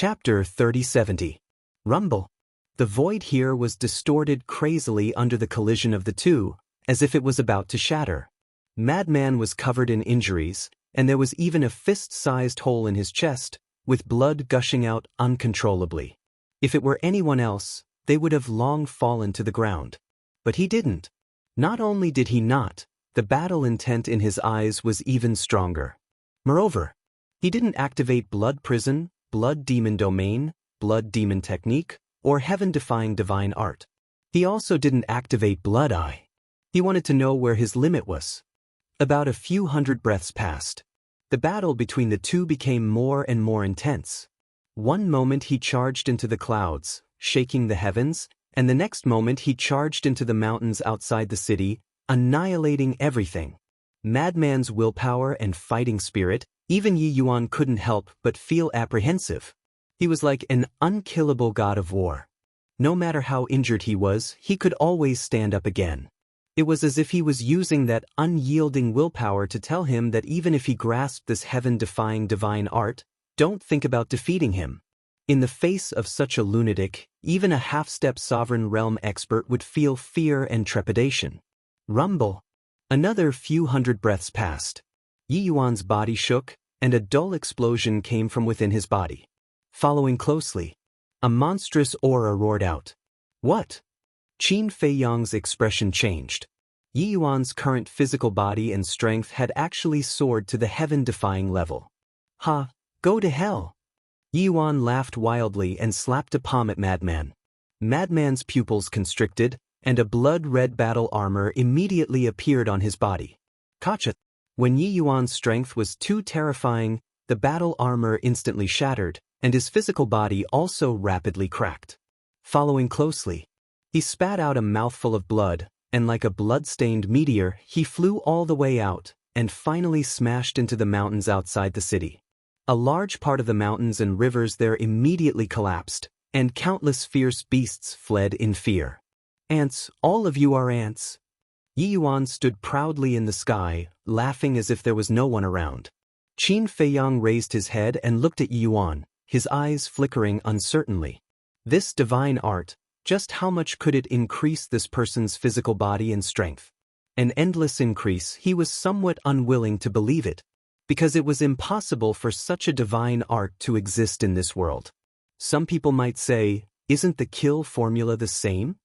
Chapter 3070. Rumble. The void here was distorted crazily under the collision of the two, as if it was about to shatter. Madman was covered in injuries, and there was even a fist-sized hole in his chest, with blood gushing out uncontrollably. If it were anyone else, they would have long fallen to the ground. But he didn't. Not only did he not, the battle intent in his eyes was even stronger. Moreover, he didn't activate Blood Prison, Blood Demon Domain, Blood Demon Technique, or Heaven-defying Divine Art. He also didn't activate Blood Eye. He wanted to know where his limit was. About a few hundred breaths passed. The battle between the two became more and more intense. One moment he charged into the clouds, shaking the heavens, and the next moment he charged into the mountains outside the city, annihilating everything. Madman's willpower and fighting spirit, even Yi Yuan couldn't help but feel apprehensive. He was like an unkillable god of war. No matter how injured he was, he could always stand up again. It was as if he was using that unyielding willpower to tell him that even if he grasped this heaven-defying divine art, don't think about defeating him. In the face of such a lunatic, even a half-step sovereign realm expert would feel fear and trepidation. Rumble. Another few hundred breaths passed. Yi Yuan's body shook, and a dull explosion came from within his body. Following closely, a monstrous aura roared out. What? Qin Feiyang's expression changed. Yi Yuan's current physical body and strength had actually soared to the heaven-defying level. Ha, go to hell! Yi Yuan laughed wildly and slapped a palm at Madman. Madman's pupils constricted, and a blood-red battle armor immediately appeared on his body. Kacha! When Yi Yuan's strength was too terrifying, the battle armor instantly shattered, and his physical body also rapidly cracked. Following closely, he spat out a mouthful of blood, and like a blood-stained meteor, he flew all the way out, and finally smashed into the mountains outside the city. A large part of the mountains and rivers there immediately collapsed, and countless fierce beasts fled in fear. Ants, all of you are ants. Yi Yuan stood proudly in the sky, laughing as if there was no one around. Qin Feiyang raised his head and looked at Yi Yuan, his eyes flickering uncertainly. This divine art, just how much could it increase this person's physical body and strength? An endless increase. He was somewhat unwilling to believe it, because it was impossible for such a divine art to exist in this world. Some people might say, isn't the kill formula the same?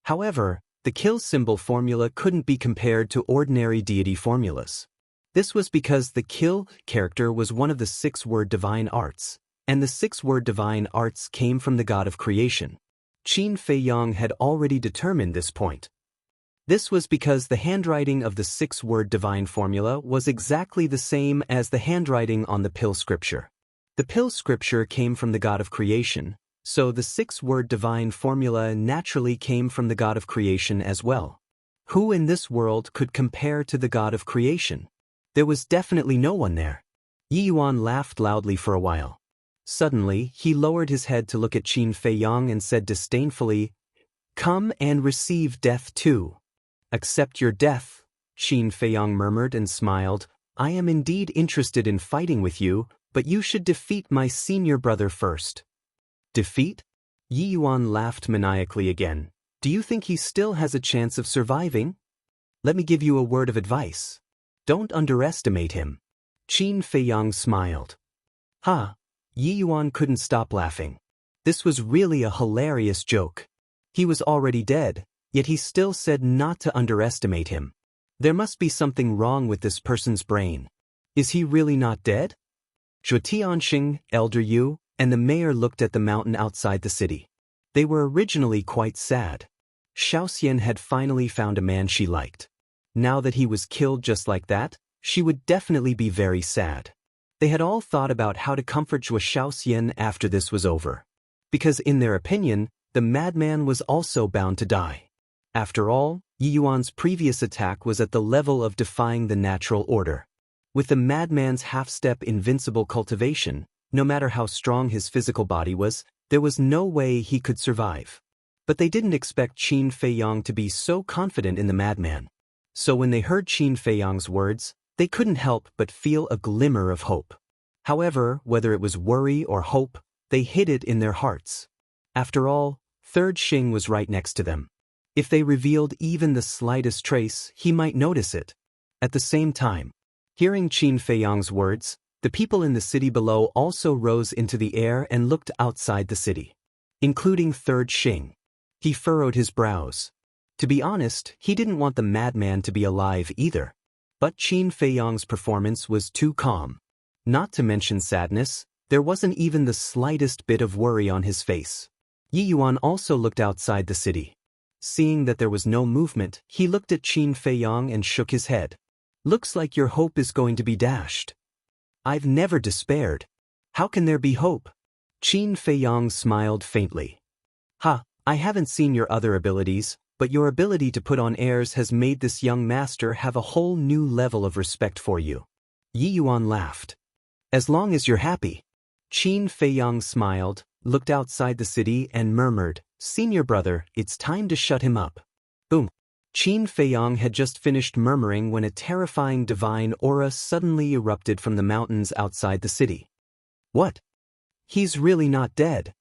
However, the kill symbol formula couldn't be compared to ordinary deity formulas. This was because the kill character was one of the 6-word divine arts, and the 6-word divine arts came from the god of creation. Qin Feiyang had already determined this point. This was because the handwriting of the 6-word divine formula was exactly the same as the handwriting on the pill scripture. The pill scripture came from the god of creation, so the 6-word divine formula naturally came from the god of creation as well. Who in this world could compare to the god of creation? There was definitely no one there. Yi Yuan laughed loudly for a while. Suddenly, he lowered his head to look at Qin Feiyang and said disdainfully, "Come and receive death too." "Accept your death," Qin Feiyang murmured and smiled. "I am indeed interested in fighting with you, but you should defeat my senior brother first." Defeat? Yi Yuan laughed maniacally again. "Do you think he still has a chance of surviving? Let me give you a word of advice. Don't underestimate him." Qin Feiyang smiled. Ha! Yi Yuan couldn't stop laughing. This was really a hilarious joke. He was already dead, yet he still said not to underestimate him. There must be something wrong with this person's brain. Is he really not dead? Zhuo Tianxing, Elder Yu, and the mayor looked at the mountain outside the city. They were originally quite sad. Xiaoxian had finally found a man she liked. Now that he was killed just like that, she would definitely be very sad. They had all thought about how to comfort Zhuo Xiaoxian after this was over. Because in their opinion, the madman was also bound to die. After all, Yi Yuan's previous attack was at the level of defying the natural order. With the madman's half-step invincible cultivation, no matter how strong his physical body was, there was no way he could survive. But they didn't expect Qin Feiyang to be so confident in the madman. So when they heard Qin Feiyang's words, they couldn't help but feel a glimmer of hope. However, whether it was worry or hope, they hid it in their hearts. After all, Third Xing was right next to them. If they revealed even the slightest trace, he might notice it. At the same time, hearing Qin Feiyang's words, the people in the city below also rose into the air and looked outside the city, including Third Xing. He furrowed his brows. To be honest, he didn't want the madman to be alive either. But Qin Feiyang's performance was too calm. Not to mention sadness, there wasn't even the slightest bit of worry on his face. Yi Yuan also looked outside the city. Seeing that there was no movement, he looked at Qin Feiyang and shook his head. Looks like your hope is going to be dashed. I've never despaired. How can there be hope? Qin Feiyang smiled faintly. I haven't seen your other abilities, but your ability to put on airs has made this young master have a whole new level of respect for you. Yi Yuan laughed. As long as you're happy. Qin Feiyang smiled, looked outside the city and murmured, Senior brother, it's time to shut him up. Boom. Qin Feiyang had just finished murmuring when a terrifying divine aura suddenly erupted from the mountains outside the city. What? He's really not dead.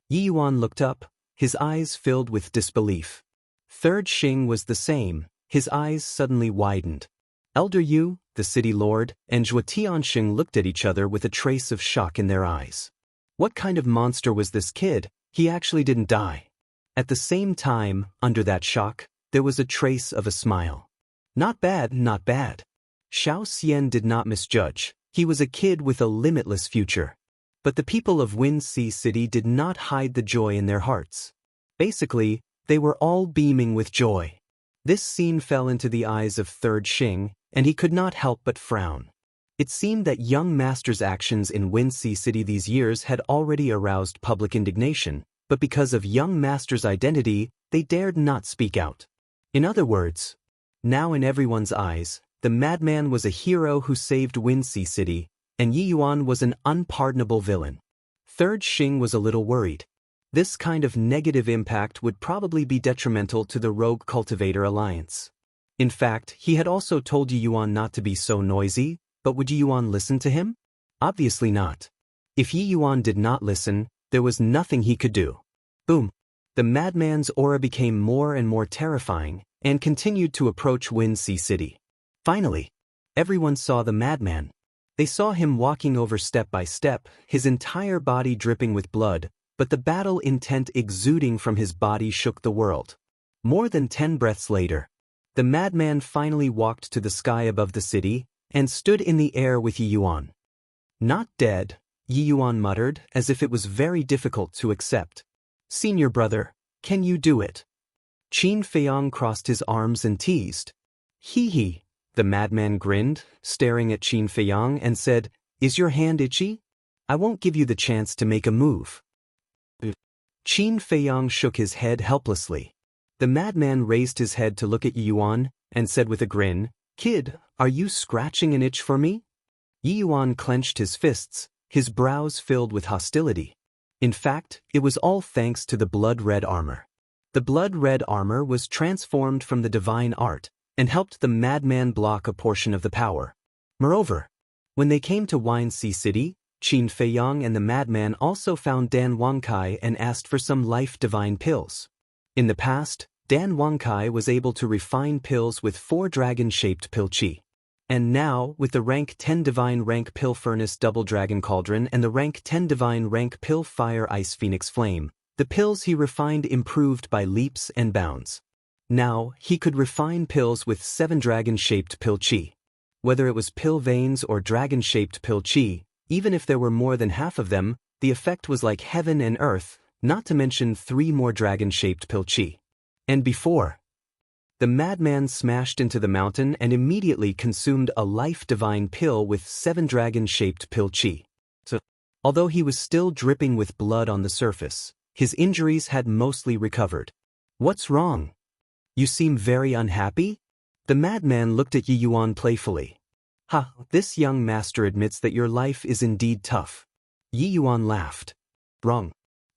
Yi Yuan looked up, his eyes filled with disbelief. Third Xing was the same, his eyes suddenly widened. Elder Yu, the city lord, and Zhuo Tianxing looked at each other with a trace of shock in their eyes. What kind of monster was this kid? He actually didn't die. At the same time, under that shock, there was a trace of a smile. Not bad, not bad. Xiao Xian did not misjudge. He was a kid with a limitless future. But the people of Wind Sea City did not hide the joy in their hearts. Basically, they were all beaming with joy. This scene fell into the eyes of Third Xing, and he could not help but frown. It seemed that young master's actions in Wind Sea City these years had already aroused public indignation, but because of young master's identity, they dared not speak out. In other words, now in everyone's eyes, the madman was a hero who saved Wind Sea City, and Yi Yuan was an unpardonable villain. Third Xing was a little worried. This kind of negative impact would probably be detrimental to the Rogue Cultivator Alliance. In fact, he had also told Yi Yuan not to be so noisy, but would Yi Yuan listen to him? Obviously not. If Yi Yuan did not listen, there was nothing he could do. Boom. The madman's aura became more and more terrifying, and continued to approach Wind Sea City. Finally, everyone saw the madman. They saw him walking over step by step, his entire body dripping with blood, but the battle intent exuding from his body shook the world. More than 10 breaths later, the madman finally walked to the sky above the city, and stood in the air with Yi Yuan. Not dead, Yi Yuan muttered, as if it was very difficult to accept. Senior brother, can you do it? Qin Feiyang crossed his arms and teased. Hee. The madman grinned, staring at Qin Feiyang and said, Is your hand itchy? I won't give you the chance to make a move. Qin Feiyang shook his head helplessly. The madman raised his head to look at Yi Yuan, and said with a grin, Kid, are you scratching an itch for me? Yi Yuan clenched his fists, his brows filled with hostility. In fact, it was all thanks to the blood-red armor. The blood-red armor was transformed from the divine art, and helped the madman block a portion of the power. Moreover, when they came to Wind Sea City, Qin Feiyang and the madman also found Dan Wangkai and asked for some life divine pills. In the past, Dan Wangkai was able to refine pills with 4 dragon-shaped pill chi. And now, with the rank 10 divine rank pill furnace double dragon cauldron and the rank 10 divine rank pill fire ice phoenix flame, the pills he refined improved by leaps and bounds. Now, he could refine pills with 7 dragon-shaped pill chi. Whether it was pill veins or dragon-shaped pill chi, even if there were more than half of them, the effect was like heaven and earth, not to mention 3 more dragon-shaped pill chi. And before, the madman smashed into the mountain and immediately consumed a life divine pill with 7 dragon-shaped pill chi. So, although he was still dripping with blood on the surface, his injuries had mostly recovered. What's wrong? You seem very unhappy? The madman looked at Yi Yuan playfully. This young master admits that your life is indeed tough. Yi Yuan laughed. Wrong.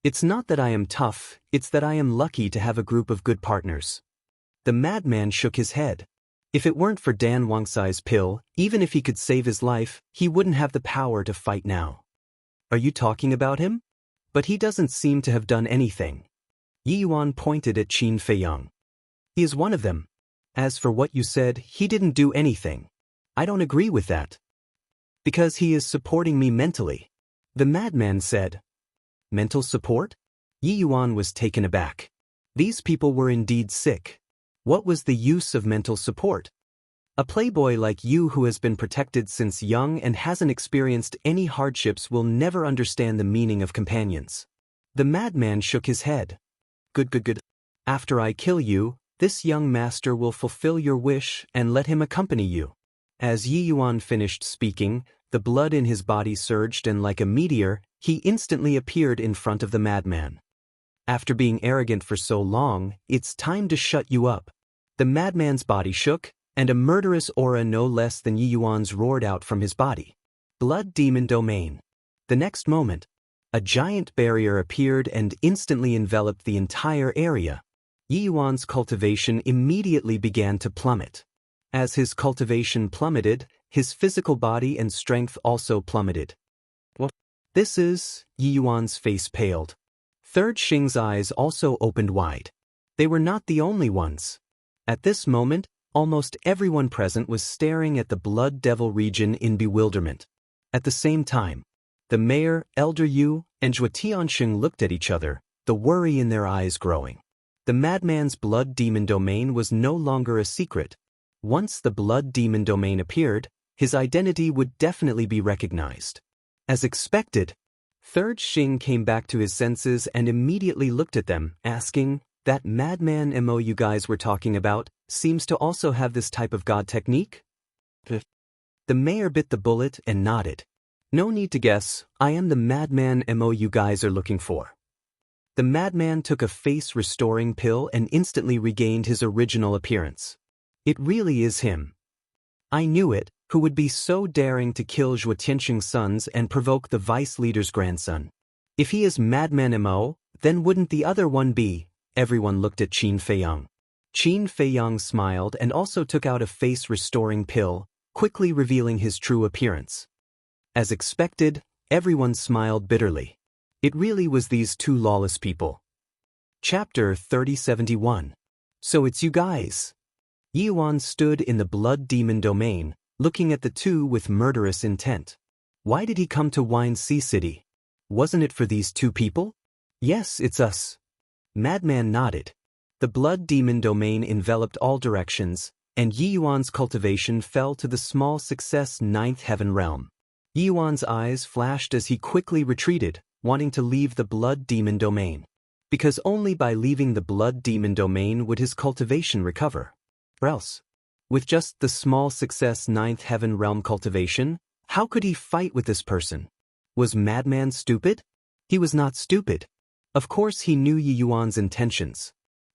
It's not that I am tough, it's that I am lucky to have a group of good partners. The madman shook his head. If it weren't for Dan Wangkai's pill, even if he could save his life, he wouldn't have the power to fight now. Are you talking about him? But he doesn't seem to have done anything. Yi Yuan pointed at Qin Feiyang. He is one of them. As for what you said, he didn't do anything. I don't agree with that. Because he is supporting me mentally. The madman said. Mental support? Yi Yuan was taken aback. These people were indeed sick. What was the use of mental support? A playboy like you who has been protected since young and hasn't experienced any hardships will never understand the meaning of companions. The madman shook his head. Good. After I kill you, this young master will fulfill your wish and let him accompany you. As Yi Yuan finished speaking, the blood in his body surged and like a meteor, he instantly appeared in front of the madman. After being arrogant for so long, it's time to shut you up. The madman's body shook, and a murderous aura no less than Yi Yuan's roared out from his body. Blood Demon Domain. The next moment, a giant barrier appeared and instantly enveloped the entire area. Yi Yuan's cultivation immediately began to plummet. As his cultivation plummeted, his physical body and strength also plummeted. What? This is... Yi Yuan's face paled. Third Xing's eyes also opened wide. They were not the only ones. At this moment, almost everyone present was staring at the Blood Devil region in bewilderment. At the same time, the mayor, Elder Yu, and Zhuo Tianxing looked at each other, the worry in their eyes growing. The madman's Blood Demon Domain was no longer a secret. Once the Blood Demon Domain appeared, his identity would definitely be recognized. As expected, Third Xing came back to his senses and immediately looked at them, asking, "That madman Mo you guys were talking about seems to also have this type of god technique?" The mayor bit the bullet and nodded. "No need to guess, I am the madman Mo you guys are looking for." The madman took a face-restoring pill and instantly regained his original appearance. It really is him. I knew it, who would be so daring to kill Zhuo Tianxing's sons and provoke the vice leader's grandson. If he is Madman Mo, then wouldn't the other one be? Everyone looked at Qin Feiyang. Qin Feiyang smiled and also took out a face-restoring pill, quickly revealing his true appearance. As expected, everyone smiled bitterly. It really was these two lawless people. Chapter 3071. So it's you guys. Yi Yuan stood in the Blood Demon Domain, looking at the two with murderous intent. Why did he come to Wine Sea City? Wasn't it for these two people? Yes, it's us. Madman nodded. The Blood Demon Domain enveloped all directions, and Yi Yuan's cultivation fell to the small success 9th Heaven Realm. Yi Yuan's eyes flashed as he quickly retreated, wanting to leave the Blood Demon Domain. Because only by leaving the Blood Demon Domain would his cultivation recover. Or else, with just the small success 9th Heaven Realm cultivation, how could he fight with this person? Was Madman stupid? He was not stupid. Of course he knew Yi Yuan's intentions.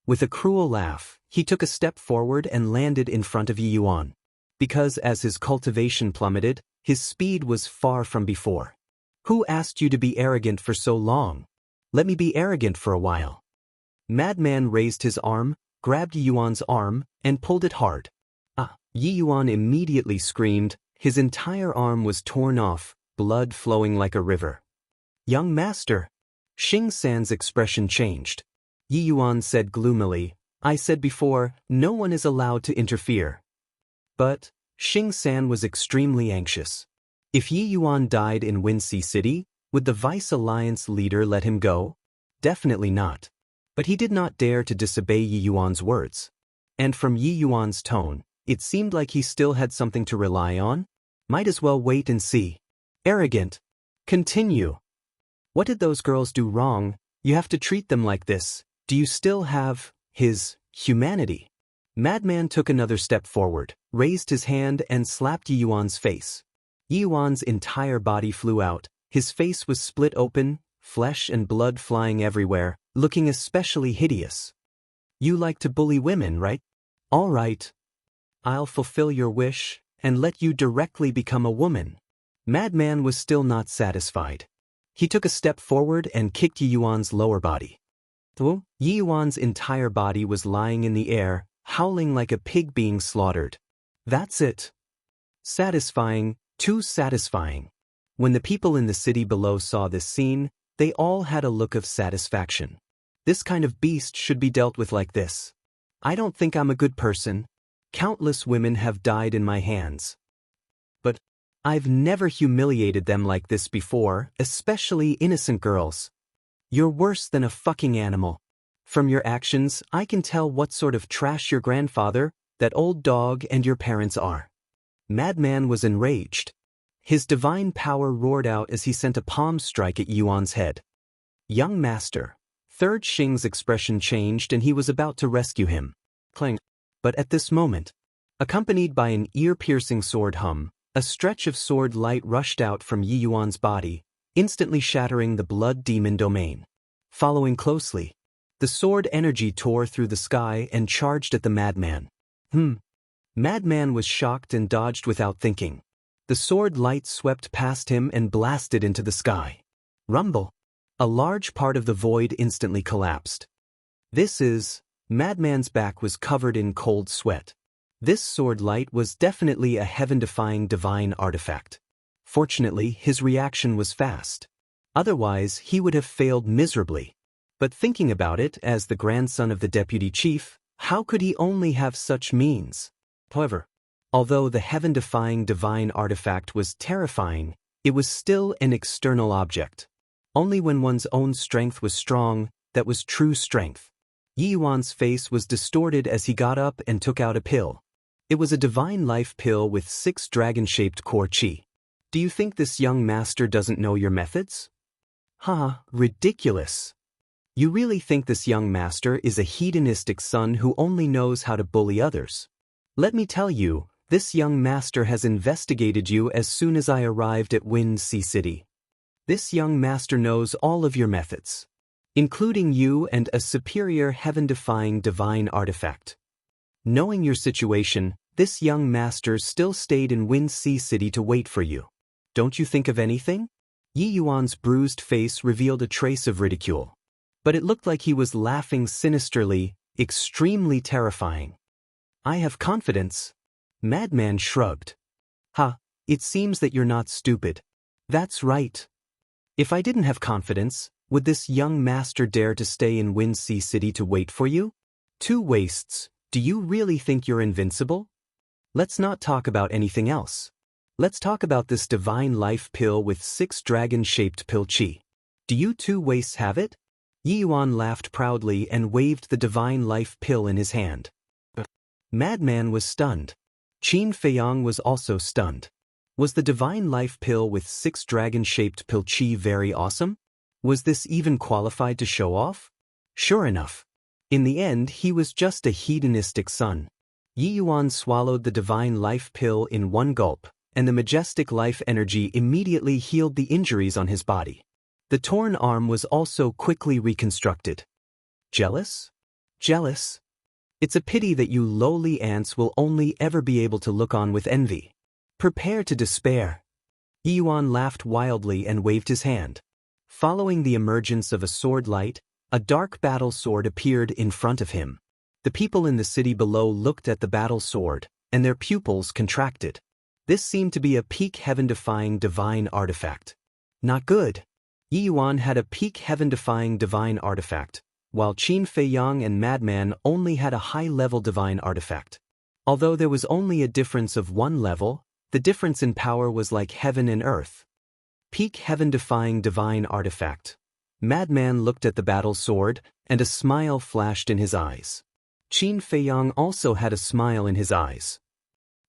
With a cruel laugh, he took a step forward and landed in front of Yi Yuan. Because as his cultivation plummeted, his speed was far from before. Who asked you to be arrogant for so long? Let me be arrogant for a while. Madman raised his arm, grabbed Yi Yuan's arm, and pulled it hard. Yi Yuan immediately screamed. His entire arm was torn off, blood flowing like a river. Young master. Xing San's expression changed. Yi Yuan said gloomily, I said before, no one is allowed to interfere. But Xing San was extremely anxious. If Yi Yuan died in Windsea City, would the Vice Alliance leader let him go? Definitely not. But he did not dare to disobey Yi Yuan's words. And from Yi Yuan's tone, it seemed like he still had something to rely on. Might as well wait and see. Arrogant. Continue. What did those girls do wrong? You have to treat them like this. Do you still have his humanity? Madman took another step forward, raised his hand and slapped Yi Yuan's face. Yi Yuan's entire body flew out. His face was split open, flesh and blood flying everywhere, looking especially hideous. You like to bully women, right? All right. I'll fulfill your wish and let you directly become a woman. Madman was still not satisfied. He took a step forward and kicked Yi Yuan's lower body. Yi Yuan's entire body was lying in the air, howling like a pig being slaughtered. That's it. Satisfying, too satisfying. When the people in the city below saw this scene, They all had a look of satisfaction. This kind of beast should be dealt with like this. I don't think I'm a good person. Countless women have died in my hands. But I've never humiliated them like this before, especially innocent girls. You're worse than a fucking animal. From your actions, I can tell what sort of trash your grandfather, that old dog, and your parents are. Madman was enraged. His divine power roared out as he sent a palm strike at Yuan's head. Young master. Third Xing's expression changed and he was about to rescue him. Clang. But at this moment, accompanied by an ear-piercing sword hum, a stretch of sword light rushed out from Yi Yuan's body, instantly shattering the blood demon domain. Following closely, the sword energy tore through the sky and charged at the madman. Madman was shocked and dodged without thinking. The sword light swept past him and blasted into the sky. Rumble. A large part of the void instantly collapsed. Madman's back was covered in cold sweat. This sword light was definitely a heaven-defying divine artifact. Fortunately, his reaction was fast. Otherwise, he would have failed miserably. But thinking about it, as the grandson of the deputy chief, how could he only have such means? However, although the heaven-defying divine artifact was terrifying, it was still an external object. Only when one's own strength was strong, that was true strength. Yi Yuan's face was distorted as he got up and took out a pill. It was a divine life pill with 6 dragon-shaped core chi. Do you think this young master doesn't know your methods? Ridiculous. You really think this young master is a hedonistic son who only knows how to bully others? Let me tell you, this young master has investigated you as soon as I arrived at Wind Sea City. This young master knows all of your methods, including you and a superior heaven-defying divine artifact. Knowing your situation, this young master still stayed in Wind Sea City to wait for you. Don't you think of anything? Yi Yuan's bruised face revealed a trace of ridicule. But it looked like he was laughing sinisterly, extremely terrifying. I have confidence. Madman shrugged. It seems that you're not stupid. That's right. If I didn't have confidence, would this young master dare to stay in Wind Sea City to wait for you? 2 wastes, do you really think you're invincible? Let's not talk about anything else. Let's talk about this divine life pill with 6 dragon-shaped pill chi. Do you 2 wastes have it? Yi Yuan laughed proudly and waved the divine life pill in his hand. Madman was stunned. Qin Feiyang was also stunned. Was the divine life pill with 6 dragon-shaped pill chi very awesome? Was this even qualified to show off? Sure enough. In the end, he was just a hedonistic son. Yi Yuan swallowed the divine life pill in one gulp, and the majestic life energy immediately healed the injuries on his body. The torn arm was also quickly reconstructed. Jealous? Jealous? It's a pity that you lowly ants will only ever be able to look on with envy. Prepare to despair. Yi Yuan laughed wildly and waved his hand. Following the emergence of a sword light, a dark battle sword appeared in front of him. The people in the city below looked at the battle sword, and their pupils contracted. This seemed to be a peak heaven-defying divine artifact. Not good. Yi Yuan had a peak heaven-defying divine artifact, while Qin Feiyang and Madman only had a high-level divine artifact. Although there was only a difference of 1 level, the difference in power was like heaven and earth. Peak heaven-defying divine artifact. Madman looked at the battle sword, and a smile flashed in his eyes. Qin Feiyang also had a smile in his eyes.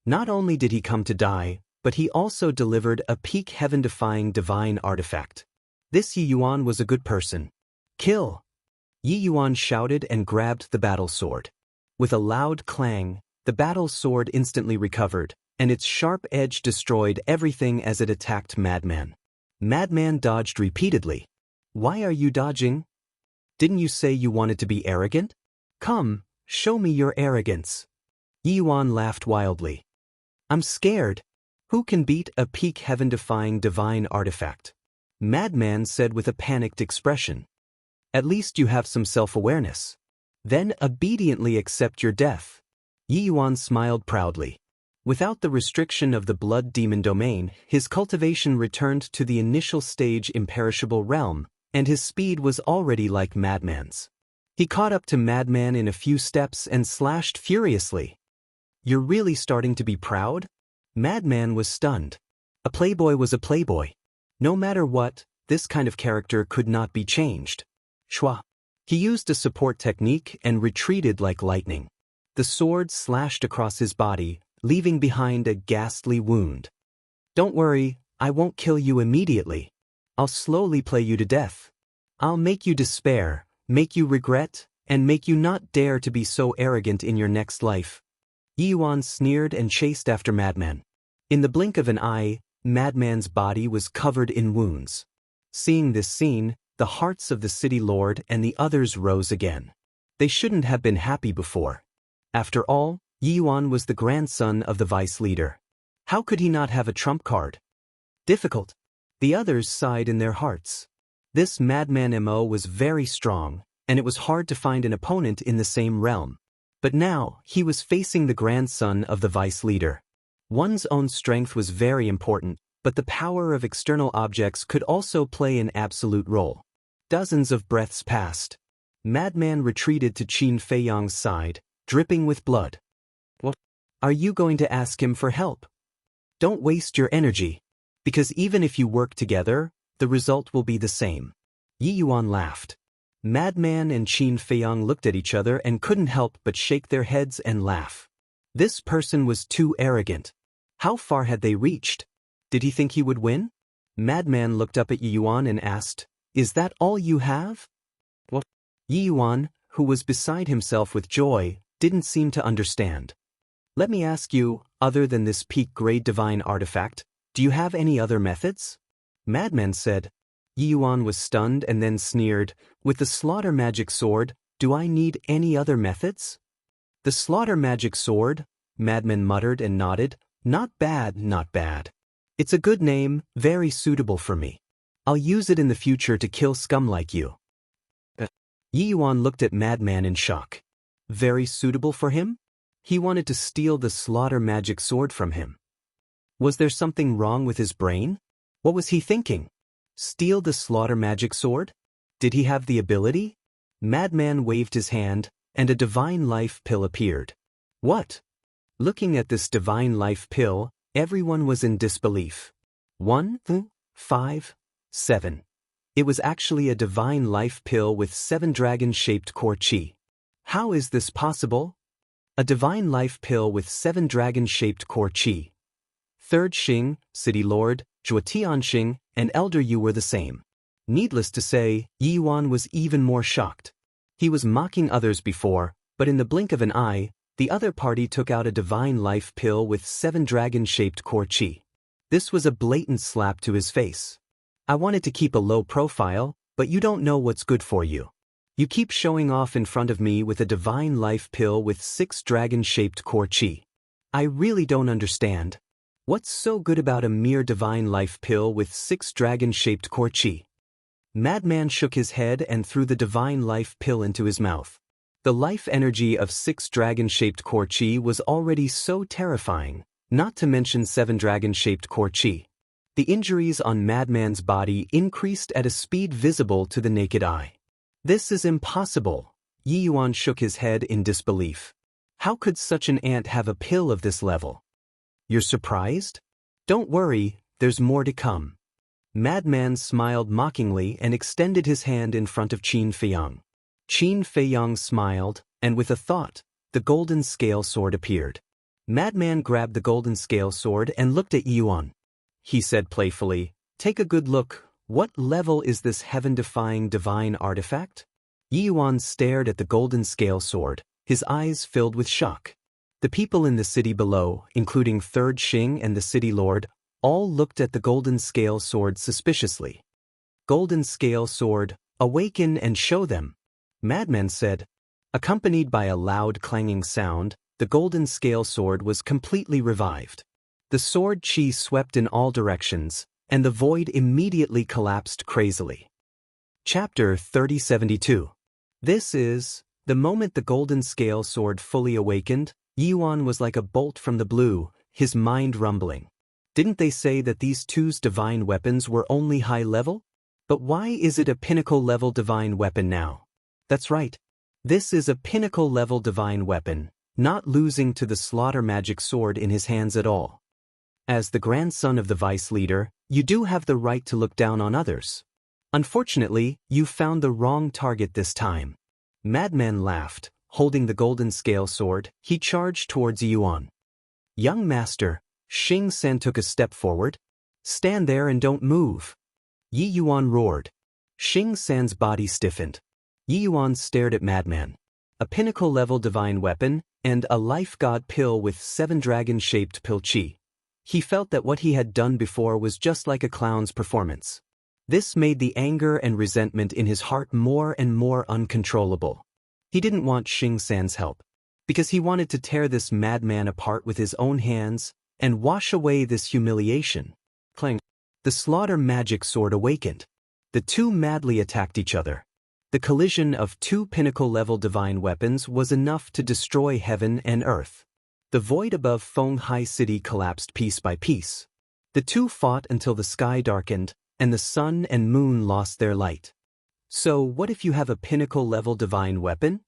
Not only did he come to die, but he also delivered a peak heaven-defying divine artifact. This Yi Yuan was a good person. Kill! Yi Yuan shouted and grabbed the battle sword. With a loud clang, the battle sword instantly recovered, and its sharp edge destroyed everything as it attacked Madman. Madman dodged repeatedly. Why are you dodging? Didn't you say you wanted to be arrogant? Come, show me your arrogance. Yi Yuan laughed wildly. I'm scared. Who can beat a peak heaven-defying divine artifact? Madman said with a panicked expression. At least you have some self-awareness. Then obediently accept your death. Yi Yuan smiled proudly. Without the restriction of the blood demon domain, his cultivation returned to the initial stage imperishable realm, and his speed was already like Madman's. He caught up to Madman in a few steps and slashed furiously. "You're really starting to be proud?" Madman was stunned. A playboy was a playboy. No matter what, this kind of character could not be changed. Shwa. He used a support technique and retreated like lightning. The sword slashed across his body, leaving behind a ghastly wound. "Don't worry, I won't kill you immediately. I'll slowly play you to death. I'll make you despair, make you regret, and make you not dare to be so arrogant in your next life." Yuan sneered and chased after Madman. In the blink of an eye, Madman's body was covered in wounds. Seeing this scene, the hearts of the city lord and the others rose again. They shouldn't have been happy before. After all, Yuan was the grandson of the vice leader. How could he not have a trump card? Difficult. The others sighed in their hearts. This Madman MO was very strong, and it was hard to find an opponent in the same realm. But now, he was facing the grandson of the vice leader. One's own strength was very important, but the power of external objects could also play an absolute role. Dozens of breaths passed. Madman retreated to Qin Feiyang's side, dripping with blood. "What? Are you going to ask him for help? Don't waste your energy, because even if you work together, the result will be the same." Yi Yuan laughed. Madman and Qin Feiyang looked at each other and couldn't help but shake their heads and laugh. This person was too arrogant. How far had they reached? Did he think he would win? Madman looked up at Yi Yuan and asked, "Is that all you have?" What? Yi Yuan, who was beside himself with joy, didn't seem to understand. "Let me ask you, other than this peak-grade divine artifact, do you have any other methods?" Madman said. Yi Yuan was stunned and then sneered, "With the slaughter magic sword, do I need any other methods?" "The slaughter magic sword," Madman muttered and nodded. "Not bad, not bad. It's a good name, very suitable for me. I'll use it in the future to kill scum like you." Yi Yuan looked at Madman in shock. Very suitable for him? He wanted to steal the slaughter magic sword from him. Was there something wrong with his brain? What was he thinking? Steal the slaughter magic sword? Did he have the ability? Madman waved his hand, and a divine life pill appeared. What? Looking at this divine life pill, everyone was in disbelief. 1, 5, 7. It was actually a divine life pill with 7 dragon-shaped core chi. How is this possible? A divine life pill with 7 dragon-shaped core chi. Third Xing, City Lord, Zhuo Tianxing, and Elder Yu were the same. Needless to say, Yi Yuan was even more shocked. He was mocking others before, but in the blink of an eye, the other party took out a divine life pill with 7 dragon-shaped core chi. This was a blatant slap to his face. "I wanted to keep a low profile, but you don't know what's good for you. You keep showing off in front of me with a divine life pill with 6 dragon-shaped core chi. I really don't understand. What's so good about a mere divine life pill with 6 dragon-shaped core chi?" Madman shook his head and threw the divine life pill into his mouth. The life energy of 6 dragon-shaped core chi was already so terrifying, not to mention 7 dragon-shaped core chi. The injuries on Madman's body increased at a speed visible to the naked eye. "This is impossible." Yi Yuan shook his head in disbelief. How could such an ant have a pill of this level? "You're surprised? Don't worry, there's more to come." Madman smiled mockingly and extended his hand in front of Qin Feiyang. Qin Feiyang smiled, and with a thought, the golden scale sword appeared. Madman grabbed the golden scale sword and looked at Yi Yuan. He said playfully, "Take a good look. What level is this heaven-defying divine artifact?" Yi Yuan stared at the golden scale sword, his eyes filled with shock. The people in the city below, including Third Xing and the city lord, all looked at the golden scale sword suspiciously. "Golden scale sword, awaken and show them," Madman said. Accompanied by a loud clanging sound, the golden scale sword was completely revived. The sword chi swept in all directions, and the void immediately collapsed crazily. Chapter 3072. This is, the moment the golden scale sword fully awakened, Yi Yuan was like a bolt from the blue, his mind rumbling. Didn't they say that these two's divine weapons were only high level? But why is it a pinnacle-level divine weapon now? That's right. This is a pinnacle-level divine weapon, not losing to the slaughter magic sword in his hands at all. As the grandson of the vice leader, you do have the right to look down on others. Unfortunately, you found the wrong target this time. Madman laughed. Holding the golden scale sword, he charged towards Yuan. Young master, Xing San took a step forward. Stand there and don't move. Yi Yuan roared. Xing San's body stiffened. Yi Yuan stared at Madman. A pinnacle-level divine weapon, and a life god pill with 7 dragon-shaped pill chi. He felt that what he had done before was just like a clown's performance. This made the anger and resentment in his heart more and more uncontrollable. He didn't want Xing San's help, because he wanted to tear this madman apart with his own hands and wash away this humiliation. Clang. The slaughter magic sword awakened. The two madly attacked each other. The collision of 2 pinnacle-level divine weapons was enough to destroy heaven and earth. The void above Feng Hai City collapsed piece by piece. The two fought until the sky darkened, and the sun and moon lost their light. So what if you have a pinnacle-level divine weapon?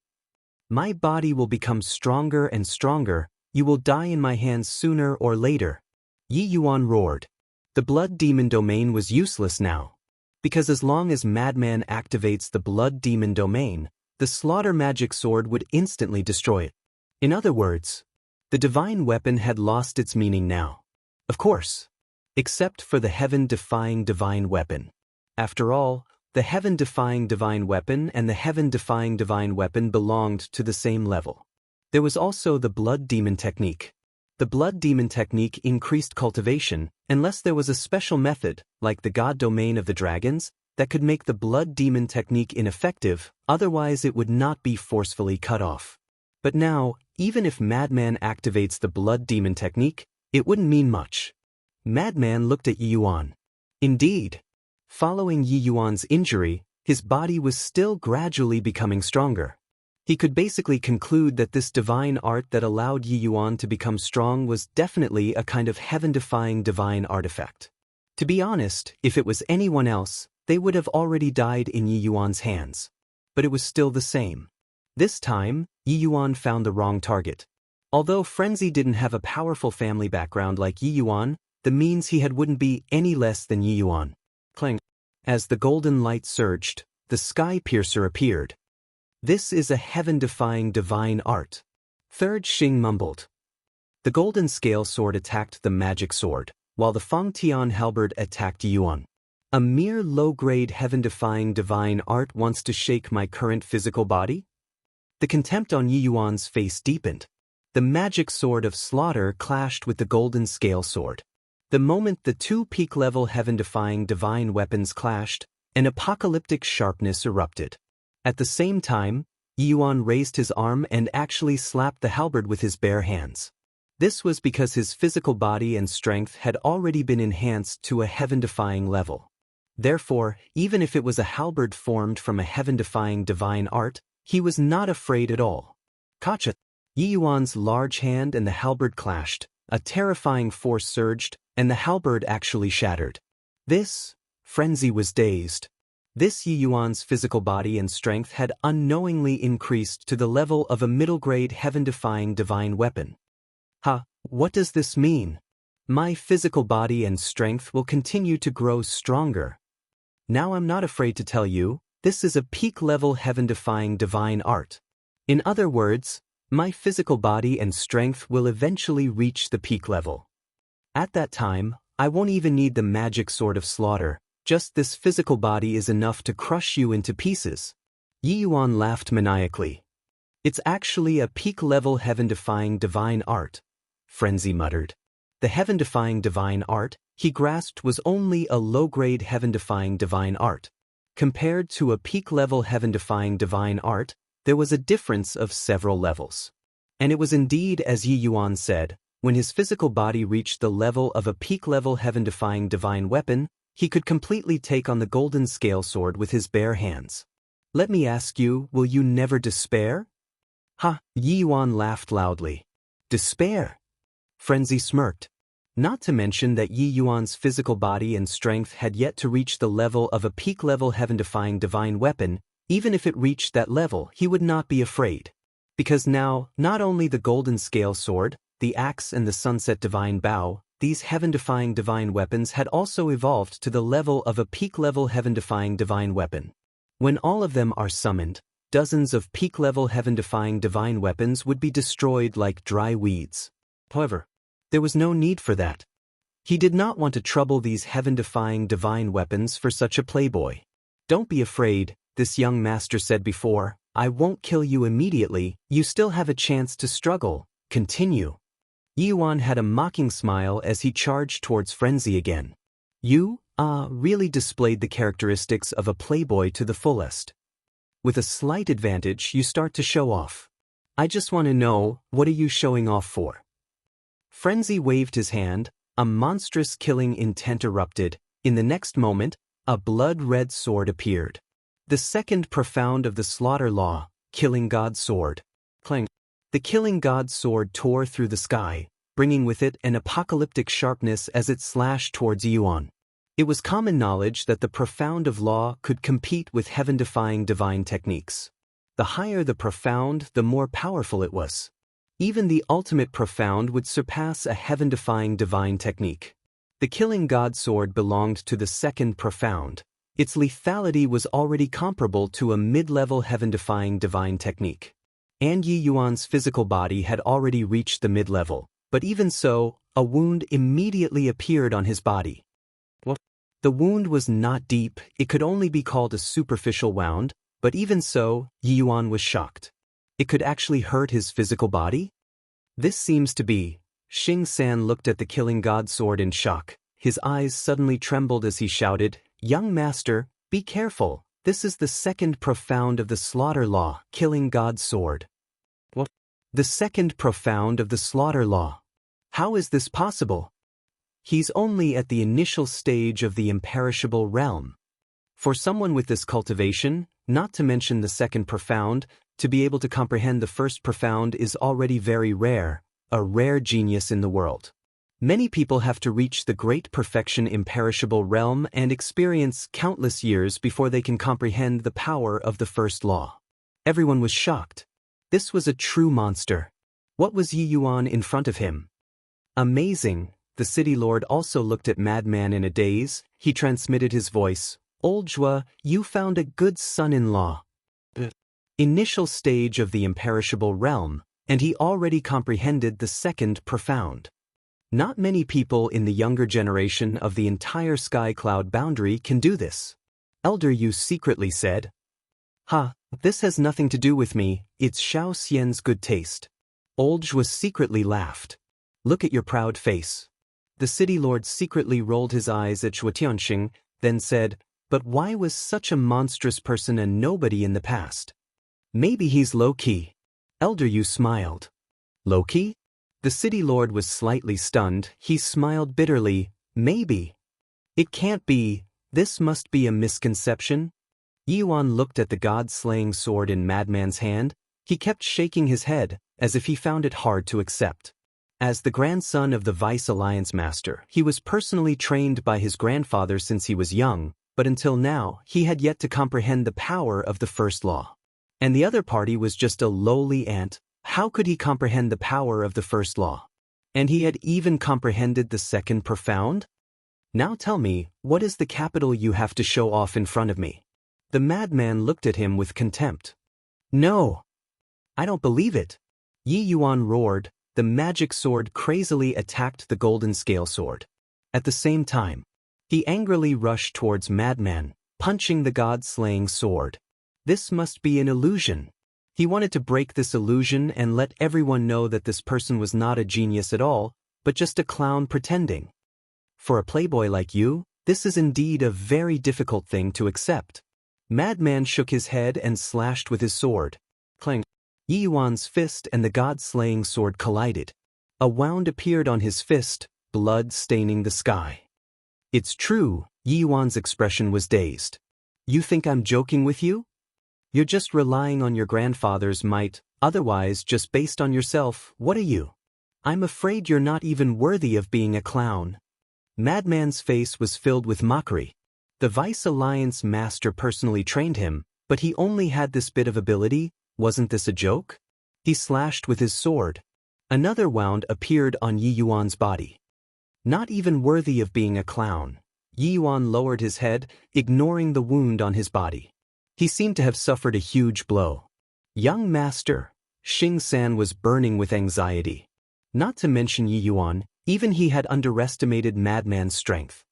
My body will become stronger and stronger. You will die in my hands sooner or later. Yi Yuan roared. The blood demon domain was useless now. Because as long as Madman activates the blood demon domain, the slaughter magic sword would instantly destroy it. In other words, the divine weapon had lost its meaning now. Of course. Except for the heaven-defying divine weapon. After all, the heaven-defying divine weapon and the heaven-defying divine weapon belonged to the same level. There was also the blood demon technique. The blood demon technique increased cultivation, unless there was a special method, like the god domain of the dragons, that could make the blood demon technique ineffective, otherwise it would not be forcefully cut off. But now, even if Madman activates the blood demon technique, it wouldn't mean much. Madman looked at Yi Yuan. Indeed. Following Yi Yuan's injury, his body was still gradually becoming stronger. He could basically conclude that this divine art that allowed Yi Yuan to become strong was definitely a kind of heaven-defying divine artifact. To be honest, if it was anyone else, they would have already died in Yi Yuan's hands. But it was still the same. This time, Yi Yuan found the wrong target. Although Frenzy didn't have a powerful family background like Yi Yuan, the means he had wouldn't be any less than Yi Yuan. Clang. As the golden light surged, the sky piercer appeared. This is a heaven-defying divine art. Third Xing mumbled. The golden scale sword attacked the magic sword, while the Feng Tian halberd attacked Yuan. A mere low-grade heaven-defying divine art wants to shake my current physical body? The contempt on Yi Yuan's face deepened. The magic sword of slaughter clashed with the golden scale sword. The moment the 2 peak-level heaven-defying divine weapons clashed, an apocalyptic sharpness erupted. At the same time, Yi Yuan raised his arm and actually slapped the halberd with his bare hands. This was because his physical body and strength had already been enhanced to a heaven-defying level. Therefore, even if it was a halberd formed from a heaven-defying divine art, he was not afraid at all. Kacha! Yi Yuan's large hand and the halberd clashed, a terrifying force surged, and the halberd actually shattered. Frenzy was dazed. This Yi Yuan's physical body and strength had unknowingly increased to the level of a middle-grade heaven-defying divine weapon. What does this mean? My physical body and strength will continue to grow stronger. Now I'm not afraid to tell you, this is a peak-level heaven-defying divine art. In other words, my physical body and strength will eventually reach the peak level. At that time, I won't even need the magic sword of slaughter. Just this physical body is enough to crush you into pieces. Yi Yuan laughed maniacally. It's actually a peak-level heaven-defying divine art, Frenzy muttered. The heaven-defying divine art he grasped was only a low-grade heaven-defying divine art. Compared to a peak-level heaven-defying divine art, there was a difference of several levels. And it was indeed as Yi Yuan said, when his physical body reached the level of a peak-level heaven-defying divine weapon, he could completely take on the golden scale sword with his bare hands. Let me ask you, will you never despair? Yi Yuan laughed loudly. Despair? Frenzy smirked. Not to mention that Yi Yuan's physical body and strength had yet to reach the level of a peak-level heaven-defying divine weapon. Even if it reached that level, he would not be afraid. Because now, not only the golden scale sword, the axe and the sunset divine bow, these heaven-defying divine weapons had also evolved to the level of a peak-level heaven-defying divine weapon. When all of them are summoned, dozens of peak-level heaven-defying divine weapons would be destroyed like dry weeds. However, there was no need for that. He did not want to trouble these heaven-defying divine weapons for such a playboy. Don't be afraid, this young master said before. I won't kill you immediately, you still have a chance to struggle. Continue. Yi Yuan had a mocking smile as he charged towards Frenzy again. You, really displayed the characteristics of a playboy to the fullest. With a slight advantage, you start to show off. I just want to know, what are you showing off for? Frenzy waved his hand, a monstrous killing intent erupted. In the next moment, a blood-red sword appeared. The second profound of the slaughter law, Killing God's Sword. Clang. The Killing God's Sword tore through the sky, bringing with it an apocalyptic sharpness as it slashed towards Yi Yuan. It was common knowledge that the profound of law could compete with heaven-defying divine techniques. The higher the profound, the more powerful it was. Even the ultimate profound would surpass a heaven-defying divine technique. The Killing God's Sword belonged to the second profound. Its lethality was already comparable to a mid-level heaven-defying divine technique. And Yi Yuan's physical body had already reached the mid-level, but even so, a wound immediately appeared on his body. What? The wound was not deep, it could only be called a superficial wound, but even so, Yi Yuan was shocked. It could actually hurt his physical body? This seems to be. Xing San looked at the Killing God's Sword in shock. His eyes suddenly trembled as he shouted, Young master, be careful, this is the second profound of the slaughter law, Killing God's Sword. What? The second profound of the slaughter law. How is this possible? He's only at the initial stage of the imperishable realm. For someone with this cultivation, not to mention the second profound, to be able to comprehend the first profound is already very rare, a rare genius in the world. Many people have to reach the great perfection imperishable realm and experience countless years before they can comprehend the power of the first law. Everyone was shocked. This was a true monster. What was Yi Yuan in front of him? Amazing. The city lord also looked at Madman in a daze. He transmitted his voice. Old Zhua, you found a good son-in-law. Initial stage of the imperishable realm, and he already comprehended the second profound. Not many people in the younger generation of the entire sky cloud boundary can do this. Elder Yu secretly said, this has nothing to do with me, it's Xiao Xian's good taste. Old Zhua secretly laughed. Look at your proud face. The city lord secretly rolled his eyes at Zhua Tianxing, then said, but why was such a monstrous person a nobody in the past? Maybe he's low-key. Elder Yu smiled. Low-key? The city lord was slightly stunned. He smiled bitterly. Maybe. It can't be. This must be a misconception. Yi Yuan looked at the god-slaying sword in Madman's hand. He kept shaking his head, as if he found it hard to accept. As the grandson of the Vice Alliance Master, he was personally trained by his grandfather since he was young, but until now, he had yet to comprehend the power of the first law. And the other party was just a lowly ant. How could he comprehend the power of the first law? And he had even comprehended the second profound? Now tell me, what is the capital you have to show off in front of me? The madman looked at him with contempt. No! I don't believe it. Yi Yuan roared. The magic sword crazily attacked the golden scale sword. At the same time, he angrily rushed towards Madman, punching the god-slaying sword. This must be an illusion. He wanted to break this illusion and let everyone know that this person was not a genius at all, but just a clown pretending. For a playboy like you, this is indeed a very difficult thing to accept. Madman shook his head and slashed with his sword. Clang! Yi Yuan's fist and the god-slaying sword collided. A wound appeared on his fist, blood staining the sky. It's true, Yi Yuan's expression was dazed. You think I'm joking with you? You're just relying on your grandfather's might, otherwise just based on yourself. What are you? I'm afraid you're not even worthy of being a clown. Madman's face was filled with mockery. The Vice Alliance master personally trained him, but he only had this bit of ability. Wasn't this a joke? He slashed with his sword. Another wound appeared on Yi Yuan's body. Not even worthy of being a clown. Yi Yuan lowered his head, ignoring the wound on his body. He seemed to have suffered a huge blow. Young master, Xing San was burning with anxiety. Not to mention Yi Yuan, even he had underestimated Madman's strength.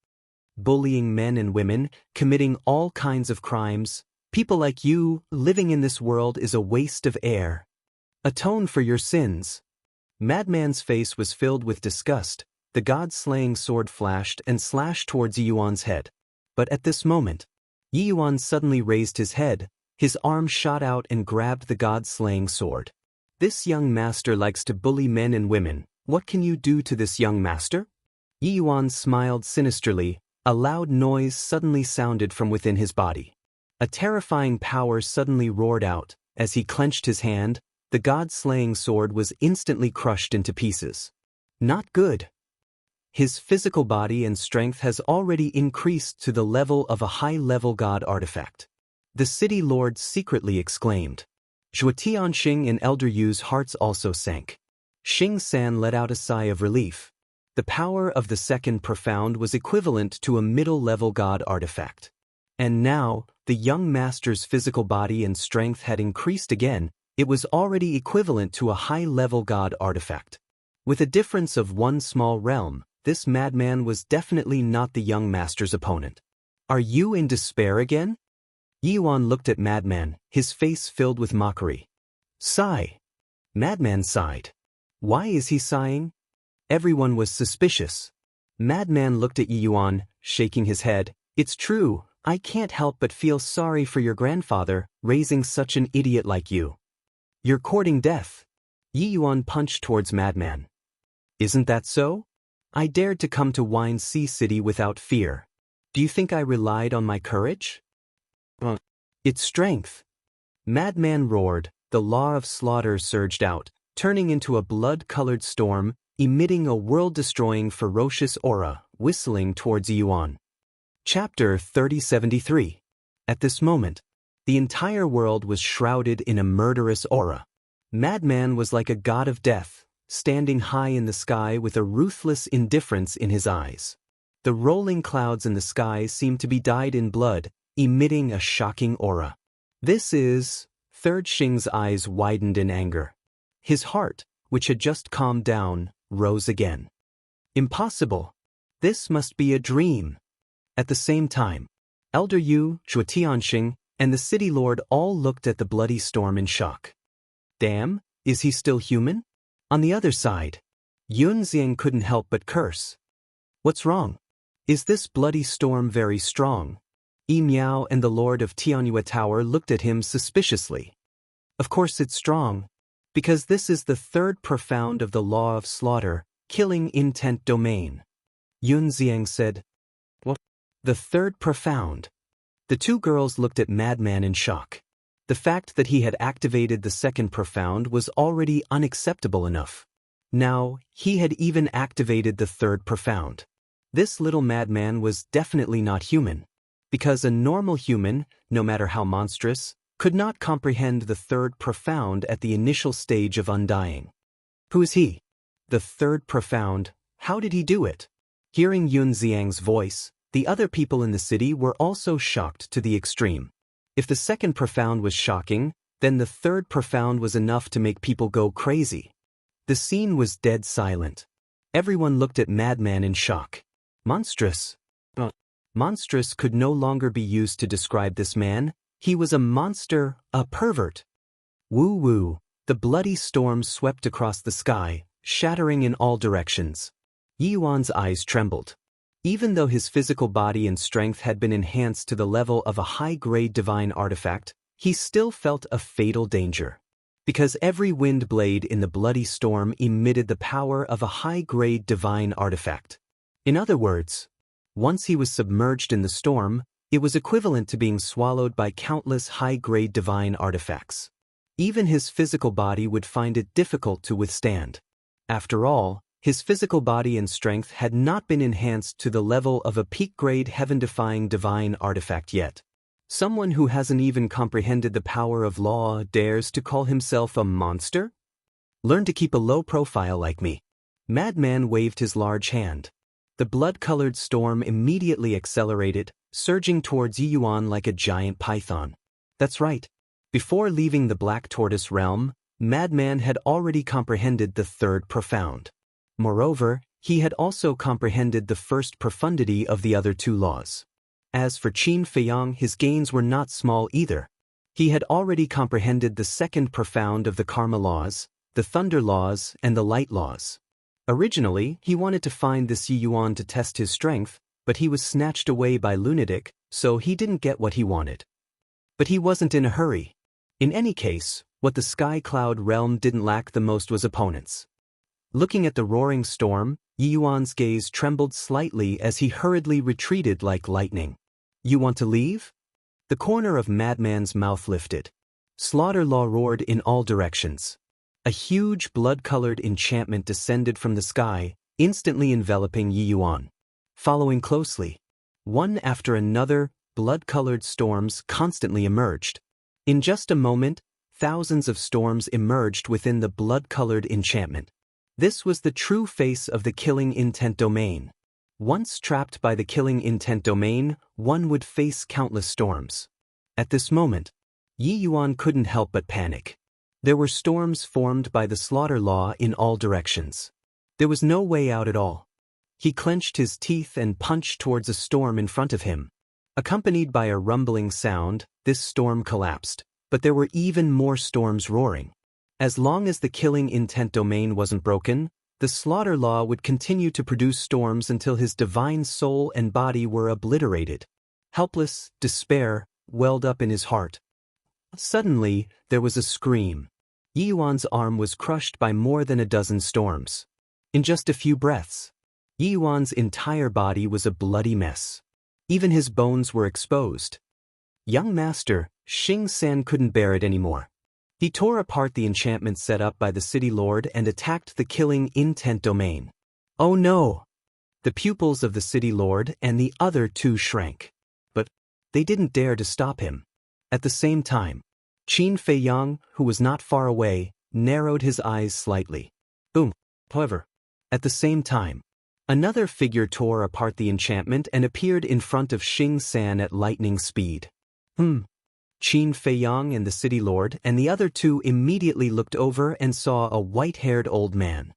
Bullying men and women, committing all kinds of crimes. People like you, living in this world is a waste of air. Atone for your sins. Madman's face was filled with disgust. The god-slaying sword flashed and slashed towards Yi Yuan's head. But at this moment, Yi Yuan suddenly raised his head, his arm shot out and grabbed the god-slaying sword. This young master likes to bully men and women. What can you do to this young master? Yi Yuan smiled sinisterly. A loud noise suddenly sounded from within his body. A terrifying power suddenly roared out. As he clenched his hand, the god-slaying sword was instantly crushed into pieces. Not good. His physical body and strength has already increased to the level of a high-level god artifact. The city lord secretly exclaimed. Zhuo Tianxing and Elder Yu's hearts also sank. Xing San let out a sigh of relief. The power of the second profound was equivalent to a middle-level god artifact. And now, the young master's physical body and strength had increased again. It was already equivalent to a high-level god artifact. With a difference of one small realm, this madman was definitely not the young master's opponent. Are you in despair again? Yi Yuan looked at Madman, his face filled with mockery. Sigh. Madman sighed. Why is he sighing? Everyone was suspicious. Madman looked at Yi Yuan, shaking his head. It's true, I can't help but feel sorry for your grandfather, raising such an idiot like you. You're courting death. Yi Yuan punched towards Madman. Isn't that so? I dared to come to Wine Sea City without fear. Do you think I relied on my courage? It's strength. Madman roared. The law of slaughter surged out, turning into a blood-colored storm, emitting a world-destroying ferocious aura, whistling towards Yi Yuan. Chapter 3073. At this moment, the entire world was shrouded in a murderous aura. Madman was like a god of death, standing high in the sky with a ruthless indifference in his eyes. The rolling clouds in the sky seemed to be dyed in blood, emitting a shocking aura. This is... Third Xing's eyes widened in anger. His heart, which had just calmed down, rose again. Impossible. This must be a dream. At the same time, Elder Yu, Zhuo Tianxing, and the city lord all looked at the bloody storm in shock. Damn, is he still human? On the other side, Yun Xiang couldn't help but curse. What's wrong? Is this bloody storm very strong? Yi Miao and the lord of Tianyue Tower looked at him suspiciously. Of course it's strong, because this is the third profound of the law of slaughter, killing intent domain. Yun Xiang said. What? The third profound. The two girls looked at Madman in shock. The fact that he had activated the second profound was already unacceptable enough. Now, he had even activated the third profound. This little madman was definitely not human, because a normal human, no matter how monstrous, could not comprehend the third profound at the initial stage of undying. Who is he? The third profound, how did he do it? Hearing Yun Xiang's voice, the other people in the city were also shocked to the extreme. If the second profound was shocking, then the third profound was enough to make people go crazy. The scene was dead silent. Everyone looked at Madman in shock. Monstrous. Monstrous could no longer be used to describe this man. He was a monster, a pervert. Woo-woo. The bloody storm swept across the sky, shattering in all directions. Yi Yuan's eyes trembled. Even though his physical body and strength had been enhanced to the level of a high-grade divine artifact, he still felt a fatal danger. Because every wind blade in the bloody storm emitted the power of a high-grade divine artifact. In other words, once he was submerged in the storm, it was equivalent to being swallowed by countless high-grade divine artifacts. Even his physical body would find it difficult to withstand. After all, his physical body and strength had not been enhanced to the level of a peak-grade heaven-defying divine artifact yet. Someone who hasn't even comprehended the power of law dares to call himself a monster? Learn to keep a low profile like me. Madman waved his large hand. The blood-colored storm immediately accelerated, surging towards Yi Yuan like a giant python. That's right. Before leaving the Black Tortoise realm, Madman had already comprehended the third profound. Moreover, he had also comprehended the first profundity of the other two laws. As for Qin Feiyang, his gains were not small either. He had already comprehended the second profound of the karma laws, the thunder laws, and the light laws. Originally, he wanted to find this Yi Yuan to test his strength, but he was snatched away by lunatic, so he didn't get what he wanted. But he wasn't in a hurry. In any case, what the Sky Cloud realm didn't lack the most was opponents. Looking at the roaring storm, Yi Yuan's gaze trembled slightly as he hurriedly retreated like lightning. You want to leave? The corner of Madman's mouth lifted. Slaughter Law roared in all directions. A huge blood-colored enchantment descended from the sky, instantly enveloping Yi Yuan. Following closely, one after another, blood-colored storms constantly emerged. In just a moment, thousands of storms emerged within the blood-colored enchantment. This was the true face of the killing intent domain. Once trapped by the killing intent domain, one would face countless storms. At this moment, Yi Yuan couldn't help but panic. There were storms formed by the slaughter law in all directions. There was no way out at all. He clenched his teeth and punched towards a storm in front of him. Accompanied by a rumbling sound, this storm collapsed, but there were even more storms roaring. As long as the killing intent domain wasn't broken, the slaughter law would continue to produce storms until his divine soul and body were obliterated. Helpless, despair welled up in his heart. Suddenly, there was a scream. Yi Yuan's arm was crushed by more than a dozen storms. In just a few breaths, Yi Yuan's entire body was a bloody mess. Even his bones were exposed. Young master, Xing San couldn't bear it anymore. He tore apart the enchantment set up by the city lord and attacked the killing intent domain. Oh no! The pupils of the city lord and the other two shrank. But they didn't dare to stop him. At the same time, Qin Feiyang, who was not far away, narrowed his eyes slightly. Boom! However, at the same time, another figure tore apart the enchantment and appeared in front of Xing San at lightning speed. Qin Feiyang and the city lord and the other two immediately looked over and saw a white-haired old man.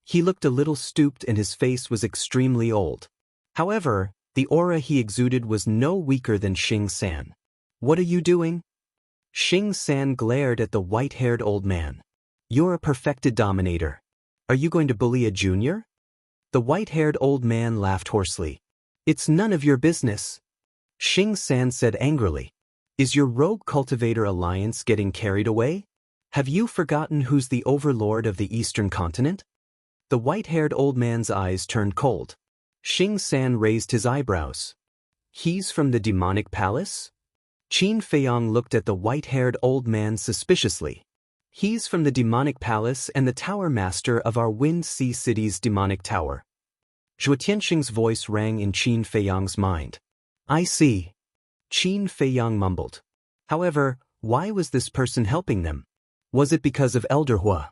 He looked a little stooped and his face was extremely old. However, the aura he exuded was no weaker than Xing San. What are you doing? Xing San glared at the white-haired old man. You're a perfected dominator. Are you going to bully a junior? The white-haired old man laughed hoarsely. It's none of your business. Xing San said angrily. Is your rogue cultivator alliance getting carried away? Have you forgotten who's the overlord of the eastern continent? The white-haired old man's eyes turned cold. Xing San raised his eyebrows. He's from the demonic palace? Qin Feiyang looked at the white-haired old man suspiciously. He's from the demonic palace and the tower master of our Wind Sea City's demonic tower. Zhuo Tianxing's voice rang in Qin Feiyang's mind. I see. Qin Feiyang mumbled. However, why was this person helping them? Was it because of Elder Hua?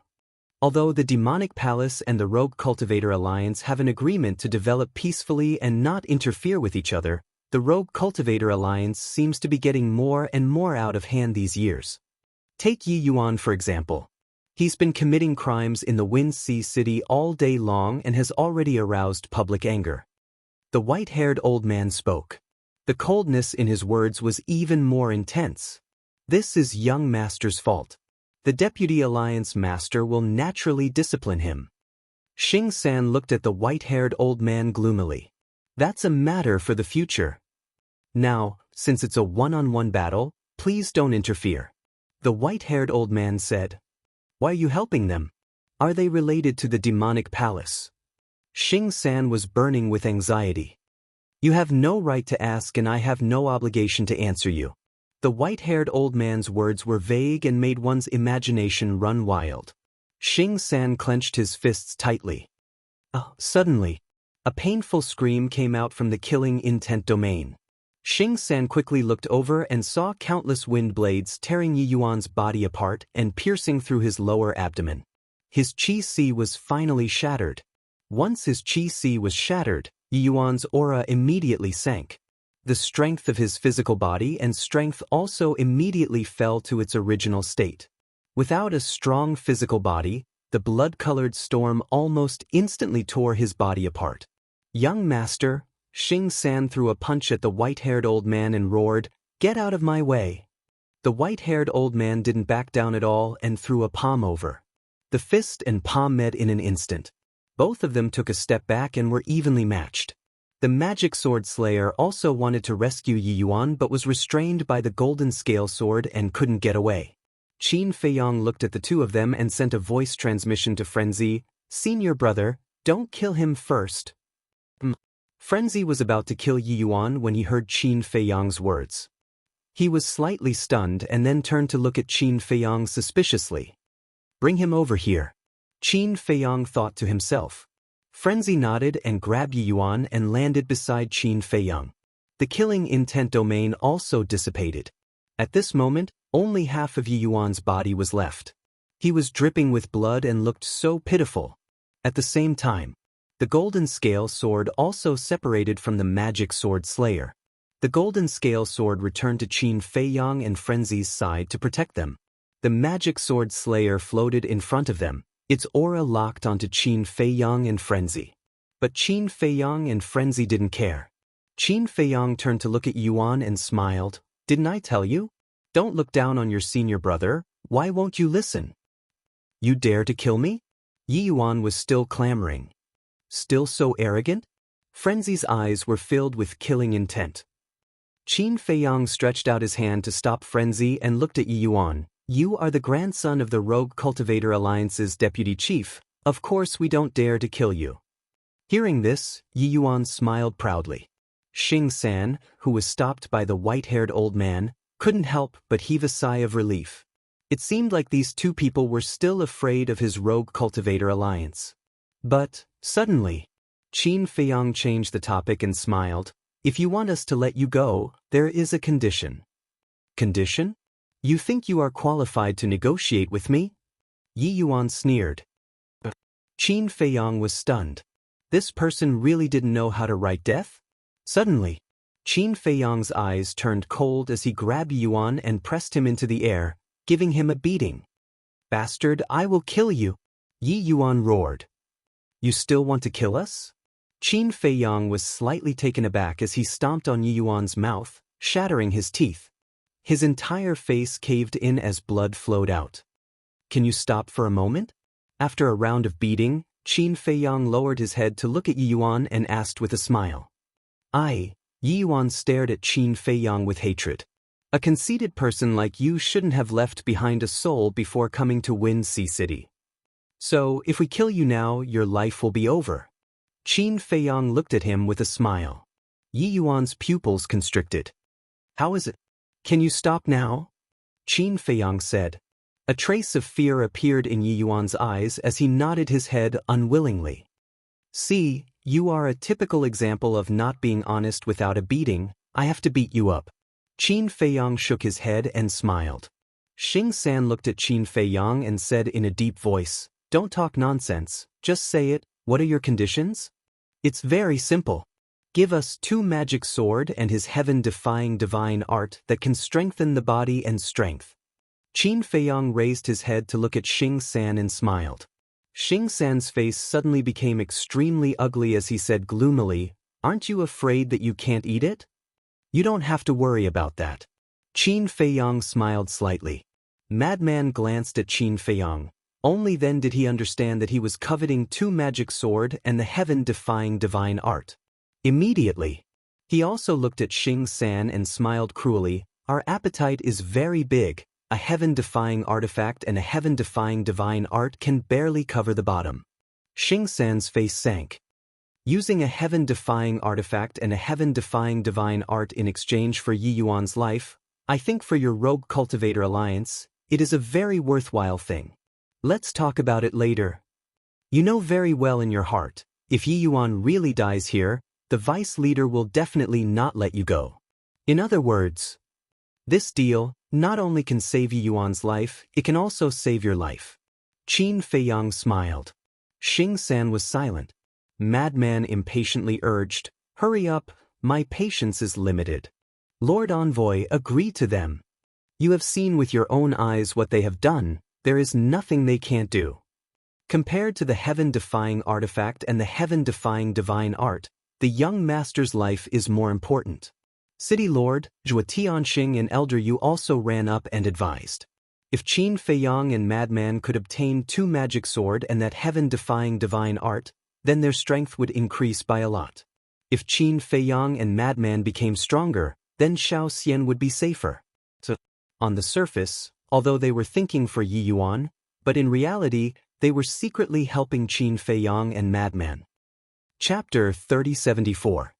Although the demonic palace and the rogue cultivator alliance have an agreement to develop peacefully and not interfere with each other, the rogue cultivator alliance seems to be getting more and more out of hand these years. Take Yi Yuan for example. He's been committing crimes in the Wind Sea City all day long and has already aroused public anger. The white-haired old man spoke. The coldness in his words was even more intense. This is young master's fault. The deputy alliance master will naturally discipline him. Xing San looked at the white-haired old man gloomily. That's a matter for the future. Now, since it's a one-on-one battle, please don't interfere. The white-haired old man said. Why are you helping them? Are they related to the demonic palace? Xing San was burning with anxiety. You have no right to ask and I have no obligation to answer you. The white-haired old man's words were vague and made one's imagination run wild. Xing San clenched his fists tightly. Suddenly, a painful scream came out from the killing intent domain. Xing San quickly looked over and saw countless wind blades tearing Yi Yuan's body apart and piercing through his lower abdomen. His Qi was finally shattered. Once his Qi was shattered, Yi Yuan's aura immediately sank. The strength of his physical body and strength also immediately fell to its original state. Without a strong physical body, the blood-colored storm almost instantly tore his body apart. "Young master," Xing San threw a punch at the white-haired old man and roared, "Get out of my way." The white-haired old man didn't back down at all and threw a palm over. The fist and palm met in an instant. Both of them took a step back and were evenly matched. The magic sword slayer also wanted to rescue Yi Yuan but was restrained by the golden scale sword and couldn't get away. Qin Feiyang looked at the two of them and sent a voice transmission to Frenzy, "Senior brother, don't kill him first." Frenzy was about to kill Yi Yuan when he heard Qin Feiyang's words. He was slightly stunned and then turned to look at Qin Feiyang suspiciously. "Bring him over here," Qin Feiyang thought to himself. Frenzy nodded and grabbed Yi Yuan and landed beside Qin Feiyang. The killing intent domain also dissipated. At this moment, only half of Yi Yuan's body was left. He was dripping with blood and looked so pitiful. At the same time, the golden scale sword also separated from the magic sword slayer. The golden scale sword returned to Qin Feiyang and Frenzy's side to protect them. The magic sword slayer floated in front of them, its aura locked onto Qin Feiyang and Frenzy. But Qin Feiyang and Frenzy didn't care. Qin Feiyang turned to look at Yuan and smiled. "Didn't I tell you? Don't look down on your senior brother. Why won't you listen? You dare to kill me?" Yi Yuan was still clamoring. "Still so arrogant?" Frenzy's eyes were filled with killing intent. Qin Feiyang stretched out his hand to stop Frenzy and looked at Yi Yuan. "You are the grandson of the Rogue Cultivator Alliance's deputy chief. Of course we don't dare to kill you." Hearing this, Yi Yuan smiled proudly. Xing San, who was stopped by the white-haired old man, couldn't help but heave a sigh of relief. It seemed like these two people were still afraid of his Rogue Cultivator Alliance. But, suddenly, Qin Feiyang changed the topic and smiled. "If you want us to let you go, there is a condition." "Condition? You think you are qualified to negotiate with me?" Yi Yuan sneered. Qin Feiyang was stunned. This person really didn't know how to write death? Suddenly, Qin Feiyang's eyes turned cold as he grabbed Yi Yuan and pressed him into the air, giving him a beating. "Bastard, I will kill you!" Yi Yuan roared. "You still want to kill us?" Qin Feiyang was slightly taken aback as he stomped on Yi Yuan's mouth, shattering his teeth. His entire face caved in as blood flowed out. "Can you stop for a moment?" After a round of beating, Qin Feiyang lowered his head to look at Yi Yuan and asked with a smile. Yi Yuan stared at Qin Feiyang with hatred. "A conceited person like you shouldn't have left behind a soul before coming to Wind Sea City. So, if we kill you now, your life will be over." Qin Feiyang looked at him with a smile. Yi Yuan's pupils constricted. "How is it? Can you stop now?" Qin Feiyang said. A trace of fear appeared in Yi Yuan's eyes as he nodded his head unwillingly. "See, you are a typical example of not being honest without a beating. I have to beat you up." Qin Feiyang shook his head and smiled. Xing San looked at Qin Feiyang and said in a deep voice, "Don't talk nonsense, just say it. What are your conditions?" "It's very simple. Give us 2 magic sword and his heaven-defying divine art that can strengthen the body and strength." Qin Feiyang raised his head to look at Xing San and smiled. Xing San's face suddenly became extremely ugly as he said gloomily, "Aren't you afraid that you can't eat it? You don't have to worry about that." Qin Feiyang smiled slightly. Madman glanced at Qin Feiyang. Only then did he understand that he was coveting 2 magic sword and the heaven-defying divine art. Immediately, he also looked at Xing San and smiled cruelly. "Our appetite is very big. A heaven-defying artifact and a heaven-defying divine art can barely cover the bottom." Xing San's face sank. Using a heaven-defying artifact and a heaven-defying divine art in exchange for Yi Yuan's life, I think for your Rogue Cultivator Alliance, it is a very worthwhile thing. Let's talk about it later. You know very well in your heart, if Yi Yuan really dies here, the vice leader will definitely not let you go. In other words, this deal not only can save Yi Yuan's life, it can also save your life. Qin Feiyang smiled. Xing San was silent. Madman impatiently urged, "Hurry up, my patience is limited." Lord Envoy agreed to them. You have seen with your own eyes what they have done, there is nothing they can't do. Compared to the heaven-defying artifact and the heaven-defying divine art, the young master's life is more important. City Lord, Zhuo Tianxing and Elder Yu also ran up and advised. If Qin Feiyang and Madman could obtain 2 magic sword and that heaven-defying divine art, then their strength would increase by a lot. If Qin Feiyang and Madman became stronger, then Xiao Xian would be safer. So, on the surface, although they were thinking for Yi Yuan, but in reality, they were secretly helping Qin Feiyang and Madman. Chapter 3074.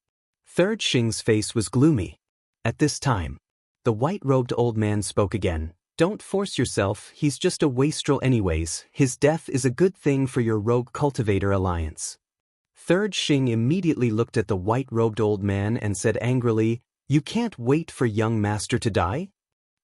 Third Xing's face was gloomy. At this time, the white-robed old man spoke again. Don't force yourself, he's just a wastrel anyways, his death is a good thing for your rogue cultivator alliance. Third Xing immediately looked at the white-robed old man and said angrily, "You can't wait for young master to die?"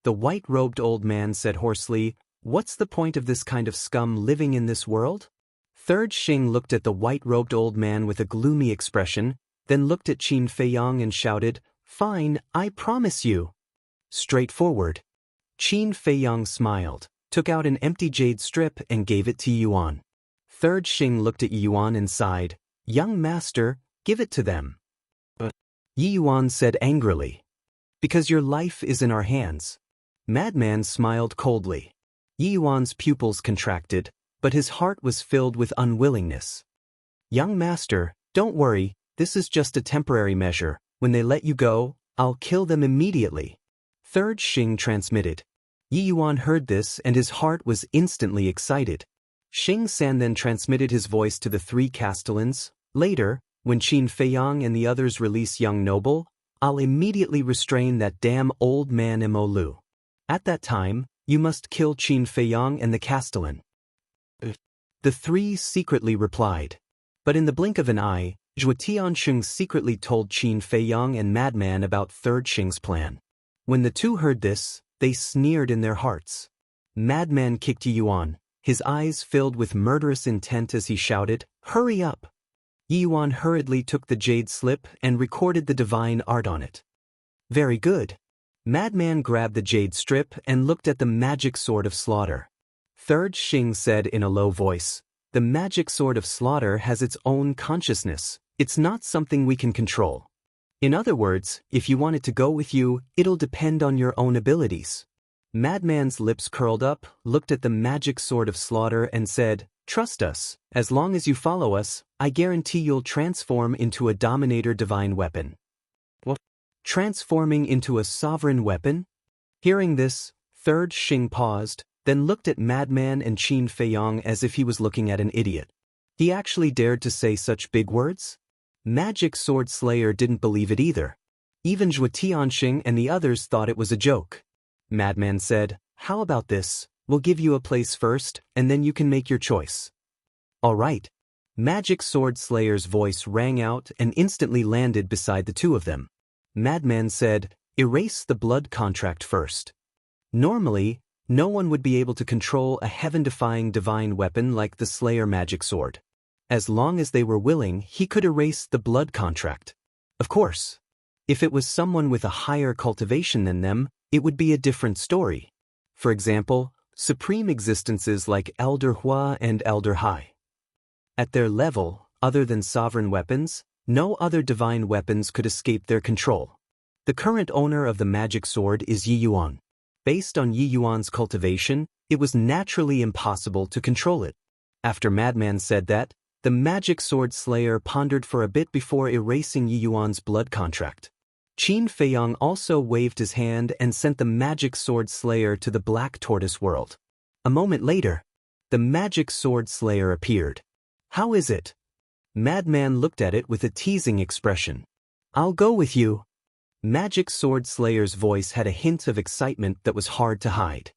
The white-robed old man said hoarsely, "What's the point of this kind of scum living in this world?" Third Xing looked at the white-robed old man with a gloomy expression, then looked at Qin Feiyang and shouted, "Fine, I promise you." Straightforward. Qin Feiyang smiled, took out an empty jade strip and gave it to Yi Yuan. Third Xing looked at Yi Yuan and sighed, "Young master, give it to them." But Yi Yuan said angrily, "Because your life is in our hands." Madman smiled coldly. Yi Yuan's pupils contracted, but his heart was filled with unwillingness. "Young master, don't worry, this is just a temporary measure. When they let you go, I'll kill them immediately." Third Xing transmitted. Yi Yuan heard this and his heart was instantly excited. Xing San then transmitted his voice to the 3 castellans. "Later, when Qin Feiyang and the others release young noble, I'll immediately restrain that damn old man Mo Lu. At that time, you must kill Qin Feiyang and the castellan." The 3 secretly replied. But in the blink of an eye, Zhuo Tianxing secretly told Qin Feiyang and Madman about Third Xing's plan. When the 2 heard this, they sneered in their hearts. Madman kicked Yi Yuan, his eyes filled with murderous intent as he shouted, "Hurry up!" Yi Yuan hurriedly took the jade slip and recorded the divine art on it. Very good. Madman grabbed the jade strip and looked at the magic sword of slaughter. Third Xing said in a low voice, "The magic sword of slaughter has its own consciousness. It's not something we can control. In other words, if you want it to go with you, it'll depend on your own abilities." Madman's lips curled up, looked at the magic sword of slaughter and said, "Trust us, as long as you follow us, I guarantee you'll transform into a dominator divine weapon." What? Transforming into a sovereign weapon? Hearing this, Third Xing paused, then looked at Madman and Qin Feiyang as if he was looking at an idiot. He actually dared to say such big words? Magic Sword Slayer didn't believe it either. Even Zhuo Tianxing and the others thought it was a joke. Madman said, "How about this? We'll give you a place first, and then you can make your choice." "All right." Magic Sword Slayer's voice rang out and instantly landed beside the 2 of them. Madman said, "Erase the blood contract first." Normally, no one would be able to control a heaven-defying divine weapon like the Slayer magic sword. As long as they were willing, he could erase the blood contract. Of course, if it was someone with a higher cultivation than them, it would be a different story. For example, supreme existences like Elder Hua and Elder Hai. At their level, other than sovereign weapons, no other divine weapons could escape their control. The current owner of the magic sword is Yi Yuan. Based on Yi Yuan's cultivation, it was naturally impossible to control it. After Madman said that, the magic sword slayer pondered for a bit before erasing Yi Yuan's blood contract. Qin Feiyang also waved his hand and sent the magic sword slayer to the Black Tortoise world. A moment later, the magic sword slayer appeared. "How is it?" Madman looked at it with a teasing expression. "I'll go with you." Magic Sword Slayer's voice had a hint of excitement that was hard to hide.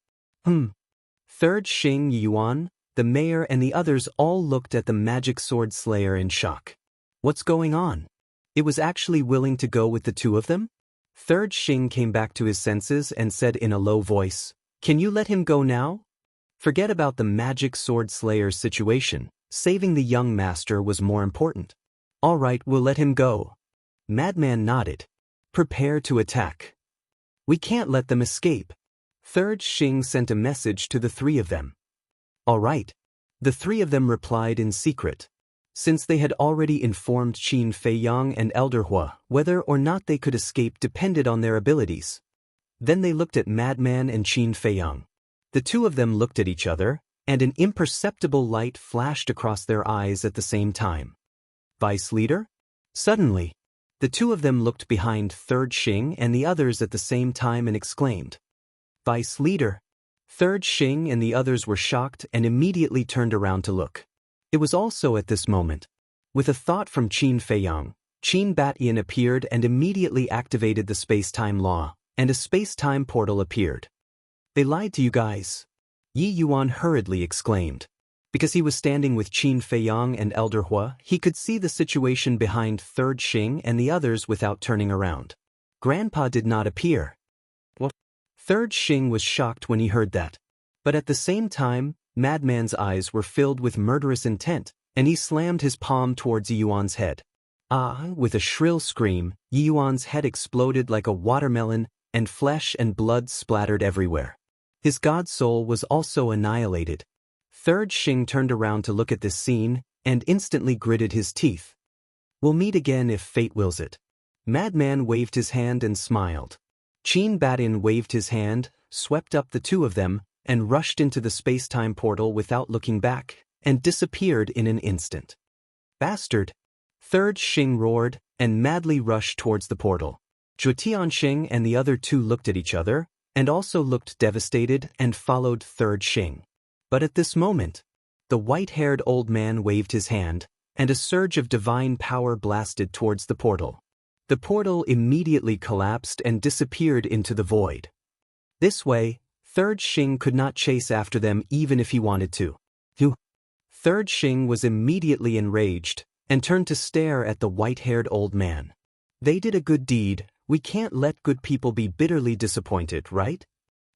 Third Xing Yuan, the mayor and the others all looked at the magic sword slayer in shock. What's going on? It was actually willing to go with the two of them? Third Xing came back to his senses and said in a low voice, "Can you let him go now? Forget about the magic sword slayer's situation. Saving the young master was more important." "All right, we'll let him go." Madman nodded. "Prepare to attack. We can't let them escape." Third Xing sent a message to the three of them. "All right." The three of them replied in secret. Since they had already informed Qin Feiyang and Elder Hua, whether or not they could escape depended on their abilities. Then they looked at Madman and Qin Feiyang. The two of them looked at each other, and an imperceptible light flashed across their eyes at the same time. "Vice leader?" Suddenly, the two of them looked behind Third Xing and the others at the same time and exclaimed, "Vice leader!" Third Xing and the others were shocked and immediately turned around to look. It was also at this moment. With a thought from Qin Feiyang, Qin Batian appeared and immediately activated the space-time law, and a space-time portal appeared. "They lied to you guys," Yi Yuan hurriedly exclaimed. Because he was standing with Qin Feiyang and Elder Hua, he could see the situation behind Third Xing and the others without turning around. Grandpa did not appear. What? Third Xing was shocked when he heard that. But at the same time, Madman's eyes were filled with murderous intent, and he slammed his palm towards Yi Yuan's head. With a shrill scream, Yi Yuan's head exploded like a watermelon, and flesh and blood splattered everywhere. His god soul was also annihilated. Third Xing turned around to look at this scene, and instantly gritted his teeth. "We'll meet again if fate wills it." Madman waved his hand and smiled. Qin Batian waved his hand, swept up the two of them, and rushed into the space-time portal without looking back, and disappeared in an instant. "Bastard!" Third Xing roared, and madly rushed towards the portal. Zhuo Tianxing and the other two looked at each other, and also looked devastated and followed Third Xing. But at this moment, the white-haired old man waved his hand, and a surge of divine power blasted towards the portal. The portal immediately collapsed and disappeared into the void. This way, Third Xing could not chase after them even if he wanted to. Third Xing was immediately enraged, and turned to stare at the white-haired old man. "They did a good deed. We can't let good people be bitterly disappointed, right?"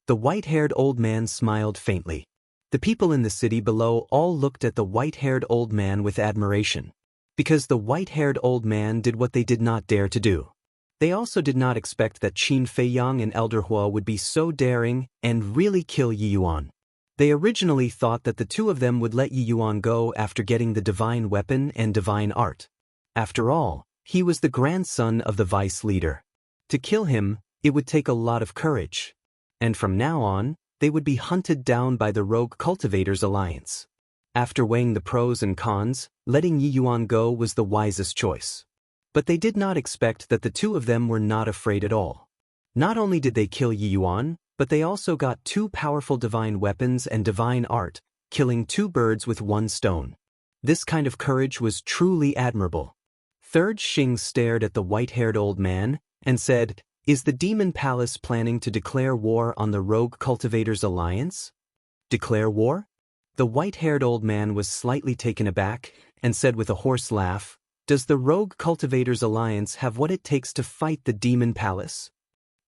The white-haired old man smiled faintly. The people in the city below all looked at the white-haired old man with admiration. Because the white-haired old man did what they did not dare to do. They also did not expect that Qin Feiyang and Elder Hua would be so daring and really kill Yi Yuan. They originally thought that the two of them would let Yi Yuan go after getting the divine weapon and divine art. After all, he was the grandson of the vice leader. To kill him, it would take a lot of courage. And from now on, they would be hunted down by the Rogue Cultivators Alliance. After weighing the pros and cons, letting Yi Yuan go was the wisest choice. But they did not expect that the two of them were not afraid at all. Not only did they kill Yi Yuan, but they also got two powerful divine weapons and divine art, killing two birds with one stone. This kind of courage was truly admirable. Third Xing stared at the white-haired old man, and said, "Is the Demon Palace planning to declare war on the Rogue Cultivators Alliance?" "Declare war?" The white-haired old man was slightly taken aback, and said with a hoarse laugh, "Does the Rogue Cultivators Alliance have what it takes to fight the Demon Palace?"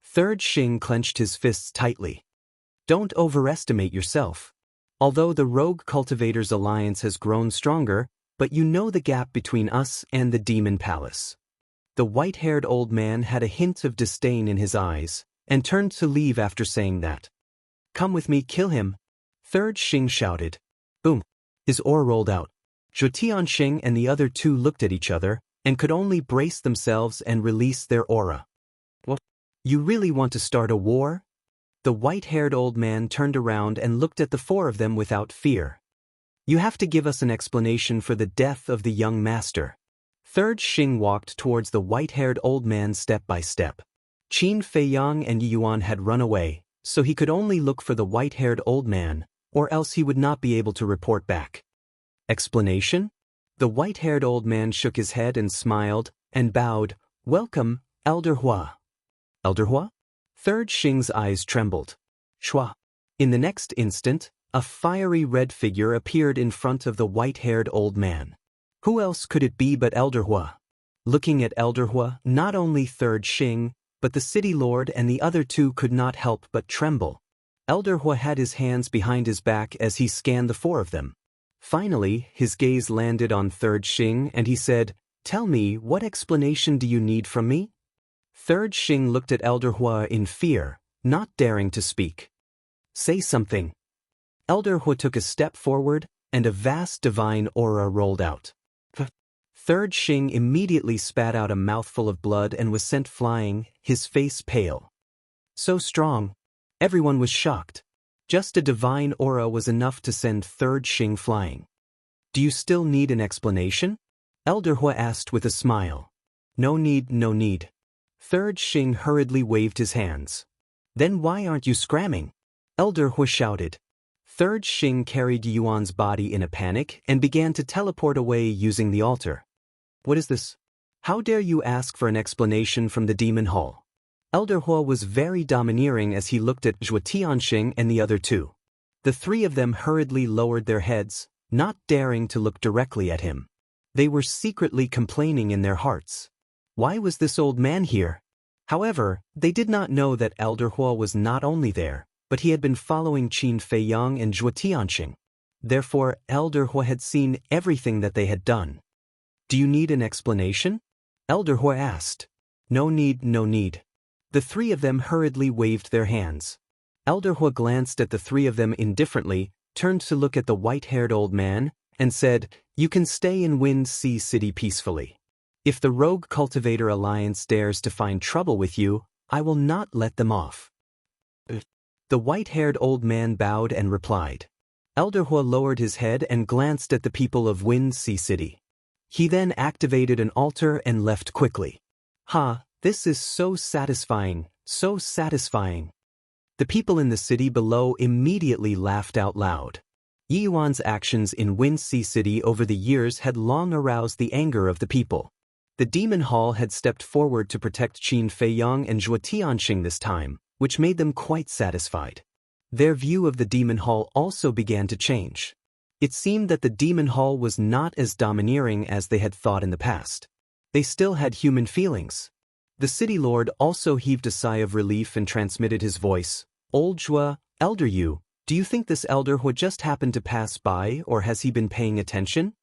Third Xing clenched his fists tightly. "Don't overestimate yourself. Although the Rogue Cultivators Alliance has grown stronger, but you know the gap between us and the Demon Palace." The white-haired old man had a hint of disdain in his eyes, and turned to leave after saying that. "Come with me, kill him." Third Xing shouted. Boom! His oar rolled out. Zhuo Tianxing and the other two looked at each other, and could only brace themselves and release their aura. "What? You really want to start a war?" The white-haired old man turned around and looked at the four of them without fear. "You have to give us an explanation for the death of the young master." Third Xing walked towards the white-haired old man step by step. Qin Feiyang and Yi Yuan had run away, so he could only look for the white-haired old man, or else he would not be able to report back. Explanation? The white-haired old man shook his head and smiled, and bowed. "Welcome, Elder Hua." "Elder Hua?" Third Xing's eyes trembled. "Shua." In the next instant, A fiery red figure appeared in front of the white-haired old man. Who else could it be but Elder Hua? Looking at Elder Hua, not only Third Xing, but the city lord and the other two could not help but tremble. Elder Hua had his hands behind his back as he scanned the four of them. Finally, his gaze landed on Third Xing and he said, "Tell me, what explanation do you need from me?" Third Xing looked at Elder Hua in fear, not daring to speak. "Say something." Elder Hua took a step forward, and a vast divine aura rolled out. Third Xing immediately spat out a mouthful of blood and was sent flying, his face pale. So strong. Everyone was shocked. Just a divine aura was enough to send Third Xing flying. "Do you still need an explanation?" Elder Hua asked with a smile. "No need, no need." Third Xing hurriedly waved his hands. "Then why aren't you scramming?" Elder Hua shouted. Third Xing carried Yuan's body in a panic and began to teleport away using the altar. "What is this? How dare you ask for an explanation from the demon hall?" Elder Hua was very domineering as he looked at Zhuo Tianxing and the other two. The three of them hurriedly lowered their heads, not daring to look directly at him. They were secretly complaining in their hearts. Why was this old man here? However, they did not know that Elder Hua was not only there, but he had been following Qin Feiyang and Zhuo Tianxing. Therefore, Elder Hua had seen everything that they had done. "Do you need an explanation?" Elder Hua asked. "No need, no need." The three of them hurriedly waved their hands. Elder Hua glanced at the three of them indifferently, turned to look at the white-haired old man, and said, "You can stay in Wind Sea City peacefully. If the Rogue Cultivator Alliance dares to find trouble with you, I will not let them off." The white-haired old man bowed and replied. Elder Hua lowered his head and glanced at the people of Wind Sea City. He then activated an altar and left quickly. "Ha, this is so satisfying, so satisfying." The people in the city below immediately laughed out loud. Yi Yuan's actions in Wind Sea City over the years had long aroused the anger of the people. The Demon Hall had stepped forward to protect Qin Feiyang and Zhuo Tianxing this time, which made them quite satisfied. Their view of the Demon Hall also began to change. It seemed that the Demon Hall was not as domineering as they had thought in the past. They still had human feelings. The city lord also heaved a sigh of relief and transmitted his voice. "Old Zhuo, Elder Yu, do you think this Elder Hua just happened to pass by, or has he been paying attention?"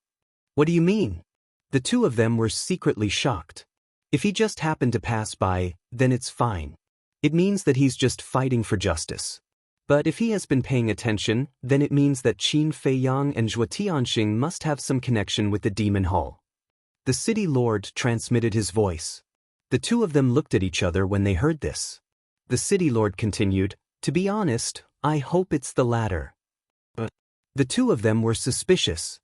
"What do you mean?" The two of them were secretly shocked. "If he just happened to pass by, then it's fine. It means that he's just fighting for justice. But if he has been paying attention, then it means that Qin Feiyang and Zhuo Tianxing must have some connection with the Demon Hall." The city lord transmitted his voice. The two of them looked at each other when they heard this. The city lord continued, "To be honest, I hope it's the latter." But the two of them were suspicious.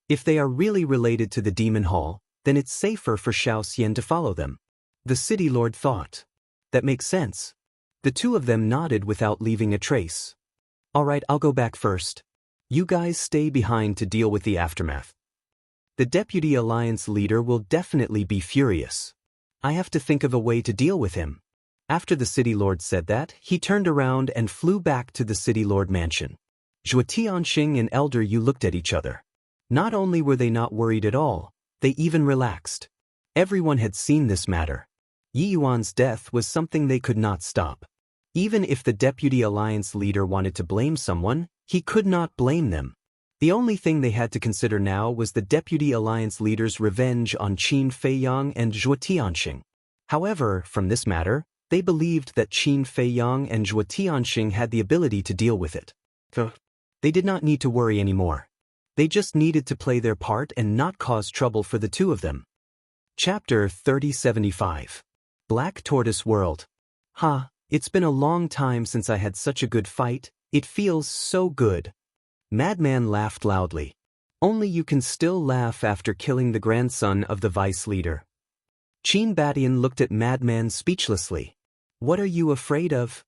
If they are really related to the Demon Hall, then it's safer for Xiao Xian to follow them. The city lord thought. That makes sense. The two of them nodded without leaving a trace. "All right, I'll go back first. You guys stay behind to deal with the aftermath. The Deputy Alliance leader will definitely be furious. I have to think of a way to deal with him." After the city lord said that, he turned around and flew back to the city lord mansion. Zhuo Tianxing and Elder Yu looked at each other. Not only were they not worried at all, they even relaxed. Everyone had seen this matter. Yi Yuan's death was something they could not stop. Even if the Deputy Alliance leader wanted to blame someone, he could not blame them. The only thing they had to consider now was the Deputy Alliance leader's revenge on Qin Feiyang and Zhuo Tianxing. However, from this matter, they believed that Qin Feiyang and Zhuo Tianxing had the ability to deal with it. They did not need to worry anymore. They just needed to play their part and not cause trouble for the two of them. Chapter 3075. Black Tortoise World. "Ha, it's been a long time since I had such a good fight, it feels so good." Madman laughed loudly. Only you can still laugh after killing the grandson of the vice leader. Qin Batian looked at Madman speechlessly. "What are you afraid of?"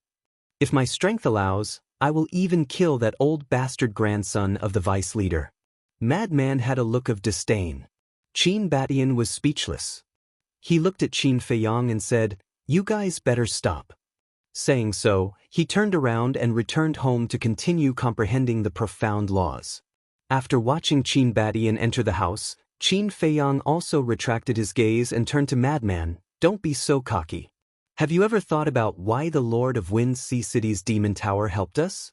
"If my strength allows, I will even kill that old bastard grandson of the vice leader." Madman had a look of disdain. Qin Batian was speechless. He looked at Qin Feiyang and said, "You guys better stop." Saying so, he turned around and returned home to continue comprehending the profound laws. After watching Qin Badian enter the house, Qin Feiyang also retracted his gaze and turned to Madman. Don't be so cocky. Have you ever thought about why the Lord of Wind Sea City's Demon Tower helped us?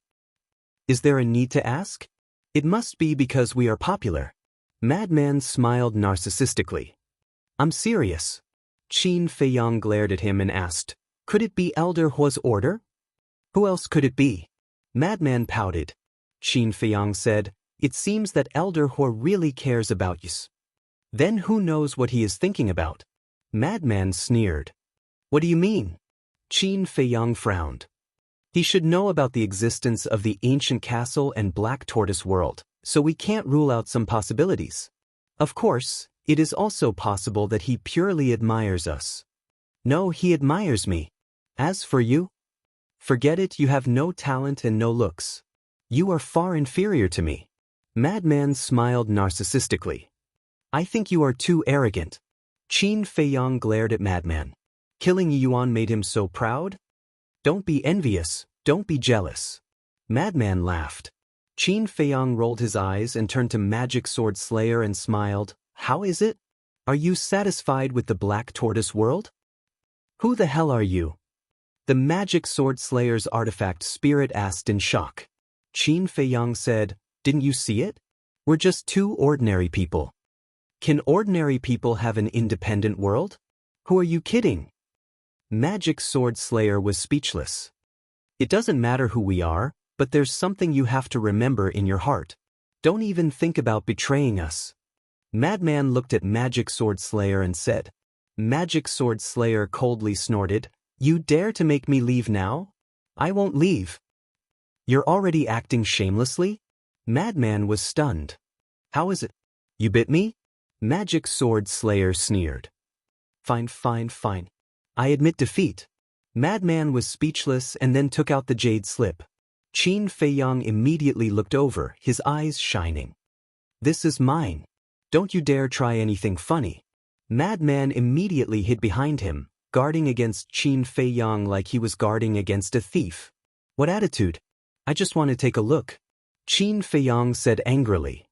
Is there a need to ask? It must be because we are popular. Madman smiled narcissistically. I'm serious. Qin Feiyang glared at him and asked, could it be Elder Hua's order? Who else could it be? Madman pouted. Qin Feiyang said, it seems that Elder Hua really cares about you. Then who knows what he is thinking about? Madman sneered. What do you mean? Qin Feiyang frowned. He should know about the existence of the ancient castle and Black Tortoise world, so we can't rule out some possibilities. Of course, it is also possible that he purely admires us. No, he admires me. As for you? Forget it, you have no talent and no looks. You are far inferior to me. Madman smiled narcissistically. I think you are too arrogant. Qin Feiyang glared at Madman. Killing Yuan made him so proud? Don't be envious, don't be jealous. Madman laughed. Qin Feiyang rolled his eyes and turned to Magic Sword Slayer and smiled. How is it? Are you satisfied with the Black Tortoise world? Who the hell are you? The Magic Sword Slayer's artifact spirit asked in shock. Qin Feiyang said, didn't you see it? We're just two ordinary people. Can ordinary people have an independent world? Who are you kidding? Magic Sword Slayer was speechless. It doesn't matter who we are, but there's something you have to remember in your heart. Don't even think about betraying us. Madman looked at Magic Sword Slayer and said. Magic Sword Slayer coldly snorted, you dare to make me leave now? I won't leave. You're already acting shamelessly? Madman was stunned. How is it? You bit me? Magic Sword Slayer sneered. Fine. I admit defeat. Madman was speechless and then took out the jade slip. Qin Feiyang immediately looked over, his eyes shining. This is mine. Don't you dare try anything funny. Madman immediately hid behind him, guarding against Qin Feiyang like he was guarding against a thief. What attitude? I just want to take a look. Qin Feiyang said angrily.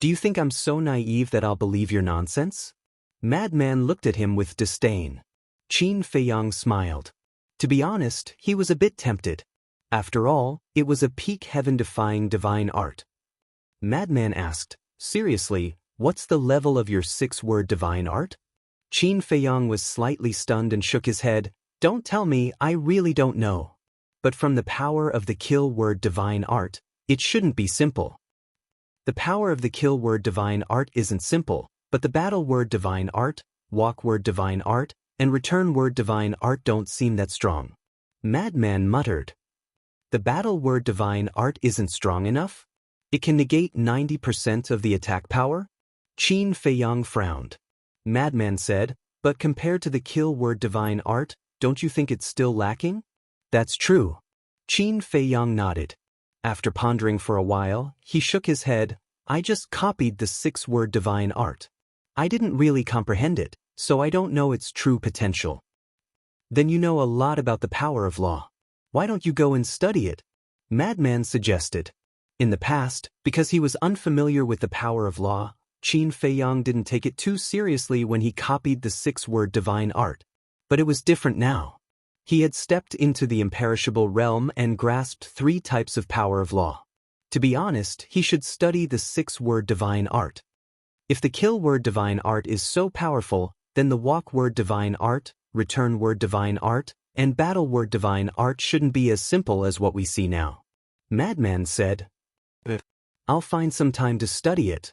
Do you think I'm so naive that I'll believe your nonsense? Madman looked at him with disdain. Qin Feiyang smiled. To be honest, he was a bit tempted. After all, it was a peak heaven-defying divine art. Madman asked, seriously, what's the level of your 6-word divine art? Qin Feiyang was slightly stunned and shook his head. Don't tell me, I really don't know. But from the power of the kill word divine art, it shouldn't be simple. The power of the kill word divine art isn't simple, but the battle word divine art, walk word divine art, and return word divine art don't seem that strong. Madman muttered. The battle word divine art isn't strong enough? It can negate 90% of the attack power? Qin Feiyang frowned. Madman said, but compared to the kill word divine art, don't you think it's still lacking? That's true. Qin Feiyang nodded. After pondering for a while, he shook his head. I just copied the 6-word divine art. I didn't really comprehend it, so I don't know its true potential. Then you know a lot about the power of law. Why don't you go and study it? Madman suggested. In the past, because he was unfamiliar with the power of law, Qin Feiyang didn't take it too seriously when he copied the 6-word divine art. But it was different now. He had stepped into the imperishable realm and grasped 3 types of power of law. To be honest, he should study the 6-word divine art. If the kill word divine art is so powerful, then the walk word divine art, return word divine art, and battle word divine art shouldn't be as simple as what we see now. Madman said, I'll find some time to study it.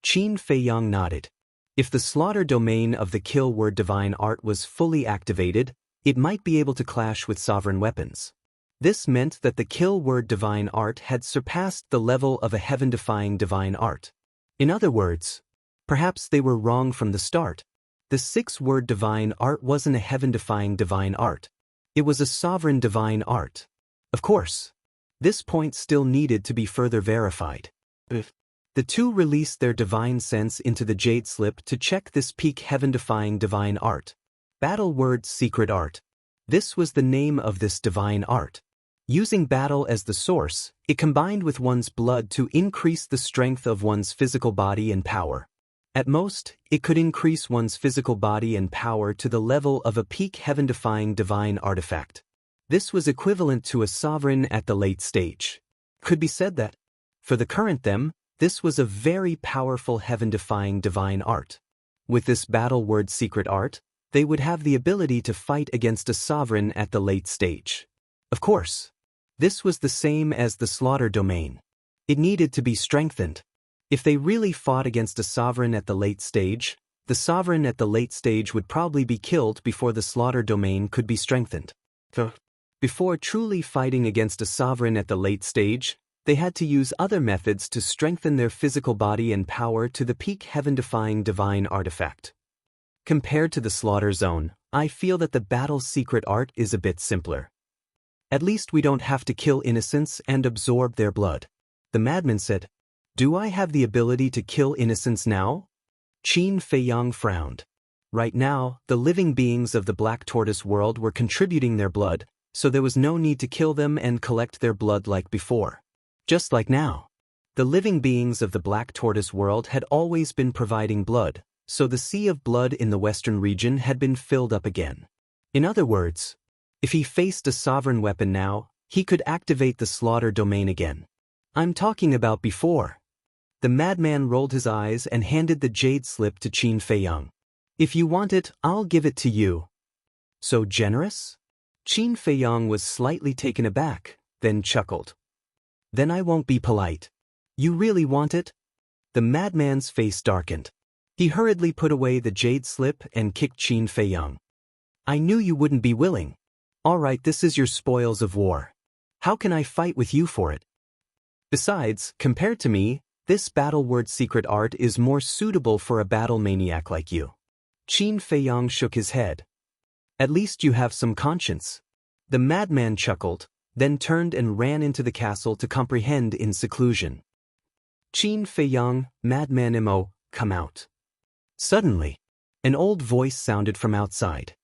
Qin Feiyang nodded. If the slaughter domain of the kill word divine art was fully activated, it might be able to clash with sovereign weapons. This meant that the kill word divine art had surpassed the level of a heaven-defying divine art. In other words, perhaps they were wrong from the start. The 6-word divine art wasn't a heaven-defying divine art. It was a sovereign divine art. Of course, this point still needed to be further verified. The two released their divine sense into the jade slip to check this peak heaven-defying divine art. Battle word secret art. This was the name of this divine art. Using battle as the source, it combined with one's blood to increase the strength of one's physical body and power. At most, it could increase one's physical body and power to the level of a peak heaven-defying divine artifact. This was equivalent to a sovereign at the late stage. Could be said that, for the current them, this was a very powerful heaven-defying divine art. With this battle word secret art, they would have the ability to fight against a sovereign at the late stage. Of course, this was the same as the slaughter domain. It needed to be strengthened. If they really fought against a sovereign at the late stage, the sovereign at the late stage would probably be killed before the slaughter domain could be strengthened. Before truly fighting against a sovereign at the late stage, they had to use other methods to strengthen their physical body and power to the peak heaven-defying divine artifact. Compared to the slaughter zone, I feel that the battle's secret art is a bit simpler. At least we don't have to kill innocents and absorb their blood. The madman said, "Do I have the ability to kill innocents now?" Qin Feiyang frowned. Right now, the living beings of the Black Tortoise world were contributing their blood, so there was no need to kill them and collect their blood like before. Just like now. The living beings of the Black Tortoise world had always been providing blood, so the sea of blood in the western region had been filled up again. In other words, if he faced a sovereign weapon now, he could activate the slaughter domain again. I'm talking about before. The madman rolled his eyes and handed the jade slip to Qin Feiyang. "If you want it, I'll give it to you." "So generous?" Qin Feiyang was slightly taken aback, then chuckled. "Then I won't be polite. You really want it?" The madman's face darkened. He hurriedly put away the jade slip and kicked Qin Feiyang. "I knew you wouldn't be willing. All right, this is your spoils of war. How can I fight with you for it? Besides, compared to me, this battle word secret art is more suitable for a battle maniac like you." Qin Feiyang shook his head. "At least you have some conscience." The madman chuckled, then turned and ran into the castle to comprehend in seclusion. "Qin Feiyang, madman Mo, come out." Suddenly, an old voice sounded from outside.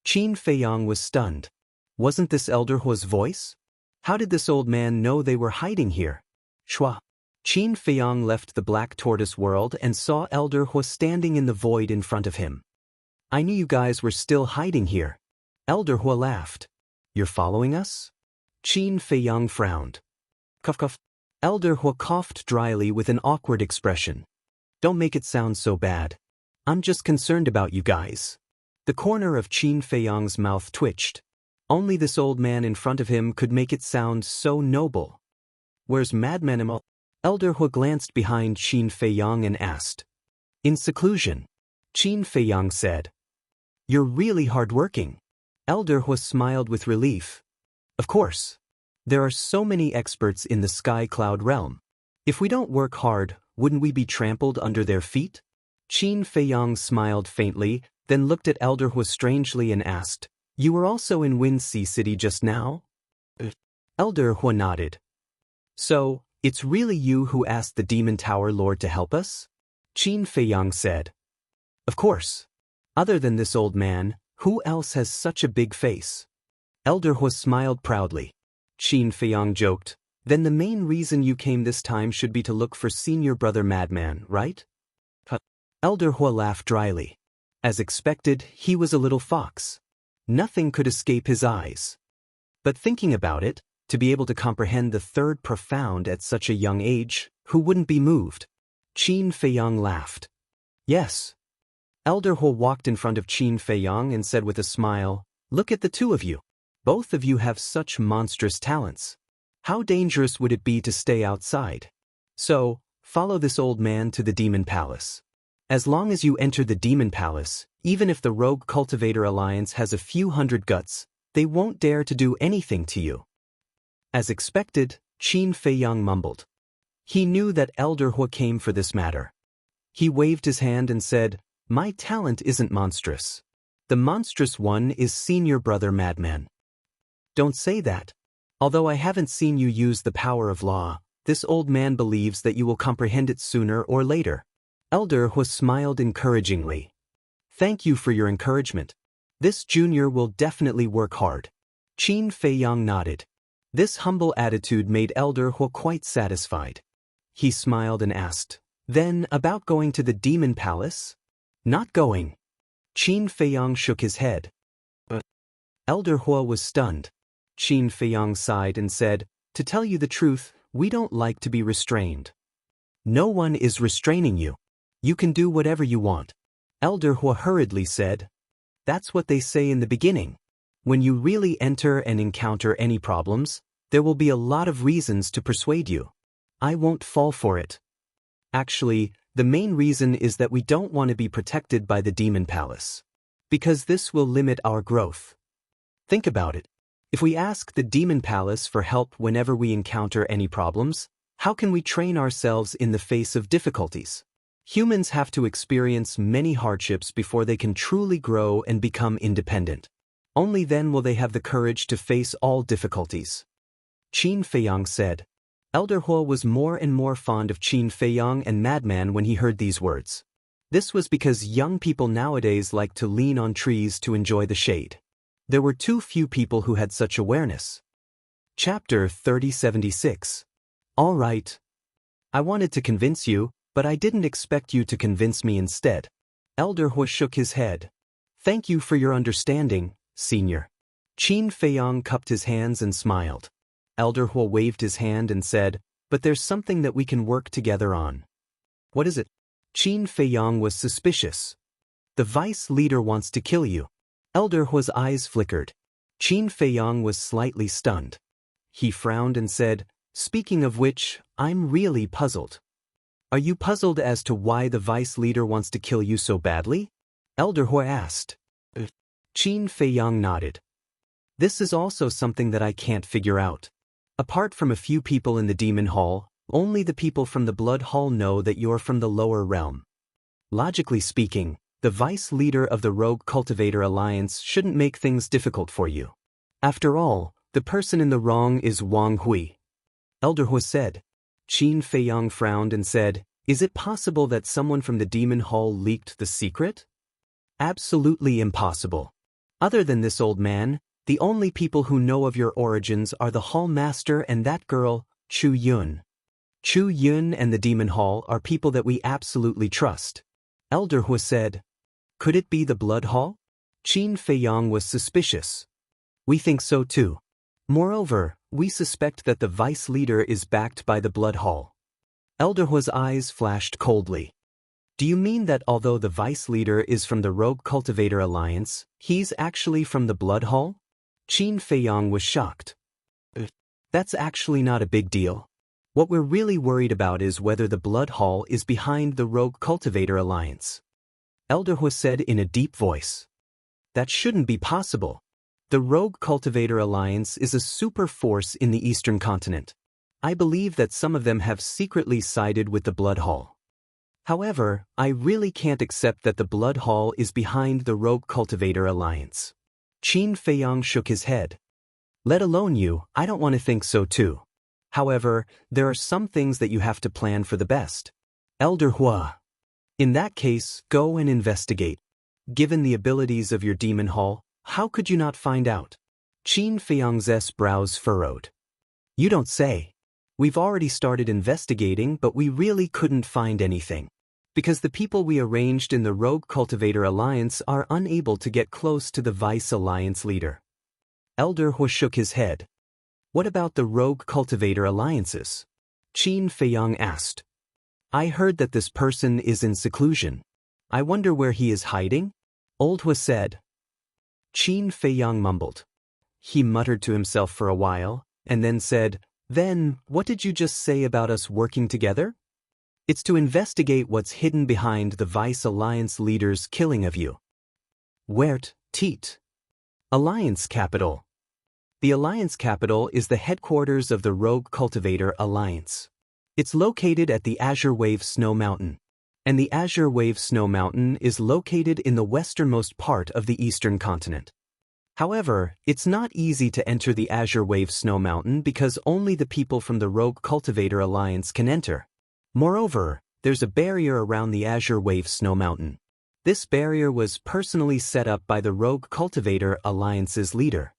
Qin Feiyang was stunned. Wasn't this Elder Hua's voice? How did this old man know they were hiding here? Shua. Qin Feiyang left the Black Tortoise world and saw Elder Hua standing in the void in front of him. "I knew you guys were still hiding here." Elder Hua laughed. "You're following us?" Qin Feiyang frowned. Cough cough. Elder Hua coughed dryly with an awkward expression. "Don't make it sound so bad. I'm just concerned about you guys." The corner of Qin Feiyang's mouth twitched. Only this old man in front of him could make it sound so noble. "Where's Madman Mo?" Elder Hua glanced behind Qin Feiyang and asked. "In seclusion." Qin Feiyang said. "You're really hardworking." Elder Hua smiled with relief. "Of course. There are so many experts in the Sky Cloud realm. If we don't work hard, wouldn't we be trampled under their feet?" Qin Feiyang smiled faintly, then looked at Elder Hua strangely and asked, "You were also in Wind Sea City just now?" Elder Hua nodded. "So, it's really you who asked the Demon Tower Lord to help us?" Qin Feiyang said. "Of course. Other than this old man, who else has such a big face?" Elder Hua smiled proudly. Qin Feiyang joked, "Then the main reason you came this time should be to look for Senior Brother Madman, right?" Elder Hua laughed dryly. As expected, he was a little fox. Nothing could escape his eyes. But thinking about it, to be able to comprehend the third profound at such a young age, who wouldn't be moved? Qin Feiyang laughed. "Yes." Elder Hua walked in front of Qin Feiyang and said with a smile, "Look at the two of you. Both of you have such monstrous talents. How dangerous would it be to stay outside? So, follow this old man to the Demon Palace. As long as you enter the Demon Palace, even if the Rogue Cultivator Alliance has a few hundred guts, they won't dare to do anything to you." As expected, Qin Feiyang mumbled. He knew that Elder Hua came for this matter. He waved his hand and said, "My talent isn't monstrous. The monstrous one is Senior Brother Madman." "Don't say that. Although I haven't seen you use the power of law, this old man believes that you will comprehend it sooner or later." Elder Hua smiled encouragingly. "Thank you for your encouragement. This junior will definitely work hard. Qin Feiyang nodded. This humble attitude made Elder Huo quite satisfied. He smiled and asked, "Then, about going to the Demon Palace?" "Not going." Qin Feiyang shook his head. Elder Huo was stunned. Qin Feiyang sighed and said, "To tell you the truth, we don't like to be restrained." "No one is restraining you. You can do whatever you want." Elder Huo hurriedly said, "That's what they say in the beginning. When you really enter and encounter any problems, there will be a lot of reasons to persuade you. I won't fall for it. Actually, the main reason is that we don't want to be protected by the Demon Palace. Because this will limit our growth. Think about it. If we ask the Demon Palace for help whenever we encounter any problems, how can we train ourselves in the face of difficulties? Humans have to experience many hardships before they can truly grow and become independent. Only then will they have the courage to face all difficulties." Qin Feiyang said. Elder Huo was more and more fond of Qin Feiyang and Madman when he heard these words. This was because young people nowadays like to lean on trees to enjoy the shade. There were too few people who had such awareness. Chapter 3076. All right. I wanted to convince you, but I didn't expect you to convince me instead. Elder Huo shook his head. Thank you for your understanding, senior. Qin Feiyang cupped his hands and smiled. Elder Huo waved his hand and said, "But there's something that we can work together on." "What is it?" Qin Feiyang was suspicious. "The vice leader wants to kill you." Elder Huo's eyes flickered. Qin Feiyang was slightly stunned. He frowned and said, "Speaking of which, I'm really puzzled." "Are you puzzled as to why the vice leader wants to kill you so badly?" Elder Huo asked. Qin Feiyang nodded. "This is also something that I can't figure out. Apart from a few people in the Demon Hall, only the people from the Blood Hall know that you're from the lower realm. Logically speaking, the vice leader of the Rogue Cultivator Alliance shouldn't make things difficult for you. After all, the person in the wrong is Wang Hui." Elder Huo said. Qin Feiyang frowned and said, "Is it possible that someone from the Demon Hall leaked the secret?" "Absolutely impossible. Other than this old man, the only people who know of your origins are the Hall Master and that girl, Chu Yun. Chu Yun and the Demon Hall are people that we absolutely trust." Elder Huo said. "Could it be the Blood Hall?" Qin Feiyang was suspicious. "We think so too. Moreover, we suspect that the vice leader is backed by the Blood Hall." Elder Huo's eyes flashed coldly. "Do you mean that although the vice leader is from the Rogue Cultivator Alliance, he's actually from the Blood Hall?" Qin Feiyang was shocked. "That's actually not a big deal. What we're really worried about is whether the Blood Hall is behind the Rogue Cultivator Alliance." Elder Huo said in a deep voice. "That shouldn't be possible. The Rogue Cultivator Alliance is a super force in the Eastern continent. I believe that some of them have secretly sided with the Blood Hall. However, I really can't accept that the Blood Hall is behind the Rogue Cultivator Alliance." Qin Feiyang shook his head. "Let alone you, I don't want to think so too. However, there are some things that you have to plan for the best." Elder Huo. "In that case, go and investigate. Given the abilities of your Demon Hall, how could you not find out?" Qin Feiyang's brows furrowed. "You don't say. We've already started investigating, but we really couldn't find anything. Because the people we arranged in the Rogue Cultivator Alliance are unable to get close to the Vice Alliance leader." Elder Huo shook his head. "What about the Rogue Cultivator Alliances?" Qin Feiyang asked. "I heard that this person is in seclusion. I wonder where he is hiding?" Old Huo said. Qin Feiyang mumbled. He muttered to himself for a while, and then said, "Then, what did you just say about us working together?" "It's to investigate what's hidden behind the Vice Alliance leader's killing of you." Wert, Teat. Alliance Capital. The Alliance Capital is the headquarters of the Rogue Cultivator Alliance. It's located at the Azure Wave Snow Mountain. And the Azure Wave Snow Mountain is located in the westernmost part of the eastern continent. However, it's not easy to enter the Azure Wave Snow Mountain because only the people from the Rogue Cultivator Alliance can enter. Moreover, there's a barrier around the Azure Wave Snow Mountain. This barrier was personally set up by the Rogue Cultivator Alliance's leader.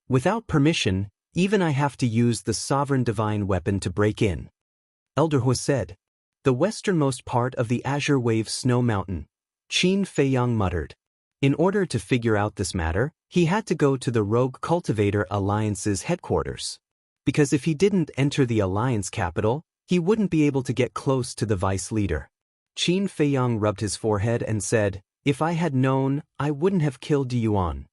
Without permission, even I have to use the sovereign divine weapon to break in. Elder Hu said. The westernmost part of the Azure Wave Snow Mountain, Qin Feiyang muttered. In order to figure out this matter, he had to go to the Rogue Cultivator Alliance's headquarters. Because if he didn't enter the Alliance capital, he wouldn't be able to get close to the vice leader. Qin Feiyang rubbed his forehead and said, If I had known, I wouldn't have killed Yi Yuan.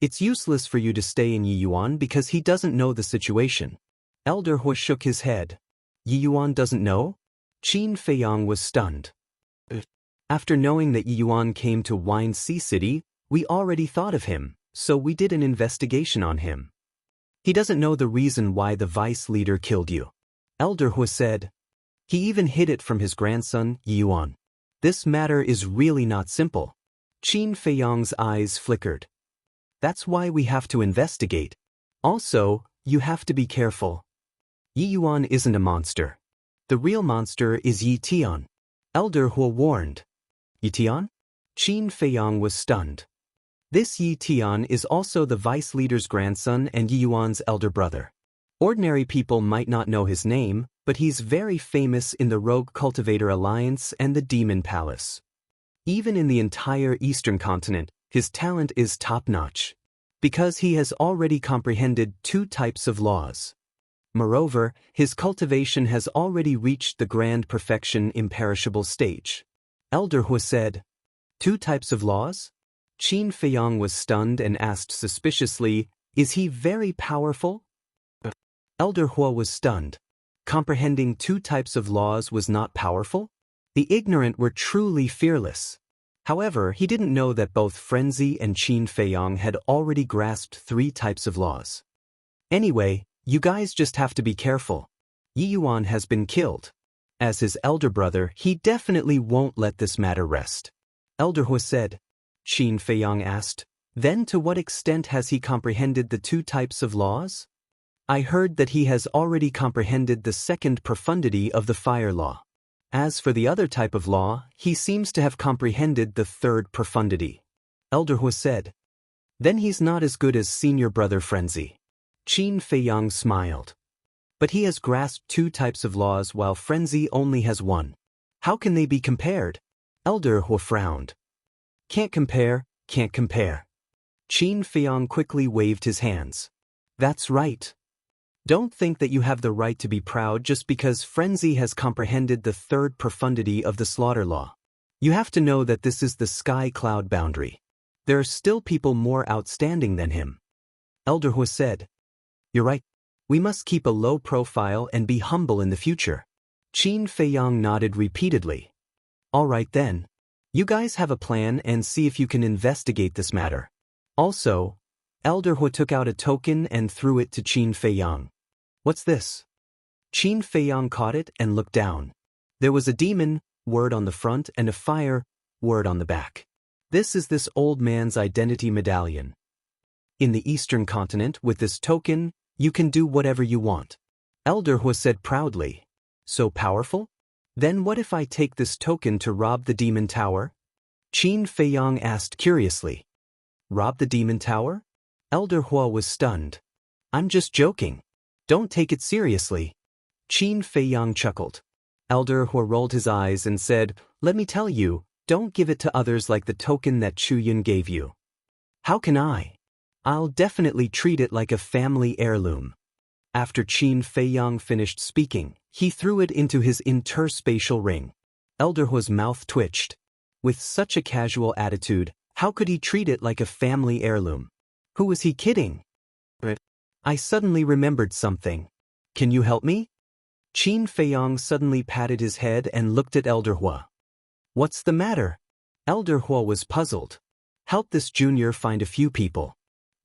It's useless for you to stay in Yi Yuan because he doesn't know the situation. Elder Hu shook his head. Yi Yuan doesn't know? Qin Feiyang was stunned. After knowing that Yi Yuan came to Wine Sea City, we already thought of him, so we did an investigation on him. He doesn't know the reason why the vice leader killed you. Elder Hu said. He even hid it from his grandson, Yi Yuan. This matter is really not simple. Qin Feiyang's eyes flickered. That's why we have to investigate. Also, you have to be careful. Yi Yuan isn't a monster. The real monster is Yi Tian. Elder Hu warned. Yi Tian? Qin Feiyang was stunned. This Yi Tian is also the vice leader's grandson and Yi Yuan's elder brother. Ordinary people might not know his name, but he's very famous in the Rogue Cultivator Alliance and the Demon Palace. Even in the entire Eastern continent, his talent is top-notch. Because he has already comprehended 2 types of laws. Moreover, his cultivation has already reached the grand perfection imperishable stage. Elder Hu said. 2 types of laws? Qin Feiyang was stunned and asked suspiciously, Is he very powerful? Elder Hu was stunned. Comprehending 2 types of laws was not powerful? The ignorant were truly fearless. However, he didn't know that both Frenzy and Qin Feiyang had already grasped 3 types of laws. Anyway, you guys just have to be careful. Yi Yuan has been killed. As his elder brother, he definitely won't let this matter rest. Elder Hu said. Qin Feiyang asked, Then to what extent has he comprehended the 2 types of laws? I heard that he has already comprehended the 2nd profundity of the fire law. As for the other type of law, he seems to have comprehended the 3rd profundity. Elder Hu said. Then he's not as good as senior brother Frenzy. Qin Feiyang smiled. But he has grasped 2 types of laws while Frenzy only has 1. How can they be compared? Elder Hu frowned. Can't compare, can't compare. Qin Feiyang quickly waved his hands. That's right. Don't think that you have the right to be proud just because Frenzy has comprehended the 3rd profundity of the slaughter law. You have to know that this is the sky cloud boundary. There are still people more outstanding than him. Elder Hu said. You're right. We must keep a low profile and be humble in the future. Qin Feiyang nodded repeatedly. All right then. You guys have a plan and see if you can investigate this matter. Also, Elder Hu took out a token and threw it to Qin Feiyang. What's this? Qin Feiyang caught it and looked down. There was a demon word on the front and a fire word on the back. This is this old man's identity medallion. In the Eastern continent, with this token, you can do whatever you want. Elder Hu said proudly. So powerful? Then what if I take this token to rob the demon tower? Qin Feiyang asked curiously. Rob the demon tower? Elder Hu was stunned. I'm just joking. Don't take it seriously. Qin Feiyang chuckled. Elder Hu rolled his eyes and said, Let me tell you, don't give it to others like the token that Chu Yun gave you. How can I? I'll definitely treat it like a family heirloom. After Qin Feiyang finished speaking, he threw it into his interspatial ring. Elder Hu's mouth twitched. With such a casual attitude, how could he treat it like a family heirloom? Who was he kidding? I suddenly remembered something. Can you help me? Qin Feiyang suddenly patted his head and looked at Elder Hu. What's the matter? Elder Hu was puzzled. Help this junior find a few people.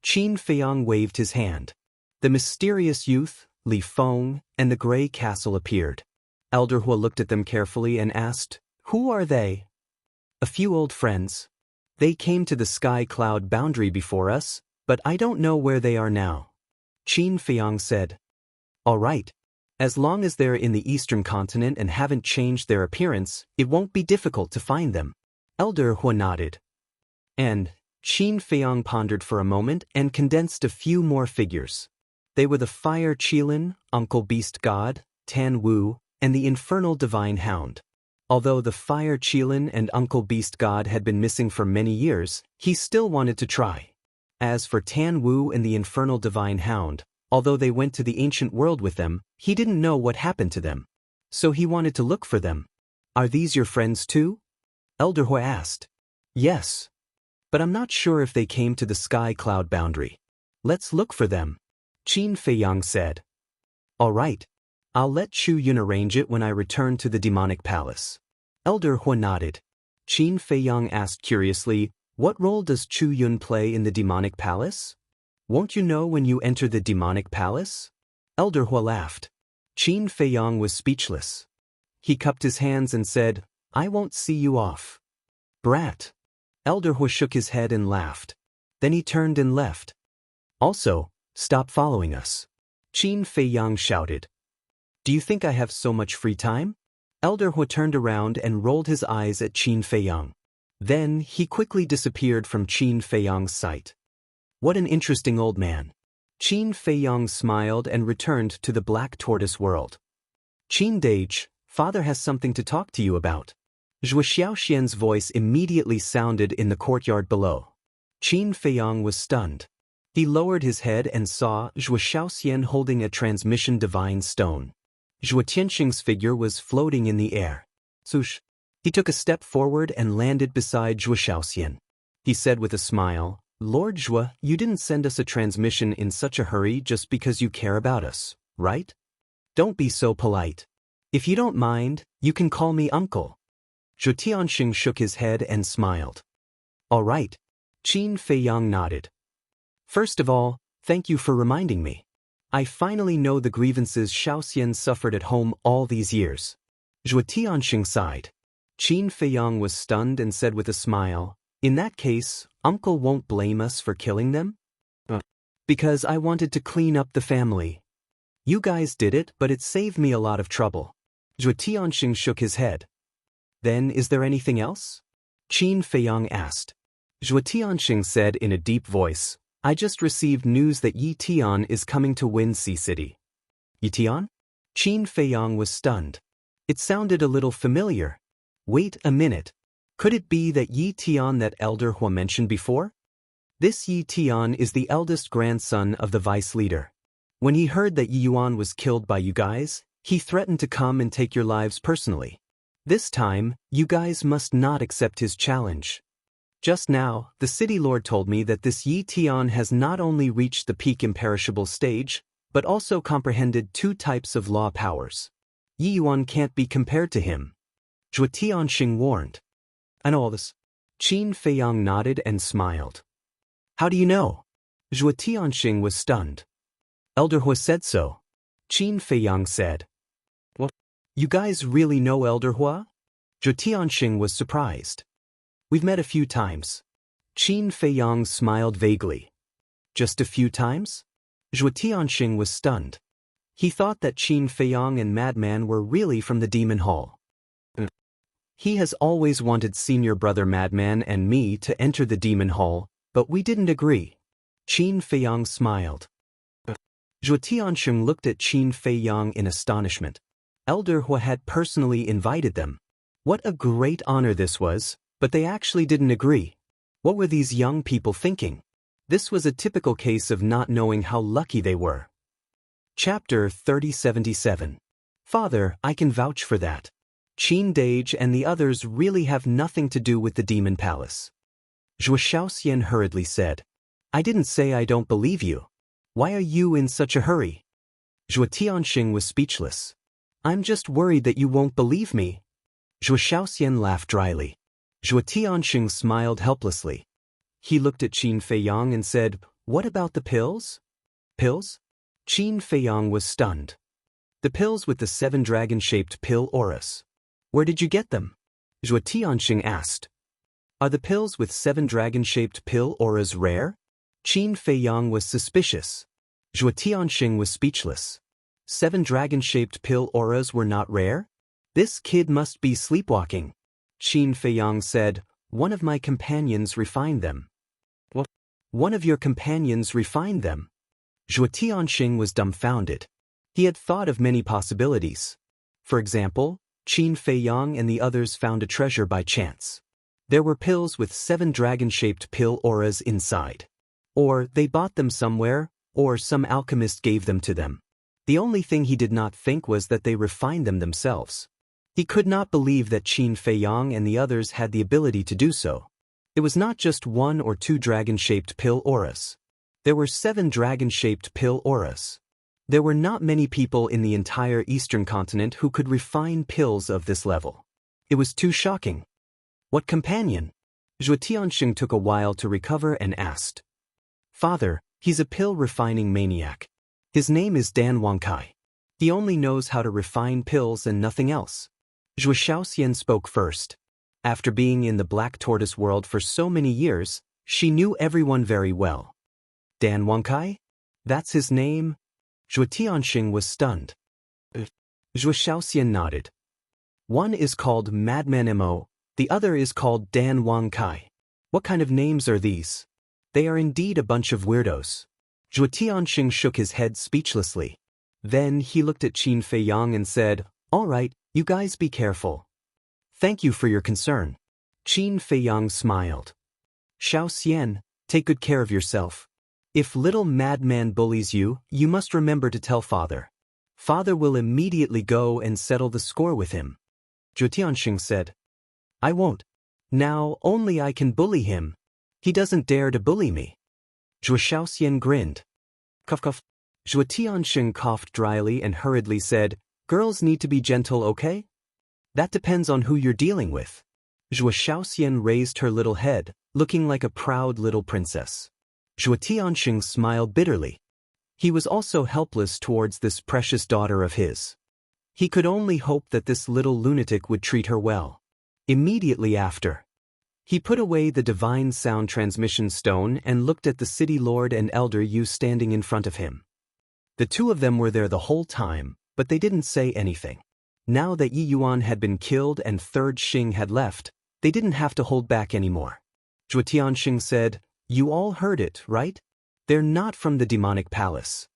Qin Feiyang waved his hand. The mysterious youth, Li Feng, and the gray castle appeared. Elder Hu looked at them carefully and asked, Who are they? A few old friends. They came to the sky cloud boundary before us, but I don't know where they are now. Qin Feiyang said. All right. As long as they're in the Eastern continent and haven't changed their appearance, it won't be difficult to find them. Elder Hua nodded. And Qin Feiyang pondered for a moment and condensed a few more figures. They were the Fire Qilin, Uncle Beast God, Tan Wu, and the Infernal Divine Hound. Although the Fire Qilin and Uncle Beast God had been missing for many years, he still wanted to try. As for Tan Wu and the Infernal Divine Hound, although they went to the ancient world with them, he didn't know what happened to them. So he wanted to look for them. Are these your friends too? Elder Hua asked. Yes. But I'm not sure if they came to the sky cloud boundary. Let's look for them, Qin Feiyang said. All right. I'll let Chu Yun arrange it when I return to the demonic palace. Elder Hua nodded. Qin Feiyang asked curiously, what role does Chu Yun play in the demonic palace? Won't you know when you enter the demonic palace? Elder Hua laughed. Qin Feiyang was speechless. He cupped his hands and said, I won't see you off. Brat. Elder Hua shook his head and laughed. Then he turned and left. Also, stop following us, Qin Feiyang shouted. Do you think I have so much free time? Elder Hua turned around and rolled his eyes at Qin Feiyang. Then he quickly disappeared from Qin Feiyang's sight. What an interesting old man. Qin Feiyang smiled and returned to the Black Tortoise world. Qin Dage, father has something to talk to you about. Zhuo Xiaoxian's voice immediately sounded in the courtyard below. Qin Feiyang was stunned. He lowered his head and saw Zhuo Xiaoxian holding a transmission divine stone. Zhuo Tianxing's figure was floating in the air. Swoosh. He took a step forward and landed beside Zhuo Xiaoxian. He said with a smile, Lord Zhuo, you didn't send us a transmission in such a hurry just because you care about us, right? Don't be so polite. If you don't mind, you can call me uncle. Zhuo Tianxing shook his head and smiled. All right. Qin Feiyang nodded. First of all, thank you for reminding me. I finally know the grievances Xiaoxian suffered at home all these years. Zhuo Tianxing sighed. Qin Feiyang was stunned and said with a smile, in that case, uncle won't blame us for killing them? Because I wanted to clean up the family. You guys did it, but it saved me a lot of trouble. Zhuo Tianxing shook his head. Then is there anything else? Qin Feiyang asked. Zhuo Tianxing said in a deep voice, I just received news that Yi Tian is coming to Winxi City. Yi Tian? Qin Feiyang was stunned. It sounded a little familiar. Wait a minute. Could it be that Yi Tian that Elder Hua mentioned before? This Yi Tian is the eldest grandson of the vice leader. When he heard that Yi Yuan was killed by you guys, he threatened to come and take your lives personally. This time, you guys must not accept his challenge. Just now, the city lord told me that this Yi Tian has not only reached the peak imperishable stage, but also comprehended 2 types of law powers. Yi Yuan can't be compared to him. Zhuo Tianxing warned. I know all this. Qin Feiyang nodded and smiled. How do you know? Zhuo Tianxing was stunned. Elder Hua said so. Qin Feiyang said. What? You guys really know Elder Hua? Zhuo Tianxing was surprised. We've met a few times. Qin Feiyang smiled vaguely. Just a few times? Zhuo Tianxing was stunned. He thought that Qin Feiyang and Madman were really from the Demon Hall. He has always wanted senior brother Madman and me to enter the Demon Hall, but we didn't agree. Qin Feiyang smiled. Zhuo Tianxing looked at Qin Feiyang in astonishment. Elder Hua had personally invited them. What a great honor this was, but they actually didn't agree. What were these young people thinking? This was a typical case of not knowing how lucky they were. Chapter 3077. Father, I can vouch for that. Qin Dage and the others really have nothing to do with the Demon Palace. Zhuo Xiaoxian hurriedly said. I didn't say I don't believe you. Why are you in such a hurry? Zhuo Tianxing was speechless. I'm just worried that you won't believe me. Zhuo Xiaoxian laughed dryly. Zhuo Tianxing smiled helplessly. He looked at Qin Feiyang and said, What about the pills? Pills? Qin Feiyang was stunned. The pills with the 7 dragon-shaped pill auras. Where did you get them? Zhuo Tianxing asked. Are the pills with 7 dragon-shaped pill auras rare? Qin Feiyang was suspicious. Zhuo Tianxing was speechless. 7 dragon-shaped pill auras were not rare? This kid must be sleepwalking. Qin Feiyang said, One of my companions refined them. What? One of your companions refined them? Zhuo Tianxing was dumbfounded. He had thought of many possibilities. For example, Qin Feiyang and the others found a treasure by chance. There were pills with 7 dragon-shaped pill auras inside. Or they bought them somewhere, or some alchemist gave them to them. The only thing he did not think was that they refined them themselves. He could not believe that Qin Feiyang and the others had the ability to do so. It was not just 1 or 2 dragon-shaped pill auras. There were 7 dragon-shaped pill auras. There were not many people in the entire Eastern continent who could refine pills of this level. It was too shocking. What companion? Zhuo Tianxing took a while to recover and asked. Father, he's a pill-refining maniac. His name is Dan Wangkai. He only knows how to refine pills and nothing else. Zhuo Shaoxian spoke first. After being in the Black Tortoise world for so many years, she knew everyone very well. Dan Wangkai? That's his name? Zhuo Tianxing was stunned. Zhuo Shaoxian nodded. One is called Madman Mo, the other is called Dan Wangkai. What kind of names are these? They are indeed a bunch of weirdos. Zhuo Tianxing shook his head speechlessly. Then he looked at Qin Feiyang and said, "All right, you guys be careful. Thank you for your concern." Qin Feiyang smiled. Shaoxian, take good care of yourself. If little madman bullies you, you must remember to tell father. Father will immediately go and settle the score with him. Zhuo Tianxing said. I won't. Now only I can bully him. He doesn't dare to bully me. Zhuo Shaoxian grinned. Cough cough. Zhuo Tianxing coughed dryly and hurriedly said, Girls need to be gentle, okay? That depends on who you're dealing with. Zhuo Shaoxian raised her little head, looking like a proud little princess. Zhuo Tianxing smiled bitterly. He was also helpless towards this precious daughter of his. He could only hope that this little lunatic would treat her well. Immediately after, he put away the divine sound transmission stone and looked at the city lord and elder Yu standing in front of him. The two of them were there the whole time, but they didn't say anything. Now that Yi Yuan had been killed and Third Xing had left, they didn't have to hold back anymore. Zhuo Tianxing said, You all heard it, right? They're not from the demonic palace.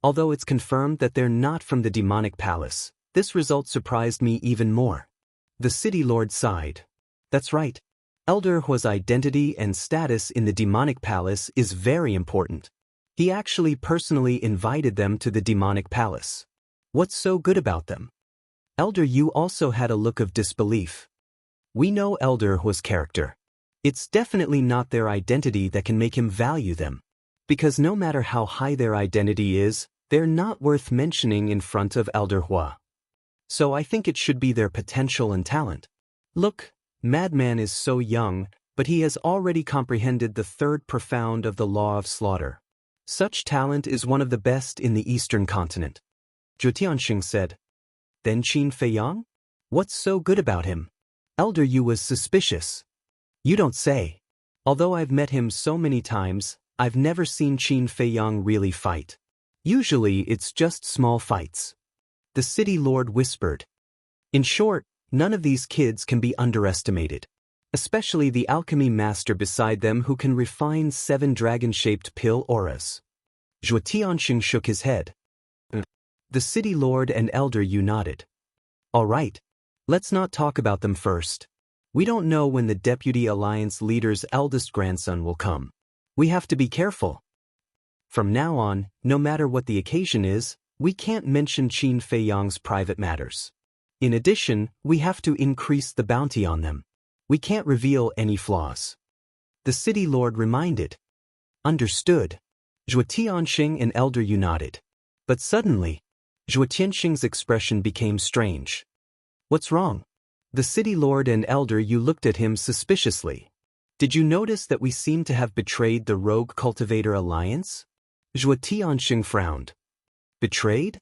Although it's confirmed that they're not from the demonic palace, this result surprised me even more. The city lord sighed. That's right. Elder Hua's identity and status in the demonic palace is very important. He actually personally invited them to the demonic palace. What's so good about them? Elder Yu also had a look of disbelief. We know Elder Hua's character. It's definitely not their identity that can make him value them. Because no matter how high their identity is, they're not worth mentioning in front of Elder Hua. So I think it should be their potential and talent. Look, Madman is so young, but he has already comprehended the third profound of the law of slaughter. Such talent is one of the best in the Eastern continent. Zhuo Tianxing said. Then Qin Feiyang? What's so good about him? Elder Yu was suspicious. You don't say. Although I've met him so many times, I've never seen Qin Feiyang really fight. Usually it's just small fights. The city lord whispered. In short, none of these kids can be underestimated. Especially the alchemy master beside them who can refine 7 dragon-shaped pill auras. Zhuo Tianxing shook his head. The city lord and elder Yu nodded. All right. Let's not talk about them first. We don't know when the Deputy Alliance leader's eldest grandson will come. We have to be careful. From now on, no matter what the occasion is, we can't mention Qin Feiyang's private matters. In addition, we have to increase the bounty on them. We can't reveal any flaws. The city lord reminded. Understood. Zhuo Tianxing and elder Yu nodded. But suddenly, Zhuo Tianxing's expression became strange. What's wrong? The city lord and elder Yu looked at him suspiciously. Did you notice that we seem to have betrayed the rogue cultivator alliance? Zhuo Tianxing frowned. Betrayed?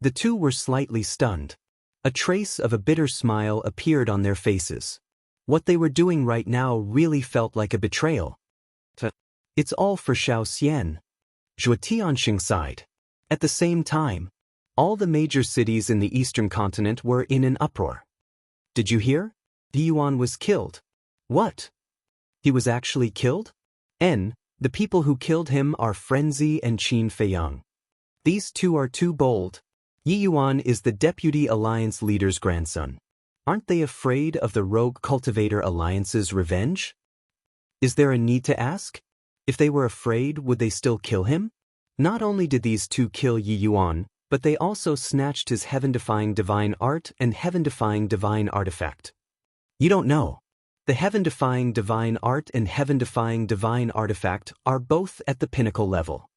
The two were slightly stunned. A trace of a bitter smile appeared on their faces. What they were doing right now really felt like a betrayal. It's all for Shaoxian. Zhuo Tianxing sighed. At the same time, all the major cities in the eastern continent were in an uproar. Did you hear? Yi Yuan was killed. What? He was actually killed? The people who killed him are Frenzy and Qin Feiyang. These two are too bold. Yi Yuan is the Deputy Alliance leader's grandson. Aren't they afraid of the Rogue Cultivator Alliance's revenge? Is there a need to ask? If they were afraid, would they still kill him? Not only did these two kill Yi Yuan, but they also snatched his heaven-defying divine art and heaven-defying divine artifact. You don't know. The heaven-defying divine art and heaven-defying divine artifact are both at the pinnacle level.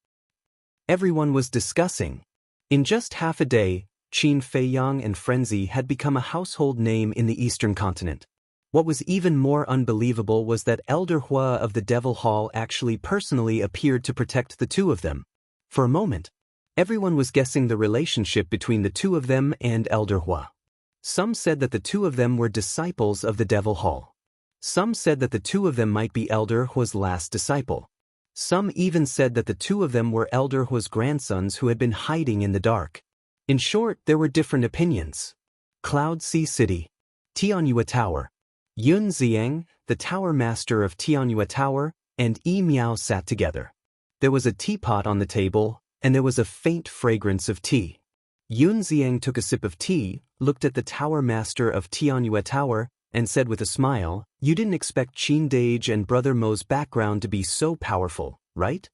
Everyone was discussing. In just half a day, Qin Feiyang and Frenzy had become a household name in the Eastern continent. What was even more unbelievable was that Elder Hua of the Devil Hall actually personally appeared to protect the two of them. For a moment, everyone was guessing the relationship between the two of them and Elder Hua. Some said that the two of them were disciples of the Devil Hall. Some said that the two of them might be Elder Hua's last disciple. Some even said that the two of them were Elder Hua's grandsons who had been hiding in the dark. In short, there were different opinions. Cloud Sea City. Tianyue Tower. Yun Ziang, the tower master of Tianyue Tower, and Yi Miao sat together. There was a teapot on the table, and there was a faint fragrance of tea. Yun Ziang took a sip of tea, looked at the tower master of Tianyue Tower, and said with a smile, "You didn't expect Qin Dage and Brother Mo's background to be so powerful, right?"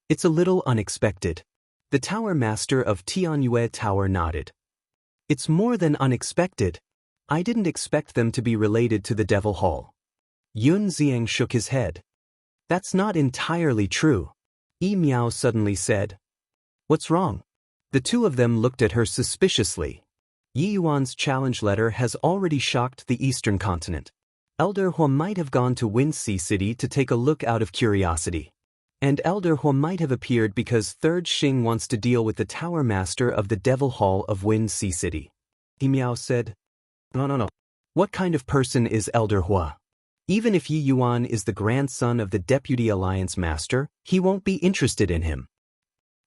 "It's a little unexpected." The tower master of Tianyue Tower nodded. "It's more than unexpected. I didn't expect them to be related to the Devil Hall." Yun Ziang shook his head. "That's not entirely true," Yi Miao suddenly said. "What's wrong?" The two of them looked at her suspiciously. Yi Yuan's challenge letter has already shocked the Eastern continent. Elder Hua might have gone to Wind Sea City to take a look out of curiosity. And Elder Hua might have appeared because Third Xing wants to deal with the Tower Master of the Devil Hall of Wind Sea City. Yi Miao said, No. What kind of person is Elder Hua? Even if Yi Yuan is the grandson of the Deputy Alliance Master, he won't be interested in him.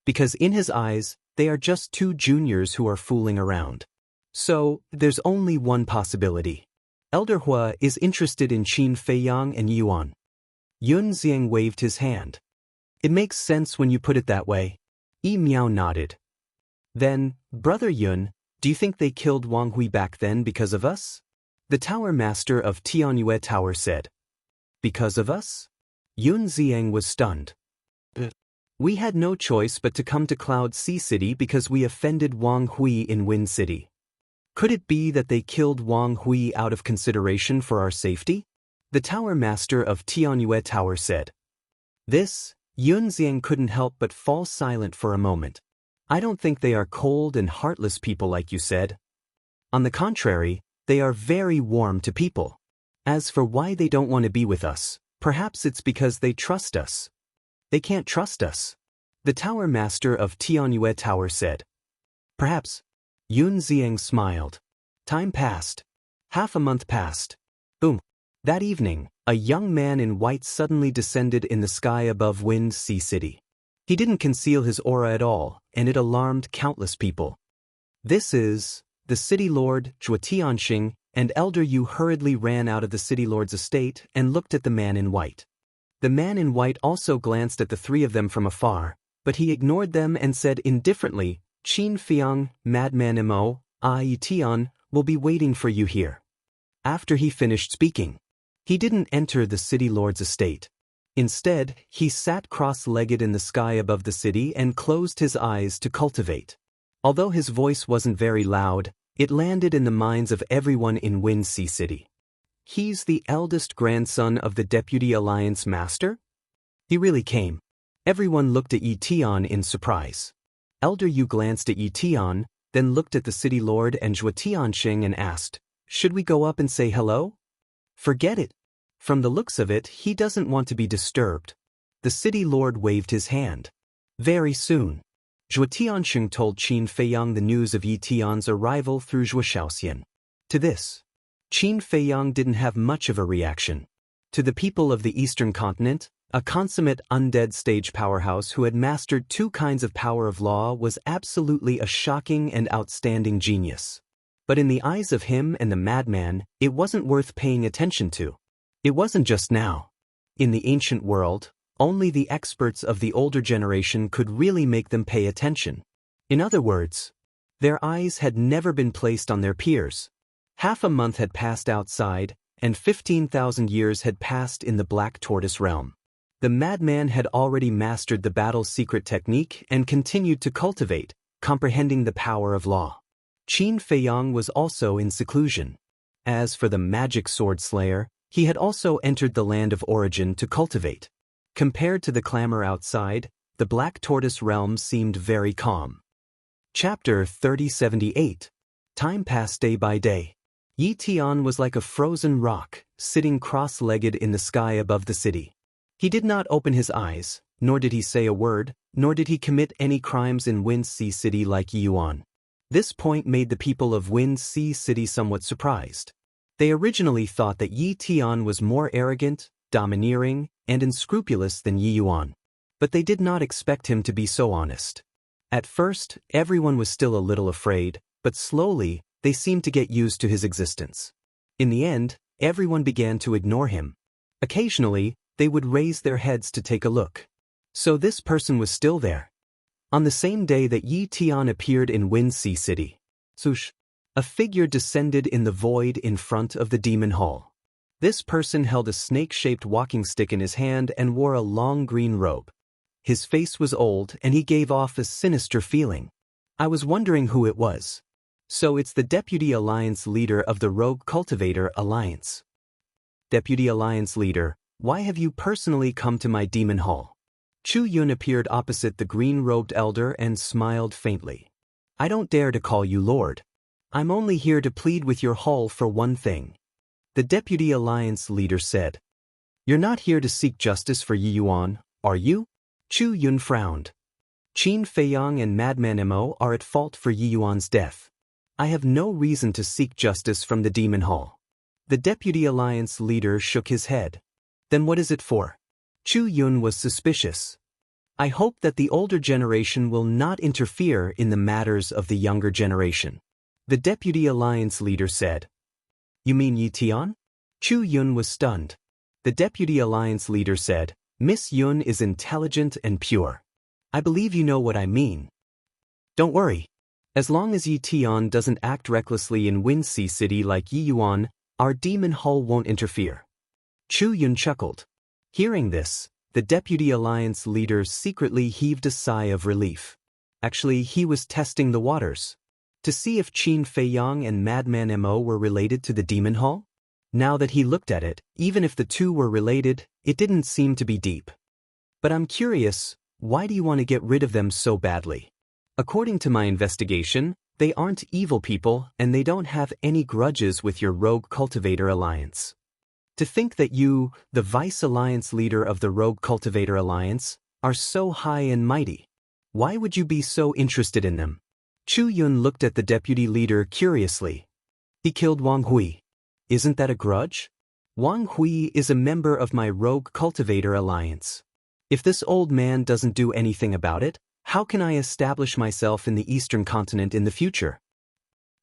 Because in his eyes, they are just two juniors who are fooling around. So, there's only one possibility. Elder Hua is interested in Qin Feiyang and Yuan. Yun Ziang waved his hand. "It makes sense when you put it that way." Yi Miao nodded. "Then, Brother Yun, do you think they killed Wang Hui back then because of us?" The tower master of Tianyue Tower said. "Because of us?" Yun Ziang was stunned. "We had no choice but to come to Cloud Sea City because we offended Wang Hui in Wind City. Could it be that they killed Wang Hui out of consideration for our safety?" The tower master of Tianyue Tower said. This, Yun Ziang couldn't help but fall silent for a moment. "I don't think they are cold and heartless people like you said. On the contrary, they are very warm to people. As for why they don't want to be with us, perhaps it's because they trust us." "They can't trust us," the tower master of Tianyue Tower said. "Perhaps." Yun Ziang smiled. Time passed. Half a month passed. Boom. That evening, a young man in white suddenly descended in the sky above Wind Sea City. He didn't conceal his aura at all, and it alarmed countless people. "This is the City Lord, Zhuo Tianxing," and Elder Yu hurriedly ran out of the City Lord's estate and looked at the man in white. The man in white also glanced at the three of them from afar, but he ignored them and said indifferently, "Qin Feiyang, Madman Mo, Ai Tian, will be waiting for you here." After he finished speaking, he didn't enter the City Lord's estate. Instead, he sat cross-legged in the sky above the city and closed his eyes to cultivate. Although his voice wasn't very loud, it landed in the minds of everyone in Wind Sea City. He's the eldest grandson of the Deputy Alliance Master? He really came. Everyone looked at Yi Tian in surprise. Elder Yu glanced at Yi Tian, then looked at the City Lord and Zhuo Tianxing and asked, "Should we go up and say hello?" "Forget it. From the looks of it, he doesn't want to be disturbed." The City Lord waved his hand. Very soon, Zhuo Tianxing told Qin Feiyang the news of Yi Tian's arrival through Zhuo Shaoxian. To this, Qin Feiyang didn't have much of a reaction. To the people of the Eastern continent, a consummate undead stage powerhouse who had mastered two kinds of power of law was absolutely a shocking and outstanding genius. But in the eyes of him and the madman, it wasn't worth paying attention to. It wasn't just now. In the ancient world, only the experts of the older generation could really make them pay attention. In other words, their eyes had never been placed on their peers. Half a month had passed outside, and 15,000 years had passed in the Black Tortoise realm. The madman had already mastered the battle's secret technique and continued to cultivate, comprehending the power of law. Qin Feiyang was also in seclusion. As for the magic sword slayer, he had also entered the land of origin to cultivate. Compared to the clamor outside, the Black Tortoise realm seemed very calm. Chapter 3078. Time passed day by day. Yi Tian was like a frozen rock, sitting cross-legged in the sky above the city. He did not open his eyes, nor did he say a word, nor did he commit any crimes in Wind Sea City like Yi Yuan. This point made the people of Wind Sea City somewhat surprised. They originally thought that Yi Tian was more arrogant, domineering, and unscrupulous than Yi Yuan. But they did not expect him to be so honest. At first, everyone was still a little afraid, but slowly, they seemed to get used to his existence. In the end, everyone began to ignore him. Occasionally, they would raise their heads to take a look. So this person was still there. On the same day that Yi Tian appeared in Wind Sea City, swoosh, a figure descended in the void in front of the demon hall. This person held a snake-shaped walking stick in his hand and wore a long green robe. His face was old and he gave off a sinister feeling. I was wondering who it was. So it's the Deputy Alliance Leader of the Rogue Cultivator Alliance. Deputy Alliance Leader, why have you personally come to my demon hall? Chu Yun appeared opposite the green-robed elder and smiled faintly. I don't dare to call you Lord. I'm only here to plead with your hall for one thing. The Deputy Alliance Leader said. You're not here to seek justice for Yi Yuan, are you? Chu Yun frowned. Qin Feiyang and Madman Mo are at fault for Yi Yuan's death. I have no reason to seek justice from the demon hall. The Deputy Alliance Leader shook his head. Then what is it for? Chu Yun was suspicious. I hope that the older generation will not interfere in the matters of the younger generation. The Deputy Alliance Leader said. You mean Yi Tian? Chu Yun was stunned. The Deputy Alliance Leader said, Miss Yun is intelligent and pure. I believe you know what I mean. Don't worry. As long as Yi Tian doesn't act recklessly in Wind Sea City like Yi Yuan, our demon hall won't interfere. Chu Yun chuckled. Hearing this, the Deputy Alliance Leader secretly heaved a sigh of relief. Actually, he was testing the waters. To see if Qin Feiyang and Madman Mo were related to the demon hall? Now that he looked at it, even if the two were related, it didn't seem to be deep. But I'm curious, why do you want to get rid of them so badly? According to my investigation, they aren't evil people and they don't have any grudges with your Rogue Cultivator Alliance. To think that you, the Vice Alliance Leader of the Rogue Cultivator Alliance, are so high and mighty. Why would you be so interested in them? Chu Yun looked at the Deputy Leader curiously. He killed Wang Hui. Isn't that a grudge? Wang Hui is a member of my Rogue Cultivator Alliance. If this old man doesn't do anything about it, how can I establish myself in the Eastern Continent in the future?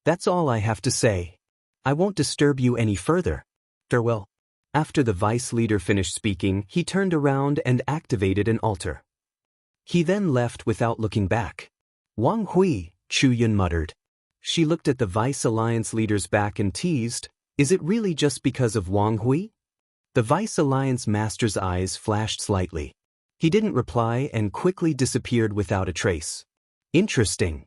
That's all I have to say. I won't disturb you any further. Farewell. After the Vice Leader finished speaking, he turned around and activated an altar. He then left without looking back. Wang Hui, Chu Yun muttered. She looked at the Vice Alliance Leader's back and teased, is it really just because of Wang Hui? The Vice Alliance Master's eyes flashed slightly. He didn't reply and quickly disappeared without a trace. Interesting.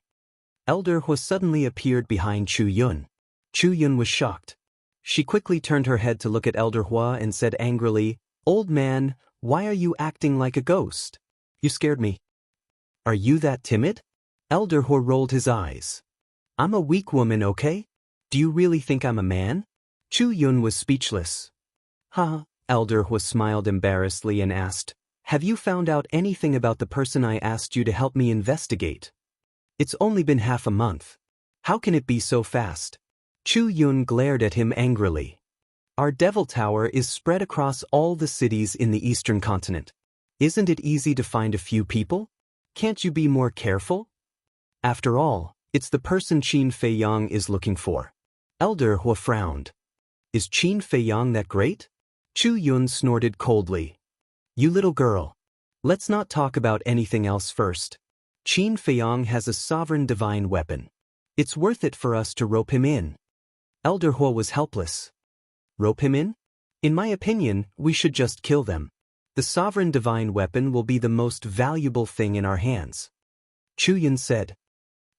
Elder Hua suddenly appeared behind Chu Yun. Chu Yun was shocked. She quickly turned her head to look at Elder Hua and said angrily, Old man, why are you acting like a ghost? You scared me. Are you that timid? Elder Hua rolled his eyes. I'm a weak woman, okay? Do you really think I'm a man? Chu Yun was speechless. Huh? Elder Hua smiled embarrassedly and asked, have you found out anything about the person I asked you to help me investigate? It's only been half a month. How can it be so fast? Chu Yun glared at him angrily. Our Devil Tower is spread across all the cities in the Eastern Continent. Isn't it easy to find a few people? Can't you be more careful? After all, it's the person Qin Feiyang is looking for. Elder Hua frowned. Is Qin Feiyang that great? Chu Yun snorted coldly. You little girl. Let's not talk about anything else first. Qin Feiyong has a sovereign divine weapon. It's worth it for us to rope him in. Elder Huo was helpless. Rope him in? In my opinion, we should just kill them. The sovereign divine weapon will be the most valuable thing in our hands. Chu Yun said.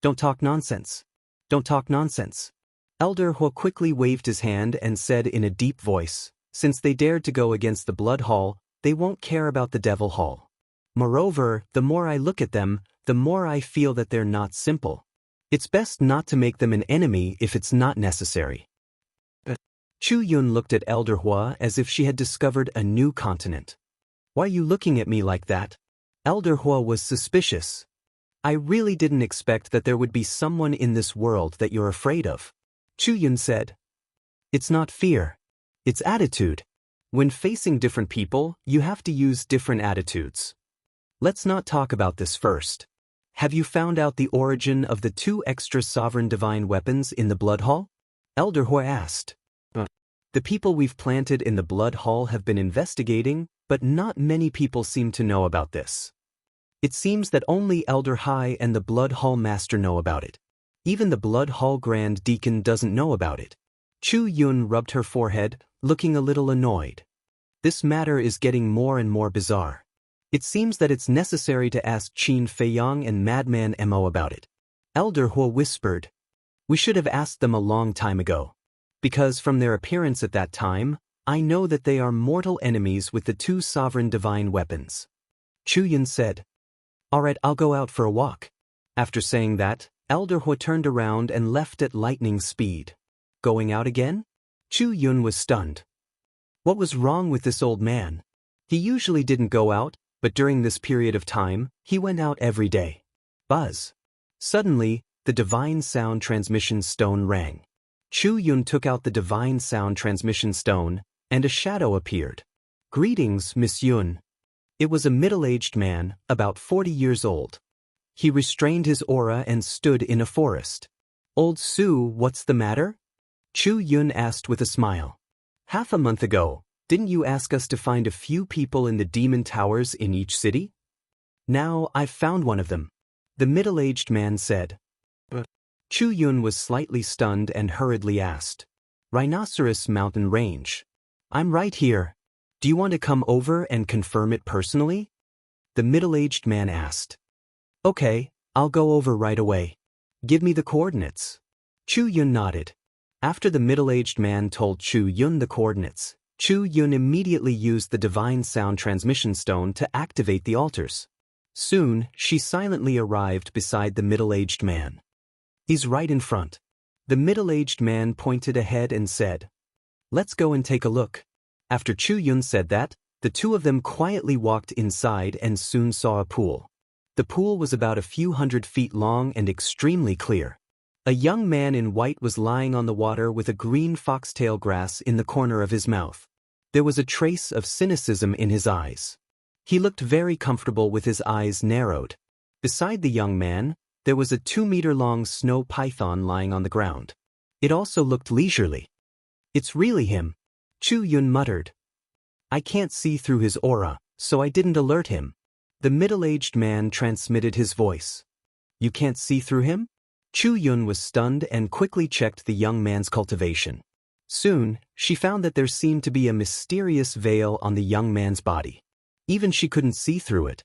Don't talk nonsense. Don't talk nonsense. Elder Huo quickly waved his hand and said in a deep voice, since they dared to go against the Blood Hall, they won't care about the Devil Hall. Moreover, the more I look at them, the more I feel that they're not simple. It's best not to make them an enemy if it's not necessary. Chu Yun looked at Elder Hua as if she had discovered a new continent. Why are you looking at me like that? Elder Hua was suspicious. I really didn't expect that there would be someone in this world that you're afraid of. Chu Yun said. It's not fear. It's attitude. When facing different people, you have to use different attitudes. Let's not talk about this first. Have you found out the origin of the 2 extra sovereign divine weapons in the Blood Hall? Elder Hua asked. The people we've planted in the Blood Hall have been investigating, but not many people seem to know about this. It seems that only Elder Hai and the Blood Hall Master know about it. Even the Blood Hall Grand Deacon doesn't know about it. Chu Yun rubbed her forehead, looking a little annoyed. This matter is getting more and more bizarre. It seems that it's necessary to ask Qin Feiyong and Madman Mo about it. Elder Hua whispered. We should have asked them a long time ago. Because from their appearance at that time, I know that they are mortal enemies with the 2 sovereign divine weapons. Chu Yun said. Alright, I'll go out for a walk. After saying that, Elder Hua turned around and left at lightning speed. Going out again? Chu Yun was stunned. What was wrong with this old man? He usually didn't go out, but during this period of time, he went out every day. Buzz. Suddenly, the divine sound transmission stone rang. Chu Yun took out the divine sound transmission stone, and a shadow appeared. Greetings, Miss Yun. It was a middle-aged man, about 40 years old. He restrained his aura and stood in a forest. Old Su, what's the matter? Chu Yun asked with a smile. Half a month ago, didn't you ask us to find a few people in the demon towers in each city? Now I've found one of them. The middle-aged man said. But Chu Yun was slightly stunned and hurriedly asked. Rhinoceros Mountain Range. I'm right here. Do you want to come over and confirm it personally? The middle-aged man asked. Okay, I'll go over right away. Give me the coordinates. Chu Yun nodded. After the middle-aged man told Chu Yun the coordinates, Chu Yun immediately used the divine sound transmission stone to activate the altars. Soon, she silently arrived beside the middle-aged man. He's right in front. The middle-aged man pointed ahead and said, Let's go and take a look. After Chu Yun said that, the 2 of them quietly walked inside and soon saw a pool. The pool was about a few hundred feet long and extremely clear. A young man in white was lying on the water with a green foxtail grass in the corner of his mouth. There was a trace of cynicism in his eyes. He looked very comfortable with his eyes narrowed. Beside the young man, there was a 2-meter-long snow python lying on the ground. It also looked leisurely. It's really him, Chu Yun muttered. I can't see through his aura, so I didn't alert him. The middle-aged man transmitted his voice. You can't see through him? Chu Yun was stunned and quickly checked the young man's cultivation. Soon, she found that there seemed to be a mysterious veil on the young man's body. Even she couldn't see through it.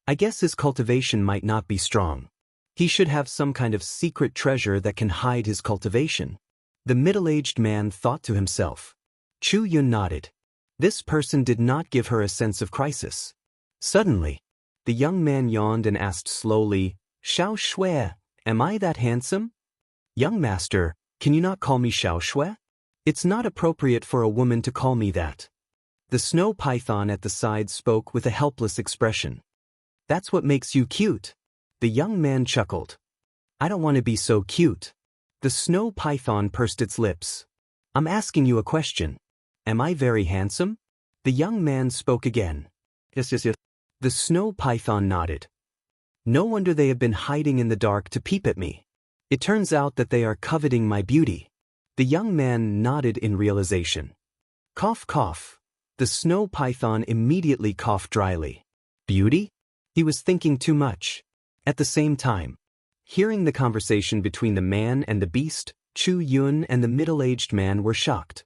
I guess his cultivation might not be strong. He should have some kind of secret treasure that can hide his cultivation. The middle-aged man thought to himself. Chu Yun nodded. This person did not give her a sense of crisis. Suddenly, the young man yawned and asked slowly, Xiao Shui, am I that handsome? Young master, can you not call me Xiao Shui? It's not appropriate for a woman to call me that. The snow python at the side spoke with a helpless expression. That's what makes you cute. The young man chuckled. I don't want to be so cute. The snow python pursed its lips. I'm asking you a question. Am I very handsome? The young man spoke again. Yes. The snow python nodded. No wonder they have been hiding in the dark to peep at me. It turns out that they are coveting my beauty. The young man nodded in realization. Cough, cough. The snow python immediately coughed dryly. Beauty? He was thinking too much. At the same time, hearing the conversation between the man and the beast, Chu Yun and the middle-aged man were shocked.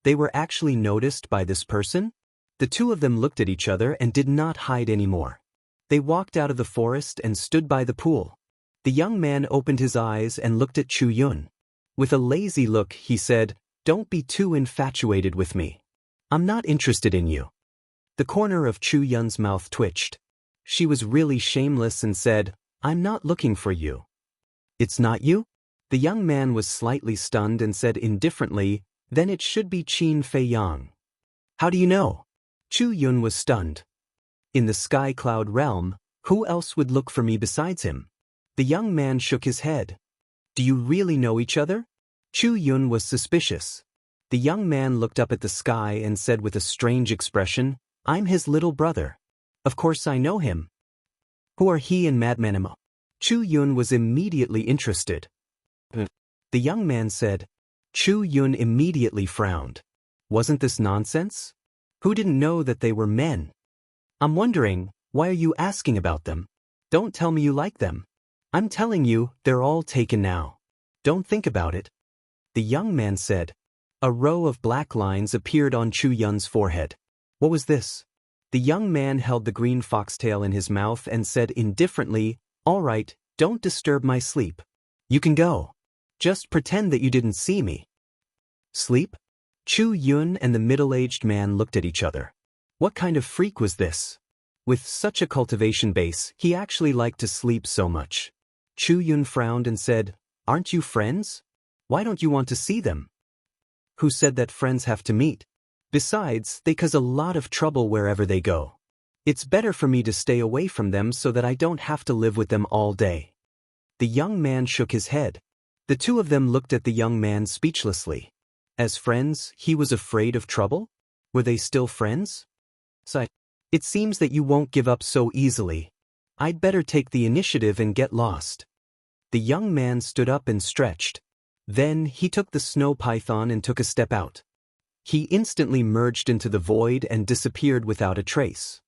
They were actually noticed by this person? The two of them looked at each other and did not hide anymore. They walked out of the forest and stood by the pool. The young man opened his eyes and looked at Chu Yun. With a lazy look, he said, "Don't be too infatuated with me. I'm not interested in you." The corner of Chu Yun's mouth twitched. She was really shameless and said, "I'm not looking for you." "It's not you?" The young man was slightly stunned and said indifferently, "Then it should be Qin Fei Yang." "How do you know?" Chu Yun was stunned. "In the sky cloud realm, who else would look for me besides him?" The young man shook his head. "Do you really know each other?" Chu Yun was suspicious. The young man looked up at the sky and said with a strange expression, "I'm his little brother. Of course I know him." "Who are he and Madman Emo?" Chu Yun was immediately interested. The young man said. Chu Yun immediately frowned. Wasn't this nonsense? Who didn't know that they were men? "I'm wondering, why are you asking about them? Don't tell me you like them. I'm telling you, they're all taken now. Don't think about it." The young man said. A row of black lines appeared on Chu Yun's forehead. What was this? The young man held the green foxtail in his mouth and said indifferently, "All right, don't disturb my sleep. You can go. Just pretend that you didn't see me." Sleep? Chu Yun and the middle-aged man looked at each other. What kind of freak was this? With such a cultivation base, he actually liked to sleep so much. Chu Yun frowned and said, "Aren't you friends? Why don't you want to see them?" "Who said that friends have to meet? Besides, they cause a lot of trouble wherever they go. It's better for me to stay away from them so that I don't have to live with them all day." The young man shook his head. The two of them looked at the young man speechlessly. As friends, he was afraid of trouble? Were they still friends? "It seems that you won't give up so easily. I'd better take the initiative and get lost." The young man stood up and stretched. Then he took the snow python and took a step out. He instantly merged into the void and disappeared without a trace.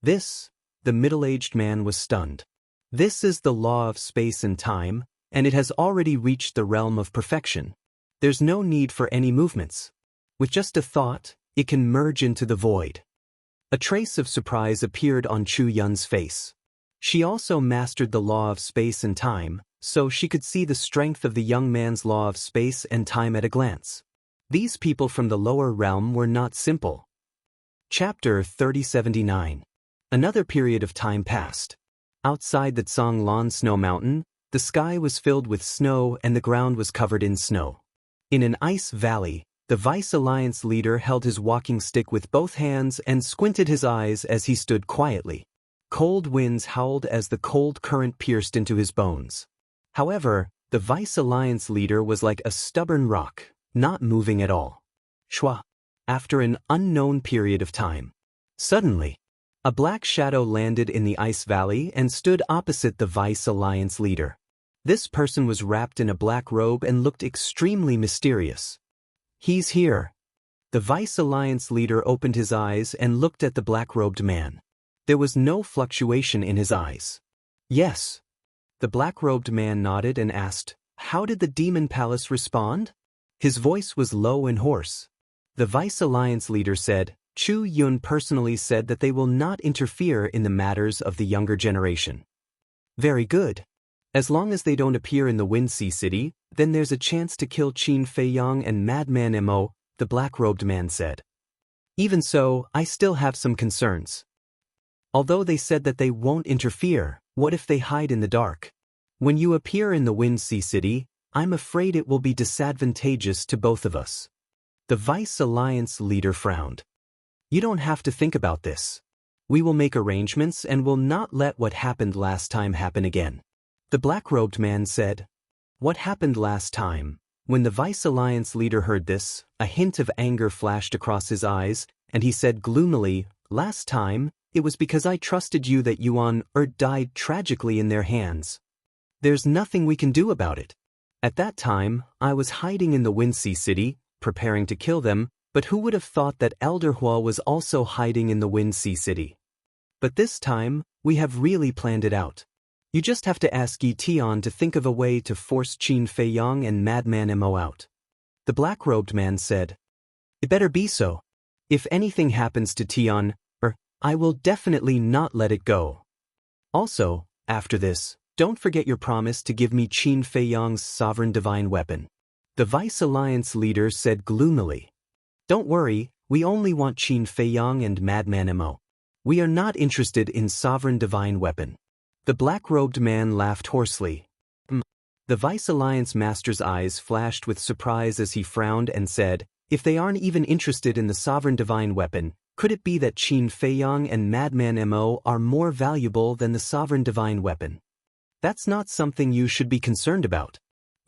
The middle-aged man was stunned. This is the law of space and time, and it has already reached the realm of perfection. There's no need for any movements. With just a thought, it can merge into the void. A trace of surprise appeared on Chu Yun's face. She also mastered the law of space and time, so she could see the strength of the young man's law of space and time at a glance. These people from the lower realm were not simple. Chapter 3079. Another period of time passed. Outside the Zhonglan Snow Mountain, the sky was filled with snow and the ground was covered in snow. In an ice valley, the Vice Alliance leader held his walking stick with both hands and squinted his eyes as he stood quietly. Cold winds howled as the cold current pierced into his bones. However, the Vice Alliance leader was like a stubborn rock, not moving at all. Shwa. After an unknown period of time. Suddenly, a black shadow landed in the ice valley and stood opposite the Vice Alliance leader. This person was wrapped in a black robe and looked extremely mysterious. "He's here." The Vice Alliance leader opened his eyes and looked at the black-robed man. There was no fluctuation in his eyes. "Yes." The black-robed man nodded and asked, "How did the Demon Palace respond?" His voice was low and hoarse. The Vice Alliance leader said, "Chu Yun personally said that they will not interfere in the matters of the younger generation." "Very good. As long as they don't appear in the Windsea City, then there's a chance to kill Qin Fei Yang and Madman Mo," the black-robed man said. "Even so, I still have some concerns. Although they said that they won't interfere, what if they hide in the dark? When you appear in the Windsea City, I'm afraid it will be disadvantageous to both of us." The Vice Alliance leader frowned. "You don't have to think about this. We will make arrangements and will not let what happened last time happen again." The black-robed man said. "What happened last time?" When the Vice Alliance leader heard this, a hint of anger flashed across his eyes, and he said gloomily, "Last time, it was because I trusted you that Yuan died tragically in their hands. There's nothing we can do about it. At that time, I was hiding in the Windsea City, preparing to kill them, But who would have thought that Elder Hua was also hiding in the Wind Sea City? But this time, we have really planned it out. You just have to ask Yi Tian to think of a way to force Qin Fei Yang and Madman Mo out. The black-robed man said. It better be so. If anything happens to Tian, I will definitely not let it go. Also, after this, don't forget your promise to give me Qin Fei Yang's sovereign divine weapon. The Vice Alliance leader said gloomily. Don't worry, we only want Qin Fei Yang and Madman Mo. We are not interested in sovereign divine weapon. The black-robed man laughed hoarsely. The Vice Alliance master's eyes flashed with surprise as he frowned and said, if they aren't even interested in the sovereign divine weapon, could it be that Qin Fei Yang and Madman Mo are more valuable than the sovereign divine weapon? That's not something you should be concerned about.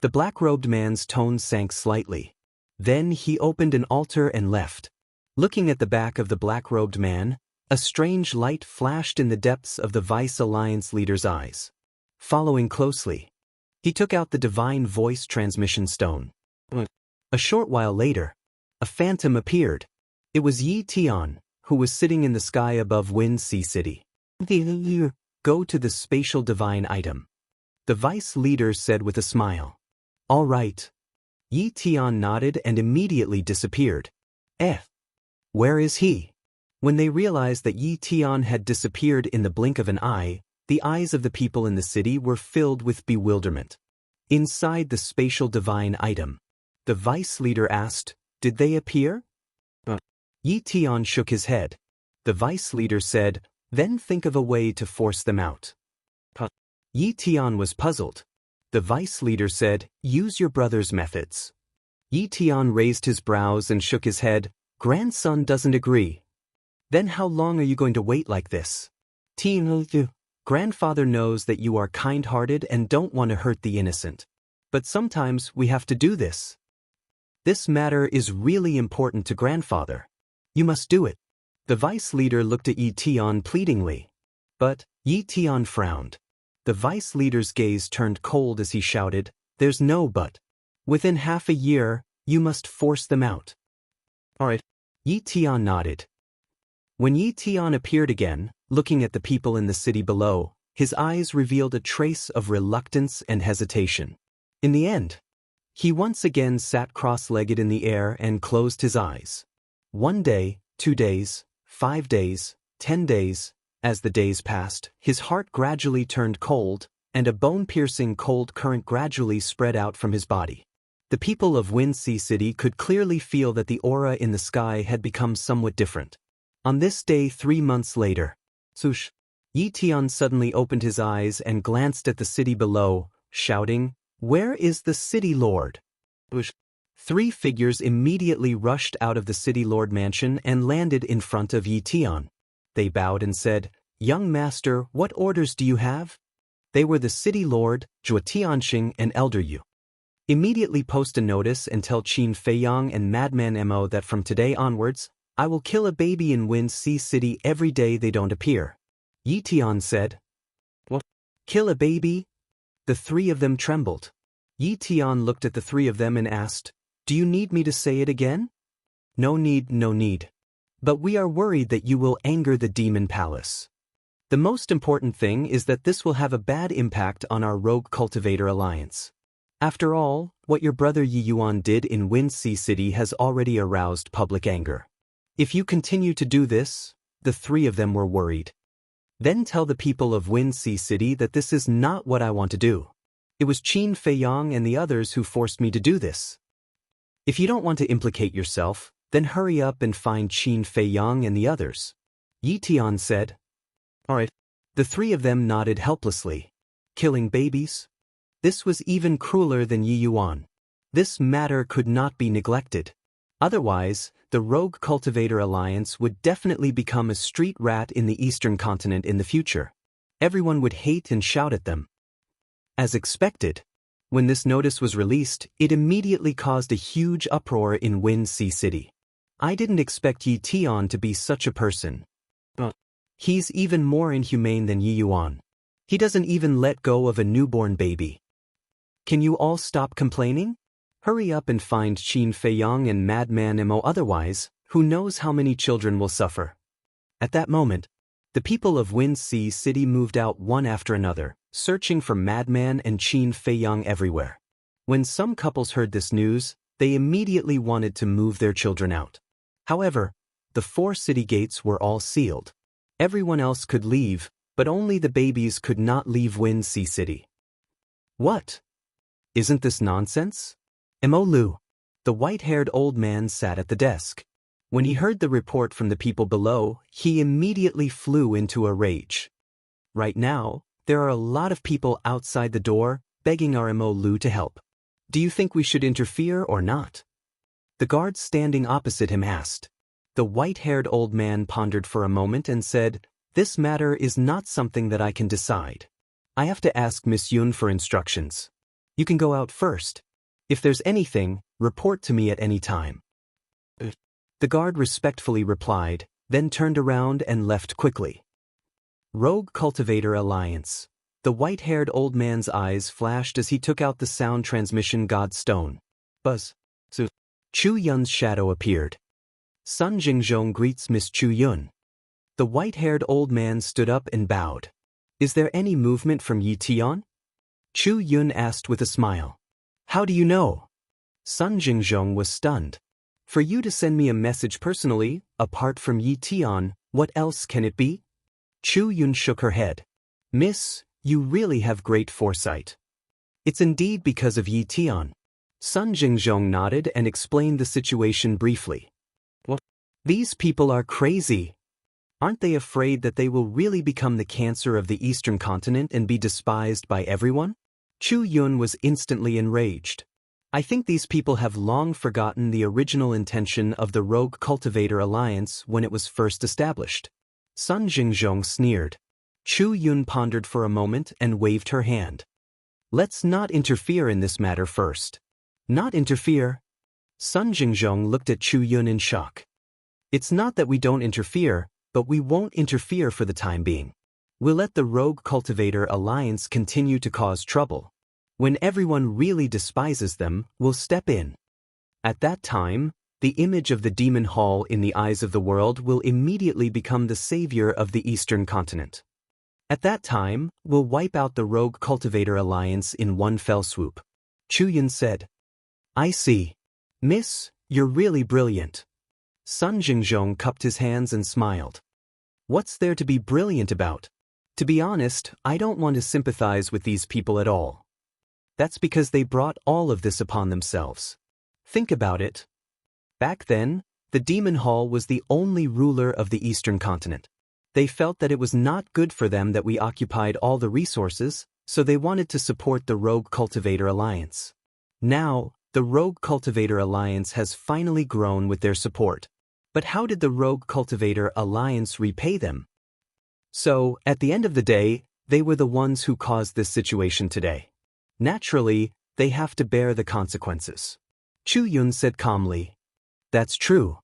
The black-robed man's tone sank slightly. Then he opened an altar and left. Looking at the back of the black-robed man, a strange light flashed in the depths of the Vice Alliance leader's eyes. Following closely, he took out the divine voice transmission stone. A short while later, a phantom appeared. It was Yi Tian, who was sitting in the sky above Wind Sea City. Go to the spatial divine item. The vice leader said with a smile. All right. Yi Tian nodded and immediately disappeared. Where is he? When they realized that Yi Tian had disappeared in the blink of an eye, the eyes of the people in the city were filled with bewilderment. Inside the spatial divine item, the vice leader asked, did they appear? Yi Tian shook his head. The vice leader said, then think of a way to force them out. Yi Tian was puzzled. The vice leader said, use your brother's methods. Yi Tian raised his brows and shook his head. Grandson doesn't agree. Then how long are you going to wait like this? Grandfather knows that you are kind-hearted and don't want to hurt the innocent. But sometimes we have to do this. This matter is really important to grandfather. You must do it. The vice leader looked at Yi Tian pleadingly. But Yi Tian frowned. The vice leader's gaze turned cold as he shouted, there's no but. Within half a year, you must force them out. All right. Yi Tian nodded. When Yi Tian appeared again, looking at the people in the city below, his eyes revealed a trace of reluctance and hesitation. In the end, he once again sat cross-legged in the air and closed his eyes. 1 day, 2 days, 5 days, 10 days, as the days passed, his heart gradually turned cold, and a bone-piercing cold current gradually spread out from his body. The people of Wind Sea City could clearly feel that the aura in the sky had become somewhat different. On this day 3 months later, Yi Tian suddenly opened his eyes and glanced at the city below, shouting, where is the city lord? 3 figures immediately rushed out of the city lord mansion and landed in front of Yi Tian. They bowed and said, young master, what orders do you have? They were the city lord, Zhuo Tianxing and Elder Yu. Immediately post a notice and tell Qin Fei Yang and Madman Mo that from today onwards, I will kill a baby in Wind Sea City every day they don't appear. Yi Tian said. What? Kill a baby? The 3 of them trembled. Yi Tian looked at the 3 of them and asked, do you need me to say it again? No need, no need. But we are worried that you will anger the demon palace. The most important thing is that this will have a bad impact on our rogue cultivator alliance. After all, what your brother Yi Yuan did in Wind Sea City has already aroused public anger. If you continue to do this, the 3 of them were worried. Then tell the people of Wind Sea City that this is not what I want to do. It was Qin Fei Yang and the others who forced me to do this. If you don't want to implicate yourself, then hurry up and find Qin Fei Yang and the others. Yi Tian said. All right. The 3 of them nodded helplessly. Killing babies? This was even crueler than Yi Yuan. This matter could not be neglected. Otherwise, the Rogue Cultivator Alliance would definitely become a street rat in the Eastern continent in the future. Everyone would hate and shout at them. As expected, when this notice was released, it immediately caused a huge uproar in Wind Sea City. I didn't expect Yi Tian to be such a person. He's even more inhumane than Yi Yuan. He doesn't even let go of a newborn baby. Can you all stop complaining? Hurry up and find Qin Feiyang and Madman Mo, otherwise, who knows how many children will suffer. At that moment, the people of Wind Sea City moved out one after another, searching for Madman and Qin Feiyang everywhere. When some couples heard this news, they immediately wanted to move their children out. However, the 4 city gates were all sealed. Everyone else could leave, but only the babies could not leave Wind Sea City. What? Isn't this nonsense? Mo Lu, the white-haired old man, sat at the desk. When he heard the report from the people below, he immediately flew into a rage. Right now, there are a lot of people outside the door begging our Mo Lu to help. Do you think we should interfere or not? The guard standing opposite him asked. The white-haired old man pondered for a moment and said, "This matter is not something that I can decide. I have to ask Miss Yun for instructions. You can go out first. If there's anything, report to me at any time." The guard respectfully replied, then turned around and left quickly. Rogue Cultivator Alliance. The white-haired old man's eyes flashed as he took out the sound transmission god stone. Buzz. Chu Yun's shadow appeared. Sun Jingzhong greets Miss Chu Yun. The white-haired old man stood up and bowed. Is there any movement from Yi Tian? Chu Yun asked with a smile. How do you know? Sun Jingzhong was stunned. For you to send me a message personally, apart from Yi Tian, what else can it be? Chu Yun shook her head. Miss, you really have great foresight. It's indeed because of Yi Tian. Sun Jingzhong nodded and explained the situation briefly. What? These people are crazy. Aren't they afraid that they will really become the cancer of the Eastern continent and be despised by everyone? Chu Yun was instantly enraged. I think these people have long forgotten the original intention of the Rogue Cultivator Alliance when it was first established. Sun Jingzhong sneered. Chu Yun pondered for a moment and waved her hand. Let's not interfere in this matter first. Not interfere? Sun Jingzhong looked at Chu Yun in shock. It's not that we don't interfere, but we won't interfere for the time being. We'll let the Rogue Cultivator Alliance continue to cause trouble. When everyone really despises them, we'll step in. At that time, the image of the Demon Hall in the eyes of the world will immediately become the savior of the Eastern continent. At that time, we'll wipe out the Rogue Cultivator Alliance in one fell swoop. Chu Yun said. I see. Miss, you're really brilliant. Sun Jingzhong cupped his hands and smiled. What's there to be brilliant about? To be honest, I don't want to sympathize with these people at all. That's because they brought all of this upon themselves. Think about it. Back then, the Demon Hall was the only ruler of the Eastern continent. They felt that it was not good for them that we occupied all the resources, so they wanted to support the Rogue Cultivator Alliance. Now, the Rogue Cultivator Alliance has finally grown with their support. But how did the Rogue Cultivator Alliance repay them? So, at the end of the day, they were the ones who caused this situation today. Naturally, they have to bear the consequences. Chu Yun said calmly. That's true.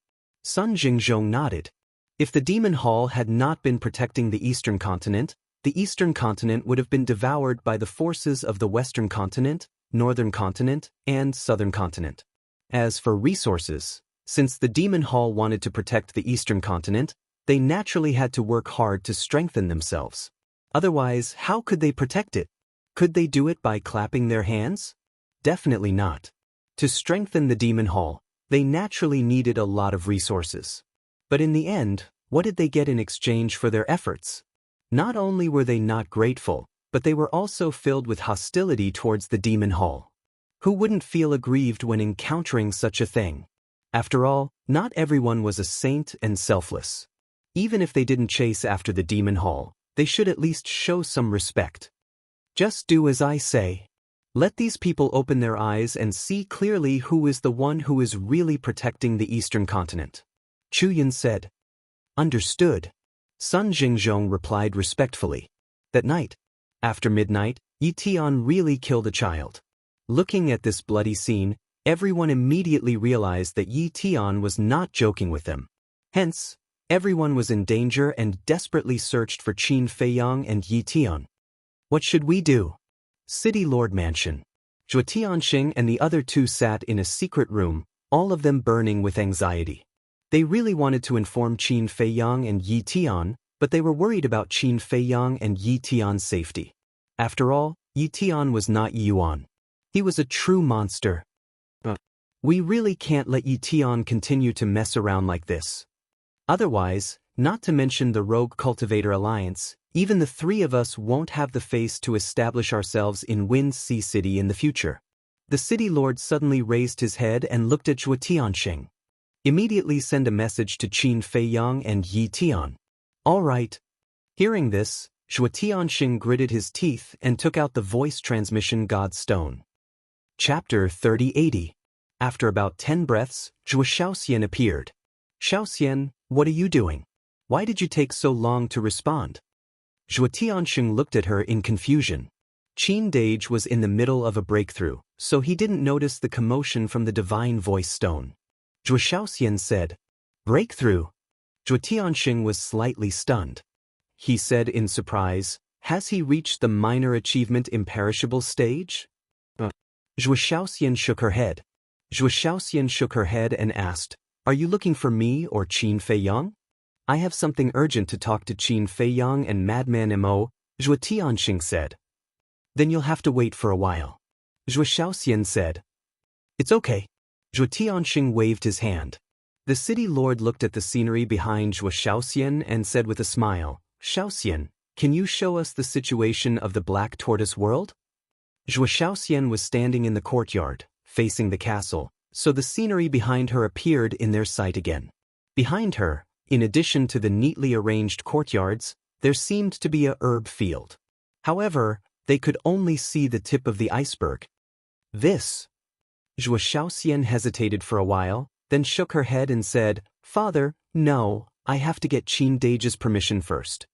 Sun Jingzhong nodded. If the Demon Hall had not been protecting the Eastern continent, the Eastern continent would have been devoured by the forces of the Western continent, Northern continent, and Southern continent. As for resources, since the Demon Hall wanted to protect the Eastern continent, they naturally had to work hard to strengthen themselves. Otherwise, how could they protect it? Could they do it by clapping their hands? Definitely not. To strengthen the Demon Hall, they naturally needed a lot of resources. But in the end, what did they get in exchange for their efforts? Not only were they not grateful, but they were also filled with hostility towards the Demon Hall. Who wouldn't feel aggrieved when encountering such a thing? After all, not everyone was a saint and selfless. Even if they didn't chase after the Demon Hall, they should at least show some respect. Just do as I say. Let these people open their eyes and see clearly who is the one who is really protecting the Eastern continent. Chu Yun said. Understood. Sun Jingzhong replied respectfully. That night, after midnight, Yi Tian really killed a child. Looking at this bloody scene, everyone immediately realized that Yi Tian was not joking with them. Hence, everyone was in danger and desperately searched for Qin Feiyang and Yi Tian. What should we do? City Lord Mansion. Zhuo Tianxing and the other two sat in a secret room, all of them burning with anxiety. They really wanted to inform Qin Feiyang and Yi Tian, but they were worried about Qin Feiyang and Yi Tian's safety. After all, Yi Tian was not Yuan. He was a true monster. We really can't let Yi Tian continue to mess around like this. Otherwise, not to mention the Rogue Cultivator Alliance, even the three of us won't have the face to establish ourselves in Wind Sea City in the future. The city lord suddenly raised his head and looked at Zhuo Tianxing. Immediately send a message to Qin Feiyang and Yi Tian. All right. Hearing this, Zhuo Tianxing gritted his teeth and took out the voice transmission God Stone. Chapter 3080. After about 10 breaths, Zhuo Shaoxian appeared. Shaoxian, what are you doing? Why did you take so long to respond? Zhuo Tianxing looked at her in confusion. Qin Dage was in the middle of a breakthrough, so he didn't notice the commotion from the divine voice stone. Zhuo Shaoxian said, Breakthrough? Zhuo Tianxing was slightly stunned. He said in surprise, has he reached the minor achievement imperishable stage? Zhuo Shaoxian shook her head. Zhuo Shaoxian shook her head and asked, are you looking for me or Qin Feiyang? I have something urgent to talk to Qin Feiyang and Madman Mo, Zhuo Tianxing said. Then you'll have to wait for a while. Zhuo Shaoxian said. It's okay. Zhuo Tianxing waved his hand. The city lord looked at the scenery behind Zhuo Shaoxian and said with a smile, Shaoxian, can you show us the situation of the Black Tortoise world? Zhuo Shaoxian was standing in the courtyard, facing the castle, so the scenery behind her appeared in their sight again. Behind her, in addition to the neatly arranged courtyards, there seemed to be a herb field. However, they could only see the tip of the iceberg. This. Zhuo Shaoxian hesitated for a while, then shook her head and said, Father, no, I have to get Qin Dage's permission first.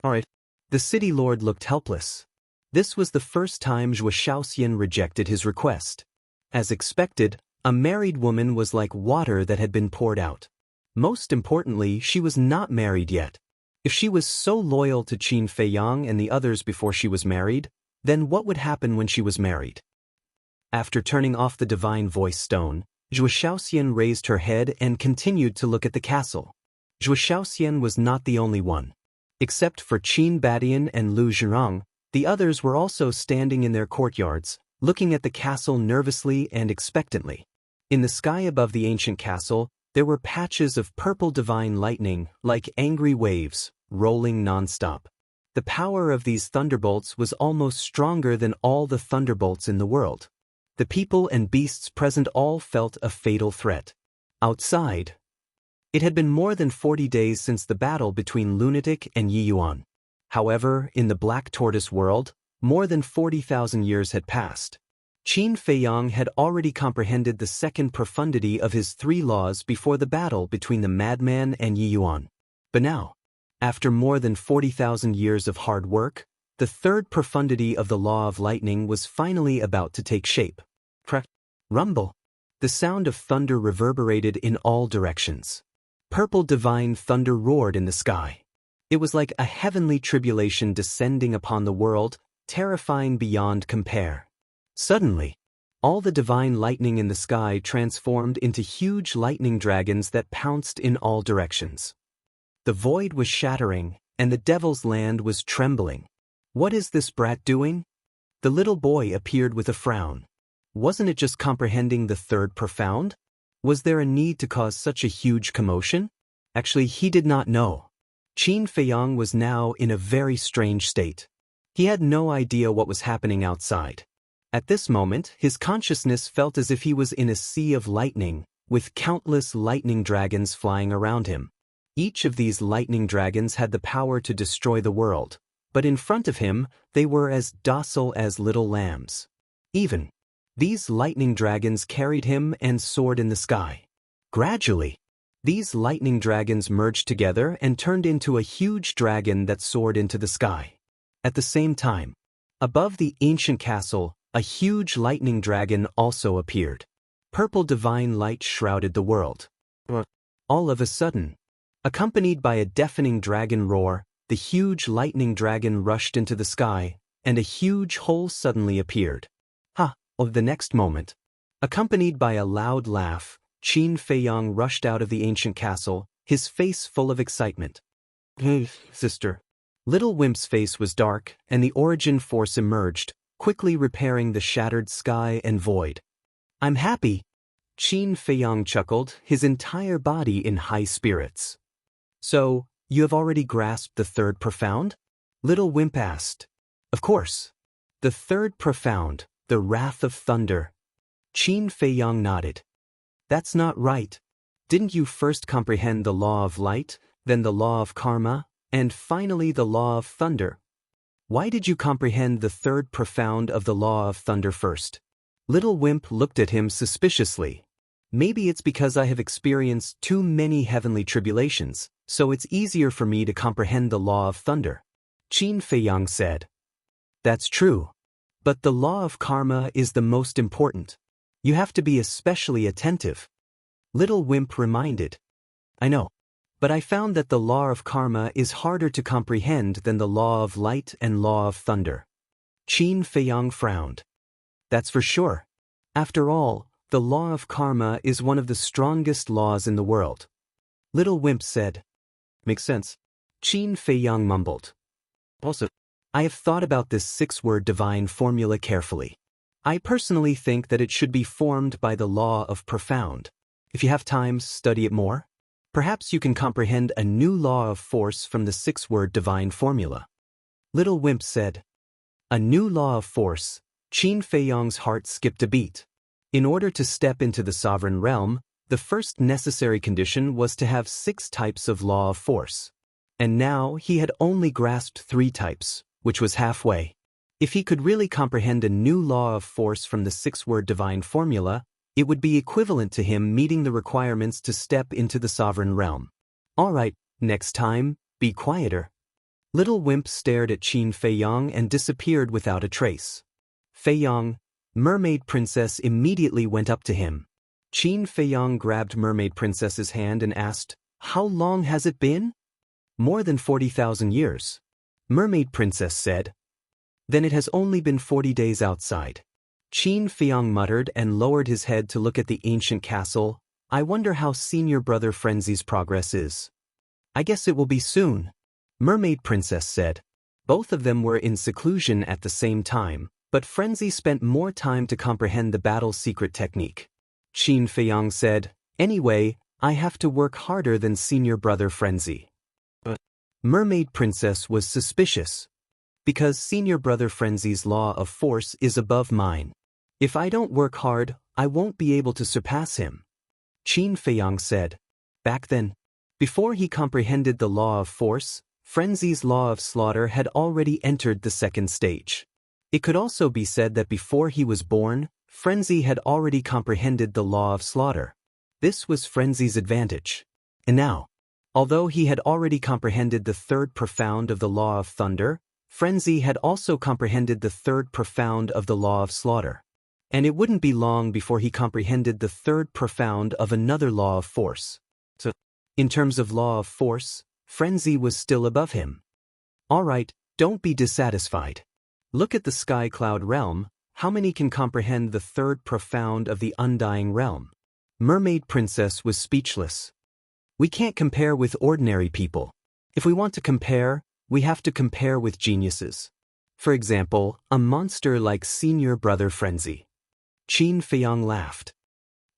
All right. The city lord looked helpless. This was the first time Zhuo Shaoxian rejected his request. As expected, a married woman was like water that had been poured out. Most importantly, she was not married yet. If she was so loyal to Qin Feiyang and the others before she was married, then what would happen when she was married? After turning off the divine voice stone, Zhuo Shaoxian raised her head and continued to look at the castle. Zhuo Shaoxian was not the only one. Except for Qin Badian and Lu Zhirang, the others were also standing in their courtyards, looking at the castle nervously and expectantly. In the sky above the ancient castle, there were patches of purple divine lightning, like angry waves, rolling non-stop. The power of these thunderbolts was almost stronger than all the thunderbolts in the world. The people and beasts present all felt a fatal threat. Outside, it had been more than 40 days since the battle between Lunatic and Yi Yuan. However, in the Black Tortoise world, more than 40,000 years had passed. Qin Feiyang had already comprehended the second profundity of his three laws before the battle between the madman and Yi Yuan. But now, after more than 40,000 years of hard work, the third profundity of the law of lightning was finally about to take shape. Crack, rumble. The sound of thunder reverberated in all directions. Purple divine thunder roared in the sky. It was like a heavenly tribulation descending upon the world, terrifying beyond compare. Suddenly, all the divine lightning in the sky transformed into huge lightning dragons that pounced in all directions. The void was shattering, and the devil's land was trembling. What is this brat doing? The little boy appeared with a frown. Wasn't it just comprehending the third profound? Was there a need to cause such a huge commotion? Actually, he did not know. Qin Feiyang was now in a very strange state. He had no idea what was happening outside. At this moment, his consciousness felt as if he was in a sea of lightning, with countless lightning dragons flying around him. Each of these lightning dragons had the power to destroy the world, but in front of him, they were as docile as little lambs. Even, these lightning dragons carried him and soared in the sky. Gradually, these lightning dragons merged together and turned into a huge dragon that soared into the sky. At the same time, above the ancient castle, a huge lightning dragon also appeared. Purple divine light shrouded the world. All of a sudden, accompanied by a deafening dragon roar, the huge lightning dragon rushed into the sky, and a huge hole suddenly appeared. Ha! Of the next moment, accompanied by a loud laugh, Qin Feiyang rushed out of the ancient castle, his face full of excitement. Sister. Little Wimp's face was dark, and the origin force emerged, quickly repairing the shattered sky and void. I'm happy. Qin Feiyang chuckled, his entire body in high spirits. So, you have already grasped the third profound? Little Wimp asked. Of course. The third profound, the wrath of thunder. Qin Feiyang nodded. That's not right. Didn't you first comprehend the law of light, then the law of karma, and finally the law of thunder? Why did you comprehend the third profound of the law of thunder first? Little Wimp looked at him suspiciously. Maybe it's because I have experienced too many heavenly tribulations, so it's easier for me to comprehend the law of thunder. Qin Feiyang said. That's true. But the law of karma is the most important. You have to be especially attentive. Little Wimp reminded. I know. But I found that the law of karma is harder to comprehend than the law of light and law of thunder. Qin Feiyang frowned. That's for sure. After all, the law of karma is one of the strongest laws in the world. Little Wimp said. Makes sense. Qin Feiyang mumbled. Also, I have thought about this 6-word divine formula carefully. I personally think that it should be formed by the law of profound. If you have time, study it more. Perhaps you can comprehend a new law of force from the 6-word divine formula. Little Wimp said. A new law of force. Qin Feiyang's heart skipped a beat. In order to step into the sovereign realm, the first necessary condition was to have 6 types of law of force. And now he had only grasped 3 types, which was halfway. If he could really comprehend a new law of force from the 6-word divine formula, it would be equivalent to him meeting the requirements to step into the sovereign realm. All right, next time, be quieter. Little Wimp stared at Qin Feiyang and disappeared without a trace. Feiyang, Mermaid Princess immediately went up to him. Qin Feiyang grabbed Mermaid Princess's hand and asked, How long has it been? More than 40,000 years. Mermaid Princess said. Then it has only been 40 days outside. Qin Feiyang muttered and lowered his head to look at the ancient castle. I wonder how senior brother Frenzy's progress is. I guess it will be soon. Mermaid Princess said. Both of them were in seclusion at the same time, but Frenzy spent more time to comprehend the battle's secret technique. Qin Feiyang said, Anyway, I have to work harder than senior brother Frenzy. But Mermaid Princess was suspicious. Because senior brother Frenzy's law of force is above mine. If I don't work hard, I won't be able to surpass him. Qin Feiyang said. Back then, before he comprehended the law of force, Frenzy's law of slaughter had already entered the 2nd stage. It could also be said that before he was born, Frenzy had already comprehended the law of slaughter. This was Frenzy's advantage. And now, although he had already comprehended the 3rd profound of the law of thunder, Frenzy had also comprehended the 3rd profound of the law of slaughter. And it wouldn't be long before he comprehended the 3rd profound of another law of force. So, in terms of law of force, Frenzy was still above him. All right, don't be dissatisfied. Look at the sky cloud realm. How many can comprehend the 3rd profound of the undying realm? Mermaid Princess was speechless. We can't compare with ordinary people. If we want to compare, we have to compare with geniuses. For example, a monster like senior brother Frenzy. Qin Feiyang laughed.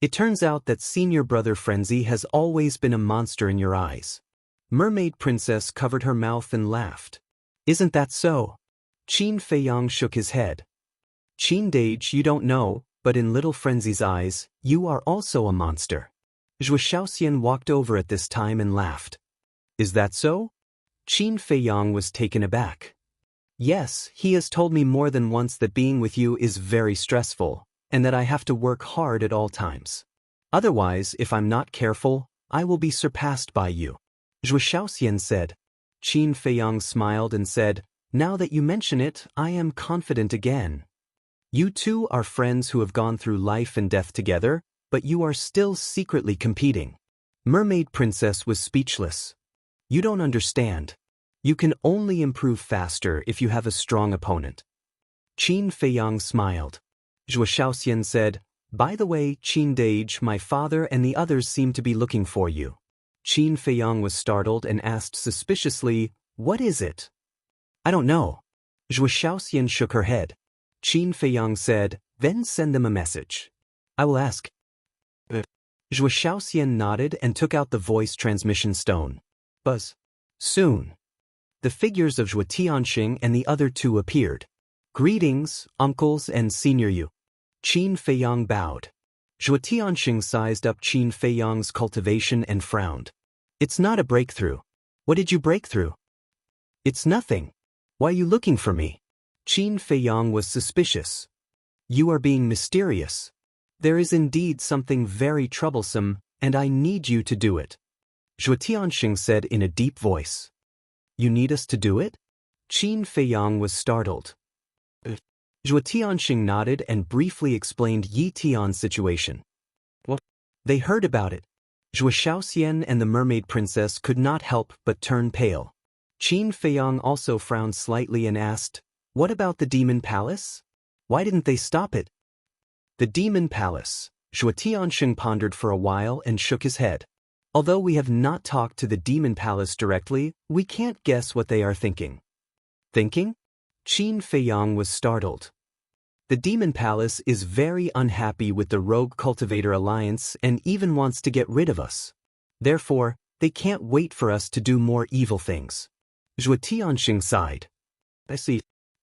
It turns out that senior brother Frenzy has always been a monster in your eyes. Mermaid Princess covered her mouth and laughed. Isn't that so? Qin Feiyang shook his head. Qin Dage, you don't know, but in little Frenzy's eyes, you are also a monster. Zhou Shaoxian walked over at this time and laughed. Is that so? Qin Feiyang was taken aback. Yes, he has told me more than once that being with you is very stressful, and that I have to work hard at all times. Otherwise, if I'm not careful, I will be surpassed by you. Zhou Shaoxian said. Qin Feiyang smiled and said, Now that you mention it, I am confident again. You two are friends who have gone through life and death together, but you are still secretly competing. Mermaid Princess was speechless. You don't understand. You can only improve faster if you have a strong opponent. Qin Feiyang smiled. Zhuo Shaoxian said, "By the way, Qin Dage, my father and the others seem to be looking for you." Qin Feiyang was startled and asked suspiciously, "What is it?" "I don't know." Zhuo Shaoxian shook her head. Qin Feiyang said, "Then send them a message. I will ask." Zhuo Shaoxian nodded and took out the voice transmission stone. Buzz. Soon. The figures of Zhuo Tianxing and the other two appeared. "Greetings, uncles and Senior Yu." Qin Feiyang bowed. Zhuo Tianxing sized up Qin Feiyang's cultivation and frowned. "It's not a breakthrough." "What did you break through?" "It's nothing. Why are you looking for me?" Qin Feiyang was suspicious. "You are being mysterious. There is indeed something very troublesome, and I need you to do it." Zhuo Tianxing said in a deep voice. "You need us to do it?" Qin Feiyang was startled. Zhuo Tianxing nodded and briefly explained Yi Tian's situation. "What?" They heard about it. Zhuo Shaoxian and the mermaid princess could not help but turn pale. Qin Feiyang also frowned slightly and asked, "What about the demon palace? Why didn't they stop it?" "The demon palace." Zhuo Tianxing pondered for a while and shook his head. "Although we have not talked to the demon palace directly, we can't guess what they are thinking." "Thinking?" Qin Feiyang was startled. "The demon palace is very unhappy with the Rogue Cultivator Alliance and even wants to get rid of us. Therefore, they can't wait for us to do more evil things." Zhuo Tianxing sighed. "I see."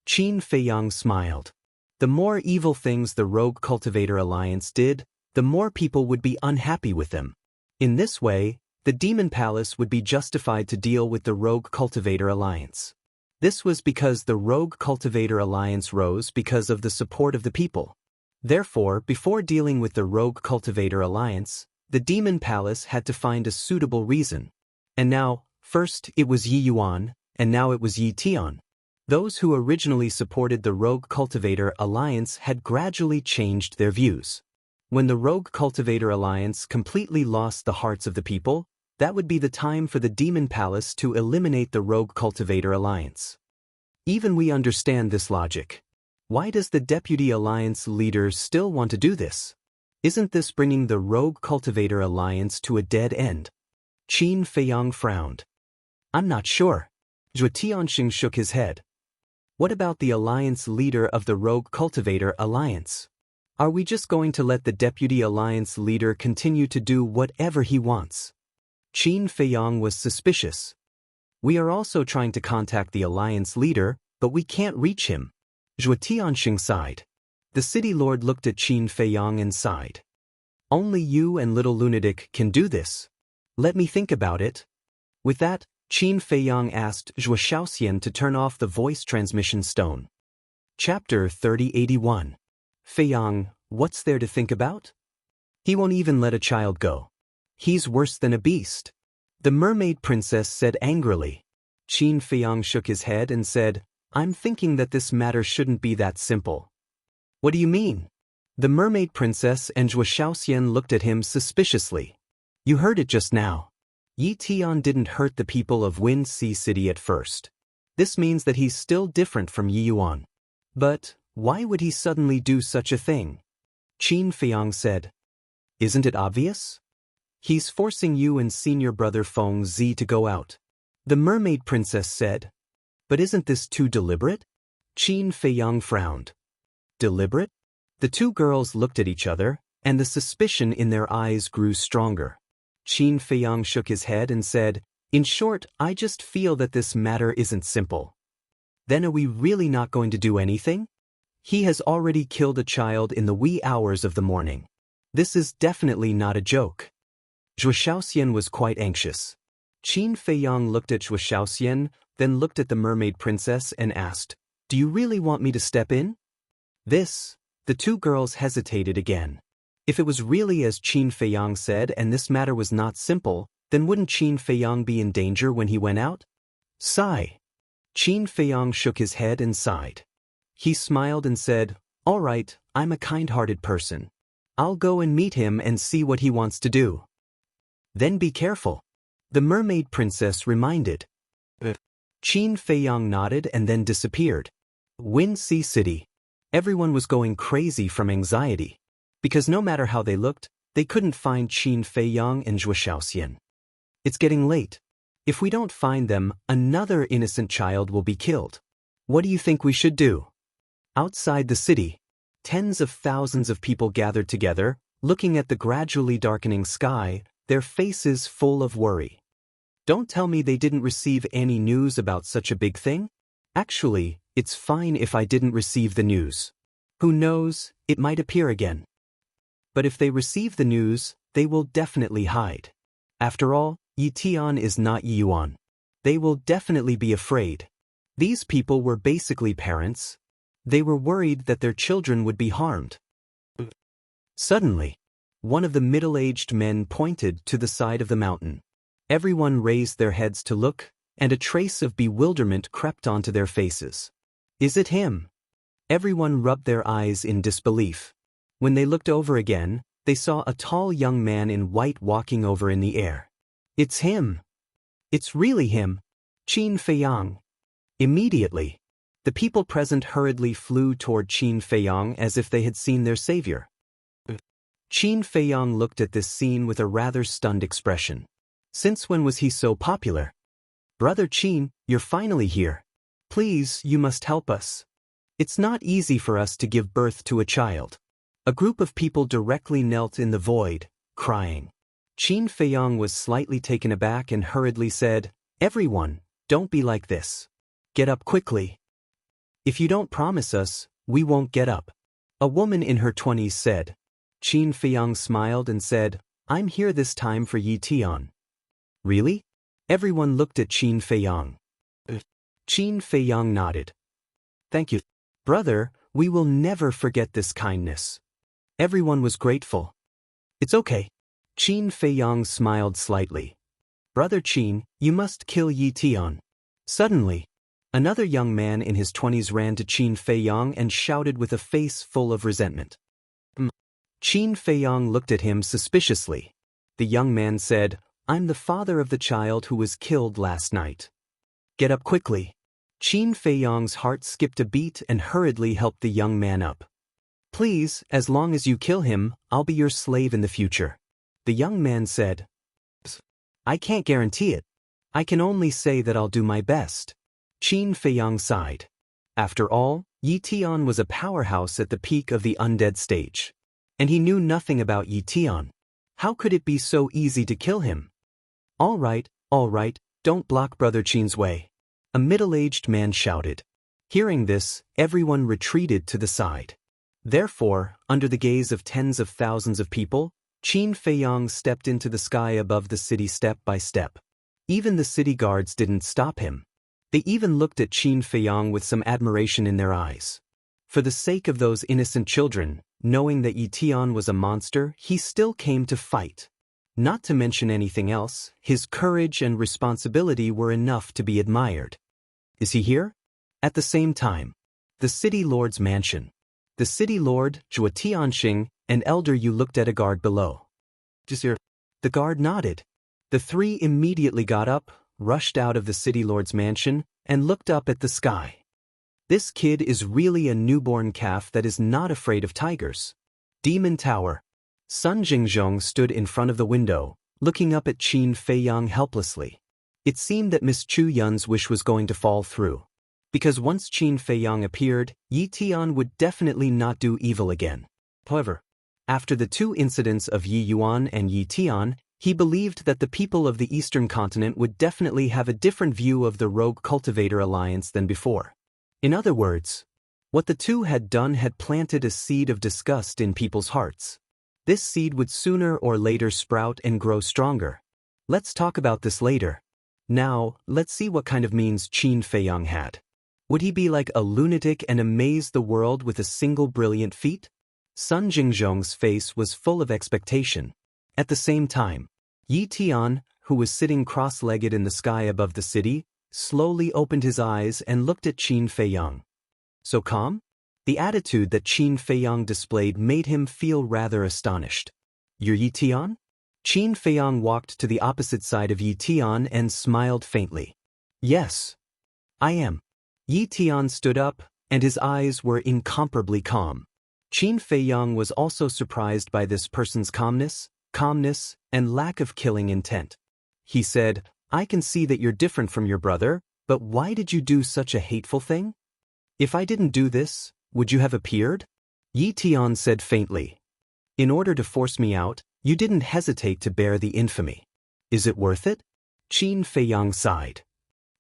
Qin Feiyang smiled. The more evil things the Rogue Cultivator Alliance did, the more people would be unhappy with them. In this way, the Demon Palace would be justified to deal with the Rogue Cultivator Alliance. This was because the Rogue Cultivator Alliance rose because of the support of the people. Therefore, before dealing with the Rogue Cultivator Alliance, the Demon Palace had to find a suitable reason. And now, first it was Yi Yuan, and now it was Yi Tian. Those who originally supported the Rogue Cultivator Alliance had gradually changed their views. When the Rogue Cultivator Alliance completely lost the hearts of the people, that would be the time for the Demon Palace to eliminate the Rogue Cultivator Alliance. Even we understand this logic. Why does the Deputy Alliance leader still want to do this? Isn't this bringing the Rogue Cultivator Alliance to a dead end? Qin Feiyang frowned. "I'm not sure." Zhuo Tianxing shook his head. "What about the Alliance leader of the Rogue Cultivator Alliance? Are we just going to let the Deputy Alliance leader continue to do whatever he wants?" Qin Feiyang was suspicious. "We are also trying to contact the Alliance leader, but we can't reach him." Zhuo Tianxing sighed. The city lord looked at Qin Feiyang and sighed. "Only you and Little Lunatic can do this. Let me think about it." With that, Qin Feiyang asked Zhuo Shaoxian to turn off the voice transmission stone. Chapter 3081. "Feiyang, what's there to think about? He won't even let a child go. He's worse than a beast." The mermaid princess said angrily. Qin Feiyang shook his head and said, "I'm thinking that this matter shouldn't be that simple." "What do you mean?" The mermaid princess and Zhuo Shaoxian looked at him suspiciously. "You heard it just now. Yi Tian didn't hurt the people of Wind Sea City at first. This means that he's still different from Yi Yuan. But why would he suddenly do such a thing?" Qin Feiyang said. "Isn't it obvious? He's forcing you and senior brother Feng Zi to go out." The mermaid princess said. "But isn't this too deliberate?" Qin Feiyang frowned. "Deliberate?" The two girls looked at each other, and the suspicion in their eyes grew stronger. Qin Feiyang shook his head and said, "In short, I just feel that this matter isn't simple." "Then are we really not going to do anything? He has already killed a child in the wee hours of the morning. This is definitely not a joke." Zhuo Shaoxian was quite anxious. Qin Feiyang looked at Zhuo Shaoxian, then looked at the mermaid princess and asked, "Do you really want me to step in?" The two girls hesitated again. If it was really as Qin Feiyang said and this matter was not simple, then wouldn't Qin Feiyang be in danger when he went out? Sigh. Qin Feiyang shook his head and sighed. He smiled and said, "All right, I'm a kind-hearted person. I'll go and meet him and see what he wants to do." "Then be careful," the mermaid princess reminded. Qin Feiyang nodded and then disappeared. Wind Sea City. Everyone was going crazy from anxiety. Because no matter how they looked, they couldn't find Qin Feiyang and Zhuo Xiaoxian. It's getting late. If we don't find them, another innocent child will be killed. What do you think we should do? Outside the city, tens of thousands of people gathered together, looking at the gradually darkening sky, their faces full of worry. Don't tell me they didn't receive any news about such a big thing? Actually, it's fine if I didn't receive the news. Who knows, it might appear again. But if they receive the news, they will definitely hide. After all, Yi Tian is not Yi Yuan. They will definitely be afraid. These people were basically parents. They were worried that their children would be harmed. Suddenly, one of the middle-aged men pointed to the side of the mountain. Everyone raised their heads to look, and a trace of bewilderment crept onto their faces. Is it him? Everyone rubbed their eyes in disbelief. When they looked over again, they saw a tall young man in white walking over in the air. It's him. It's really him. Qin Feiyang. Immediately, the people present hurriedly flew toward Qin Feiyang as if they had seen their savior. Qin Feiyang looked at this scene with a rather stunned expression. Since when was he so popular? Brother Qin, you're finally here. Please, you must help us. It's not easy for us to give birth to a child. A group of people directly knelt in the void, crying. Qin Feiyang was slightly taken aback and hurriedly said, Everyone, don't be like this. Get up quickly. If you don't promise us, we won't get up. A woman in her 20s said. Qin Feiyang smiled and said, I'm here this time for Yi Tian. Really? Everyone looked at Qin Feiyang. Qin Feiyang nodded. Thank you. Brother, we will never forget this kindness. Everyone was grateful. It's okay. Qin Feiyang smiled slightly. Brother Qin, you must kill Yi Tian. Suddenly, another young man in his 20s ran to Qin Feiyang and shouted with a face full of resentment. Qin Feiyang looked at him suspiciously. The young man said, I'm the father of the child who was killed last night. Get up quickly. Qin Feiyang's heart skipped a beat and hurriedly helped the young man up. Please, as long as you kill him, I'll be your slave in the future. The young man said. I can't guarantee it. I can only say that I'll do my best. Qin Feiyang sighed. After all, Yi Tian was a powerhouse at the peak of the undead stage. And he knew nothing about Yi Tian. How could it be so easy to kill him? All right, don't block Brother Qin's way. A middle-aged man shouted. Hearing this, everyone retreated to the side. Therefore, under the gaze of tens of thousands of people, Qin Feiyang stepped into the sky above the city step by step. Even the city guards didn't stop him. They even looked at Qin Feiyang with some admiration in their eyes. For the sake of those innocent children, knowing that Yi Tian was a monster, he still came to fight. Not to mention anything else, his courage and responsibility were enough to be admired. Is he here? At the same time, the city lord's mansion. The city lord, Zhuo Tianxing, and Elder Yu looked at a guard below. The guard nodded. The three immediately got up, rushed out of the city lord's mansion, and looked up at the sky. This kid is really a newborn calf that is not afraid of tigers. Demon Tower. Sun Jingzhong stood in front of the window, looking up at Qin Feiyang helplessly. It seemed that Miss Chu Yun's wish was going to fall through. Because once Qin Feiyang appeared, Yi Tian would definitely not do evil again. However, after the two incidents of Yi Yuan and Yi Tian, he believed that the people of the Eastern continent would definitely have a different view of the Rogue Cultivator Alliance than before. In other words, what the two had done had planted a seed of disgust in people's hearts. This seed would sooner or later sprout and grow stronger. Let's talk about this later. Now, let's see what kind of means Qin Feiyang had. Would he be like a lunatic and amaze the world with a single brilliant feat? Sun Jingzhong's face was full of expectation. At the same time, Yi Tian, who was sitting cross-legged in the sky above the city, slowly opened his eyes and looked at Qin Feiyang. So calm? The attitude that Qin Feiyang displayed made him feel rather astonished. You're Yi Tian? Qin Feiyang walked to the opposite side of Yi Tian and smiled faintly. Yes, I am. Yi Tian stood up, and his eyes were incomparably calm. Qin Feiyang was also surprised by this person's calmness, and lack of killing intent. He said, "I can see that you're different from your brother, but why did you do such a hateful thing? If I didn't do this, would you have appeared?" Yi Tian said faintly. "In order to force me out, you didn't hesitate to bear the infamy. Is it worth it?" Qin Feiyang sighed.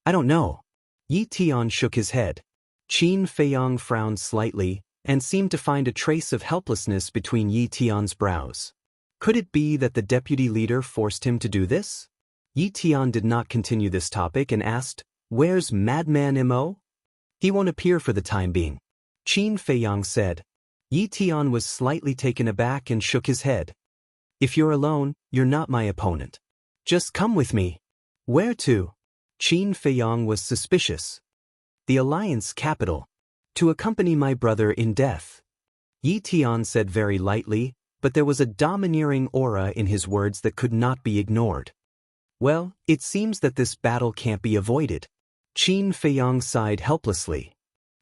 "I don't know." Yi Tian shook his head. Qin Feiyang frowned slightly and seemed to find a trace of helplessness between Yi Tian's brows. Could it be that the deputy leader forced him to do this? Yi Tian did not continue this topic and asked, "Where's Madman Mo?" "He won't appear for the time being," Qin Feiyang said. Yi Tian was slightly taken aback and shook his head. "If you're alone, you're not my opponent. Just come with me." "Where to?" Qin Feiyang was suspicious. "The Alliance capital. To accompany my brother in death." Yi Tian said very lightly, but there was a domineering aura in his words that could not be ignored. "Well, it seems that this battle can't be avoided." Qin Feiyang sighed helplessly.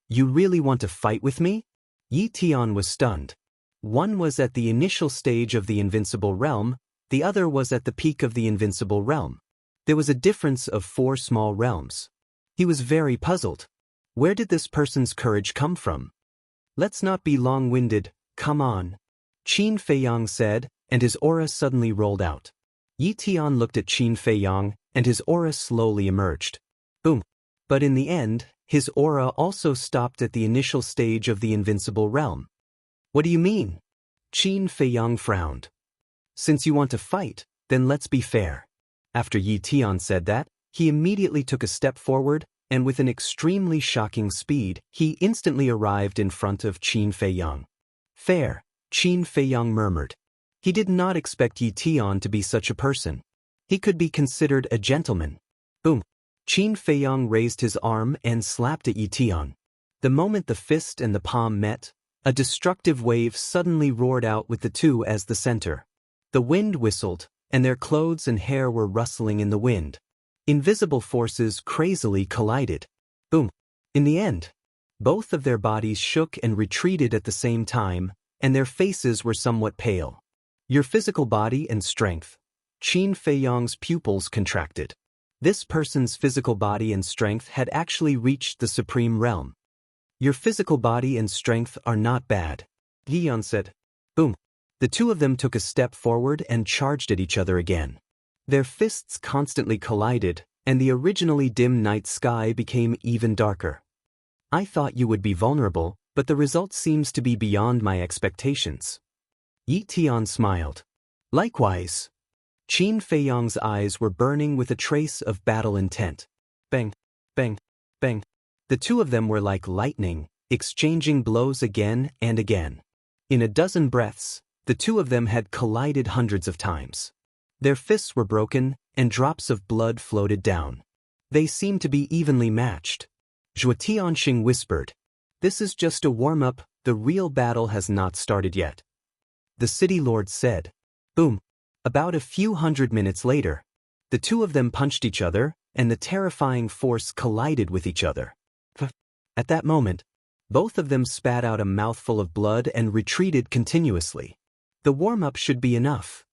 "You really want to fight with me?" Yi Tian was stunned. One was at the initial stage of the invincible realm, the other was at the peak of the invincible realm. There was a difference of 4 small realms. He was very puzzled. Where did this person's courage come from? "Let's not be long-winded, come on," Qin Feiyang said, and his aura suddenly rolled out. Yi Tian looked at Qin Feiyang, and his aura slowly emerged. Boom. But in the end, his aura also stopped at the initial stage of the invincible realm. "What do you mean?" Qin Feiyang frowned. "Since you want to fight, then let's be fair." After Yi Tian said that, he immediately took a step forward, and with an extremely shocking speed, he instantly arrived in front of Qin Feiyang. "Fair," Qin Feiyang murmured. He did not expect Yi Tian to be such a person. He could be considered a gentleman. Boom. Qin Feiyang raised his arm and slapped at Yi Tian. The moment the fist and the palm met, a destructive wave suddenly roared out with the two as the center. The wind whistled, and their clothes and hair were rustling in the wind. Invisible forces crazily collided. Boom. In the end, both of their bodies shook and retreated at the same time, and their faces were somewhat pale. "Your physical body and strength." Qin Feiyang's pupils contracted. This person's physical body and strength had actually reached the supreme realm. "Your physical body and strength are not bad," Yi Tian said. Boom. The two of them took a step forward and charged at each other again. Their fists constantly collided, and the originally dim night sky became even darker. "I thought you would be vulnerable, but the result seems to be beyond my expectations." Yi Tian smiled. "Likewise." Qin Feiyang's eyes were burning with a trace of battle intent. Bang, bang, bang. The two of them were like lightning, exchanging blows again and again. In a dozen breaths, the two of them had collided hundreds of times. Their fists were broken, and drops of blood floated down. They seemed to be evenly matched. Zhuo Tianxing whispered, "This is just a warm-up, the real battle has not started yet." The city lord said. Boom. About a few hundred minutes later, the two of them punched each other, and the terrifying force collided with each other. At that moment, both of them spat out a mouthful of blood and retreated continuously. The warm-up should be enough.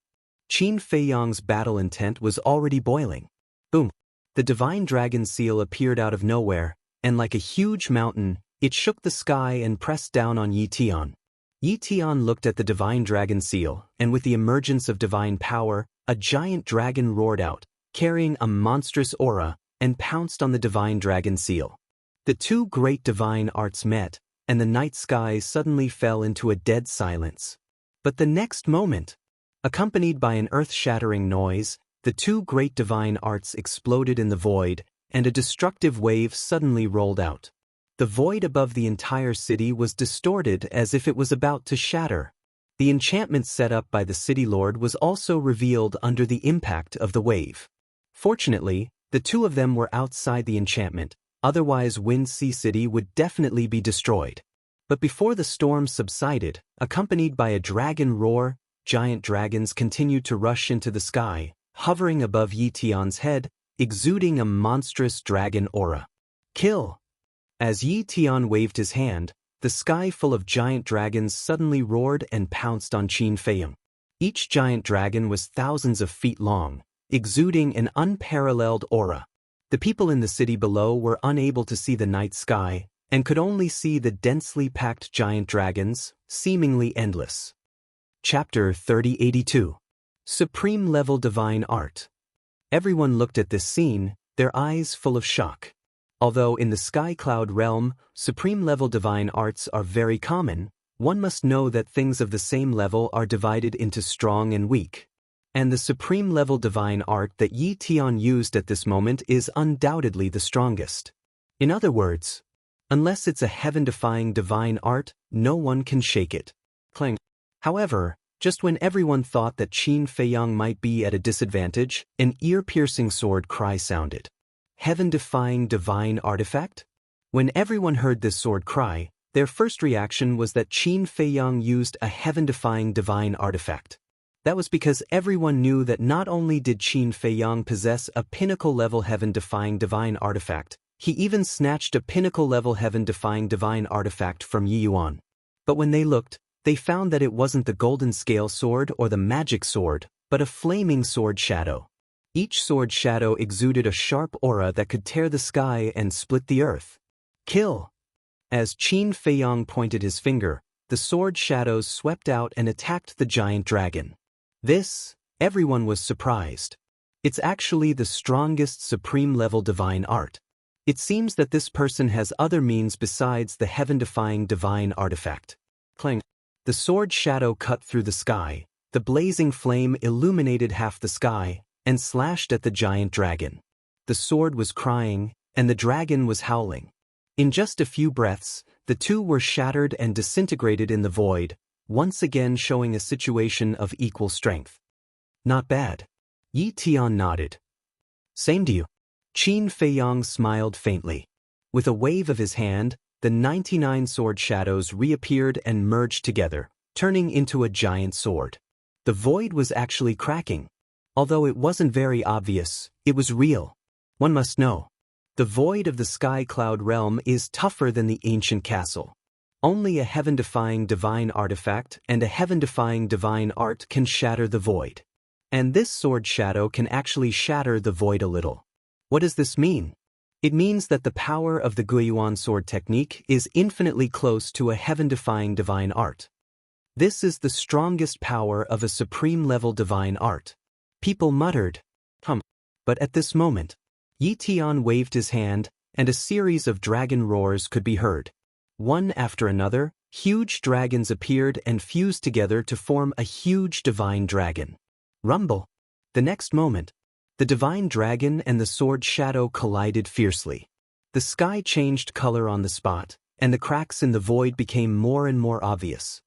Qin Feiyang's battle intent was already boiling. Boom. The divine dragon seal appeared out of nowhere, and like a huge mountain, it shook the sky and pressed down on Yi Tian. Yi Tian looked at the divine dragon seal, and with the emergence of divine power, a giant dragon roared out, carrying a monstrous aura, and pounced on the divine dragon seal. The two great divine arts met, and the night sky suddenly fell into a dead silence. But the next moment, accompanied by an earth-shattering noise, the two great divine arts exploded in the void, and a destructive wave suddenly rolled out. The void above the entire city was distorted as if it was about to shatter. The enchantment set up by the city lord was also revealed under the impact of the wave. Fortunately, the two of them were outside the enchantment, otherwise Wind Sea City would definitely be destroyed. But before the storm subsided, accompanied by a dragon roar, giant dragons continued to rush into the sky, hovering above Yi Tian's head, exuding a monstrous dragon aura. "Kill!" As Yi Tian waved his hand, the sky full of giant dragons suddenly roared and pounced on Qin Feiyang. Each giant dragon was thousands of feet long, exuding an unparalleled aura. The people in the city below were unable to see the night sky, and could only see the densely packed giant dragons, seemingly endless. Chapter 3082. Supreme Level Divine Art. Everyone looked at this scene, their eyes full of shock. Although in the Sky Cloud realm, supreme level divine arts are very common, one must know that things of the same level are divided into strong and weak. And the supreme level divine art that Yi Tian used at this moment is undoubtedly the strongest. In other words, unless it's a heaven-defying divine art, no one can shake it. Clang. However, just when everyone thought that Qin Feiyang might be at a disadvantage, an ear-piercing sword cry sounded. Heaven-defying divine artifact? When everyone heard this sword cry, their first reaction was that Qin Feiyang used a heaven-defying divine artifact. That was because everyone knew that not only did Qin Feiyang possess a pinnacle-level heaven-defying divine artifact, he even snatched a pinnacle-level heaven-defying divine artifact from Yi Yuan. But when they looked, they found that it wasn't the golden scale sword or the magic sword, but a flaming sword shadow. Each sword shadow exuded a sharp aura that could tear the sky and split the earth. Kill! As Qin Feiyang pointed his finger, the sword shadows swept out and attacked the giant dragon. Everyone was surprised. It's actually the strongest supreme-level divine art. It seems that this person has other means besides the heaven-defying divine artifact. Clang. The sword shadow cut through the sky, the blazing flame illuminated half the sky, and slashed at the giant dragon. The sword was crying, and the dragon was howling. In just a few breaths, the two were shattered and disintegrated in the void, once again showing a situation of equal strength. Not bad. Yi Tian nodded. Same to you. Qin Feiyang smiled faintly. With a wave of his hand, the 99 sword shadows reappeared and merged together, turning into a giant sword. The void was actually cracking. Although it wasn't very obvious, it was real. One must know. The void of the Sky Cloud realm is tougher than the ancient castle. Only a heaven-defying divine artifact and a heaven-defying divine art can shatter the void. And this sword shadow can actually shatter the void a little. What does this mean? It means that the power of the Guiyuan sword technique is infinitely close to a heaven-defying divine art. This is the strongest power of a supreme-level divine art. People muttered, But at this moment, Yi Tian waved his hand, and a series of dragon roars could be heard. One after another, huge dragons appeared and fused together to form a huge divine dragon. Rumble. The next moment, the divine dragon and the sword shadow collided fiercely. The sky changed color on the spot, and the cracks in the void became more and more obvious.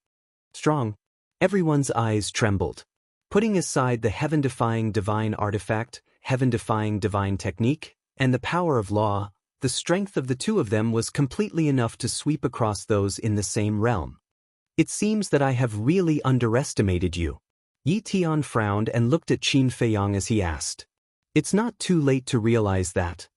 Strong. Everyone's eyes trembled. Putting aside the heaven-defying divine artifact, heaven-defying divine technique, and the power of law, the strength of the two of them was completely enough to sweep across those in the same realm. It seems that I have really underestimated you. Yi Tian frowned and looked at Qin Feiyang as he asked. It's not too late to realize that.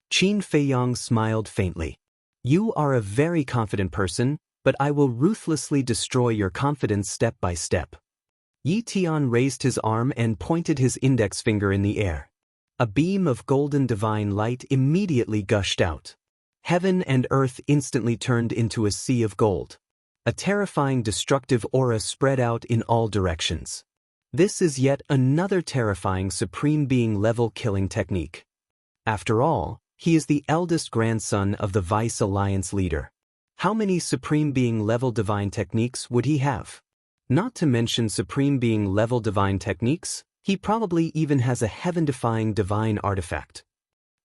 Qin Feiyang smiled faintly. You are a very confident person, but I will ruthlessly destroy your confidence step by step. Yi Tian raised his arm and pointed his index finger in the air. A beam of golden divine light immediately gushed out. Heaven and earth instantly turned into a sea of gold. A terrifying destructive aura spread out in all directions. This is yet another terrifying supreme being level killing technique. After all, he is the eldest grandson of the Vice Alliance leader. How many supreme being level divine techniques would he have? Not to mention supreme being level divine techniques, he probably even has a heaven-defying divine artifact.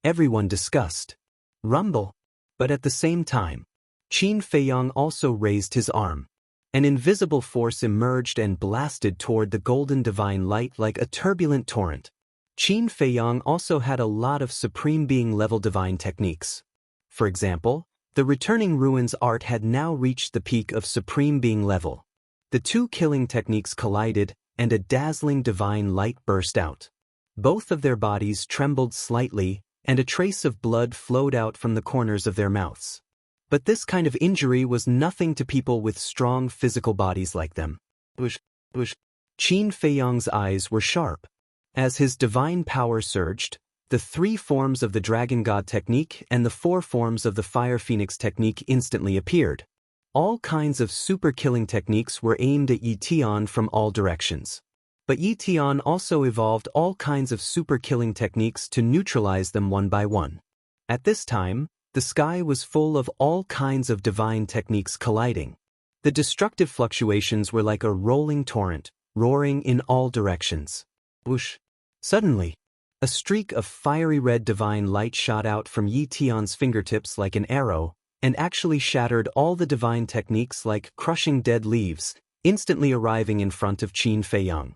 Everyone discussed. Rumble. But at the same time, Qin Feiyang also raised his arm. An invisible force emerged and blasted toward the golden divine light like a turbulent torrent. Qin Feiyang also had a lot of supreme being level divine techniques. For example, the returning ruins art had now reached the peak of supreme being level. The two killing techniques collided, and a dazzling divine light burst out. Both of their bodies trembled slightly, and a trace of blood flowed out from the corners of their mouths. But this kind of injury was nothing to people with strong physical bodies like them. Whoosh, whoosh. Qin Feiyang's eyes were sharp. As his divine power surged, the 3 forms of the Dragon God technique and the 4 forms of the Fire Phoenix technique instantly appeared. All kinds of super-killing techniques were aimed at Yi Tian from all directions. But Yi Tian also evolved all kinds of super-killing techniques to neutralize them one by one. At this time, the sky was full of all kinds of divine techniques colliding. The destructive fluctuations were like a rolling torrent, roaring in all directions. Whoosh! Suddenly, a streak of fiery red divine light shot out from Yi Tian's fingertips like an arrow, and actually shattered all the divine techniques like crushing dead leaves, instantly arriving in front of Qin Feiyang.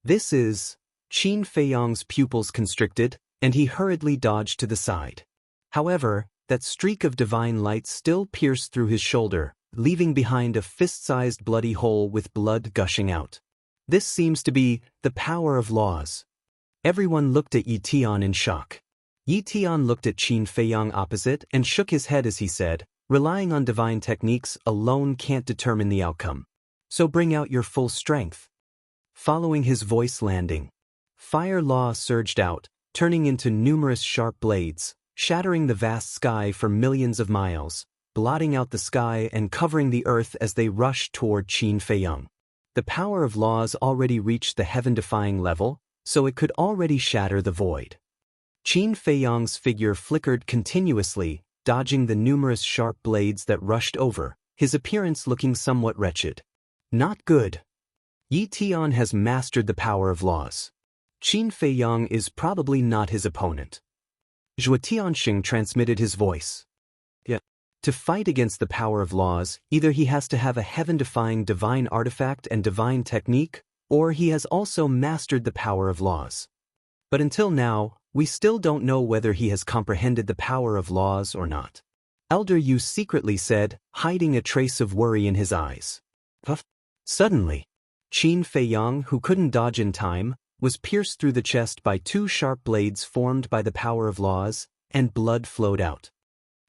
This is... Qin Feiyang's pupils constricted, and he hurriedly dodged to the side. However, that streak of divine light still pierced through his shoulder, leaving behind a fist-sized bloody hole with blood gushing out. This seems to be the power of laws. Everyone looked at Yi Tian in shock. Yi Tian looked at Qin Feiyang opposite and shook his head as he said, "Relying on divine techniques alone can't determine the outcome. So bring out your full strength." Following his voice landing, fire law surged out, turning into numerous sharp blades, shattering the vast sky for millions of miles, blotting out the sky and covering the earth as they rushed toward Qin Feiyang. The power of laws already reached the heaven-defying level, so it could already shatter the void. Qin Feiyang's figure flickered continuously, dodging the numerous sharp blades that rushed over, his appearance looking somewhat wretched. Not good. Yi Tian has mastered the power of laws. Qin Feiyang is probably not his opponent. Zhuo Tianxing transmitted his voice. Yeah. To fight against the power of laws, either he has to have a heaven-defying divine artifact and divine technique, or he has also mastered the power of laws. But until now, we still don't know whether he has comprehended the power of laws or not. Elder Yu secretly said, hiding a trace of worry in his eyes. Puff. Suddenly, Qin Feiyang, who couldn't dodge in time, was pierced through the chest by 2 sharp blades formed by the power of laws, and blood flowed out.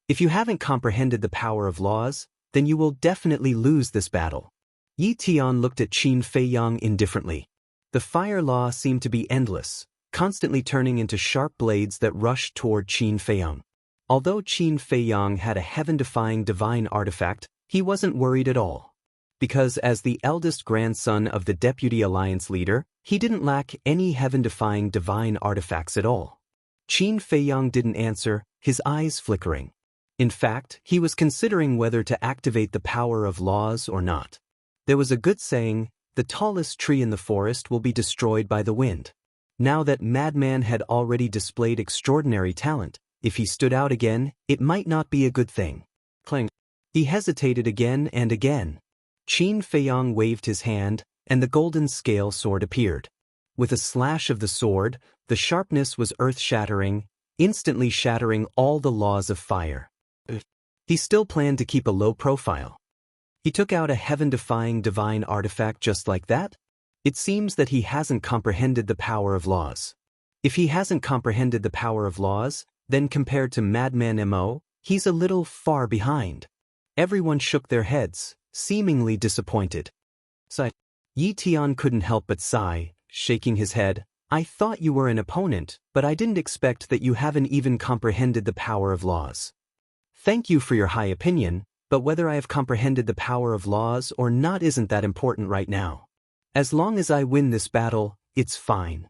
If you haven't comprehended the power of laws, then you will definitely lose this battle. Yi Tian looked at Qin Feiyang indifferently. The fire law seemed to be endless, constantly turning into sharp blades that rushed toward Qin Feiyang. Although Qin Feiyang had a heaven-defying divine artifact, he wasn't worried at all. Because as the eldest grandson of the Deputy Alliance leader, he didn't lack any heaven-defying divine artifacts at all. Qin Feiyang didn't answer, his eyes flickering. In fact, he was considering whether to activate the power of laws or not. There was a good saying, the tallest tree in the forest will be destroyed by the wind. Now that Madman had already displayed extraordinary talent, if he stood out again, it might not be a good thing. Clang. He hesitated again and again. Qin Feiyang waved his hand, and the golden scale sword appeared. With a slash of the sword, the sharpness was earth-shattering, instantly shattering all the laws of fire. He still planned to keep a low profile. He took out a heaven-defying divine artifact just like that? It seems that he hasn't comprehended the power of laws. If he hasn't comprehended the power of laws, then compared to Madman Mo, he's a little far behind. Everyone shook their heads, seemingly disappointed. Yi Tian couldn't help but sigh, shaking his head. I thought you were an opponent, but I didn't expect that you haven't even comprehended the power of laws. Thank you for your high opinion, but whether I have comprehended the power of laws or not isn't that important right now. As long as I win this battle, it's fine.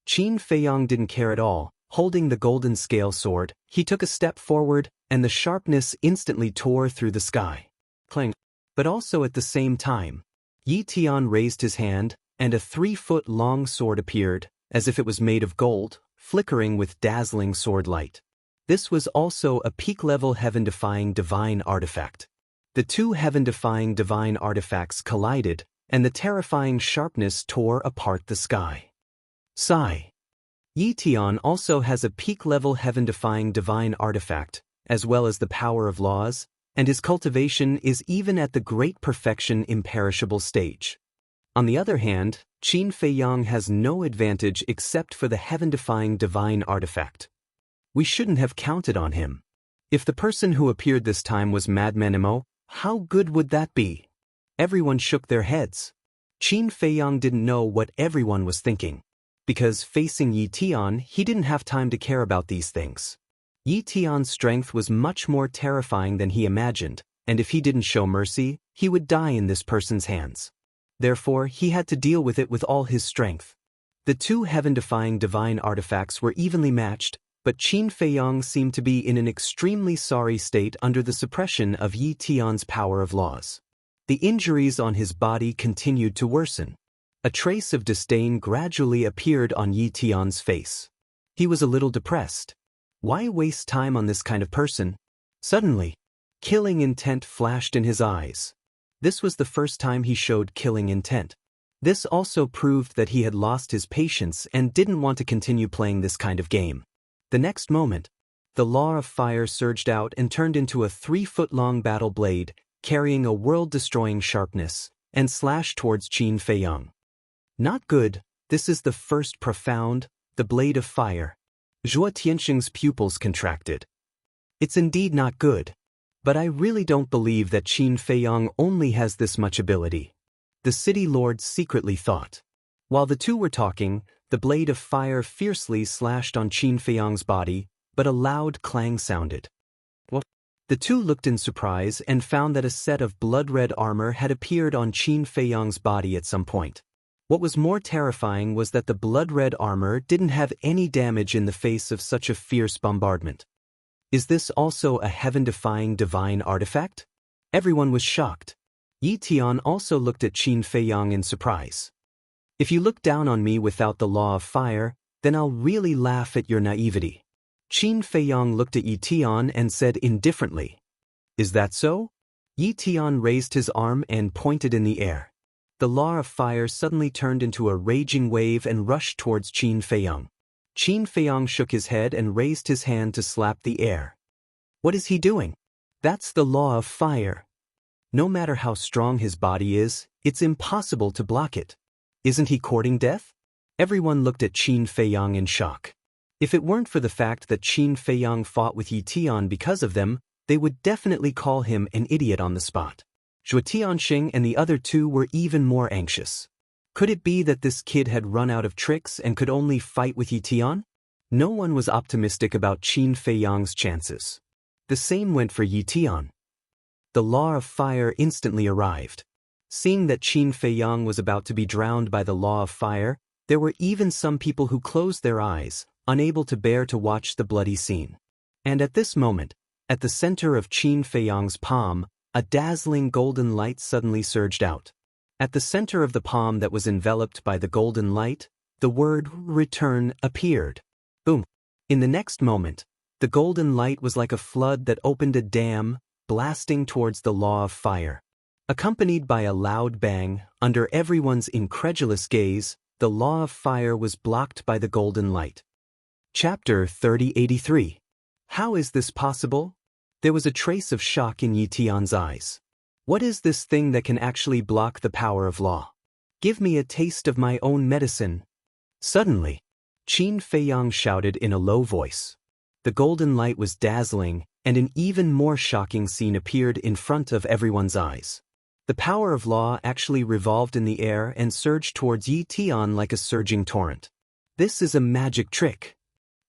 Qin Feiyang didn't care at all. Holding the golden scale sword, he took a step forward, and the sharpness instantly tore through the sky. Clang. But also at the same time, Yi Tian raised his hand, and a 3-foot-long sword appeared, as if it was made of gold, flickering with dazzling sword light. This was also a peak-level heaven-defying divine artifact. The 2 heaven-defying divine artifacts collided, and the terrifying sharpness tore apart the sky. Sigh. Yi Tian also has a peak-level heaven-defying divine artifact, as well as the power of laws, and his cultivation is even at the great perfection imperishable stage. On the other hand, Qin Feiyang has no advantage except for the heaven-defying divine artifact. We shouldn't have counted on him. If the person who appeared this time was Madman Imo, how good would that be? Everyone shook their heads. Qin Feiyang didn't know what everyone was thinking. Because facing Yi Tian, he didn't have time to care about these things. Yi Tian's strength was much more terrifying than he imagined, and if he didn't show mercy, he would die in this person's hands. Therefore, he had to deal with it with all his strength. The two heaven-defying divine artifacts were evenly matched, but Qin Feiyang seemed to be in an extremely sorry state under the suppression of Yi Tian's power of laws. The injuries on his body continued to worsen. A trace of disdain gradually appeared on Yi Tian's face. He was a little depressed. Why waste time on this kind of person? Suddenly, killing intent flashed in his eyes. This was the first time he showed killing intent. This also proved that he had lost his patience and didn't want to continue playing this kind of game. The next moment, the Law of Fire surged out and turned into a 3-foot-long battle blade, carrying a world-destroying sharpness, and slashed towards Qin Feiyang. Not good, this is the first profound, the blade of fire. Zhuo Tianxing's pupils contracted. It's indeed not good. But I really don't believe that Qin Feiyang only has this much ability. The city lord secretly thought. While the two were talking, the blade of fire fiercely slashed on Qin Feiyang's body, but a loud clang sounded. What? The two looked in surprise and found that a set of blood-red armor had appeared on Qin Feiyang's body at some point. What was more terrifying was that the blood-red armor didn't have any damage in the face of such a fierce bombardment. Is this also a heaven-defying divine artifact? Everyone was shocked. Yi Tian also looked at Qin Feiyang in surprise. If you look down on me without the Law of Fire, then I'll really laugh at your naivety. Qin Feiyang looked at Yi Tian and said indifferently, "Is that so?" Yi Tian raised his arm and pointed in the air. The Law of Fire suddenly turned into a raging wave and rushed towards Qin Feiyang. Qin Feiyang shook his head and raised his hand to slap the air. What is he doing? That's the Law of Fire. No matter how strong his body is, it's impossible to block it. Isn't he courting death? Everyone looked at Qin Feiyang in shock. If it weren't for the fact that Qin Feiyang fought with Yi Tian because of them, they would definitely call him an idiot on the spot. Zhuo Tianxing and the other two were even more anxious. Could it be that this kid had run out of tricks and could only fight with Yi Tian? No one was optimistic about Qin Feiyang's chances. The same went for Yi Tian. The Law of Fire instantly arrived. Seeing that Qin Feiyang was about to be drowned by the Law of Fire, there were even some people who closed their eyes, unable to bear to watch the bloody scene. And at this moment, at the center of Qin Feiyang's palm, a dazzling golden light suddenly surged out. At the center of the palm that was enveloped by the golden light, the word "return" appeared. Boom! In the next moment, the golden light was like a flood that opened a dam, blasting towards the Law of Fire. Accompanied by a loud bang, under everyone's incredulous gaze, the Law of Fire was blocked by the golden light. Chapter 3083. How is this possible? There was a trace of shock in Yi Tian's eyes. What is this thing that can actually block the power of law? Give me a taste of my own medicine. Suddenly, Qin Feiyang shouted in a low voice. The golden light was dazzling, and an even more shocking scene appeared in front of everyone's eyes. The power of law actually revolved in the air and surged towards Yi Tian like a surging torrent. This is a magic trick.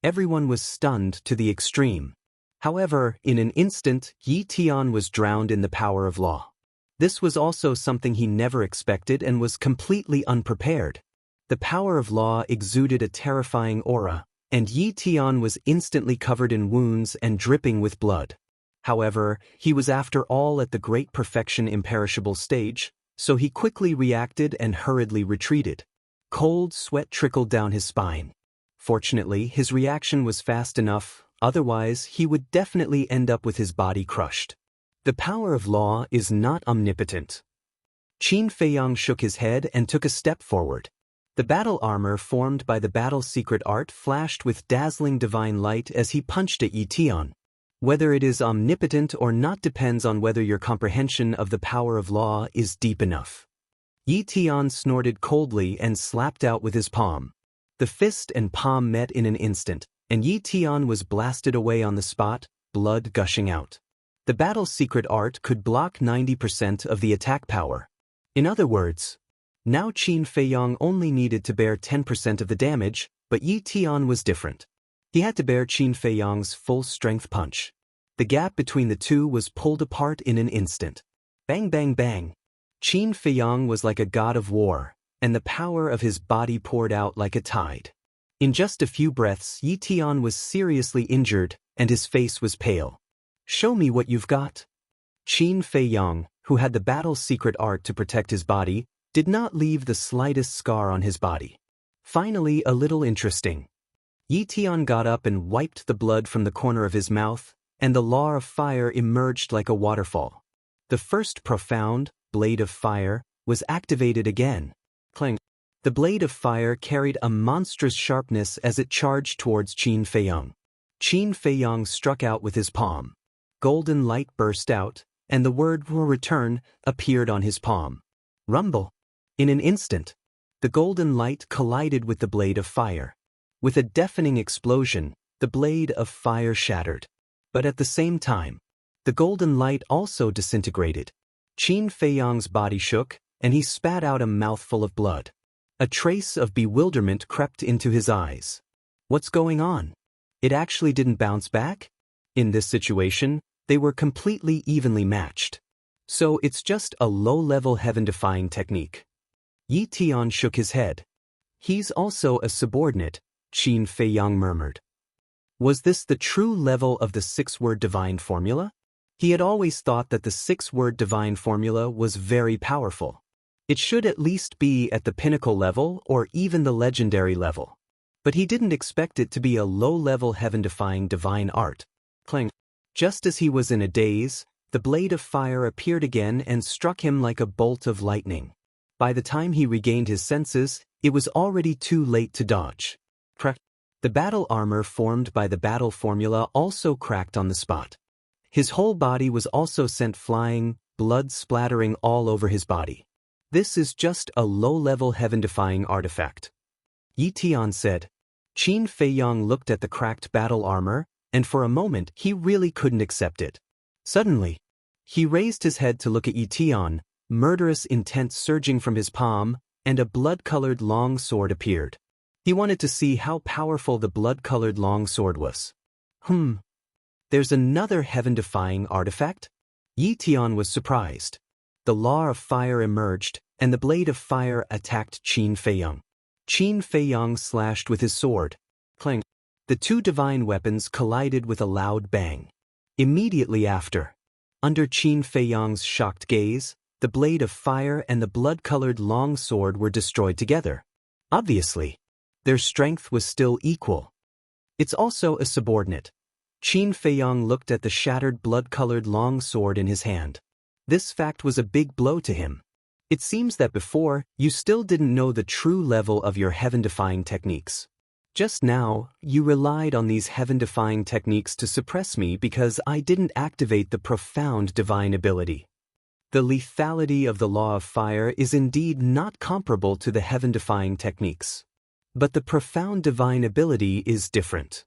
Everyone was stunned to the extreme. However, in an instant, Yi Tian was drowned in the power of law. This was also something he never expected and was completely unprepared. The power of law exuded a terrifying aura, and Yi Tian was instantly covered in wounds and dripping with blood. However, he was after all at the great perfection imperishable stage, so he quickly reacted and hurriedly retreated. Cold sweat trickled down his spine. Fortunately, his reaction was fast enough, otherwise he would definitely end up with his body crushed. The power of law is not omnipotent. Qin Feiyang shook his head and took a step forward. The battle armor formed by the battle's secret art flashed with dazzling divine light as he punched at Yi Tian. Whether it is omnipotent or not depends on whether your comprehension of the power of law is deep enough. Yi Tian snorted coldly and slapped out with his palm. The fist and palm met in an instant, and Yi Tian was blasted away on the spot, blood gushing out. The battle's secret art could block 90% of the attack power. In other words, now Qin Feiyang only needed to bear 10% of the damage, but Yi Tian was different. He had to bear Qin Feiyang's full-strength punch. The gap between the two was pulled apart in an instant. Bang bang bang. Qin Feiyang was like a god of war, and the power of his body poured out like a tide. In just a few breaths, Yi Tian was seriously injured, and his face was pale. "Show me what you've got." Qin Feiyang, who had the battle's secret art to protect his body, did not leave the slightest scar on his body. Finally, a little interesting. Yi Tian got up and wiped the blood from the corner of his mouth, and the law of fire emerged like a waterfall. The first profound blade of fire was activated again. Clang. The blade of fire carried a monstrous sharpness as it charged towards Qin Feiyang. Qin Feiyang struck out with his palm. Golden light burst out, and the word "return" appeared on his palm. Rumble. In an instant, the golden light collided with the blade of fire. With a deafening explosion, the blade of fire shattered. But at the same time, the golden light also disintegrated. Qin Feiyang's body shook, and he spat out a mouthful of blood. A trace of bewilderment crept into his eyes. What's going on? It actually didn't bounce back? In this situation, they were completely evenly matched. So it's just a low-level heaven-defying technique. Yi Tian shook his head. He's also a subordinate, Qin Feiyang murmured. Was this the true level of the six-word divine formula? He had always thought that the six-word divine formula was very powerful. It should at least be at the pinnacle level or even the legendary level. But he didn't expect it to be a low-level heaven-defying divine art. Clang. Just as he was in a daze, the blade of fire appeared again and struck him like a bolt of lightning. By the time he regained his senses, it was already too late to dodge. Crack. The battle armor formed by the battle formula also cracked on the spot. His whole body was also sent flying, blood splattering all over his body. This is just a low-level heaven-defying artifact. Yi Tian said. Qin Feiyang looked at the cracked battle armor, and for a moment he really couldn't accept it. Suddenly, he raised his head to look at Yi Tian, murderous intent surging from his palm, and a blood-colored long sword appeared. He wanted to see how powerful the blood-colored long sword was. There's another heaven-defying artifact? Yi Tian was surprised. The law of fire emerged, and the blade of fire attacked Qin Feiyang. Qin Feiyang slashed with his sword. Clang. The two divine weapons collided with a loud bang. Immediately after, under Qin Feiyang's shocked gaze, the blade of fire and the blood-colored long sword were destroyed together. Obviously, their strength was still equal. It's also a subordinate. Qin Feiyang looked at the shattered blood-colored long sword in his hand. This fact was a big blow to him. It seems that before, you still didn't know the true level of your heaven-defying techniques. Just now, you relied on these heaven-defying techniques to suppress me because I didn't activate the profound divine ability. The lethality of the law of fire is indeed not comparable to the heaven-defying techniques. But the profound divine ability is different.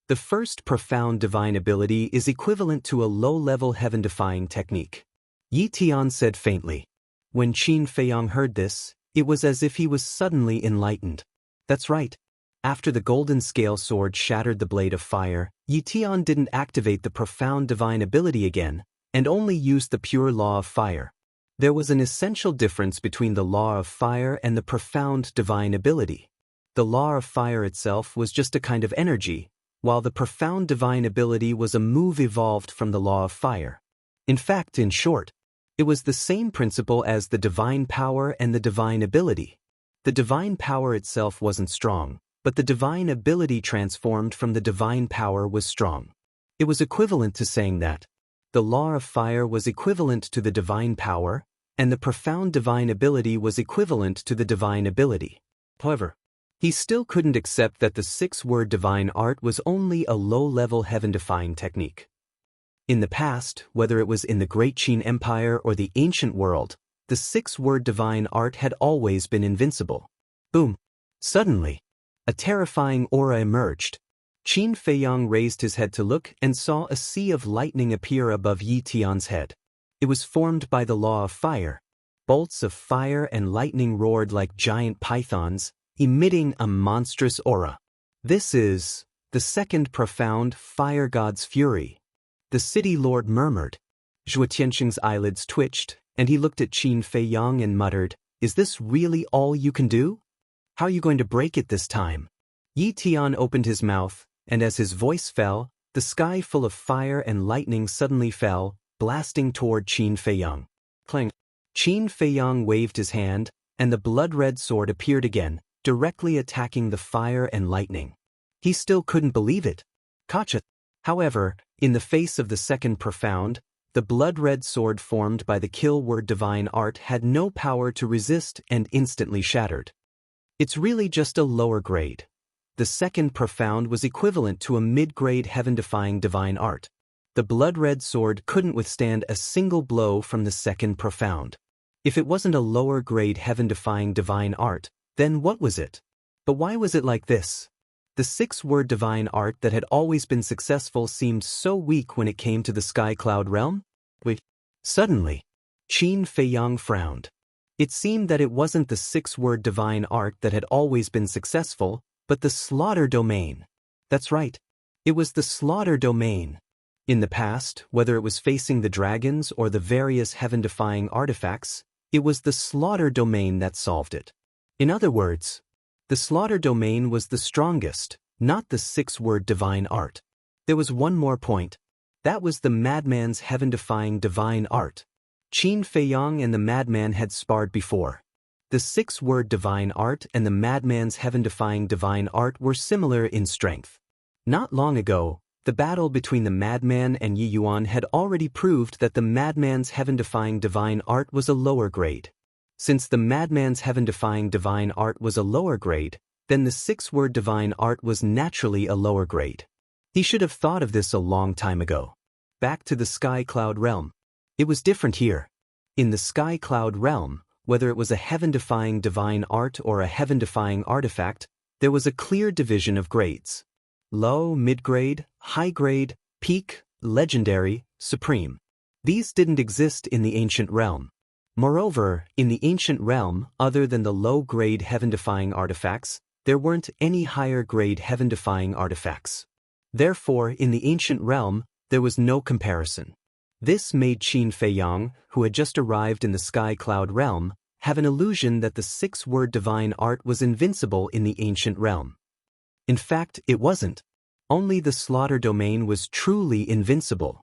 The first profound divine ability is equivalent to a low-level heaven-defying technique. Yi Tian said faintly. When Qin Feiyang heard this, it was as if he was suddenly enlightened. That's right. After the golden scale sword shattered the blade of fire, Yi Tian didn't activate the profound divine ability again, and only used the pure law of fire. There was an essential difference between the law of fire and the profound divine ability. The law of fire itself was just a kind of energy, while the profound divine ability was a move evolved from the law of fire. In fact, in short, it was the same principle as the divine power and the divine ability. The divine power itself wasn't strong, but the divine ability transformed from the divine power was strong. It was equivalent to saying that the law of fire was equivalent to the divine power, and the profound divine ability was equivalent to the divine ability. However, he still couldn't accept that the six-word divine art was only a low-level heaven-defying technique. In the past, whether it was in the Great Qin Empire or the ancient world, the six-word divine art had always been invincible. Boom! Suddenly, a terrifying aura emerged. Qin Feiyang raised his head to look and saw a sea of lightning appear above Yi Tian's head. It was formed by the law of fire. Bolts of fire and lightning roared like giant pythons, emitting a monstrous aura. This is the second profound fire god's fury. The city lord murmured. Zhuo Tianxing's eyelids twitched, and he looked at Qin Feiyang and muttered, "Is this really all you can do? How are you going to break it this time?" Yi Tian opened his mouth, and as his voice fell, the sky full of fire and lightning suddenly fell, blasting toward Qin Feiyang. Clang! Qin Feiyang waved his hand, and the blood-red sword appeared again, directly attacking the fire and lightning. He still couldn't believe it. Gotcha! However, in the face of the second profound, the blood-red sword formed by the kill word divine art had no power to resist and instantly shattered. It's really just a lower grade. The second profound was equivalent to a mid-grade heaven-defying divine art. The blood-red sword couldn't withstand a single blow from the second profound. If it wasn't a lower-grade heaven-defying divine art, then what was it? But why was it like this? The six-word divine art that had always been successful seemed so weak when it came to the sky cloud realm? Wait. Suddenly, Qin Feiyang frowned. It seemed that it wasn't the six-word divine art that had always been successful, but the slaughter domain. That's right. It was the slaughter domain. In the past, whether it was facing the dragons or the various heaven-defying artifacts, it was the slaughter domain that solved it. In other words, the slaughter domain was the strongest, not the six-word divine art. There was one more point. That was the madman's heaven-defying divine art. Qin Feiyang and the madman had sparred before. The six-word divine art and the madman's heaven-defying divine art were similar in strength. Not long ago, the battle between the madman and Yi Yuan had already proved that the madman's heaven-defying divine art was a lower grade. Since the madman's heaven-defying divine art was a lower grade, then the six-word divine art was naturally a lower grade. He should have thought of this a long time ago. Back to the sky cloud realm. It was different here. In the sky cloud realm, whether it was a heaven-defying divine art or a heaven-defying artifact, there was a clear division of grades. Low, mid-grade, high-grade, peak, legendary, supreme. These didn't exist in the ancient realm. Moreover, in the ancient realm, other than the low-grade heaven-defying artifacts, there weren't any higher-grade heaven-defying artifacts. Therefore, in the ancient realm, there was no comparison. This made Qin Feiyang, who had just arrived in the sky cloud realm, have an illusion that the six-word divine art was invincible in the ancient realm. In fact, it wasn't. Only the slaughter domain was truly invincible.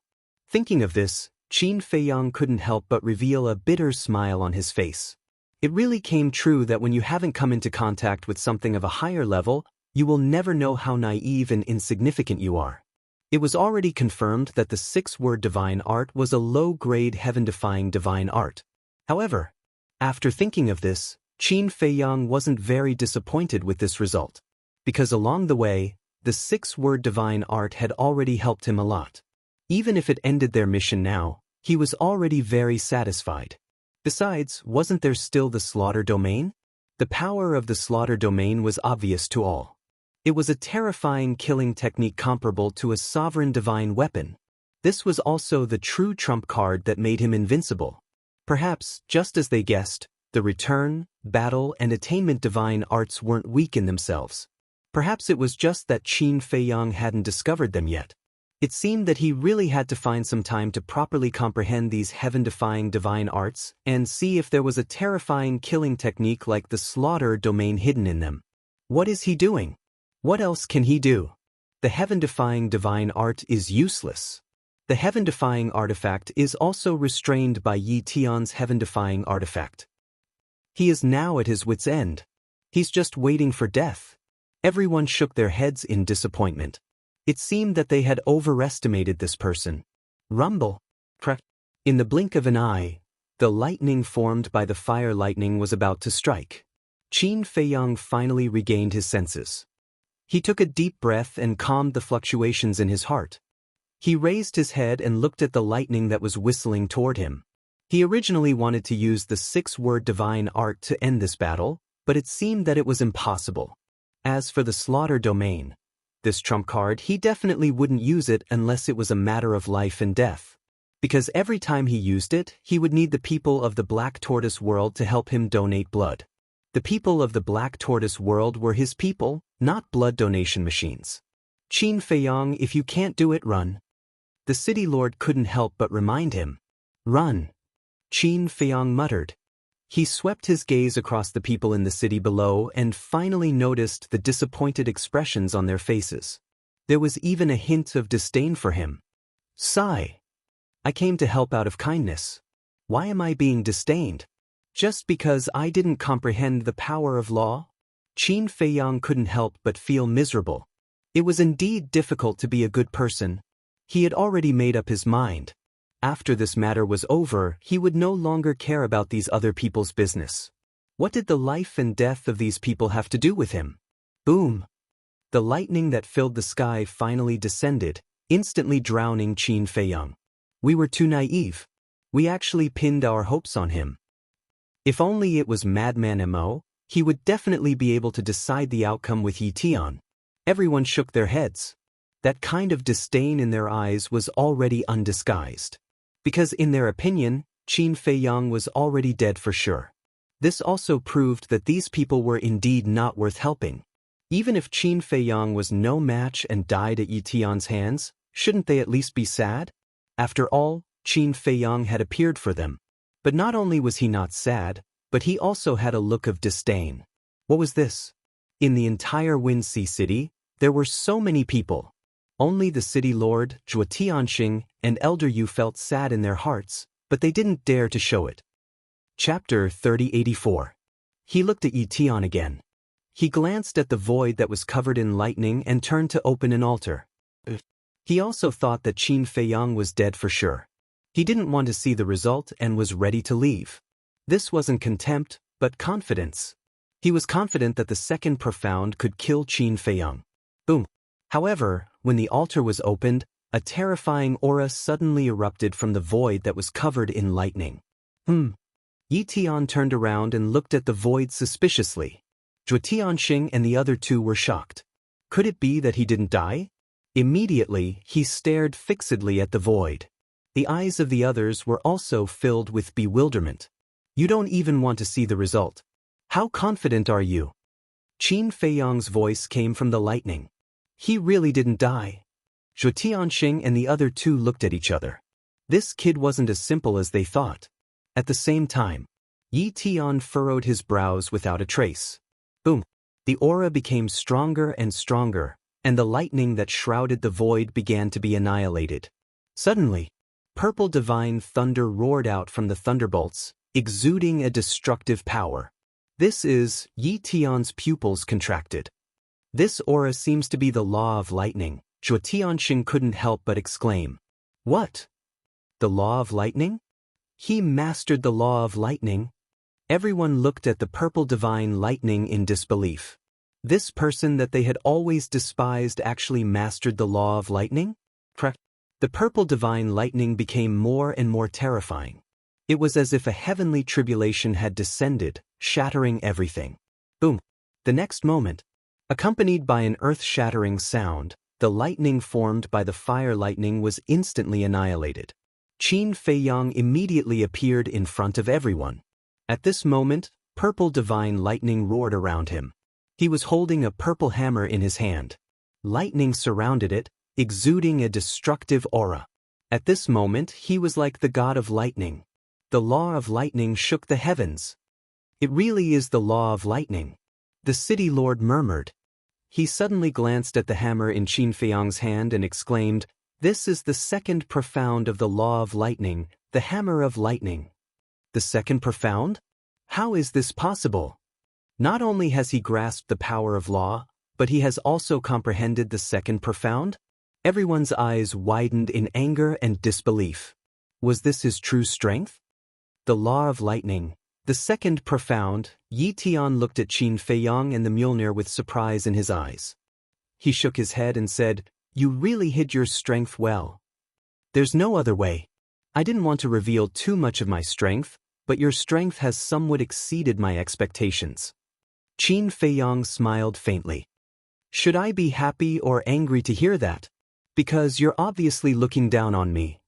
Thinking of this, Qin Feiyang couldn't help but reveal a bitter smile on his face. It really came true that when you haven't come into contact with something of a higher level, you will never know how naive and insignificant you are. It was already confirmed that the six-word divine art was a low-grade heaven-defying divine art. However, after thinking of this, Qin Feiyang wasn't very disappointed with this result. Because along the way, the six-word divine art had already helped him a lot. Even if it ended their mission now, he was already very satisfied. Besides, wasn't there still the slaughter domain? The power of the slaughter domain was obvious to all. It was a terrifying killing technique comparable to a sovereign divine weapon. This was also the true trump card that made him invincible. Perhaps, just as they guessed, the return, battle, and attainment divine arts weren't weak in themselves. Perhaps it was just that Qin Feiyang hadn't discovered them yet. It seemed that he really had to find some time to properly comprehend these heaven-defying divine arts and see if there was a terrifying killing technique like the slaughter domain hidden in them. What is he doing? What else can he do? The heaven-defying divine art is useless. The heaven-defying artifact is also restrained by Yi Tian's heaven-defying artifact. He is now at his wit's end. He's just waiting for death. Everyone shook their heads in disappointment. It seemed that they had overestimated this person. Rumble. In the blink of an eye, the lightning formed by the fire lightning was about to strike. Qin Feiyang finally regained his senses. He took a deep breath and calmed the fluctuations in his heart. He raised his head and looked at the lightning that was whistling toward him. He originally wanted to use the six-word divine art to end this battle, but it seemed that it was impossible. As for the slaughter domain, this trump card, he definitely wouldn't use it unless it was a matter of life and death. Because every time he used it, he would need the people of the Black Tortoise world to help him donate blood. The people of the Black Tortoise world were his people, not blood donation machines. Qin Feiyong, if you can't do it, run. The city lord couldn't help but remind him. Run. Qin Feiyong muttered. He swept his gaze across the people in the city below and finally noticed the disappointed expressions on their faces. There was even a hint of disdain for him. Sigh. I came to help out of kindness. Why am I being disdained? Just because I didn't comprehend the power of law? Qin Feiyong couldn't help but feel miserable. It was indeed difficult to be a good person. He had already made up his mind. After this matter was over, he would no longer care about these other people's business. What did the life and death of these people have to do with him? Boom! The lightning that filled the sky finally descended, instantly drowning Qin Feiyong. We were too naive. We actually pinned our hopes on him. If only it was Madman Mo, he would definitely be able to decide the outcome with Yi Tian. Everyone shook their heads. That kind of disdain in their eyes was already undisguised. Because in their opinion, Qin Feiyong was already dead for sure. This also proved that these people were indeed not worth helping. Even if Qin Feiyong was no match and died at Yi Tian's hands, shouldn't they at least be sad? After all, Qin Feiyong had appeared for them. But not only was he not sad, but he also had a look of disdain. What was this? In the entire Windsea city, there were so many people. Only the city lord, Zhuo Tianxing, and Elder Yu felt sad in their hearts, but they didn't dare to show it. Chapter 3084. He looked at Yi Tian again. He glanced at the void that was covered in lightning and turned to open an altar. He also thought that Qin Feiyong was dead for sure. He didn't want to see the result and was ready to leave. This wasn't contempt, but confidence. He was confident that the second profound could kill Qin Feiyong. Boom. However, when the altar was opened, a terrifying aura suddenly erupted from the void that was covered in lightning. Yi Tian turned around and looked at the void suspiciously. Zhuo Tianxing and the other two were shocked. Could it be that he didn't die? Immediately, he stared fixedly at the void. The eyes of the others were also filled with bewilderment. You don't even want to see the result. How confident are you? Qin Feiyong's voice came from the lightning. He really didn't die. Zhuo Tianxing and the other two looked at each other. This kid wasn't as simple as they thought. At the same time, Yi Tian furrowed his brows without a trace. Boom! The aura became stronger and stronger, and the lightning that shrouded the void began to be annihilated. Suddenly, purple divine thunder roared out from the thunderbolts, exuding a destructive power. This is, Yi Tian's pupils contracted. This aura seems to be the law of lightning. Zhuo Tianxing couldn't help but exclaim. What? The law of lightning? He mastered the law of lightning. Everyone looked at the purple divine lightning in disbelief. This person that they had always despised actually mastered the law of lightning? The purple divine lightning became more and more terrifying. It was as if a heavenly tribulation had descended, shattering everything. Boom! The next moment, accompanied by an earth-shattering sound, the lightning formed by the fire lightning was instantly annihilated. Qin Feiyong immediately appeared in front of everyone. At this moment, purple divine lightning roared around him. He was holding a purple hammer in his hand. Lightning surrounded it, exuding a destructive aura. At this moment, he was like the god of lightning. The law of lightning shook the heavens. It really is the law of lightning. The city lord murmured. He suddenly glanced at the hammer in Qin Feiyong's hand and exclaimed, "This is the second profound of the law of lightning, the hammer of lightning." The second profound? How is this possible? Not only has he grasped the power of law, but he has also comprehended the second profound? Everyone's eyes widened in anger and disbelief. Was this his true strength? The law of lightning. The second profound. Yi Tian looked at Qin Feiyong and the Mjolnir with surprise in his eyes. He shook his head and said, "You really hid your strength well. There's no other way. I didn't want to reveal too much of my strength, but your strength has somewhat exceeded my expectations." Qin Feiyong smiled faintly. Should I be happy or angry to hear that? Because you're obviously looking down on me.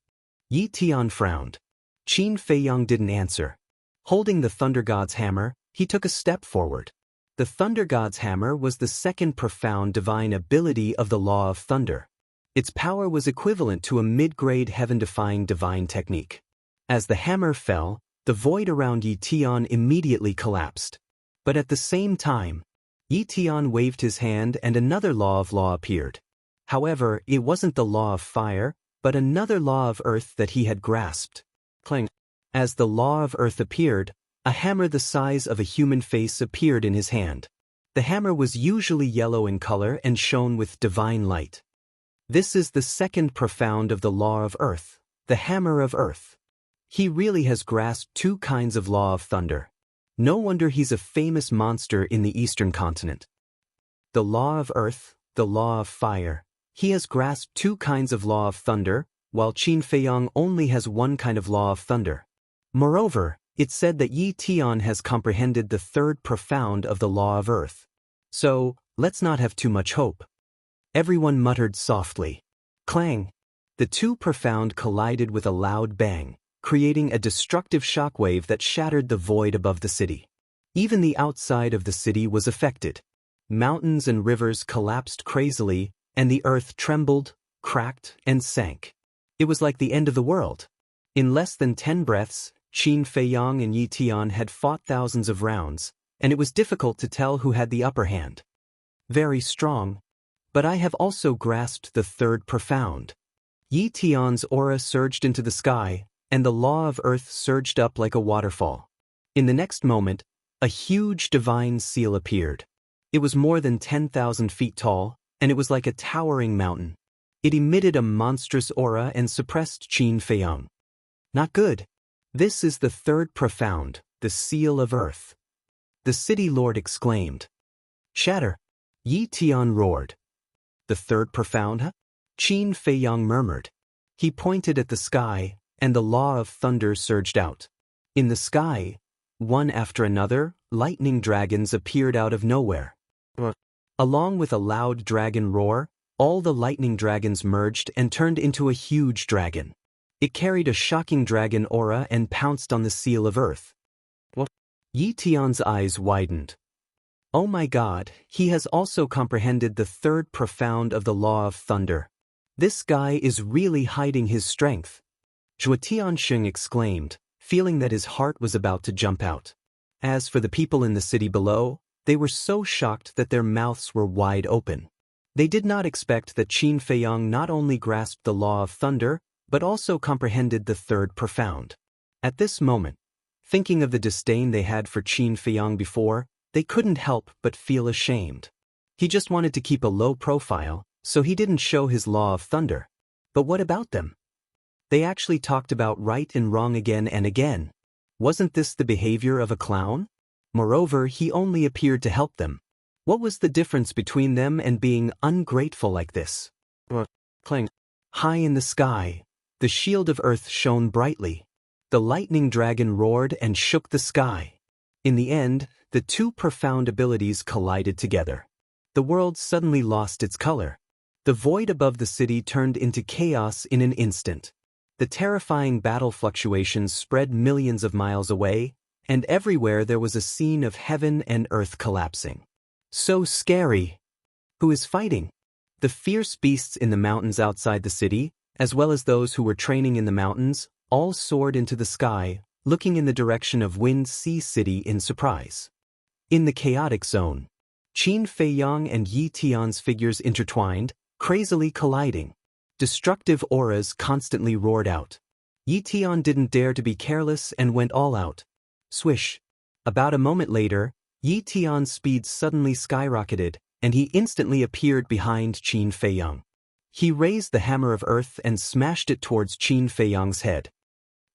Yi Tian frowned. Qin Feiyang didn't answer. Holding the Thunder God's hammer, he took a step forward. The Thunder God's hammer was the second profound divine ability of the Law of Thunder. Its power was equivalent to a mid-grade heaven-defying divine technique. As the hammer fell, the void around Yi Tian immediately collapsed. But at the same time, Yi Tian waved his hand and another law of law appeared. However, it wasn't the law of fire, but another law of earth that he had grasped. Clang. As the law of earth appeared, a hammer the size of a human face appeared in his hand. The hammer was usually yellow in color and shone with divine light. This is the second profound of the law of earth, the hammer of earth. He really has grasped two kinds of law of thunder. No wonder he's a famous monster in the eastern continent. The law of earth, the law of fire. He has grasped two kinds of law of thunder, while Qin Feiyang only has one kind of law of thunder. Moreover, it's said that Yi Tian has comprehended the third profound of the law of earth. So, let's not have too much hope. Everyone muttered softly. Clang! The two profound collided with a loud bang, creating a destructive shockwave that shattered the void above the city. Even the outside of the city was affected. Mountains and rivers collapsed crazily, and the earth trembled, cracked, and sank. It was like the end of the world. In less than 10 breaths, Qin Feiyang and Yi Tian had fought thousands of rounds, and it was difficult to tell who had the upper hand. Very strong. But I have also grasped the third profound. Yi Tian's aura surged into the sky, and the law of earth surged up like a waterfall. In the next moment, a huge divine seal appeared. It was more than 10,000 feet tall, and it was like a towering mountain. It emitted a monstrous aura and suppressed Qin Feiyang. Not good. This is the third profound, the seal of earth. The city lord exclaimed. Shatter! Yi Tian roared. The third profound, huh? Qin Feiyang murmured. He pointed at the sky, and the law of thunder surged out. In the sky, one after another, lightning dragons appeared out of nowhere. Along with a loud dragon roar, all the lightning dragons merged and turned into a huge dragon. It carried a shocking dragon aura and pounced on the seal of earth. What? Yi Tian's eyes widened. Oh my God, he has also comprehended the third profound of the law of thunder. This guy is really hiding his strength. Zhuo Tianxing exclaimed, feeling that his heart was about to jump out. As for the people in the city below, they were so shocked that their mouths were wide open. They did not expect that Qin Feiyang not only grasped the law of thunder, but also comprehended the third profound. At this moment, thinking of the disdain they had for Qin Feiyang before, they couldn't help but feel ashamed. He just wanted to keep a low profile, so he didn't show his law of thunder. But what about them? They actually talked about right and wrong again and again. Wasn't this the behavior of a clown? Moreover, he only appeared to help them. What was the difference between them and being ungrateful like this? Clang. High in the sky, the shield of earth shone brightly. The lightning dragon roared and shook the sky. In the end, the two profound abilities collided together. The world suddenly lost its color. The void above the city turned into chaos in an instant. The terrifying battle fluctuations spread millions of miles away, and everywhere there was a scene of heaven and earth collapsing. So scary. Who is fighting? The fierce beasts in the mountains outside the city, as well as those who were training in the mountains, all soared into the sky, looking in the direction of Wind Sea City in surprise. In the chaotic zone, Qin Feiyang and Yi Tian's figures intertwined, crazily colliding. Destructive auras constantly roared out. Yi Tian didn't dare to be careless and went all out. Swish. About a moment later, Yi Tian's speed suddenly skyrocketed, and he instantly appeared behind Qin Feiyang. He raised the hammer of earth and smashed it towards Qin Feiyang's head.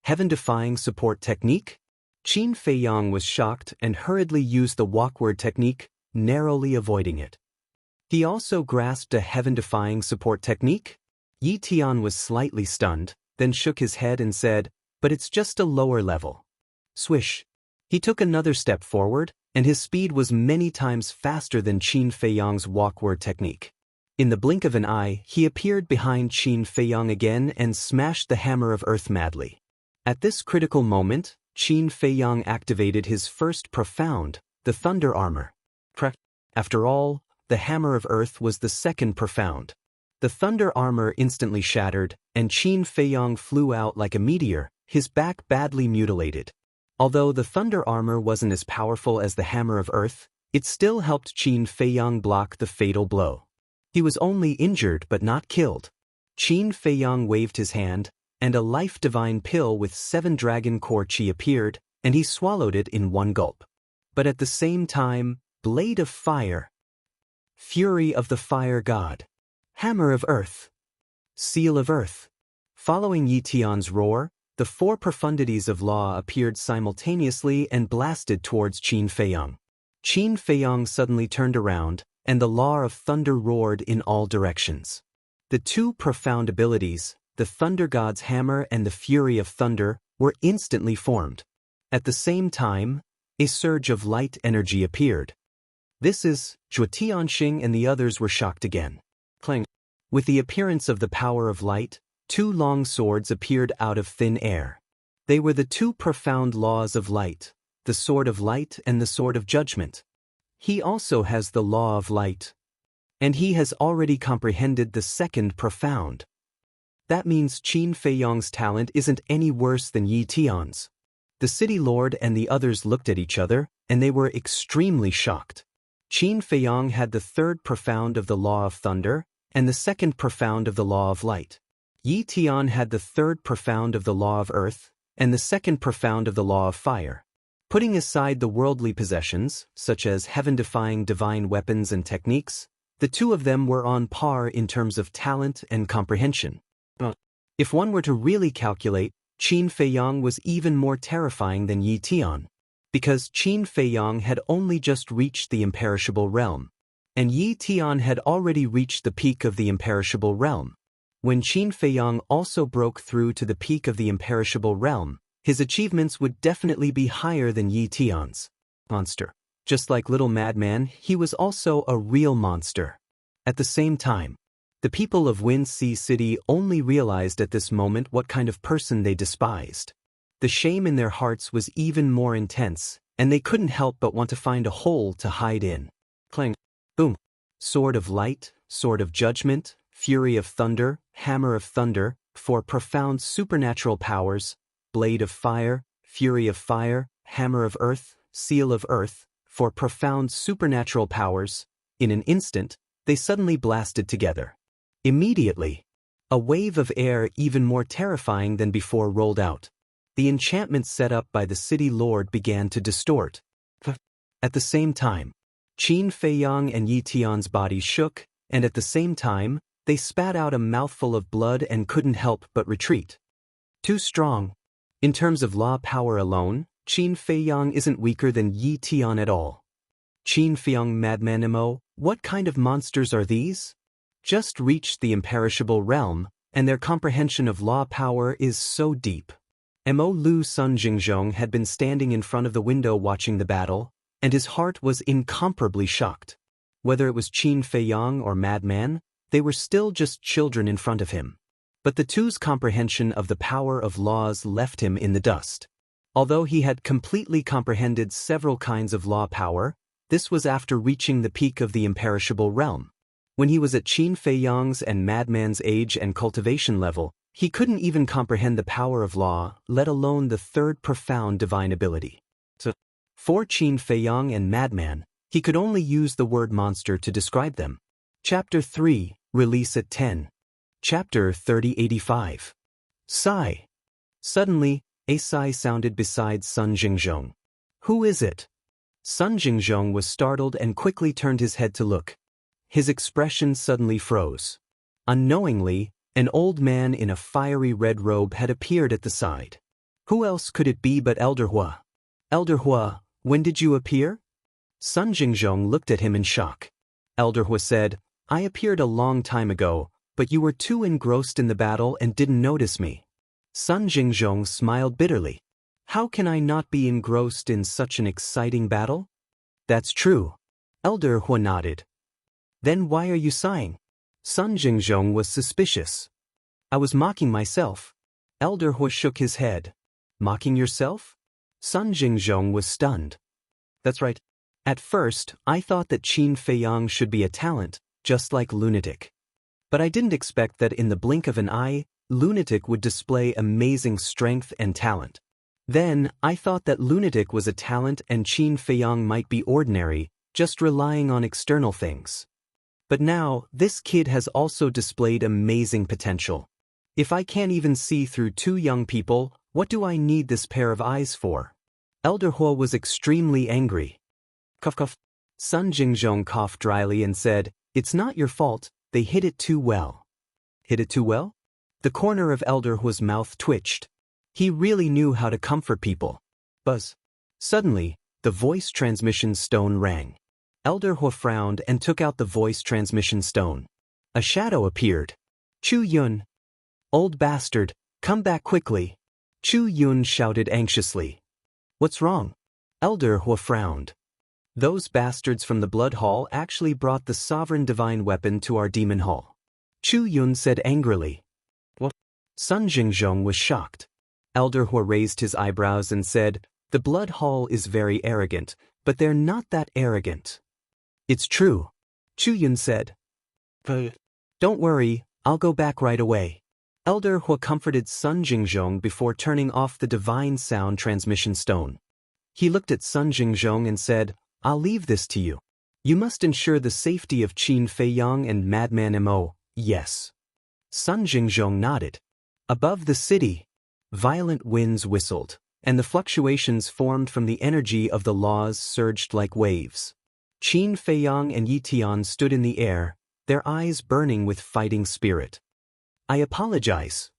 Heaven-defying support technique? Qin Feiyang was shocked and hurriedly used the walkward technique, narrowly avoiding it. He also grasped a heaven-defying support technique? Yi Tian was slightly stunned, then shook his head and said, but it's just a lower level. Swish. He took another step forward, and his speed was many times faster than Qin Feiyang's walkward technique. In the blink of an eye, he appeared behind Qin Feiyang again and smashed the hammer of earth madly. At this critical moment, Qin Feiyang activated his first profound, the thunder armor. After all, the hammer of earth was the second profound. The thunder armor instantly shattered, and Qin Feiyang flew out like a meteor, his back badly mutilated. Although the thunder armor wasn't as powerful as the hammer of earth, it still helped Qin Feiyang block the fatal blow. He was only injured but not killed. Qin Feiyang waved his hand, and a life-divine pill with 7 dragon core chi appeared, and he swallowed it in one gulp. But at the same time, blade of fire, fury of the fire god, hammer of earth, seal of earth. Following Yi Tian's roar, the 4 profundities of law appeared simultaneously and blasted towards Qin Feiyang. Qin Feiyang suddenly turned around, and the law of thunder roared in all directions. The 2 profound abilities, the thunder god's hammer and the fury of thunder, were instantly formed. At the same time, a surge of light energy appeared. This is, Zhuo Tianxing and the others were shocked again. Clang. With the appearance of the power of light, 2 long swords appeared out of thin air. They were the 2 profound laws of light, the sword of light and the sword of judgment. He also has the law of light. And he has already comprehended the second profound. That means Qin Feiyang's talent isn't any worse than Yi Tian's. The city lord and the others looked at each other, and they were extremely shocked. Qin Feiyang had the 3rd profound of the law of thunder, and the 2nd profound of the law of light. Yi Tian had the 3rd profound of the law of earth, and the 2nd profound of the law of fire. Putting aside the worldly possessions, such as heaven-defying divine weapons and techniques, the 2 of them were on par in terms of talent and comprehension. If one were to really calculate, Qin Feiyang was even more terrifying than Yi Tian, because Qin Feiyang had only just reached the imperishable realm, and Yi Tian had already reached the peak of the imperishable realm. When Qin Feiyang also broke through to the peak of the imperishable realm, his achievements would definitely be higher than Yi Tian's. Monster. Just like Little Madman, he was also a real monster. At the same time, the people of Wind Sea City only realized at this moment what kind of person they despised. The shame in their hearts was even more intense, and they couldn't help but want to find a hole to hide in. Clang. Boom. Sword of light, sword of judgment, fury of thunder, hammer of thunder, 4 profound supernatural powers, blade of fire, fury of fire, hammer of earth, seal of earth, 4 profound supernatural powers. In an instant, they suddenly blasted together. Immediately, a wave of air even more terrifying than before rolled out. The enchantment set up by the city lord began to distort. At the same time, Qin Feiyang and Yi Tian's bodies shook, and at the same time, they spat out a mouthful of blood and couldn't help but retreat. Too strong. In terms of law power alone, Qin Feiyang isn't weaker than Yi Tian at all. Qin Feiyang Madmanimo, what kind of monsters are these? Just reached the imperishable realm, and their comprehension of law power is so deep. Mo Lu Sun Jingzhong had been standing in front of the window watching the battle, and his heart was incomparably shocked. Whether it was Qin Feiyang or Madman, they were still just children in front of him. But the 2's comprehension of the power of laws left him in the dust. Although he had completely comprehended several kinds of law power, this was after reaching the peak of the imperishable realm. When he was at Qin Feiyang's and Madman's age and cultivation level, he couldn't even comprehend the power of law, let alone the 3rd profound divine ability. So, for Qin Feiyang and Madman, he could only use the word monster to describe them. Chapter 3, Release at 10. Chapter 3085. Sigh. Suddenly, a sigh sounded beside Sun Jingzhong. Who is it? Sun Jingzhong was startled and quickly turned his head to look. His expression suddenly froze. Unknowingly, an old man in a fiery red robe had appeared at the side. Who else could it be but Elder Hua? Elder Hua, when did you appear? Sun Jingzhong looked at him in shock. Elder Hua said, I appeared a long time ago, but you were too engrossed in the battle and didn't notice me. Sun Jingzhong smiled bitterly. How can I not be engrossed in such an exciting battle? That's true. Elder Hua nodded. Then why are you sighing? Sun Jingzhong was suspicious. I was mocking myself. Elder Hua shook his head. Mocking yourself? Sun Jingzhong was stunned. That's right. At first, I thought that Qin Feiyang should be a talent, just like Lunatic. But I didn't expect that in the blink of an eye, Lunatic would display amazing strength and talent. Then, I thought that Lunatic was a talent and Qin Feiyang might be ordinary, just relying on external things. But now, this kid has also displayed amazing potential. If I can't even see through two young people, what do I need this pair of eyes for? Elder Hua was extremely angry. Cough cough. Sun Jingzhong coughed dryly and said, It's not your fault, they hit it too well. Hit it too well? The corner of Elder Hua's mouth twitched. He really knew how to comfort people. Buzz. Suddenly, the voice transmission stone rang. Elder Hua frowned and took out the voice transmission stone. A shadow appeared. Chu Yun. Old bastard, come back quickly. Chu Yun shouted anxiously. What's wrong? Elder Hua frowned. Those bastards from the Blood Hall actually brought the sovereign divine weapon to our demon hall. Chu Yun said angrily. What? Sun Jingzhong was shocked. Elder Hua raised his eyebrows and said, The Blood Hall is very arrogant, but they're not that arrogant. It's true, Chu Yun said. Don't worry, I'll go back right away. Elder Hua comforted Sun Jingzhong before turning off the divine sound transmission stone. He looked at Sun Jingzhong and said, I'll leave this to you. You must ensure the safety of Qin Feiyang and Madman Mo, yes. Sun Jingzhong nodded. Above the city, violent winds whistled, and the fluctuations formed from the energy of the laws surged like waves. Qin Feiyang and Yi Tian stood in the air, their eyes burning with fighting spirit. I apologize.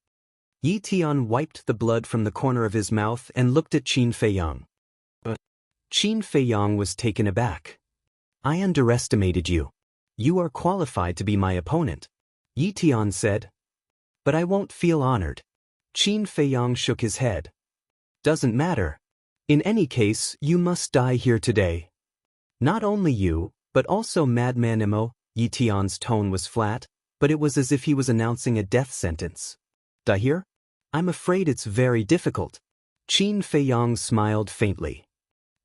Yi Tian wiped the blood from the corner of his mouth and looked at Qin Feiyang. But Qin Feiyang was taken aback. I underestimated you. You are qualified to be my opponent, Yi Tian said. But I won't feel honored. Qin Feiyang shook his head. Doesn't matter. In any case, you must die here today. Not only you, but also Madman Mo. Yi Tian's tone was flat, but it was as if he was announcing a death sentence. Die here? I'm afraid it's very difficult. Qin Feiyang smiled faintly.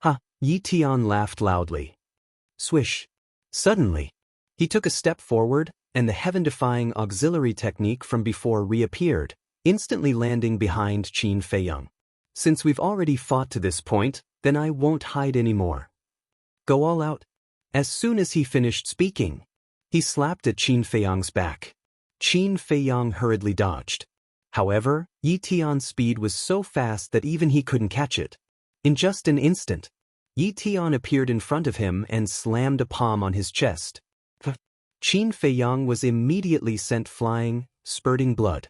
Ha! Yi Tian laughed loudly. Swish. Suddenly, he took a step forward, and the heaven-defying auxiliary technique from before reappeared, instantly landing behind Qin Feiyang. Since we've already fought to this point, then I won't hide anymore. Go all out. As soon as he finished speaking, he slapped at Qin Feiyang's back. Qin Feiyang hurriedly dodged. However, Yi Tian's speed was so fast that even he couldn't catch it. In just an instant, Yi Tian appeared in front of him and slammed a palm on his chest. Qin Feiyang was immediately sent flying, spurting blood.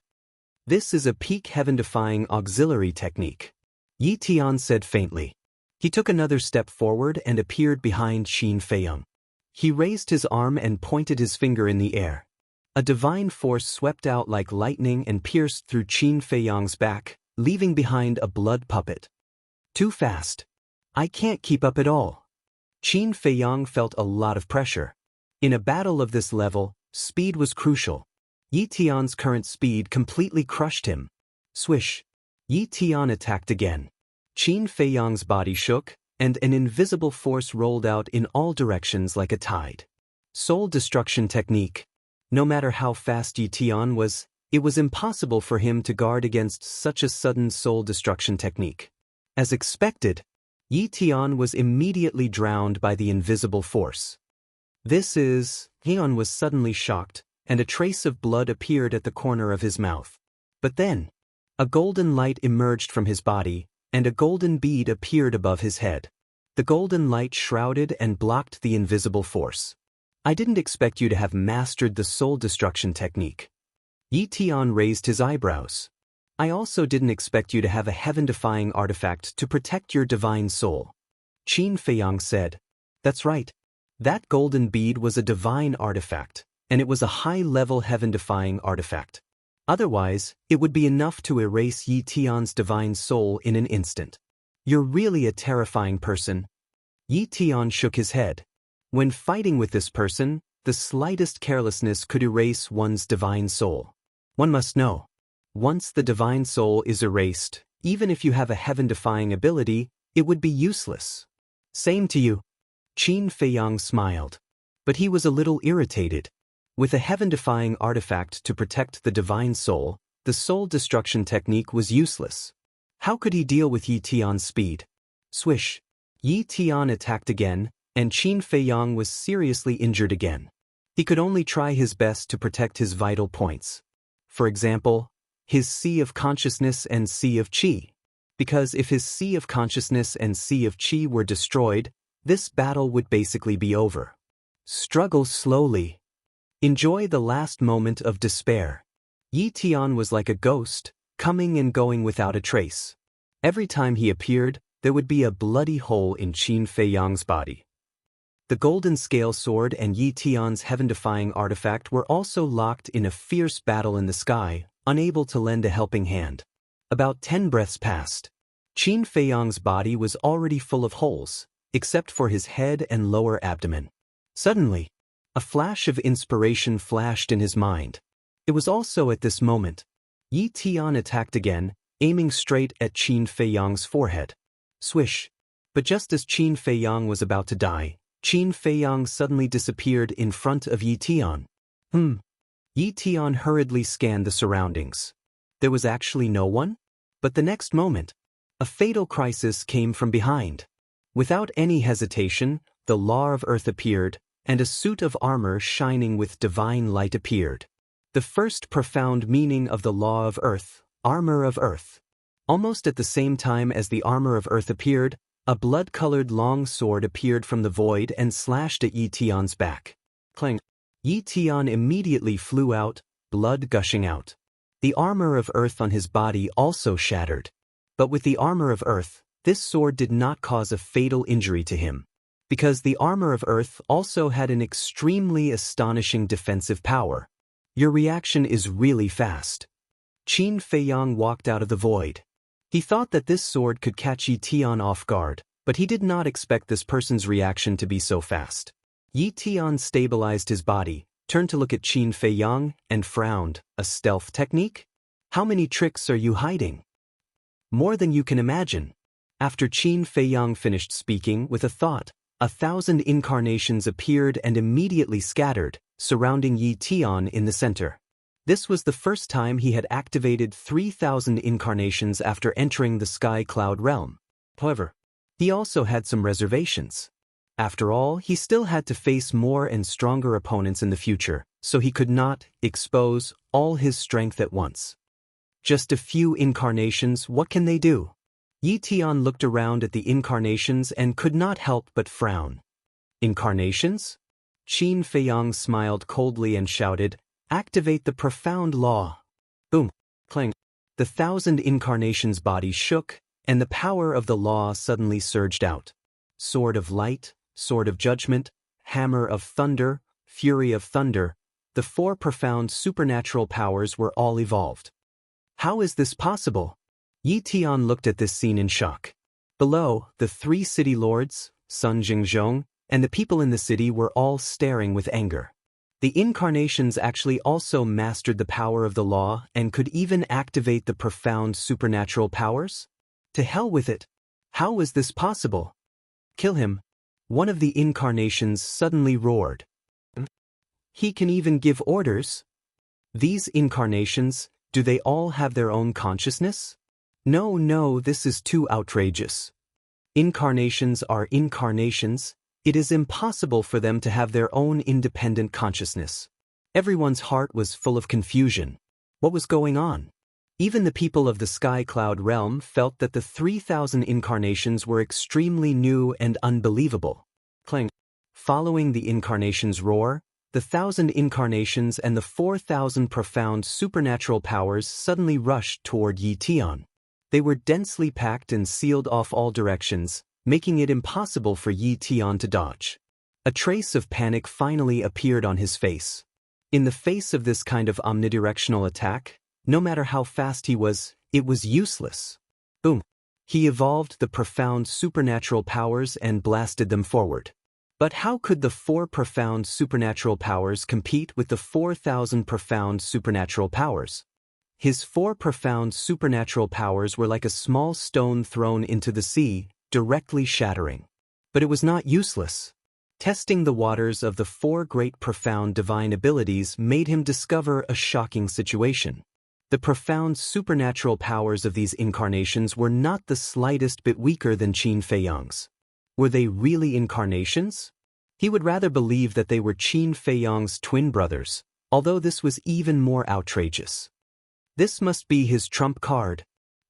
This is a peak heaven-defying auxiliary technique, Yi Tian said faintly. He took another step forward and appeared behind Qin Feiyang. He raised his arm and pointed his finger in the air. A divine force swept out like lightning and pierced through Qin Feiyang's back, leaving behind a blood puppet. Too fast. I can't keep up at all. Qin Feiyang felt a lot of pressure. In a battle of this level, speed was crucial. Yi Tian's current speed completely crushed him. Swish. Yi Tian attacked again. Qin Feiyang's body shook, and an invisible force rolled out in all directions like a tide. Soul destruction technique. No matter how fast Yi Tian was, it was impossible for him to guard against such a sudden soul destruction technique. As expected, Yi Tian was immediately drowned by the invisible force. Tian was suddenly shocked, and a trace of blood appeared at the corner of his mouth. But then, a golden light emerged from his body, and a golden bead appeared above his head. The golden light shrouded and blocked the invisible force. I didn't expect you to have mastered the soul destruction technique. Yi Tian raised his eyebrows. I also didn't expect you to have a heaven-defying artifact to protect your divine soul. Qin Feiyang said. That's right. That golden bead was a divine artifact, and it was a high-level heaven-defying artifact. Otherwise, it would be enough to erase Yi Tian's divine soul in an instant. You're really a terrifying person. Yi Tian shook his head. When fighting with this person, the slightest carelessness could erase one's divine soul. One must know. Once the divine soul is erased, even if you have a heaven-defying ability, it would be useless. Same to you. Qin Feiyang smiled. But he was a little irritated. With a heaven-defying artifact to protect the divine soul, the soul destruction technique was useless. How could he deal with Yi Tian's speed? Swish. Yi Tian attacked again, and Qin Feiyang was seriously injured again. He could only try his best to protect his vital points. For example, his Sea of Consciousness and Sea of Qi. Because if his Sea of Consciousness and Sea of Qi were destroyed, this battle would basically be over. Struggle slowly. Enjoy the last moment of despair. Yi Tian was like a ghost, coming and going without a trace. Every time he appeared, there would be a bloody hole in Qin Feiyang's body. The golden scale sword and Yi Tian's heaven-defying artifact were also locked in a fierce battle in the sky, unable to lend a helping hand. About 10 breaths passed. Qin Feiyang's body was already full of holes, except for his head and lower abdomen. Suddenly, a flash of inspiration flashed in his mind. It was also at this moment. Yi Tian attacked again, aiming straight at Qin Feiyang's forehead. Swish. But just as Qin Feiyang was about to die, Qin Feiyang suddenly disappeared in front of Yi Tian. Yi Tian hurriedly scanned the surroundings. There was actually no one? But the next moment, a fatal crisis came from behind. Without any hesitation, the Law of Earth appeared, and a suit of armor shining with divine light appeared. The first profound meaning of the Law of Earth, Armor of Earth. Almost at the same time as the Armor of Earth appeared, a blood-colored long sword appeared from the void and slashed at Yi Tian's back. Clang. Yi Tian immediately flew out, blood gushing out. The Armor of Earth on his body also shattered. But with the Armor of Earth, this sword did not cause a fatal injury to him. Because the Armor of Earth also had an extremely astonishing defensive power. Your reaction is really fast. Qin Feiyang walked out of the void. He thought that this sword could catch Yi Tian off guard, but he did not expect this person's reaction to be so fast. Yi Tian stabilized his body, turned to look at Qin Feiyang, and frowned. A stealth technique? How many tricks are you hiding? More than you can imagine. After Qin Feiyang finished speaking with a thought, 1,000 incarnations appeared and immediately scattered, surrounding Yi Tian in the center. This was the first time he had activated 3,000 incarnations after entering the Sky Cloud realm. However, he also had some reservations. After all, he still had to face more and stronger opponents in the future, so he could not expose all his strength at once. Just a few incarnations, what can they do? Yi Tian looked around at the incarnations and could not help but frown. Incarnations? Qin Feiyang smiled coldly and shouted, "Activate the profound law." Boom. Clang. The 1,000 incarnations' body shook, and the power of the law suddenly surged out. Sword of light, sword of judgment, hammer of thunder, fury of thunder, the 4 profound supernatural powers were all evolved. How is this possible? Yi Tian looked at this scene in shock. Below, the 3 city lords, Sun Jingzhong, and the people in the city were all staring with anger. The incarnations actually also mastered the power of the law and could even activate the profound supernatural powers? To hell with it! How was this possible? Kill him! One of the incarnations suddenly roared. He can even give orders? These incarnations, do they all have their own consciousness? No, this is too outrageous. Incarnations are incarnations. It is impossible for them to have their own independent consciousness. Everyone's heart was full of confusion. What was going on? Even the people of the Sky Cloud realm felt that the 3,000 incarnations were extremely new and unbelievable. Clang. Following the incarnation's roar, the 1,000 incarnations and the 4,000 profound supernatural powers suddenly rushed toward Yi Tian. They were densely packed and sealed off all directions, making it impossible for Yi Tian to dodge. A trace of panic finally appeared on his face. In the face of this kind of omnidirectional attack, no matter how fast he was, it was useless. Boom. He evolved the profound supernatural powers and blasted them forward. But how could the 4 profound supernatural powers compete with the 4,000 profound supernatural powers? His 4 profound supernatural powers were like a small stone thrown into the sea, directly shattering. But it was not useless. Testing the waters of the 4 great profound divine abilities made him discover a shocking situation. The profound supernatural powers of these incarnations were not the slightest bit weaker than Qin Fei Yang's. Were they really incarnations? He would rather believe that they were Qin Fei Yang's twin brothers, although this was even more outrageous. This must be his trump card.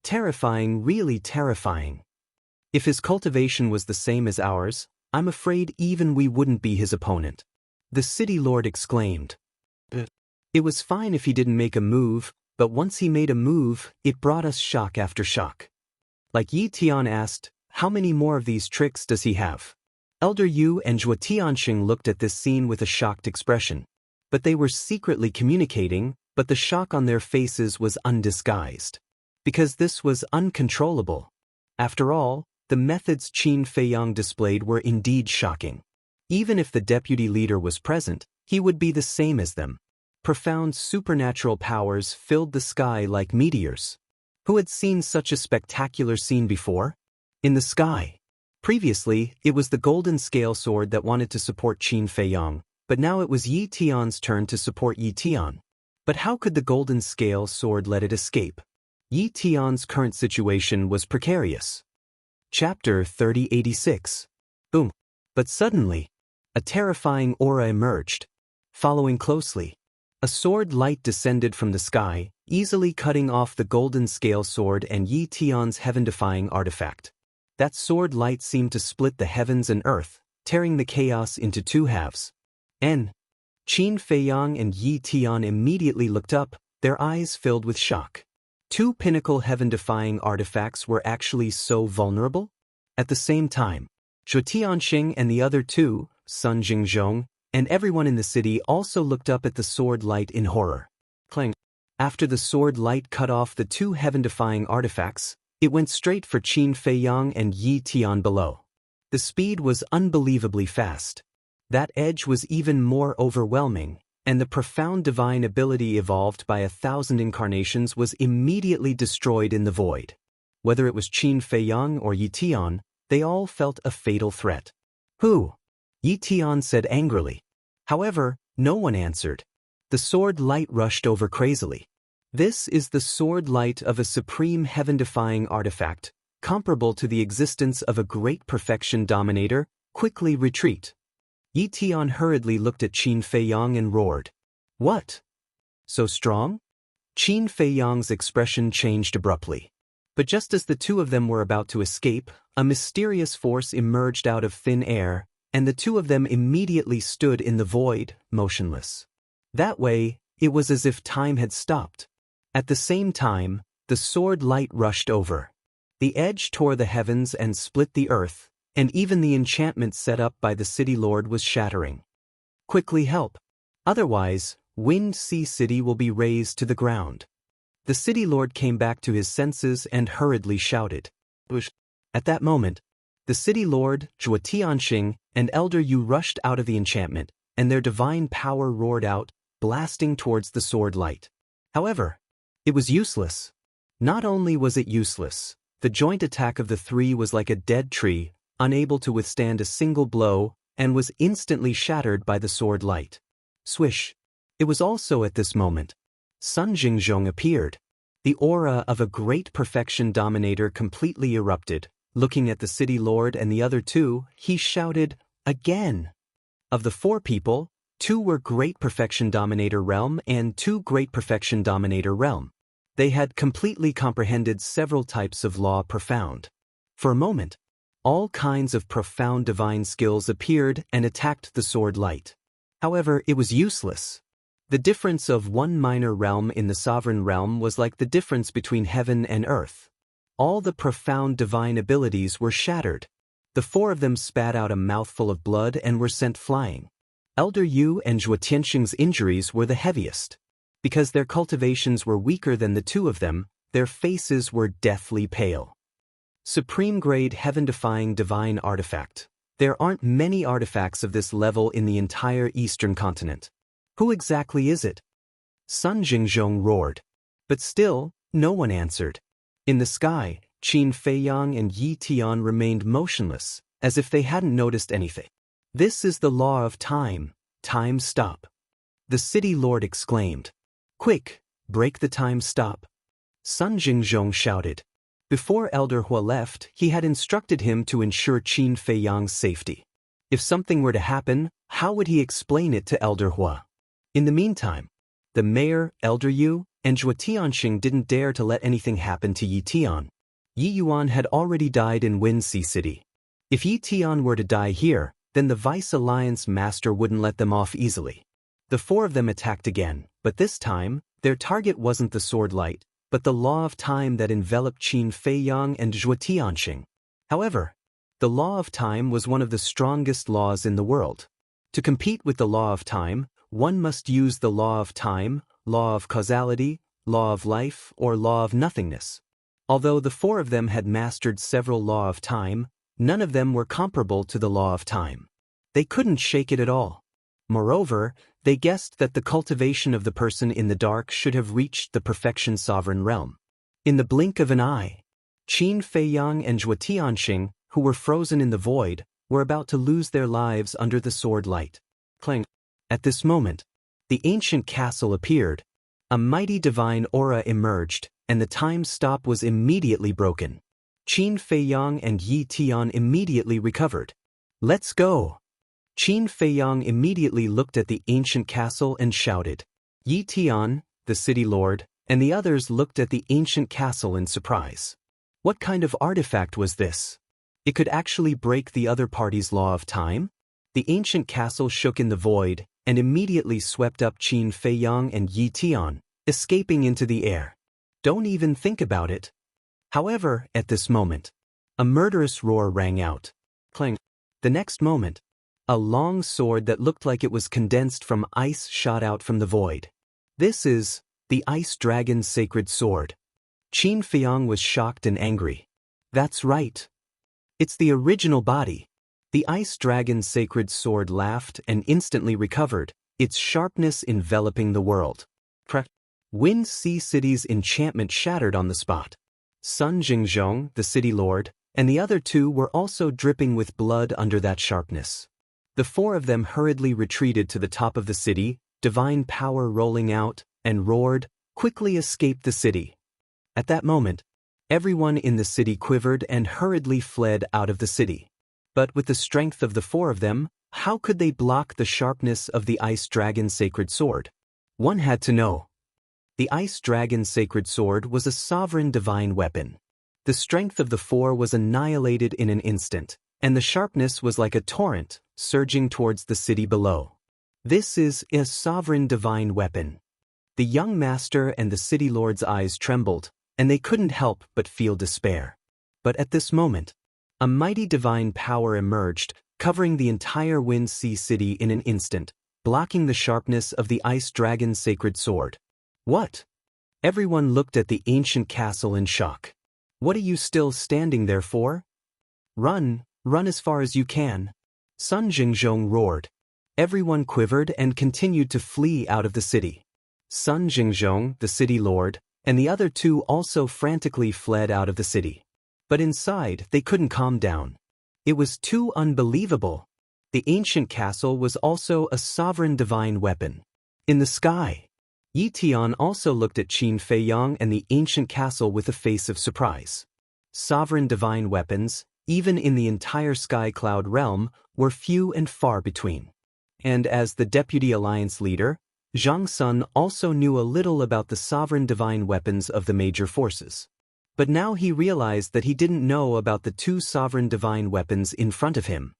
Terrifying, really terrifying. If his cultivation was the same as ours, I'm afraid even we wouldn't be his opponent. The city lord exclaimed. It was fine if he didn't make a move, but once he made a move, it brought us shock after shock. Like Yi Tian asked, how many more of these tricks does he have? Elder Yu and Zhuo Tianxing looked at this scene with a shocked expression. But they were secretly communicating, but the shock on their faces was undisguised. Because this was uncontrollable. After all, the methods Qin Fei Yang displayed were indeed shocking. Even if the deputy leader was present, he would be the same as them. Profound supernatural powers filled the sky like meteors. Who had seen such a spectacular scene before? In the sky. Previously, it was the golden scale sword that wanted to support Qin Fei Yang, but now it was Yi Tian's turn to support Yi Tian. But how could the golden scale sword let it escape? Yi Tian's current situation was precarious. Chapter 3086. Boom. But suddenly, a terrifying aura emerged. Following closely, a sword light descended from the sky, easily cutting off the golden scale sword and Yi Tian's heaven-defying artifact. That sword light seemed to split the heavens and earth, tearing the chaos into 2 halves. Qin Fei Yang and Yi Tian immediately looked up, their eyes filled with shock. 2 pinnacle heaven-defying artifacts were actually so vulnerable? At the same time, Zhuo Tianxing and the other 2, Sun Jingzhong, and everyone in the city also looked up at the sword light in horror. Clang. After the sword light cut off the 2 heaven-defying artifacts, it went straight for Qin Fei Yang and Yi Tian below. The speed was unbelievably fast. That edge was even more overwhelming, and the profound divine ability evolved by 1,000 incarnations was immediately destroyed in the void. Whether it was Qin Fei Yang or Yi Tian, they all felt a fatal threat. Who? Yi Tian said angrily. However, no one answered. The sword light rushed over crazily. This is the sword light of a supreme heaven-defying artifact, comparable to the existence of a great perfection dominator. Quickly retreat. Yi Tian hurriedly looked at Qin Fei Yang and roared. What? So strong? Qin Fei Yang's expression changed abruptly. But just as the 2 of them were about to escape, a mysterious force emerged out of thin air, and the 2 of them immediately stood in the void, motionless. That way, it was as if time had stopped. At the same time, the sword light rushed over. The edge tore the heavens and split the earth, and even the enchantment set up by the city lord was shattering. Quickly help. Otherwise, Wind Sea City will be razed to the ground. The city lord came back to his senses and hurriedly shouted. At that moment, the city lord, Zhuo Tianxing, and Elder Yu rushed out of the enchantment, and their divine power roared out, blasting towards the sword light. However, it was useless. Not only was it useless, the joint attack of the 3 was like a dead tree, unable to withstand a single blow, and was instantly shattered by the sword light. Swish. It was also at this moment. Sun Jingzhong appeared. The aura of a great perfection dominator completely erupted. Looking at the city lord and the other 2, he shouted, again. Of the 4 people, 2 were Great Perfection Dominator Realm and 2 Great Perfection Dominator Realm. They had completely comprehended several types of law profound. For a moment, all kinds of profound divine skills appeared and attacked the sword light. However, it was useless. The difference of 1 minor realm in the sovereign realm was like the difference between heaven and earth. All the profound divine abilities were shattered. The 4 of them spat out a mouthful of blood and were sent flying. Elder Yu and Zhuo Tianxing's injuries were the heaviest. Because their cultivations were weaker than the 2 of them, their faces were deathly pale. Supreme-grade heaven-defying divine artifact. There aren't many artifacts of this level in the entire eastern continent. Who exactly is it? Sun Jingzhong roared. But still, no one answered. In the sky, Qin Feiyang and Yi Tian remained motionless, as if they hadn't noticed anything. This is the law of time. Time stop. The city lord exclaimed. Quick, break the time stop. Sun Jingzhong shouted. Before Elder Hua left, he had instructed him to ensure Qin Feiyang's safety. If something were to happen, how would he explain it to Elder Hua? In the meantime, the mayor, Elder Yu, and Zhuo Tianxing didn't dare to let anything happen to Yi Tian. Yi Yuan had already died in Winxi City. If Yi Tian were to die here, then the Vice Alliance Master wouldn't let them off easily. The four of them attacked again, but this time, their target wasn't the sword light, but the law of time that enveloped Qin Feiyang and Zhuo Tianxing. However, the law of time was one of the strongest laws in the world. To compete with the law of time, one must use the law of time, law of causality, law of life, or law of nothingness. Although the four of them had mastered several law of time, none of them were comparable to the law of time. They couldn't shake it at all. Moreover, they guessed that the cultivation of the person in the dark should have reached the perfection sovereign realm. In the blink of an eye, Qin Feiyang and Zhuo Tianxing, who were frozen in the void, were about to lose their lives under the sword light. Clang. At this moment, the ancient castle appeared. A mighty divine aura emerged, and the time stop was immediately broken. Qin Feiyang and Yi Tian immediately recovered. Let's go! Qin Feiyang immediately looked at the ancient castle and shouted. Yi Tian, the city lord, and the others looked at the ancient castle in surprise. What kind of artifact was this? It could actually break the other party's law of time? The ancient castle shook in the void, and immediately swept up Qin Feiyang and Yi Tian, escaping into the air. Don't even think about it. However, at this moment, a murderous roar rang out. Clang. The next moment, a long sword that looked like it was condensed from ice shot out from the void. This is the Ice Dragon's sacred sword. Qin Feiyang was shocked and angry. That's right. It's the original body. The Ice Dragon's sacred sword laughed and instantly recovered, its sharpness enveloping the world. Winxi City's enchantment shattered on the spot. Sun Jingzhong, the city lord, and the other two were also dripping with blood under that sharpness. The four of them hurriedly retreated to the top of the city, divine power rolling out, and roared, quickly escape the city. At that moment, everyone in the city quivered and hurriedly fled out of the city. But with the strength of the four of them, how could they block the sharpness of the Ice Dragon's sacred sword? One had to know. The Ice Dragon's sacred sword was a sovereign divine weapon. The strength of the four was annihilated in an instant, and the sharpness was like a torrent, surging towards the city below. This is a sovereign divine weapon. The young master and the city lord's eyes trembled, and they couldn't help but feel despair. But at this moment, a mighty divine power emerged, covering the entire Winxi City in an instant, blocking the sharpness of the Ice Dragon's sacred sword. What? Everyone looked at the ancient castle in shock. What are you still standing there for? Run, run as far as you can. Sun Jingzhong roared. Everyone quivered and continued to flee out of the city. Sun Jingzhong, the city lord, and the other two also frantically fled out of the city. But inside, they couldn't calm down. It was too unbelievable. The ancient castle was also a sovereign divine weapon. In the sky, Yi Tian also looked at Qin Feiyang and the ancient castle with a face of surprise. Sovereign divine weapons, even in the entire sky cloud realm, were few and far between. And as the deputy alliance leader, Zhang Sun also knew a little about the sovereign divine weapons of the major forces. But now he realized that he didn't know about the two sovereign divine weapons in front of him.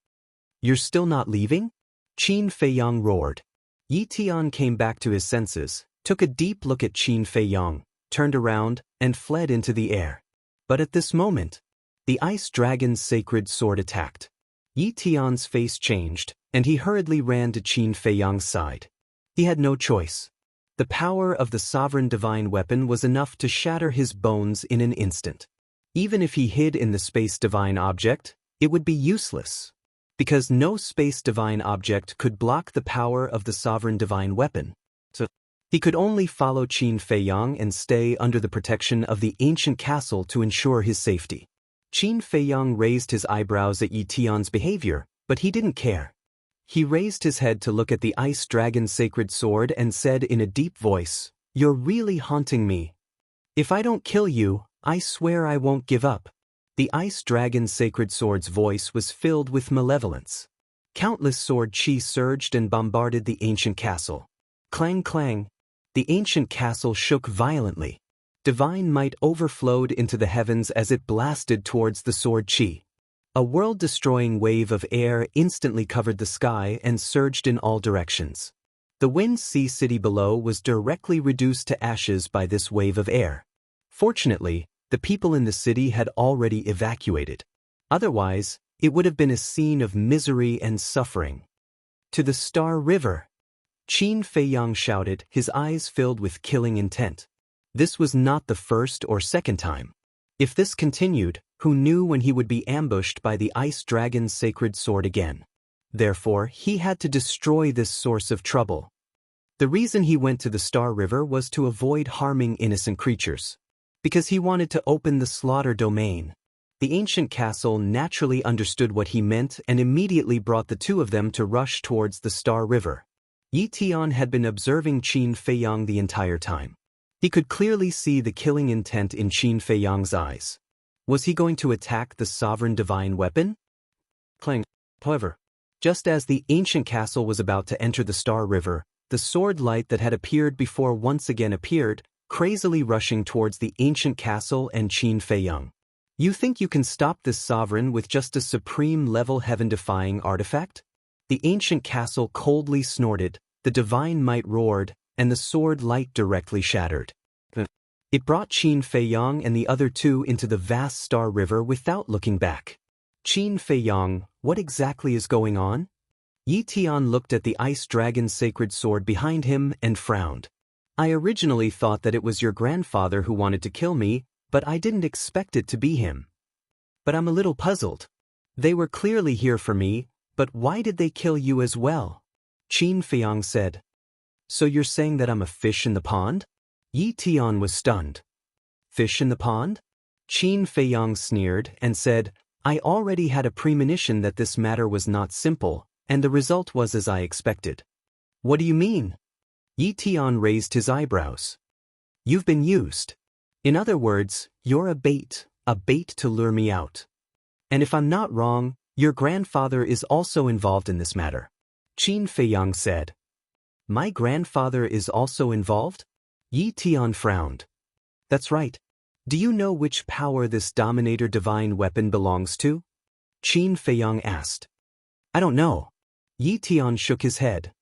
You're still not leaving? Qin Feiyang roared. Yi Tian came back to his senses, took a deep look at Qin Feiyang, turned around, and fled into the air. But at this moment, the Ice Dragon's sacred sword attacked. Yi Tian's face changed, and he hurriedly ran to Qin Feiyang's side. He had no choice. The power of the sovereign divine weapon was enough to shatter his bones in an instant. Even if he hid in the space divine object, it would be useless, because no space divine object could block the power of the sovereign divine weapon. So he could only follow Qin Feiyang and stay under the protection of the ancient castle to ensure his safety. Qin Feiyang raised his eyebrows at Yi Tian's behavior, but he didn't care. He raised his head to look at the ice dragon's sacred sword and said in a deep voice, "You're really haunting me. If I don't kill you, I swear I won't give up." The ice dragon's sacred sword's voice was filled with malevolence. Countless sword chi surged and bombarded the ancient castle. Clang clang. The ancient castle shook violently. Divine might overflowed into the heavens as it blasted towards the sword chi. A world-destroying wave of air instantly covered the sky and surged in all directions. The Wind Sea city below was directly reduced to ashes by this wave of air. Fortunately, the people in the city had already evacuated. Otherwise, it would have been a scene of misery and suffering. "To the Star River!" Qin Feiyang shouted, his eyes filled with killing intent. This was not the first or second time. If this continued, who knew when he would be ambushed by the ice dragon's sacred sword again? Therefore, he had to destroy this source of trouble. The reason he went to the Star River was to avoid harming innocent creatures. Because he wanted to open the slaughter domain. The ancient castle naturally understood what he meant and immediately brought the two of them to rush towards the Star River. Yi Tian had been observing Qin Feiyang the entire time. He could clearly see the killing intent in Qin Feiyang's eyes. Was he going to attack the sovereign divine weapon? Clang. However, just as the ancient castle was about to enter the Star River, the sword light that had appeared before once again appeared, crazily rushing towards the ancient castle and Qin Feiyang. You think you can stop this sovereign with just a supreme-level heaven-defying artifact? The ancient castle coldly snorted, the divine might roared, and the sword light directly shattered. It brought Qin Feiyang and the other two into the vast Star River without looking back. Qin Feiyang, what exactly is going on? Yi Tian looked at the ice dragon's sacred sword behind him and frowned. I originally thought that it was your grandfather who wanted to kill me, but I didn't expect it to be him. But I'm a little puzzled. They were clearly here for me, but why did they kill you as well? Qin Feiyang said. So you're saying that I'm a fish in the pond? Yi Tian was stunned. Fish in the pond? Qin Feiyang sneered and said, I already had a premonition that this matter was not simple, and the result was as I expected. What do you mean? Yi Tian raised his eyebrows. You've been used. In other words, you're a bait to lure me out. And if I'm not wrong, your grandfather is also involved in this matter. Qin Feiyang said. My grandfather is also involved? Yi Tian frowned. That's right. Do you know which power this Dominator divine weapon belongs to? Qin Feiyang asked. I don't know. Yi Tian shook his head.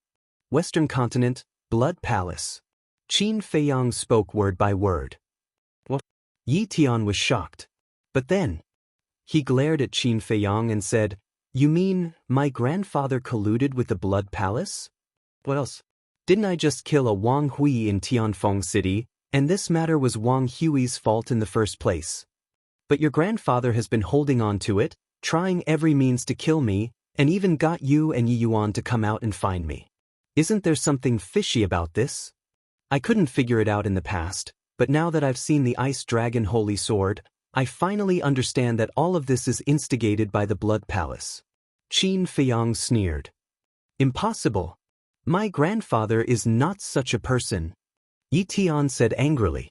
Western continent, Blood Palace. Qin Feiyang spoke word by word. What? Yi Tian was shocked. But then, he glared at Qin Feiyang and said, You mean my grandfather colluded with the Blood Palace? What else? Didn't I just kill a Wang Hui in Tianfeng City, and this matter was Wang Hui's fault in the first place? But your grandfather has been holding on to it, trying every means to kill me, and even got you and Yi Yuan to come out and find me. Isn't there something fishy about this? I couldn't figure it out in the past, but now that I've seen the Ice Dragon Holy Sword, I finally understand that all of this is instigated by the Blood Palace. Qin Feiyang sneered. Impossible. My grandfather is not such a person. Yi Tian said angrily.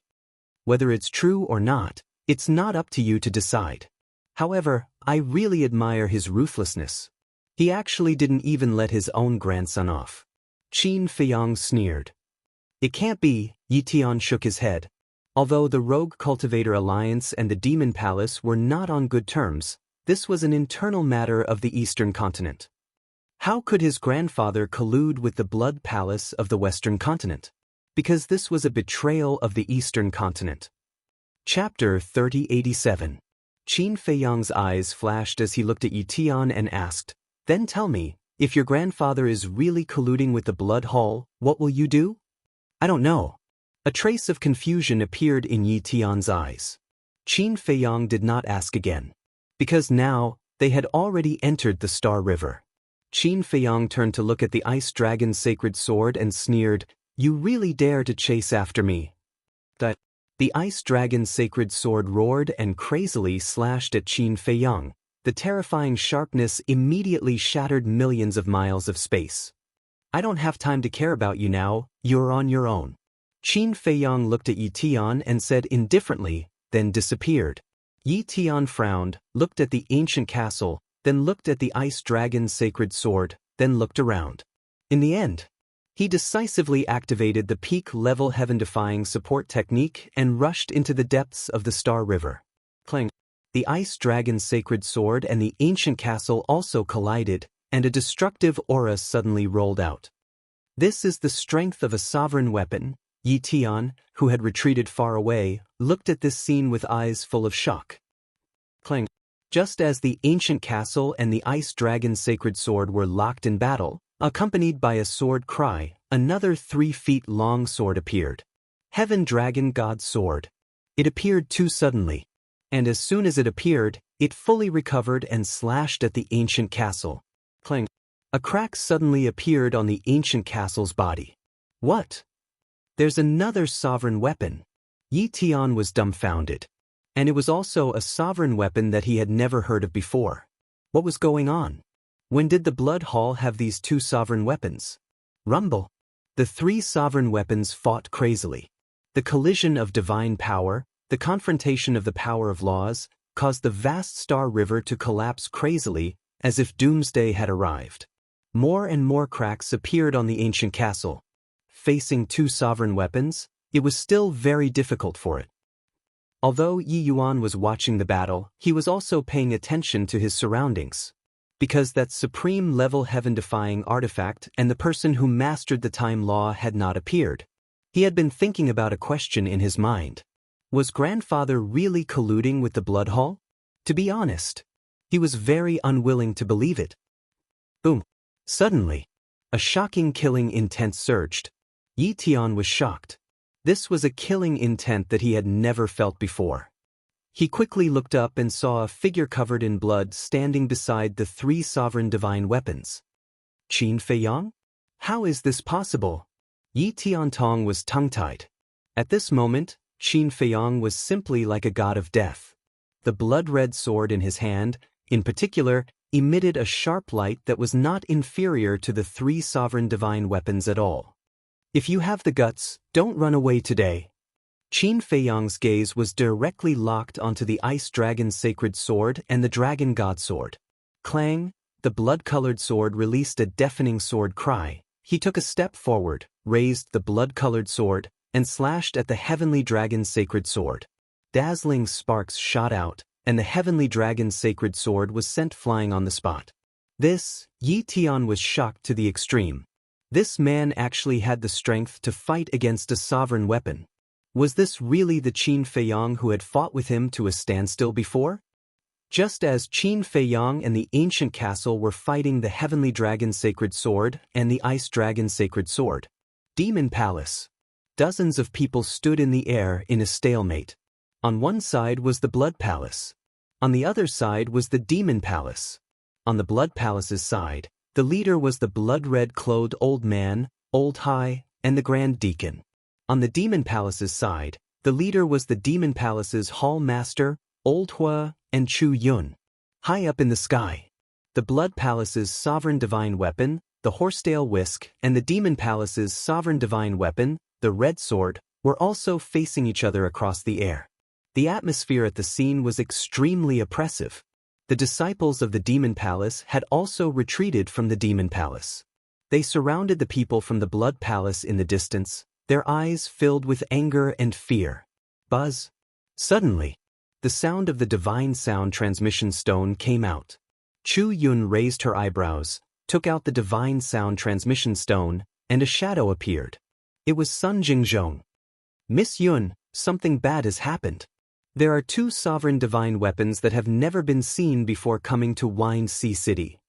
Whether it's true or not, it's not up to you to decide. However, I really admire his ruthlessness. He actually didn't even let his own grandson off. Qin Feiyang sneered. It can't be, Yi Tian shook his head. Although the Rogue Cultivator Alliance and the Demon Palace were not on good terms, this was an internal matter of the Eastern Continent. How could his grandfather collude with the Blood Palace of the Western Continent? Because this was a betrayal of the Eastern Continent. Chapter 3087. Qin Feiyang's eyes flashed as he looked at Yi Tian and asked, Then tell me, if your grandfather is really colluding with the Blood Hall, what will you do? I don't know. A trace of confusion appeared in Yi Tian's eyes. Qin Feiyang did not ask again. Because now, they had already entered the Star River. Qin Feiyang turned to look at the Ice Dragon's sacred sword and sneered, "You really dare to chase after me?" The Ice Dragon's sacred sword roared and crazily slashed at Qin Feiyang. The terrifying sharpness immediately shattered millions of miles of space. "I don't have time to care about you now, you're on your own." Qin Feiyang looked at Yi Tian and said indifferently, then disappeared. Yi Tian frowned, looked at the ancient castle, then looked at the Ice Dragon's sacred sword, then looked around. In the end, he decisively activated the peak-level heaven-defying support technique and rushed into the depths of the Star River. Clang! The Ice Dragon's sacred sword and the ancient castle also collided, and a destructive aura suddenly rolled out. "This is the strength of a sovereign weapon." Yi Tian, who had retreated far away, looked at this scene with eyes full of shock. Clang! Just as the ancient castle and the Ice Dragon's sacred sword were locked in battle, accompanied by a sword cry, another 3-feet-long sword appeared. Heaven Dragon God's sword. It appeared too suddenly. And as soon as it appeared, it fully recovered and slashed at the ancient castle. Clang! A crack suddenly appeared on the ancient castle's body. "What? There's another sovereign weapon." Yi Tian was dumbfounded. And it was also a sovereign weapon that he had never heard of before. What was going on? When did the Blood Hall have these two sovereign weapons? Rumble. The three sovereign weapons fought crazily. The collision of divine power, the confrontation of the power of laws, caused the vast Star River to collapse crazily, as if doomsday had arrived. More and more cracks appeared on the ancient castle. Facing two sovereign weapons, it was still very difficult for it. Although Yi Yuan was watching the battle, he was also paying attention to his surroundings. Because that supreme-level heaven-defying artifact and the person who mastered the time law had not appeared. He had been thinking about a question in his mind. Was grandfather really colluding with the Blood Hall? To be honest, he was very unwilling to believe it. Boom! Suddenly, a shocking killing intent surged. Yi Tian was shocked. This was a killing intent that he had never felt before. He quickly looked up and saw a figure covered in blood standing beside the three sovereign divine weapons. Qin Feiyang? How is this possible? Yi Tiantong was tongue-tied. At this moment, Qin Feiyang was simply like a god of death. The blood-red sword in his hand, in particular, emitted a sharp light that was not inferior to the three sovereign divine weapons at all. "If you have the guts, don't run away today." Qin Feiyang's gaze was directly locked onto the Ice Dragon's sacred sword and the Dragon God sword. Clang! The blood-colored sword released a deafening sword cry. He took a step forward, raised the blood-colored sword, and slashed at the Heavenly Dragon's sacred sword. Dazzling sparks shot out, and the Heavenly Dragon's sacred sword was sent flying on the spot. Yi Tian was shocked to the extreme. This man actually had the strength to fight against a sovereign weapon. Was this really the Qin Feiyang who had fought with him to a standstill before? Just as Qin Feiyang and the ancient castle were fighting the Heavenly Dragon's sacred sword and the Ice Dragon's sacred sword. Demon Palace. Dozens of people stood in the air in a stalemate. On one side was the Blood Palace. On the other side was the Demon Palace. On the Blood Palace's side, the leader was the blood-red-clothed old man, Old Hai, and the Grand Deacon. On the Demon Palace's side, the leader was the Demon Palace's Hall Master, Old Hua, and Chu Yun. High up in the sky, the Blood Palace's sovereign divine weapon, the Horsetail Whisk, and the Demon Palace's sovereign divine weapon, the Red Sword, were also facing each other across the air. The atmosphere at the scene was extremely oppressive. The disciples of the Demon Palace had also retreated from the Demon Palace. They surrounded the people from the Blood Palace in the distance, their eyes filled with anger and fear. Buzz! Suddenly, the sound of the divine sound transmission stone came out. Chu Yun raised her eyebrows, took out the divine sound transmission stone, and a shadow appeared. It was Sun Jingzhong. "Miss Yun, something bad has happened. There are two sovereign divine weapons that have never been seen before coming to Wine Sea City.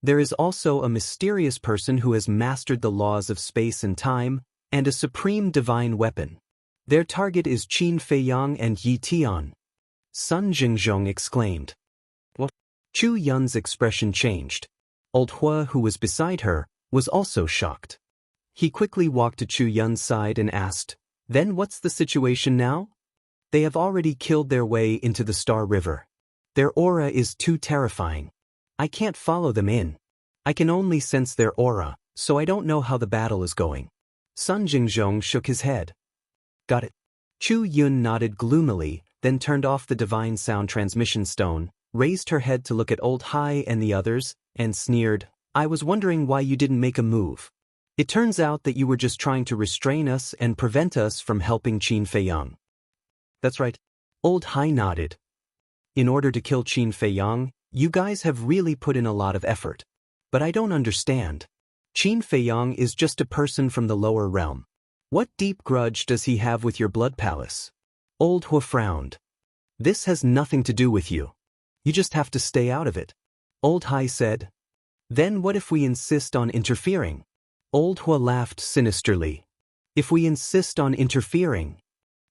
There is also a mysterious person who has mastered the laws of space and time, and a supreme divine weapon. Their target is Qin Feiyang and Yi Tian." Sun Jingzhong exclaimed. What? Chu Yun's expression changed. Old Hua, who was beside her, was also shocked. He quickly walked to Chu Yun's side and asked, "Then what's the situation now?" "They have already killed their way into the Star River. Their aura is too terrifying. I can't follow them in. I can only sense their aura, so I don't know how the battle is going." Sun Jingzhong shook his head. "Got it." Chu Yun nodded gloomily, then turned off the divine sound transmission stone, raised her head to look at Old Hai and the others, and sneered, "I was wondering why you didn't make a move. It turns out that you were just trying to restrain us and prevent us from helping Qin Feiyang." "That's right." Old Hai nodded. "In order to kill Qin Feiyang, you guys have really put in a lot of effort. But I don't understand. Qin Feiyang is just a person from the lower realm. What deep grudge does he have with your blood palace?" Old Hua frowned. "This has nothing to do with you. You just have to stay out of it." Old Hai said. "Then what if we insist on interfering?" Old Hua laughed sinisterly. "If we insist on interfering?"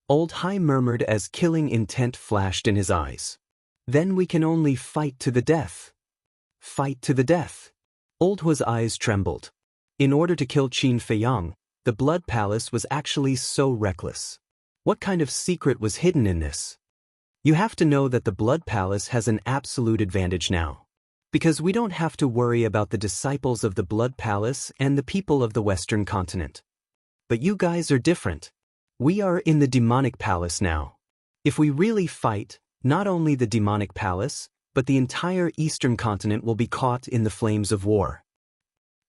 Old Hai murmured as killing intent flashed in his eyes. "Then we can only fight to the death." "Fight to the death?" Old Hua's eyes trembled. In order to kill Qin Feiyang, the Blood Palace was actually so reckless. What kind of secret was hidden in this? You have to know that the Blood Palace has an absolute advantage now. Because we don't have to worry about the disciples of the Blood Palace and the people of the Western continent. But you guys are different. We are in the Demonic Palace now. If we really fight, not only the Demonic Palace, but the entire Eastern continent will be caught in the flames of war.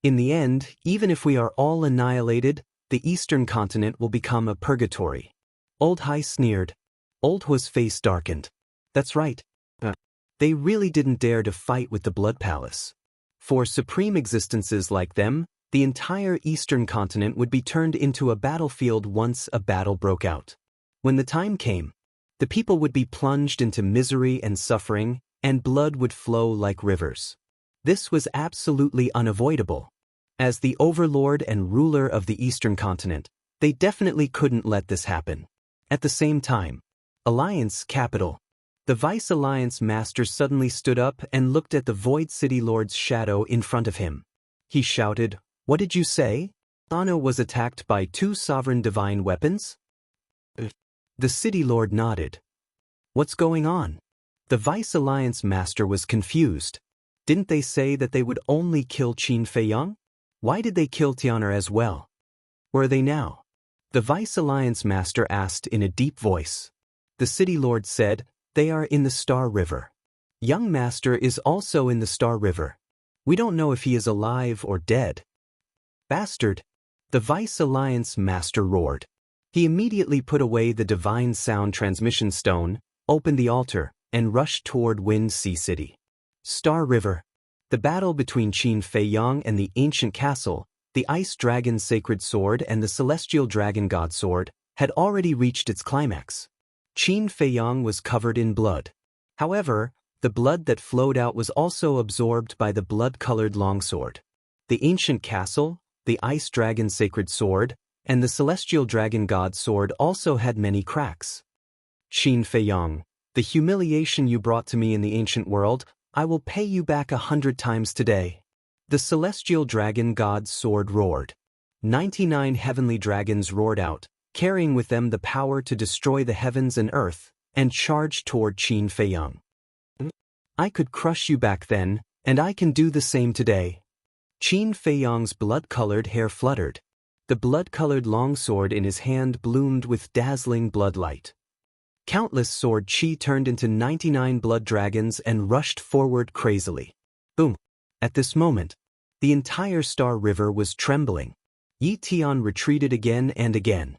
In the end, even if we are all annihilated, the Eastern continent will become a purgatory. Old Hai sneered. Old Hua's face darkened. That's right. They really didn't dare to fight with the Blood Palace. For supreme existences like them, the entire Eastern continent would be turned into a battlefield once a battle broke out. When the time came, the people would be plunged into misery and suffering, and blood would flow like rivers. This was absolutely unavoidable. As the overlord and ruler of the Eastern continent, they definitely couldn't let this happen. At the same time, Alliance Capital. The Vice Alliance Master suddenly stood up and looked at the Void City Lord's shadow in front of him. He shouted, "What did you say? Anno was attacked by 2 sovereign divine weapons?" The City Lord nodded. "What's going on?" The Vice Alliance Master was confused. Didn't they say that they would only kill Qin Feiyang? Why did they kill Tian'er as well? Where are they now? The Vice Alliance Master asked in a deep voice. The City Lord said, "They are in the Star River. Young Master is also in the Star River. We don't know if he is alive or dead." "Bastard!" The Vice Alliance Master roared. He immediately put away the divine sound transmission stone, opened the altar, and rushed toward Wind Sea City. Star River. The battle between Qin Feiyang and the ancient castle, the Ice Dragon Sacred Sword and the Celestial Dragon God Sword, had already reached its climax. Qin Feiyang was covered in blood. However, the blood that flowed out was also absorbed by the blood-colored longsword. The ancient castle, the Ice Dragon Sacred Sword, and the Celestial Dragon God Sword also had many cracks. "Qin Feiyang, the humiliation you brought to me in the ancient world, I will pay you back 100 times today." The Celestial Dragon God's sword roared. 99 heavenly dragons roared out, carrying with them the power to destroy the heavens and earth, and charged toward Qin Feiyang. "I could crush you back then, and I can do the same today." Qin Feiyang's blood-colored hair fluttered. The blood-colored longsword in his hand bloomed with dazzling bloodlight. Countless sword chi turned into 99 blood dragons and rushed forward crazily. Boom! At this moment, the entire Star River was trembling. Yi Tian retreated again and again.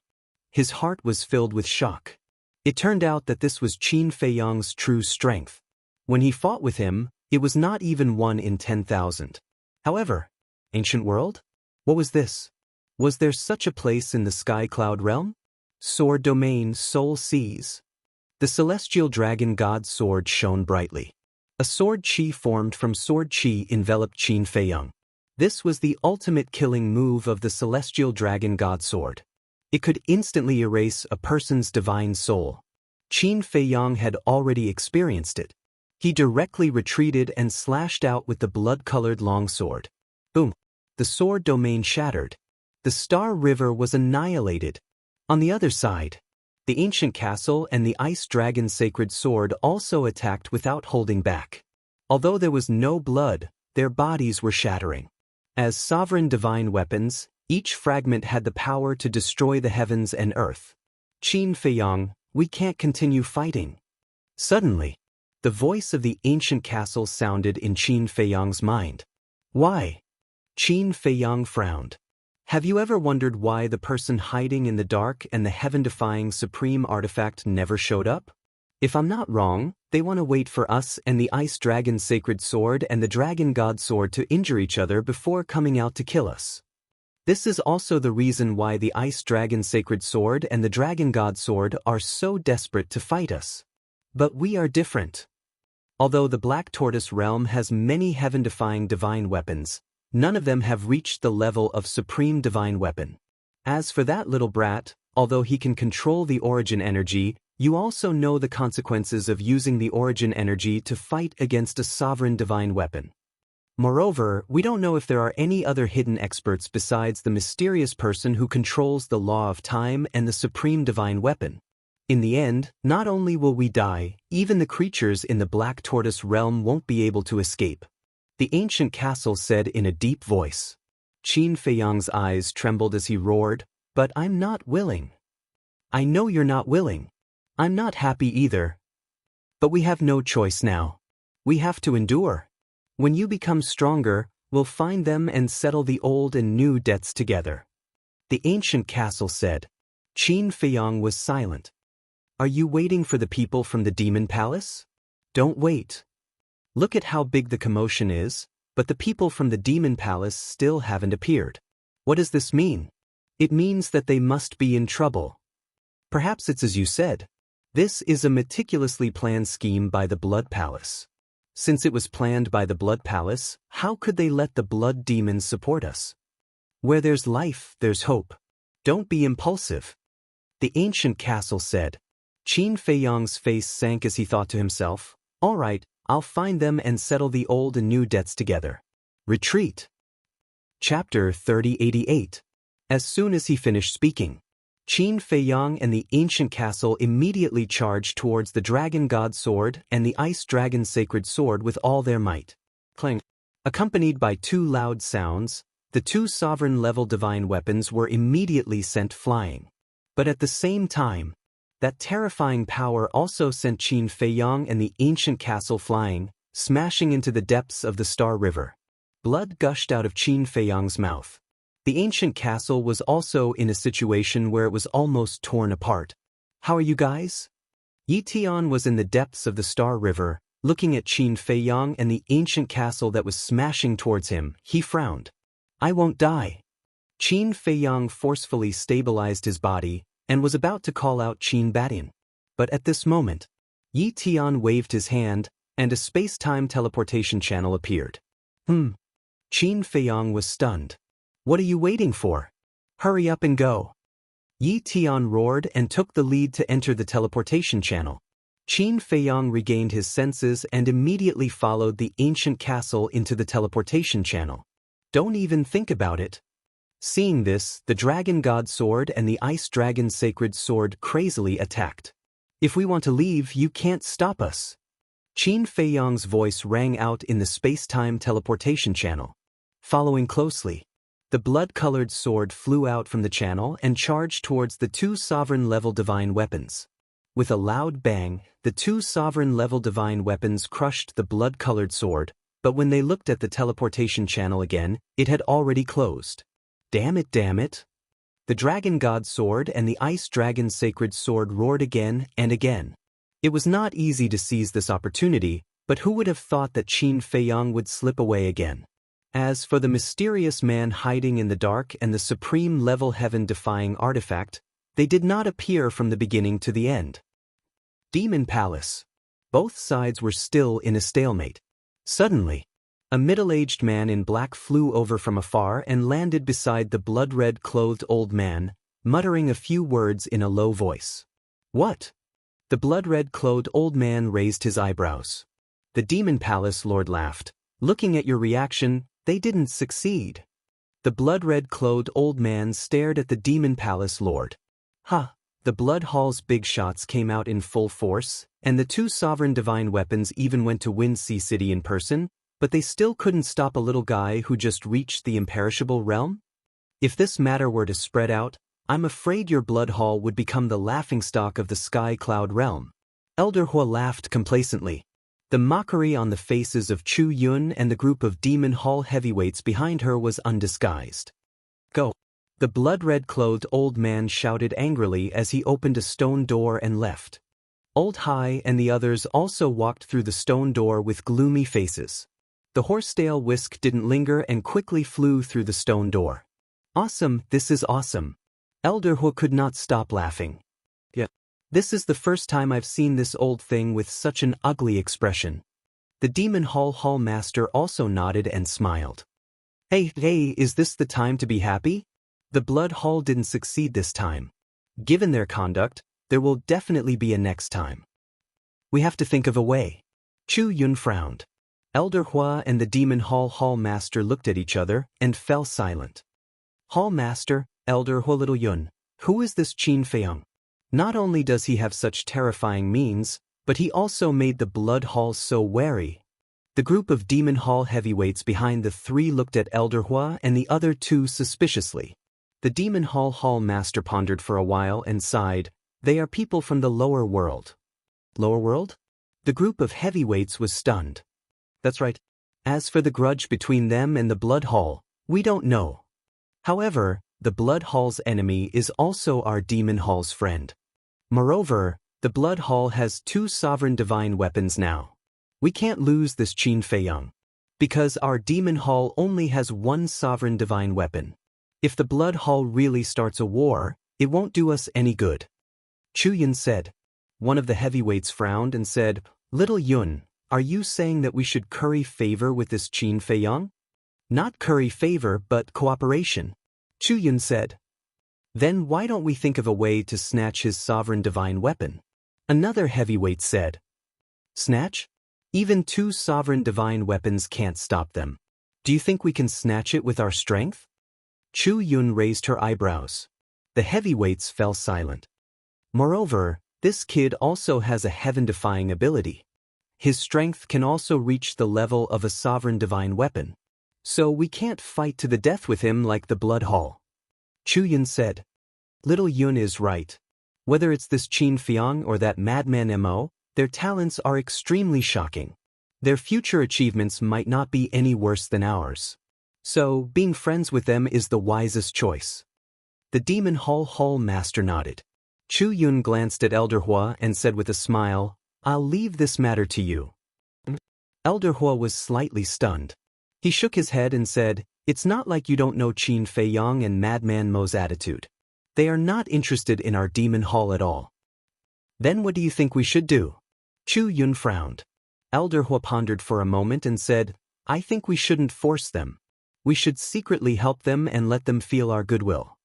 His heart was filled with shock. It turned out that this was Qin Feiyang's true strength. When he fought with him, it was not even 1 in 10,000. However, ancient world? What was this? Was there such a place in the Sky Cloud realm? Sword domain soul seas. The Celestial Dragon God's sword shone brightly. A sword chi formed from sword chi enveloped Qin Feiyang. This was the ultimate killing move of the Celestial Dragon God sword. It could instantly erase a person's divine soul. Qin Feiyang had already experienced it. He directly retreated and slashed out with the blood-colored longsword. Boom! The sword domain shattered. The Star River was annihilated. On the other side, the ancient castle and the ice dragon sacred sword also attacked without holding back. Although there was no blood, their bodies were shattering. As sovereign divine weapons, each fragment had the power to destroy the heavens and earth. Qin Feiyang, we can't continue fighting. Suddenly, the voice of the ancient castle sounded in Qin Feiyang's mind. Why? Qin Feiyang frowned. Have you ever wondered why the person hiding in the dark and the heaven-defying supreme artifact never showed up? If I'm not wrong, they want to wait for us and the Ice Dragon Sacred Sword and the Dragon God Sword to injure each other before coming out to kill us. This is also the reason why the Ice Dragon Sacred Sword and the Dragon God Sword are so desperate to fight us. But we are different. Although the Black Tortoise realm has many heaven-defying divine weapons, none of them have reached the level of supreme divine weapon. As for that little brat, although he can control the origin energy, you also know the consequences of using the origin energy to fight against a sovereign divine weapon. Moreover, we don't know if there are any other hidden experts besides the mysterious person who controls the law of time and the supreme divine weapon. In the end, not only will we die, even the creatures in the Black Tortoise realm won't be able to escape. The ancient castle said in a deep voice. Qin Feiyang's eyes trembled as he roared, "But I'm not willing." "I know you're not willing. I'm not happy either. But we have no choice now. We have to endure. When you become stronger, we'll find them and settle the old and new debts together." The ancient castle said. Qin Feiyang was silent. "Are you waiting for the people from the Demon Palace? Don't wait. Look at how big the commotion is, but the people from the Demon Palace still haven't appeared. What does this mean? It means that they must be in trouble. Perhaps it's as you said. This is a meticulously planned scheme by the Blood Palace. Since it was planned by the Blood Palace, how could they let the blood demons support us? Where there's life, there's hope. Don't be impulsive." The ancient castle said. Qin Feiyang's face sank as he thought to himself, "All right, I'll find them and settle the old and new debts together." Retreat. Chapter 3088. As soon as he finished speaking, Qin Feiyang and the ancient castle immediately charged towards the Dragon God Sword and the Ice Dragon Sacred Sword with all their might. Clang. Accompanied by two loud sounds, the two sovereign-level divine weapons were immediately sent flying. But at the same time, that terrifying power also sent Qin Feiyang and the ancient castle flying, smashing into the depths of the Star River. Blood gushed out of Qin Feiyang's mouth. The ancient castle was also in a situation where it was almost torn apart. "How are you guys?" Yi Tian was in the depths of the Star River, looking at Qin Feiyang and the ancient castle that was smashing towards him. He frowned. "I won't die." Qin Feiyang forcefully stabilized his body and was about to call out Qin Badian. But at this moment, Yi Tian waved his hand, and a space-time teleportation channel appeared. Qin Feiyang was stunned. "What are you waiting for? Hurry up and go." Yi Tian roared and took the lead to enter the teleportation channel. Qin Feiyang regained his senses and immediately followed the ancient castle into the teleportation channel. "Don't even think about it." Seeing this, the Dragon God Sword and the Ice Dragon Sacred Sword crazily attacked. "If we want to leave, you can't stop us." Qin Feiyang's voice rang out in the space-time teleportation channel. Following closely, the blood-colored sword flew out from the channel and charged towards the two sovereign-level divine weapons. With a loud bang, the two sovereign-level divine weapons crushed the blood-colored sword, but when they looked at the teleportation channel again, it had already closed. Damn it, damn it. The Dragon God Sword and the Ice Dragon Sacred Sword roared again and again. It was not easy to seize this opportunity, but who would have thought that Qin Feiyang would slip away again? As for the mysterious man hiding in the dark and the supreme-level heaven-defying artifact, they did not appear from the beginning to the end. Demon Palace. Both sides were still in a stalemate. Suddenly, a middle-aged man in black flew over from afar and landed beside the blood-red-clothed old man, muttering a few words in a low voice. "What?" The blood-red-clothed old man raised his eyebrows. The Demon Palace Lord laughed. Looking at your reaction, they didn't succeed. The blood-red-clothed old man stared at the Demon Palace Lord. Ha! The Blood Hall's big shots came out in full force, and the two sovereign divine weapons even went to Wind Sea City in person, but they still couldn't stop a little guy who just reached the imperishable realm? If this matter were to spread out, I'm afraid your Blood Hall would become the laughingstock of the Sky Cloud realm. Elder Hua laughed complacently. The mockery on the faces of Chu Yun and the group of Demon Hall heavyweights behind her was undisguised. Go! The blood-red-clothed old man shouted angrily as he opened a stone door and left. Old Hai and the others also walked through the stone door with gloomy faces. The horsetail whisk didn't linger and quickly flew through the stone door. Awesome, this is awesome. Elder Hua could not stop laughing. Yeah. This is the first time I've seen this old thing with such an ugly expression. The Demon Hall Master also nodded and smiled. Hey, is this the time to be happy? The Blood Hall didn't succeed this time. Given their conduct, there will definitely be a next time. We have to think of a way. Chu Yun frowned. Elder Hua and the Demon Hall Master looked at each other and fell silent. Hall Master, Elder Hua Little Yun, who is this Qin Feiyang? Not only does he have such terrifying means, but he also made the Blood Hall so wary. The group of Demon Hall heavyweights behind the three looked at Elder Hua and the other two suspiciously. The Demon Hall Master pondered for a while and sighed. They are people from the lower world. Lower world? The group of heavyweights was stunned. That's right. As for the grudge between them and the Blood Hall, we don't know. However, the Blood Hall's enemy is also our Demon Hall's friend. Moreover, the Blood Hall has two sovereign divine weapons now. We can't lose this Qin Feiyang, because our Demon Hall only has one sovereign divine weapon. If the Blood Hall really starts a war, it won't do us any good. Chu Yun said. One of the heavyweights frowned and said, Little Yun, are you saying that we should curry favor with this Qin Feiyang? Not curry favor, but cooperation. Chu Yun said. Then why don't we think of a way to snatch his sovereign divine weapon? Another heavyweight said. Snatch? Even two sovereign divine weapons can't stop them. Do you think we can snatch it with our strength? Chu Yun raised her eyebrows. The heavyweights fell silent. Moreover, this kid also has a heaven-defying ability. His strength can also reach the level of a sovereign divine weapon. So we can't fight to the death with him like the Blood Hall. Chu Yun said. Little Yun is right. Whether it's this Qin Feiyang or that madman Mo, their talents are extremely shocking. Their future achievements might not be any worse than ours. So, being friends with them is the wisest choice. The Demon Hall Master nodded. Chu Yun glanced at Elder Hua and said with a smile, I'll leave this matter to you. Elder Hua was slightly stunned. He shook his head and said, It's not like you don't know Qin Feiyang and Madman Mo's attitude. They are not interested in our Demon Hall at all. Then what do you think we should do? Chu Yun frowned. Elder Hua pondered for a moment and said, I think we shouldn't force them. We should secretly help them and let them feel our goodwill.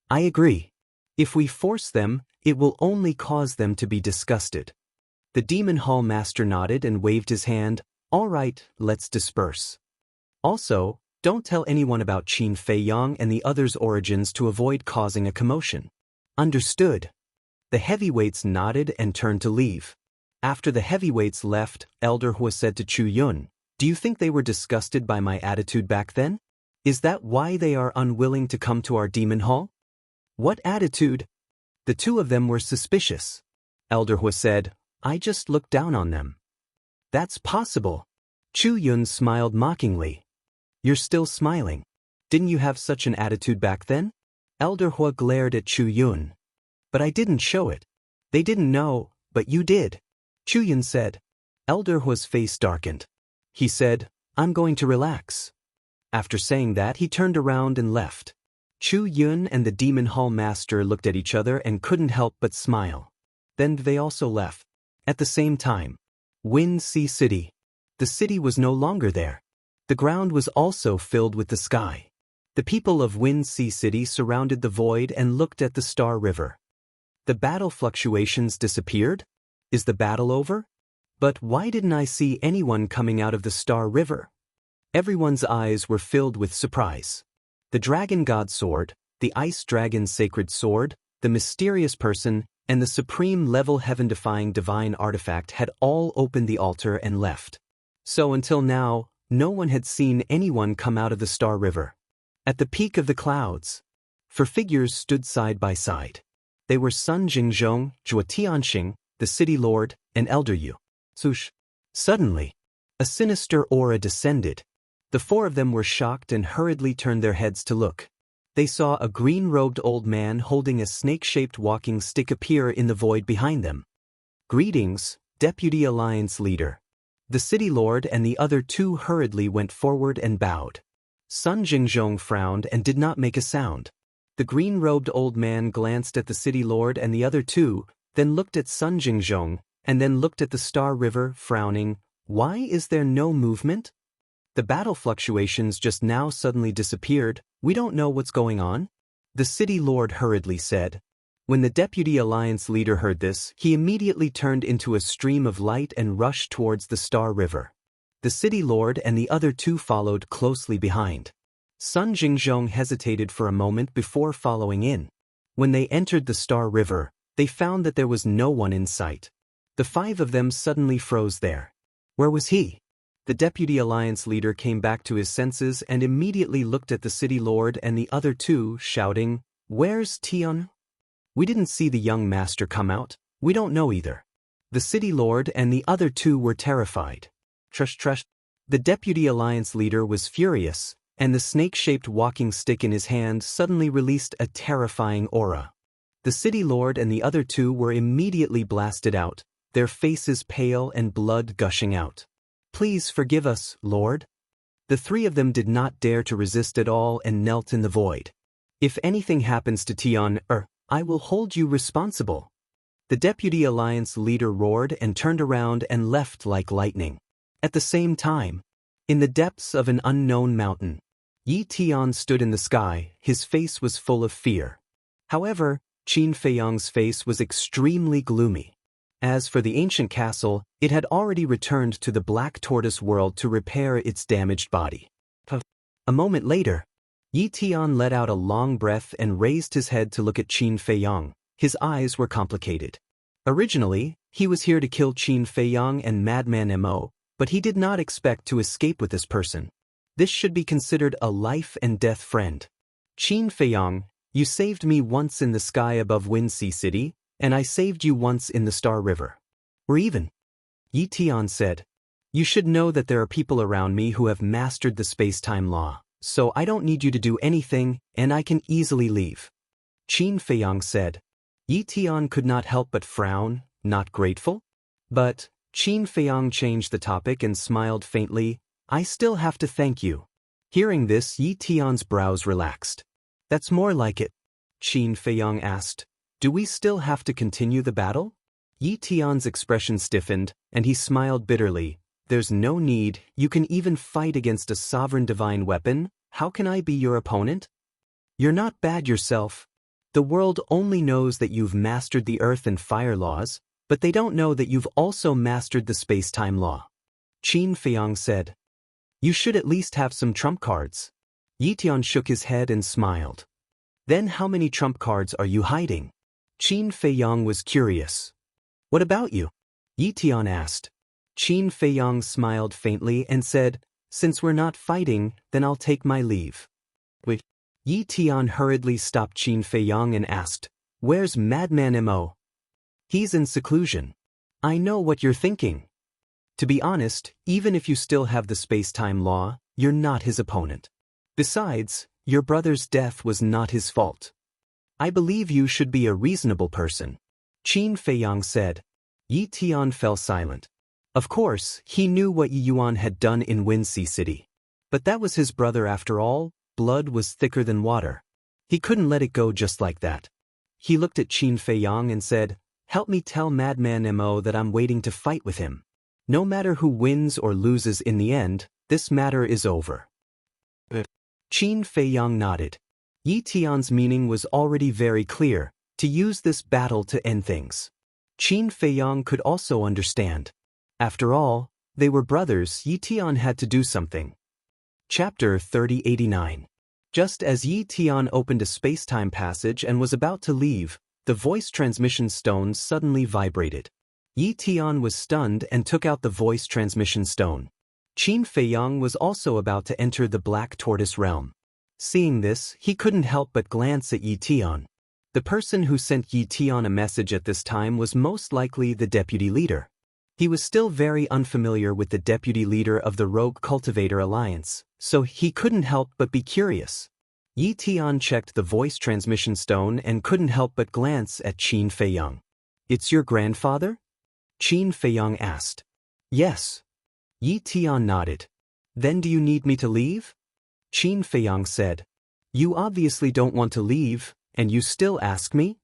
I agree. If we force them, it will only cause them to be disgusted. The Demon Hall Master nodded and waved his hand. All right, let's disperse. Also, don't tell anyone about Qin Feiyang and the others' origins to avoid causing a commotion. Understood. The heavyweights nodded and turned to leave. After the heavyweights left, Elder Hua said to Chu Yun, Do you think they were disgusted by my attitude back then? Is that why they are unwilling to come to our Demon Hall? What attitude? The two of them were suspicious. Elder Hua said, I just looked down on them. That's possible. Chu Yun smiled mockingly. You're still smiling. Didn't you have such an attitude back then? Elder Hua glared at Chu Yun. But I didn't show it. They didn't know, but you did. Chu Yun said. Elder Hua's face darkened. He said, I'm going to relax. After saying that, he turned around and left. Chu Yun and the Demon Hall Master looked at each other and couldn't help but smile. Then they also left. At the same time, Wind Sea City. The city was no longer there. The ground was also filled with the sky. The people of Wind Sea City surrounded the void and looked at the Star River. The battle fluctuations disappeared? Is the battle over? But why didn't I see anyone coming out of the Star River? Everyone's eyes were filled with surprise. The Dragon God Sword, the Ice Dragon's Sacred Sword, the mysterious person, and the supreme level heaven-defying divine artifact had all opened the altar and left. So until now, no one had seen anyone come out of the Star River. At the peak of the clouds, 4 figures stood side by side. They were Sun Jingzhong, Zhuo Tianxing, the City Lord, and Elder Yu. Sush. Suddenly, a sinister aura descended. The 4 of them were shocked and hurriedly turned their heads to look. They saw a green-robed old man holding a snake-shaped walking stick appear in the void behind them. Greetings, Deputy Alliance Leader. The City Lord and the other 2 hurriedly went forward and bowed. Sun Jingzhong frowned and did not make a sound. The green-robed old man glanced at the City Lord and the other 2, then looked at Sun Jingzhong, and then looked at the Star River, frowning. Why is there no movement? The battle fluctuations just now suddenly disappeared. We don't know what's going on. The City Lord hurriedly said. When the Deputy Alliance Leader heard this, he immediately turned into a stream of light and rushed towards the Star River. The City Lord and the other 2 followed closely behind. Sun Jingzhong hesitated for a moment before following in. When they entered the Star River, they found that there was no one in sight. The 5 of them suddenly froze there. Where was he? The Deputy Alliance Leader came back to his senses and immediately looked at the City Lord and the other 2, shouting, "Where's Tian? We didn't see the young master come out. We don't know either." The City Lord and the other 2 were terrified. Trush. The Deputy Alliance Leader was furious, and the snake-shaped walking stick in his hand suddenly released a terrifying aura. The City Lord and the other 2 were immediately blasted out, their faces pale and blood gushing out. "Please forgive us, Lord." The 3 of them did not dare to resist at all and knelt in the void. "If anything happens to Tian, I will hold you responsible." The Deputy Alliance Leader roared and turned around and left like lightning. At the same time, in the depths of an unknown mountain, Yi Tian stood in the sky. His face was full of fear. However, Qin Feiyang's face was extremely gloomy. As for the ancient castle, it had already returned to the Black Tortoise world to repair its damaged body. A moment later, Yi Tian let out a long breath and raised his head to look at Qin Feiyang. His eyes were complicated. Originally, he was here to kill Qin Feiyang and Madman Mo, but he did not expect to escape with this person. This should be considered a life-and-death friend. "Qin Feiyang, you saved me once in the sky above Windsea City, and I saved you once in the Star River. We're even." Yi Tian said. "You should know that there are people around me who have mastered the space-time law, so I don't need you to do anything, and I can easily leave." Qin Feiyang said. Yi Tian could not help but frown, not grateful. But Qin Feiyang changed the topic and smiled faintly. "I still have to thank you." Hearing this, Yi Tian's brows relaxed. "That's more like it." Qin Feiyang asked, "Do we still have to continue the battle?" Yi Tian's expression stiffened, and he smiled bitterly. "There's no need. You can even fight against a sovereign divine weapon. How can I be your opponent? You're not bad yourself. The world only knows that you've mastered the earth and fire laws, but they don't know that you've also mastered the space-time law." Qin Feiyang said. "You should at least have some trump cards." Yi Tian shook his head and smiled. "Then how many trump cards are you hiding?" Qin Feiyang was curious. "What about you?" Yi Tian asked. Qin Feiyang smiled faintly and said, "Since we're not fighting, then I'll take my leave." Wait. Yi Tian hurriedly stopped Qin Feiyang and asked, "Where's Madman Mo?" "He's in seclusion." "I know what you're thinking. To be honest, even if you still have the space-time law, you're not his opponent. Besides, your brother's death was not his fault. I believe you should be a reasonable person," Qin Feiyang said. Yi Tian fell silent. Of course, he knew what Yi Yuan had done in Windsea City. But that was his brother after all. Blood was thicker than water. He couldn't let it go just like that. He looked at Qin Feiyang and said, "Help me tell Madman Mo that I'm waiting to fight with him. No matter who wins or loses in the end, this matter is over." Qin Feiyang nodded. Yi Tian's meaning was already very clear. to use this battle to end things. Qin Feiyang could also understand. After all, they were brothers. Yi Tian had to do something. Chapter 3089. Just as Yi Tian opened a space-time passage and was about to leave, the voice transmission stone suddenly vibrated. Yi Tian was stunned and took out the voice transmission stone. Qin Feiyang was also about to enter the Black Tortoise realm. Seeing this, he couldn't help but glance at Yi Tian. The person who sent Yi Tian a message at this time was most likely the deputy leader. He was still very unfamiliar with the deputy leader of the Rogue Cultivator Alliance, so he couldn't help but be curious. Yi Tian checked the voice transmission stone and couldn't help but glance at Qin Feiyang. "It's your grandfather?" Qin Feiyang asked. "Yes." Yi Tian nodded. "Then do you need me to leave?" Qin Feiyang said. "You obviously don't want to leave, and you still ask me?"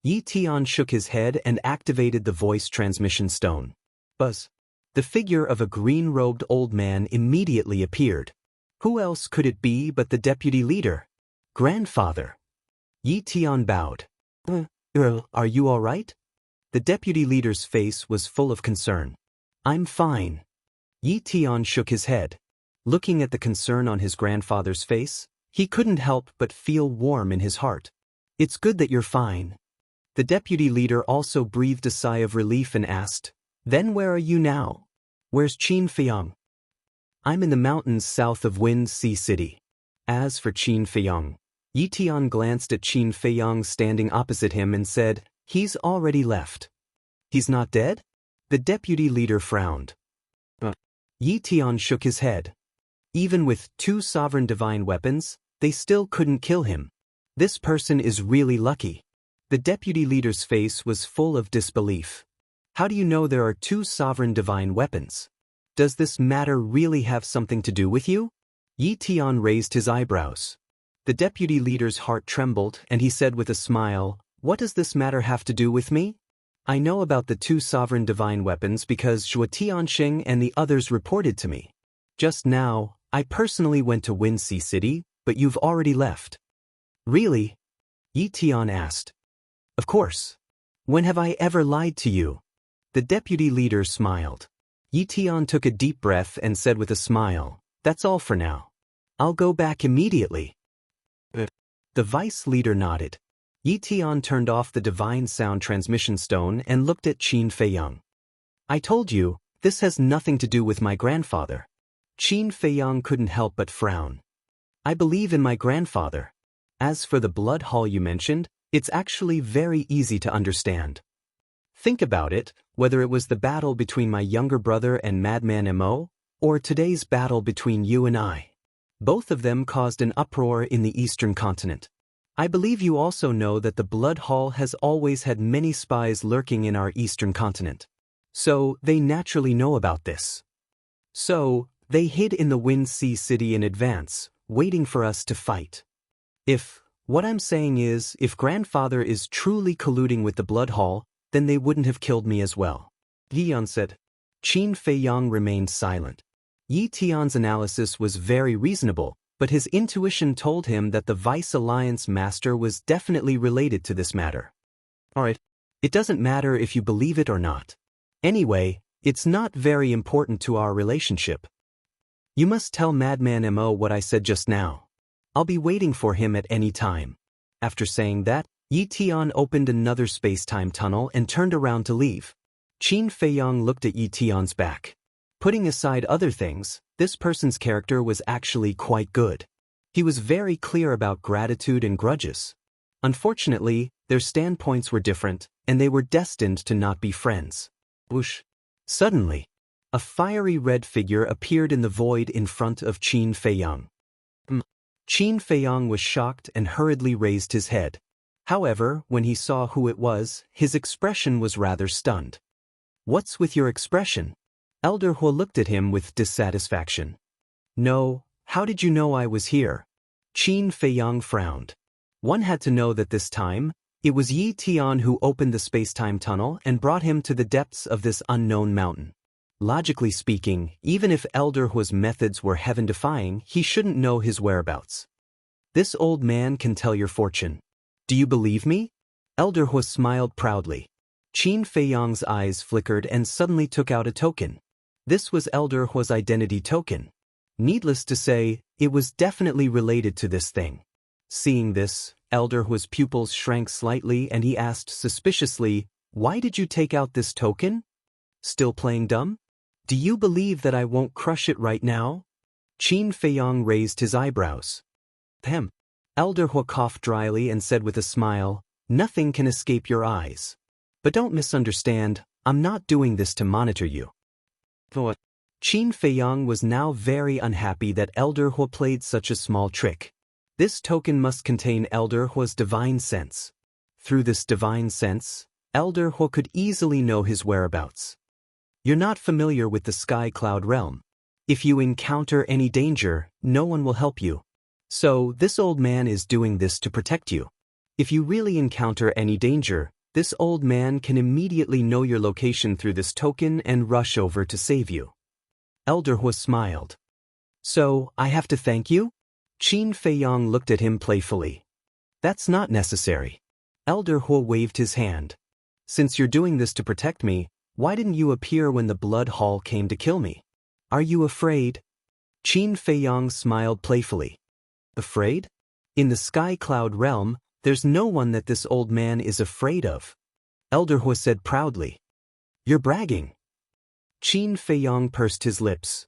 Yi Tian shook his head and activated the voice transmission stone. Buzz. The figure of a green-robed old man immediately appeared. Who else could it be but the deputy leader? "Grandfather." Yi Tian bowed. Are you all right?" The deputy leader's face was full of concern. "I'm fine." Yi Tian shook his head. Looking at the concern on his grandfather's face, he couldn't help but feel warm in his heart. "It's good that you're fine." The deputy leader also breathed a sigh of relief and asked, "Then where are you now?" "Where's Qin Feiyang?" "I'm in the mountains south of Wind Sea City." As for Qin Feiyang, Yi Tian glanced at Qin Feiyang standing opposite him and said, "He's already left." "He's not dead?" The deputy leader frowned. Yi Tian shook his head. Even with 2 sovereign divine weapons, they still couldn't kill him. This person is really lucky. The deputy leader's face was full of disbelief. "How do you know there are 2 sovereign divine weapons? Does this matter really have something to do with you?" Yi Tian raised his eyebrows. The deputy leader's heart trembled and he said with a smile, "What does this matter have to do with me? I know about the 2 sovereign divine weapons because Zhuo Tianxing and the others reported to me. Just now, I personally went to Wind Sea City, but you've already left." "Really?" Yi Tian asked. "Of course. When have I ever lied to you?" The deputy leader smiled. Yi Tian took a deep breath and said with a smile, "That's all for now. I'll go back immediately." The vice leader nodded. Yi Tian turned off the divine sound transmission stone and looked at Qin Feiyang. "I told you, this has nothing to do with my grandfather." Qin Feiyang couldn't help but frown. "I believe in my grandfather. As for the blood hall you mentioned, it's actually very easy to understand. Think about it, whether it was the battle between my younger brother and Madman Mo, or today's battle between you and I. Both of them caused an uproar in the Eastern continent. I believe you also know that the Blood Hall has always had many spies lurking in our Eastern continent. So, they naturally know about this. So, they hid in the Wind Sea City in advance, waiting for us to fight. What I'm saying is, if grandfather is truly colluding with the Blood Hall, then they wouldn't have killed me as well." Yi Tian said. Qin Feiyang remained silent. Yi Tian's analysis was very reasonable, but his intuition told him that the Vice Alliance Master was definitely related to this matter. "Alright, it doesn't matter if you believe it or not. Anyway, it's not very important to our relationship. You must tell Madman Mo what I said just now. I'll be waiting for him at any time." After saying that, Yi Tian opened another space-time tunnel and turned around to leave. Qin Feiyang looked at Yi Tian's back. Putting aside other things, this person's character was actually quite good. He was very clear about gratitude and grudges. Unfortunately, their standpoints were different, and they were destined to not be friends. Whoosh! Suddenly, a fiery red figure appeared in the void in front of Qin Feiyang. Qin Feiyang was shocked and hurriedly raised his head. However, when he saw who it was, his expression was rather stunned. "What's with your expression?" Elder Huo looked at him with dissatisfaction. "No, how did you know I was here?" Qin Feiyang frowned. One had to know that this time, it was Yi Tian who opened the space-time tunnel and brought him to the depths of this unknown mountain. Logically speaking, even if Elder Huo's methods were heaven-defying, he shouldn't know his whereabouts. "This old man can tell your fortune. Do you believe me?" Elder Hua smiled proudly. Qin Feiyang's eyes flickered and suddenly took out a token. This was Elder Hua's identity token. Needless to say, it was definitely related to this thing. Seeing this, Elder Hua's pupils shrank slightly and he asked suspiciously, "Why did you take out this token? Still playing dumb? Do you believe that I won't crush it right now?" Qin Feiyang raised his eyebrows. "Hem." Elder Hua coughed dryly and said with a smile, "Nothing can escape your eyes. But don't misunderstand, I'm not doing this to monitor you." What? Qin Feiyang was now very unhappy that Elder Hua played such a small trick. This token must contain Elder Hua's divine sense. Through this divine sense, Elder Hua could easily know his whereabouts. You're not familiar with the Sky Cloud realm. If you encounter any danger, no one will help you. So, this old man is doing this to protect you. If you really encounter any danger, this old man can immediately know your location through this token and rush over to save you. Elder Hua smiled. "So, I have to thank you?" Qin Feiyang looked at him playfully. "That's not necessary." Elder Hua waved his hand. "Since you're doing this to protect me, why didn't you appear when the Blood Hall came to kill me? Are you afraid?" Qin Feiyang smiled playfully. "Afraid? In the Sky Cloud realm, there's no one that this old man is afraid of," Elder Hua said proudly. "You're bragging." Qin Feiyang pursed his lips.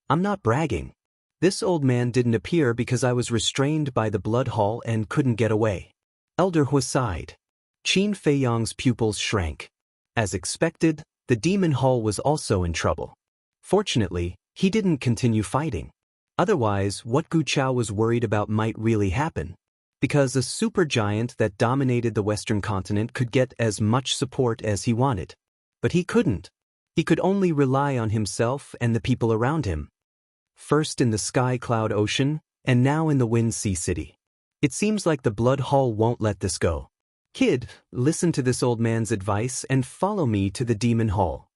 "I'm not bragging. This old man didn't appear because I was restrained by the Blood Hall and couldn't get away." Elder Hua sighed. Qin Feiyang's pupils shrank. As expected, the Demon Hall was also in trouble. Fortunately, he didn't continue fighting. Otherwise, what Gu Chao was worried about might really happen. Because a supergiant that dominated the Western continent could get as much support as he wanted. But he couldn't. He could only rely on himself and the people around him. First in the Sky Cloud Ocean, and now in the Wind Sea City. It seems like the Blood Hall won't let this go. "Kid, listen to this old man's advice and follow me to the Demon Hall."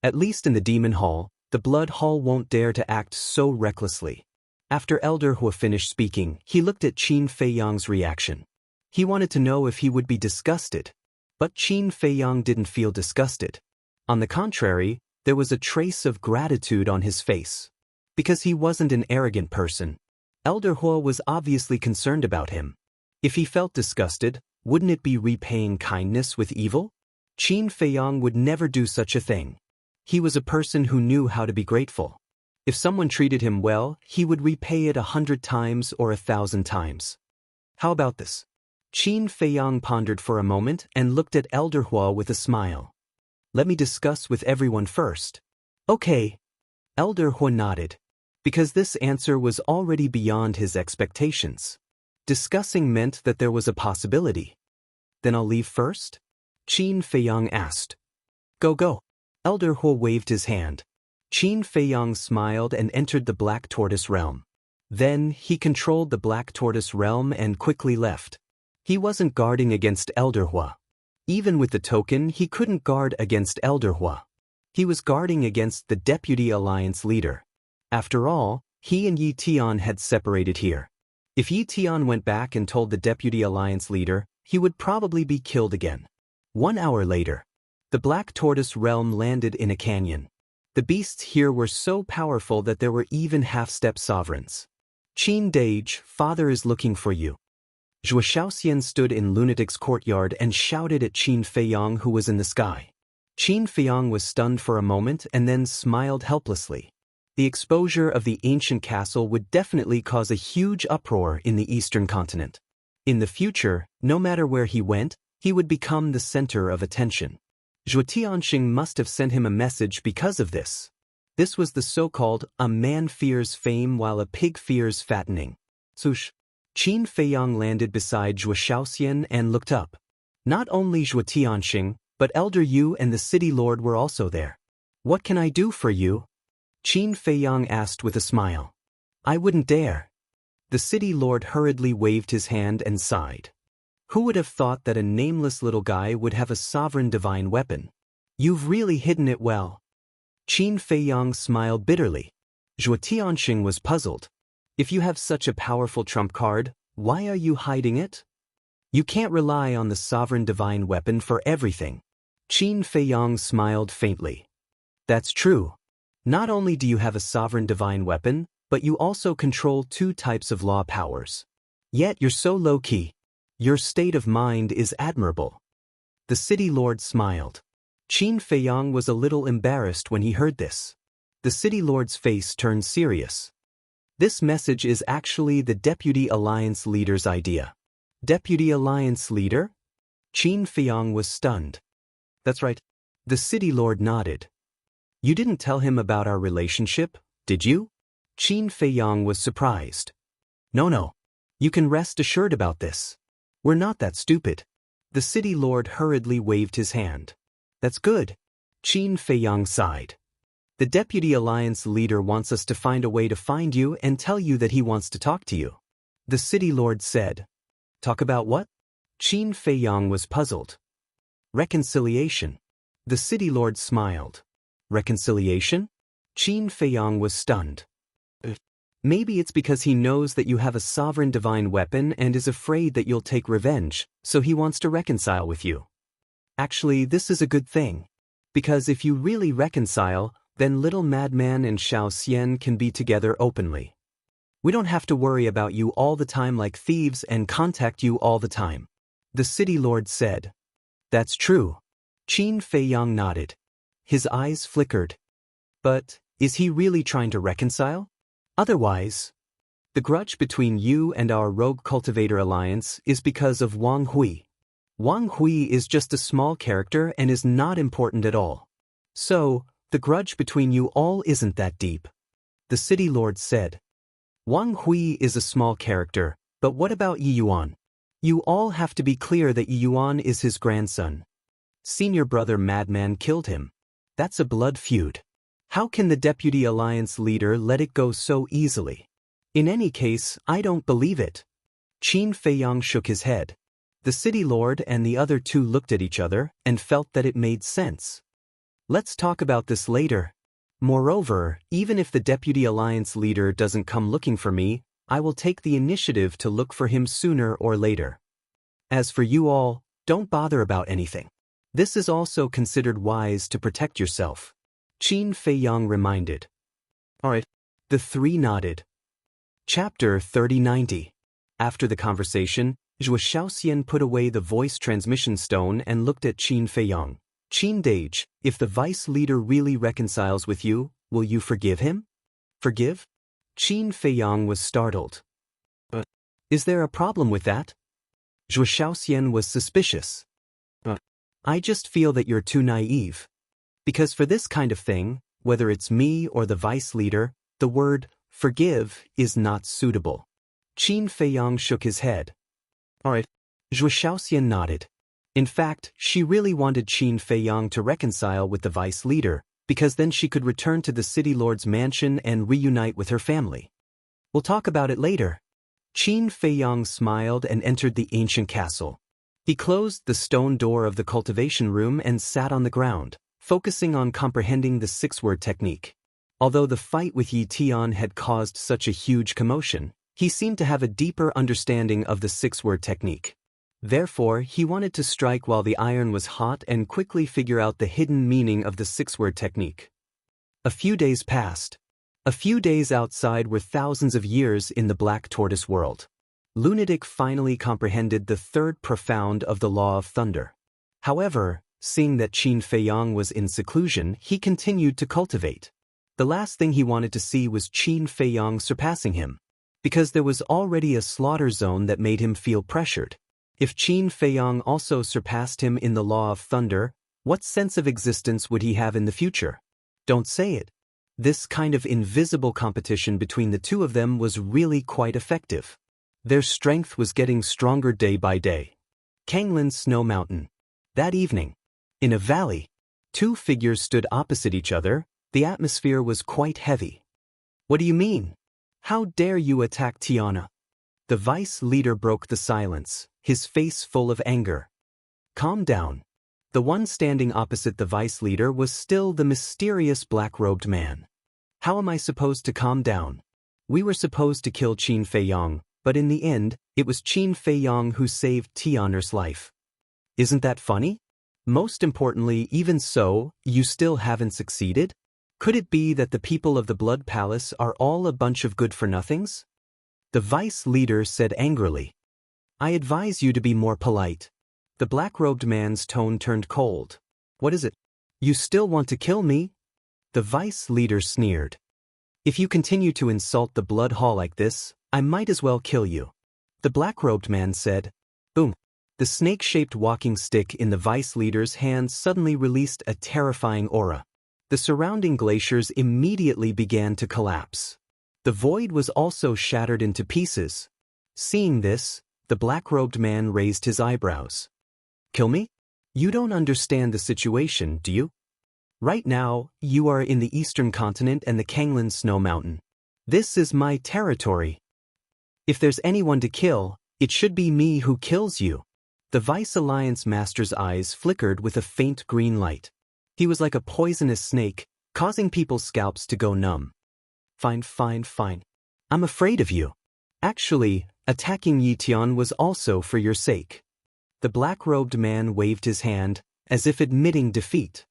At least in the Demon Hall, the Blood Hall won't dare to act so recklessly. After Elder Hua finished speaking, he looked at Qin Feiyang's reaction. He wanted to know if he would be disgusted. But Qin Feiyang didn't feel disgusted. On the contrary, there was a trace of gratitude on his face. Because he wasn't an arrogant person, Elder Hua was obviously concerned about him. If he felt disgusted, wouldn't it be repaying kindness with evil? Qin Feiyang would never do such a thing. He was a person who knew how to be grateful. If someone treated him well, he would repay it 100 times or 1,000 times. How about this? Qin Feiyang pondered for a moment and looked at Elder Hua with a smile. "Let me discuss with everyone first." "Okay." Elder Hua nodded. Because this answer was already beyond his expectations. Discussing meant that there was a possibility. "Then I'll leave first?" Qin Feiyang asked. Go. Elder Hua waved his hand. Qin Feiyang smiled and entered the Black Tortoise realm. Then, he controlled the Black Tortoise realm and quickly left. He wasn't guarding against Elder Hua. Even with the token, he couldn't guard against Elder Hua. He was guarding against the Deputy Alliance leader. After all, he and Yi Tian had separated here. If Yi Tian went back and told the Deputy Alliance leader, he would probably be killed again. 1 hour later, the Black Tortoise realm landed in a canyon. The beasts here were so powerful that there were even half-step sovereigns. "Qin Dage, father is looking for you." Zhuo Shaoxian stood in Lunatic's courtyard and shouted at Qin Feiyang, who was in the sky. Qin Feiyang was stunned for a moment and then smiled helplessly. The exposure of the ancient castle would definitely cause a huge uproar in the eastern continent. In the future, no matter where he went, he would become the center of attention. Zhuo Tianxing must have sent him a message because of this. This was the so-called "a man fears fame while a pig fears fattening." Sush. Qin Feiyang landed beside Zhuo Shaoxian and looked up. Not only Zhuo Tianxing, but Elder Yu and the city lord were also there. "What can I do for you?" Qin Feiyang asked with a smile. "I wouldn't dare." The city lord hurriedly waved his hand and sighed. Who would have thought that a nameless little guy would have a sovereign divine weapon? "You've really hidden it well." Qin Feiyang smiled bitterly. Zhuo Tianxing was puzzled. "If you have such a powerful trump card, why are you hiding it?" You can't rely on the sovereign divine weapon for everything. Qin Feiyang smiled faintly. That's true. Not only do you have a sovereign divine weapon, but you also control two types of law powers. Yet you're so low-key. Your state of mind is admirable. The city lord smiled. Qin Feiyang was a little embarrassed when he heard this. The city lord's face turned serious. This message is actually the Deputy Alliance Leader's idea. Deputy Alliance Leader? Qin Feiyang was stunned. That's right. The city lord nodded. You didn't tell him about our relationship, did you? Qin Feiyang was surprised. No. You can rest assured about this. We're not that stupid. The city lord hurriedly waved his hand. That's good. Qin Feiyang sighed. The Deputy Alliance Leader wants us to find a way to find you and tell you that he wants to talk to you. The city lord said. Talk about what? Qin Feiyang was puzzled. Reconciliation. The city lord smiled. Reconciliation? Qin Feiyang was stunned. Maybe it's because he knows that you have a sovereign divine weapon and is afraid that you'll take revenge, so he wants to reconcile with you. Actually, this is a good thing. Because if you really reconcile, then little Madman and Xiao Xian can be together openly. We don't have to worry about you all the time like thieves and contact you all the time. The city lord said. That's true. Qin Feiyang nodded. His eyes flickered. But, is he really trying to reconcile? Otherwise, the grudge between you and our rogue cultivator alliance is because of Wang Hui. Wang Hui is just a small character and is not important at all. So, the grudge between you all isn't that deep. The city lord said. Wang Hui is a small character, but what about Yi Yuan? You all have to be clear that Yi Yuan is his grandson. Senior brother Madman killed him. That's a blood feud. How can the Deputy Alliance Leader let it go so easily? In any case, I don't believe it. Qin Feiyang shook his head. The city lord and the other two looked at each other and felt that it made sense. Let's talk about this later. Moreover, even if the Deputy Alliance Leader doesn't come looking for me, I will take the initiative to look for him sooner or later. As for you all, don't bother about anything. This is also considered wise to protect yourself. Qin Feiyang reminded. Alright. The three nodded. Chapter 3090. After the conversation, Zhuo Xiaoxian put away the voice transmission stone and looked at Qin Feiyang. Qin Dage, if the vice leader really reconciles with you, will you forgive him? Forgive? Qin Feiyang was startled. Is there a problem with that? Zhuo Xiaoxian was suspicious. I just feel that you're too naive. Because for this kind of thing, whether it's me or the vice leader, the word forgive is not suitable. Qin Feiyang shook his head. Alright. Zhuo Xiaoxian nodded. In fact, she really wanted Qin Feiyang to reconcile with the vice leader, because then she could return to the city lord's mansion and reunite with her family. We'll talk about it later. Qin Feiyang smiled and entered the ancient castle. He closed the stone door of the cultivation room and sat on the ground, focusing on comprehending the six-word technique. Although the fight with Yi Tian had caused such a huge commotion, he seemed to have a deeper understanding of the six-word technique. Therefore, he wanted to strike while the iron was hot and quickly figure out the hidden meaning of the six-word technique. A few days passed. A few days outside were thousands of years in the Black Tortoise world. Lunatic finally comprehended the third profound of the Law of Thunder. However, seeing that Qin Feiyang was in seclusion, he continued to cultivate. The last thing he wanted to see was Qin Feiyang surpassing him, because there was already a slaughter zone that made him feel pressured. If Qin Feiyang also surpassed him in the Law of Thunder, what sense of existence would he have in the future? Don't say it. This kind of invisible competition between the two of them was really quite effective. Their strength was getting stronger day by day. Kanglin's Snow Mountain. That evening, in a valley, two figures stood opposite each other. The atmosphere was quite heavy. What do you mean? How dare you attack Tiana? The vice leader broke the silence, his face full of anger. Calm down. The one standing opposite the vice leader was still the mysterious black-robed man. How am I supposed to calm down? We were supposed to kill Qin Feiyang, but in the end, It was Qin Feiyang who saved Tian'er's life. Isn't that funny? Most importantly, even so, you still haven't succeeded? Could it be that the people of the Blood Palace are all a bunch of good-for-nothings? The vice leader said angrily. I advise you to be more polite. The black-robed man's tone turned cold. What is it? You still want to kill me? The vice leader sneered. If you continue to insult the blood hall like this, I might as well kill you. The black-robed man said. Boom. The snake-shaped walking stick in the vice leader's hand suddenly released a terrifying aura. The surrounding glaciers immediately began to collapse. The void was also shattered into pieces. Seeing this, the black-robed man raised his eyebrows. Kill me? You don't understand the situation, do you? Right now, you are in the eastern continent and the Kanglan Snow Mountain. This is my territory. If there's anyone to kill, it should be me who kills you. The Vice Alliance Master's eyes flickered with a faint green light. He was like a poisonous snake, causing people's scalps to go numb. Fine. I'm afraid of you. Actually, attacking Yi Tian was also for your sake. The black-robed man waved his hand, as if admitting defeat.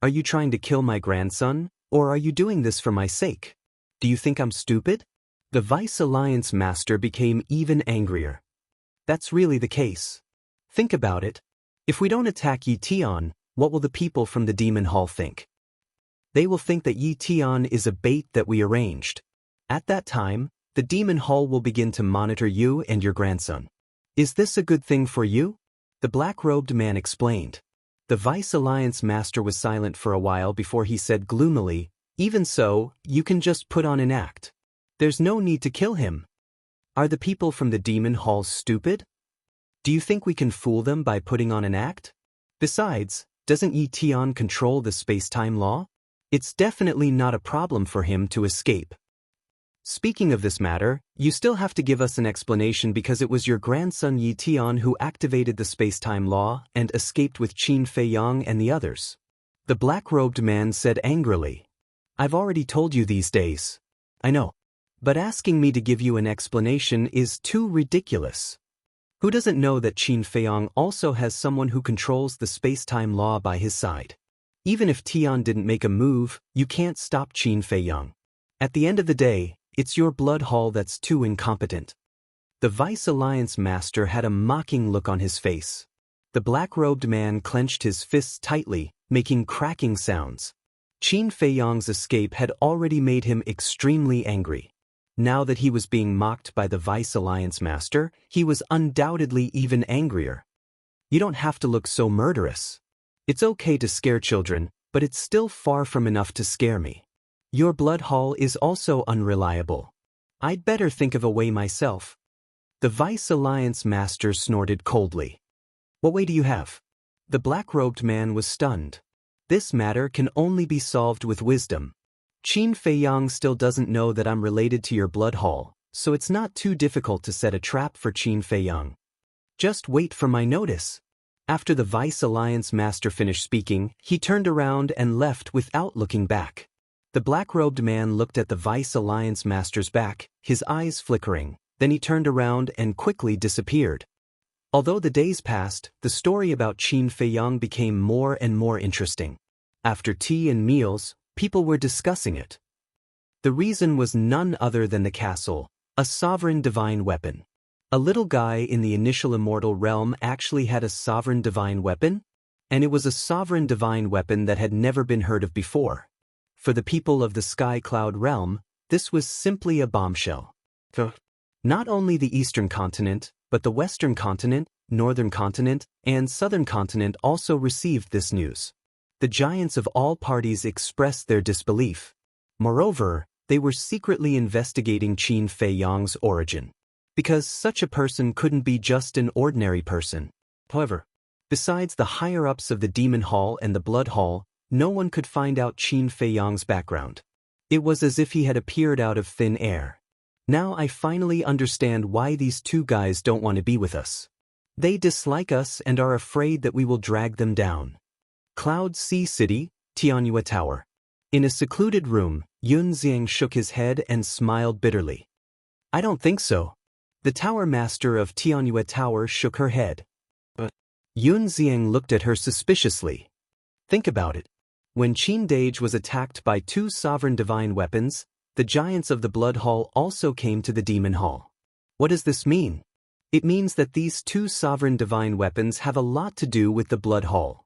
Are you trying to kill my grandson, or are you doing this for my sake? Do you think I'm stupid? The Vice Alliance Master became even angrier. That's really the case. Think about it. If we don't attack Yi Tian, what will the people from the Demon Hall think? They will think that Yi Tian is a bait that we arranged. At that time, the Demon Hall will begin to monitor you and your grandson. Is this a good thing for you? The black-robed man explained. The Vice Alliance Master was silent for a while before he said gloomily, even so, you can just put on an act. There's no need to kill him. Are the people from the Demon Hall stupid? Do you think we can fool them by putting on an act? Besides, doesn't Yi Tian control the space-time law? It's definitely not a problem for him to escape. Speaking of this matter, you still have to give us an explanation because it was your grandson Yi Tian who activated the space-time law and escaped with Qin Feiyang and the others. The black-robed man said angrily. I've already told you these days. I know. But asking me to give you an explanation is too ridiculous. Who doesn't know that Qin Feiyang also has someone who controls the space-time law by his side? Even if Tian didn't make a move, you can't stop Qin Feiyang. At the end of the day, it's your blood hall that's too incompetent. The Vice Alliance Master had a mocking look on his face. The black-robed man clenched his fists tightly, making cracking sounds. Qin Feiyang's escape had already made him extremely angry. Now that he was being mocked by the Vice Alliance Master, he was undoubtedly even angrier. You don't have to look so murderous. It's okay to scare children, but it's still far from enough to scare me. Your blood hall is also unreliable. I'd better think of a way myself. The Vice Alliance Master snorted coldly. What way do you have? The black-robed man was stunned. This matter can only be solved with wisdom. Qin Feiyang still doesn't know that I'm related to your blood hall, so it's not too difficult to set a trap for Qin Feiyang. Just wait for my notice. After the Vice Alliance Master finished speaking, he turned around and left without looking back. The black-robed man looked at the Vice Alliance Master's back, his eyes flickering, then he turned around and quickly disappeared. Although the days passed, the story about Qin Feiyang became more and more interesting. After tea and meals, people were discussing it. The reason was none other than the castle, a sovereign divine weapon. A little guy in the initial immortal realm actually had a sovereign divine weapon, and it was a sovereign divine weapon that had never been heard of before. For the people of the Sky Cloud realm, this was simply a bombshell. Not only the eastern continent, but the western continent, northern continent, and southern continent also received this news. The giants of all parties expressed their disbelief. Moreover, they were secretly investigating Qin Feiyang's origin. Because such a person couldn't be just an ordinary person. However, besides the higher-ups of the Demon Hall and the Blood Hall, no one could find out Qin Feiyang's background. It was as if he had appeared out of thin air. Now I finally understand why these two guys don't want to be with us. They dislike us and are afraid that we will drag them down. Cloud Sea City, Tianyue Tower. In a secluded room, Yun Xiang shook his head and smiled bitterly. I don't think so. The tower master of Tianyue Tower shook her head. Yun Xiang looked at her suspiciously. Think about it. When Qin Dage was attacked by two sovereign divine weapons, the giants of the Blood Hall also came to the Demon Hall. What does this mean? It means that these two sovereign divine weapons have a lot to do with the Blood Hall.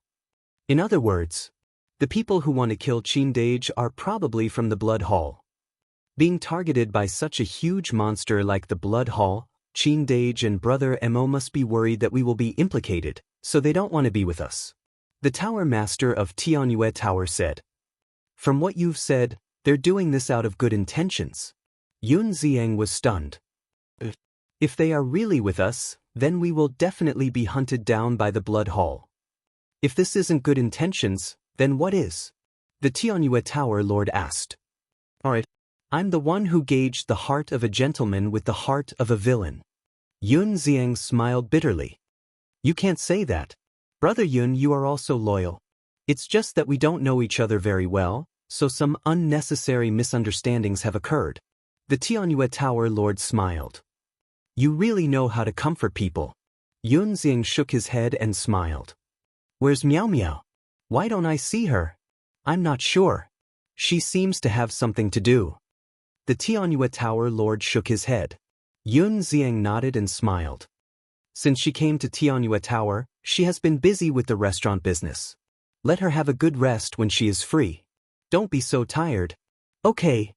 In other words, the people who want to kill Qin Dage are probably from the Blood Hall. Being targeted by such a huge monster like the Blood Hall, Qin Dage and Brother Mo must be worried that we will be implicated, so they don't want to be with us. The Tower Master of Tianyue Tower said. From what you've said, they're doing this out of good intentions. Yun Xiang was stunned. If they are really with us, then we will definitely be hunted down by the Blood Hall. If this isn't good intentions, then what is? The Tianyue Tower Lord asked. Alright, I'm the one who gauged the heart of a gentleman with the heart of a villain. Yun Xiang smiled bitterly. You can't say that. Brother Yun, you are also loyal. It's just that we don't know each other very well, so some unnecessary misunderstandings have occurred. The Tianyue Tower Lord smiled. You really know how to comfort people. Yun Xiang shook his head and smiled. Where's Miao Miao? Why don't I see her? I'm not sure. She seems to have something to do. The Tianyue Tower Lord shook his head. Yun Xiang nodded and smiled. Since she came to Tianyue Tower, she has been busy with the restaurant business. Let her have a good rest when she is free. Don't be so tired. Okay.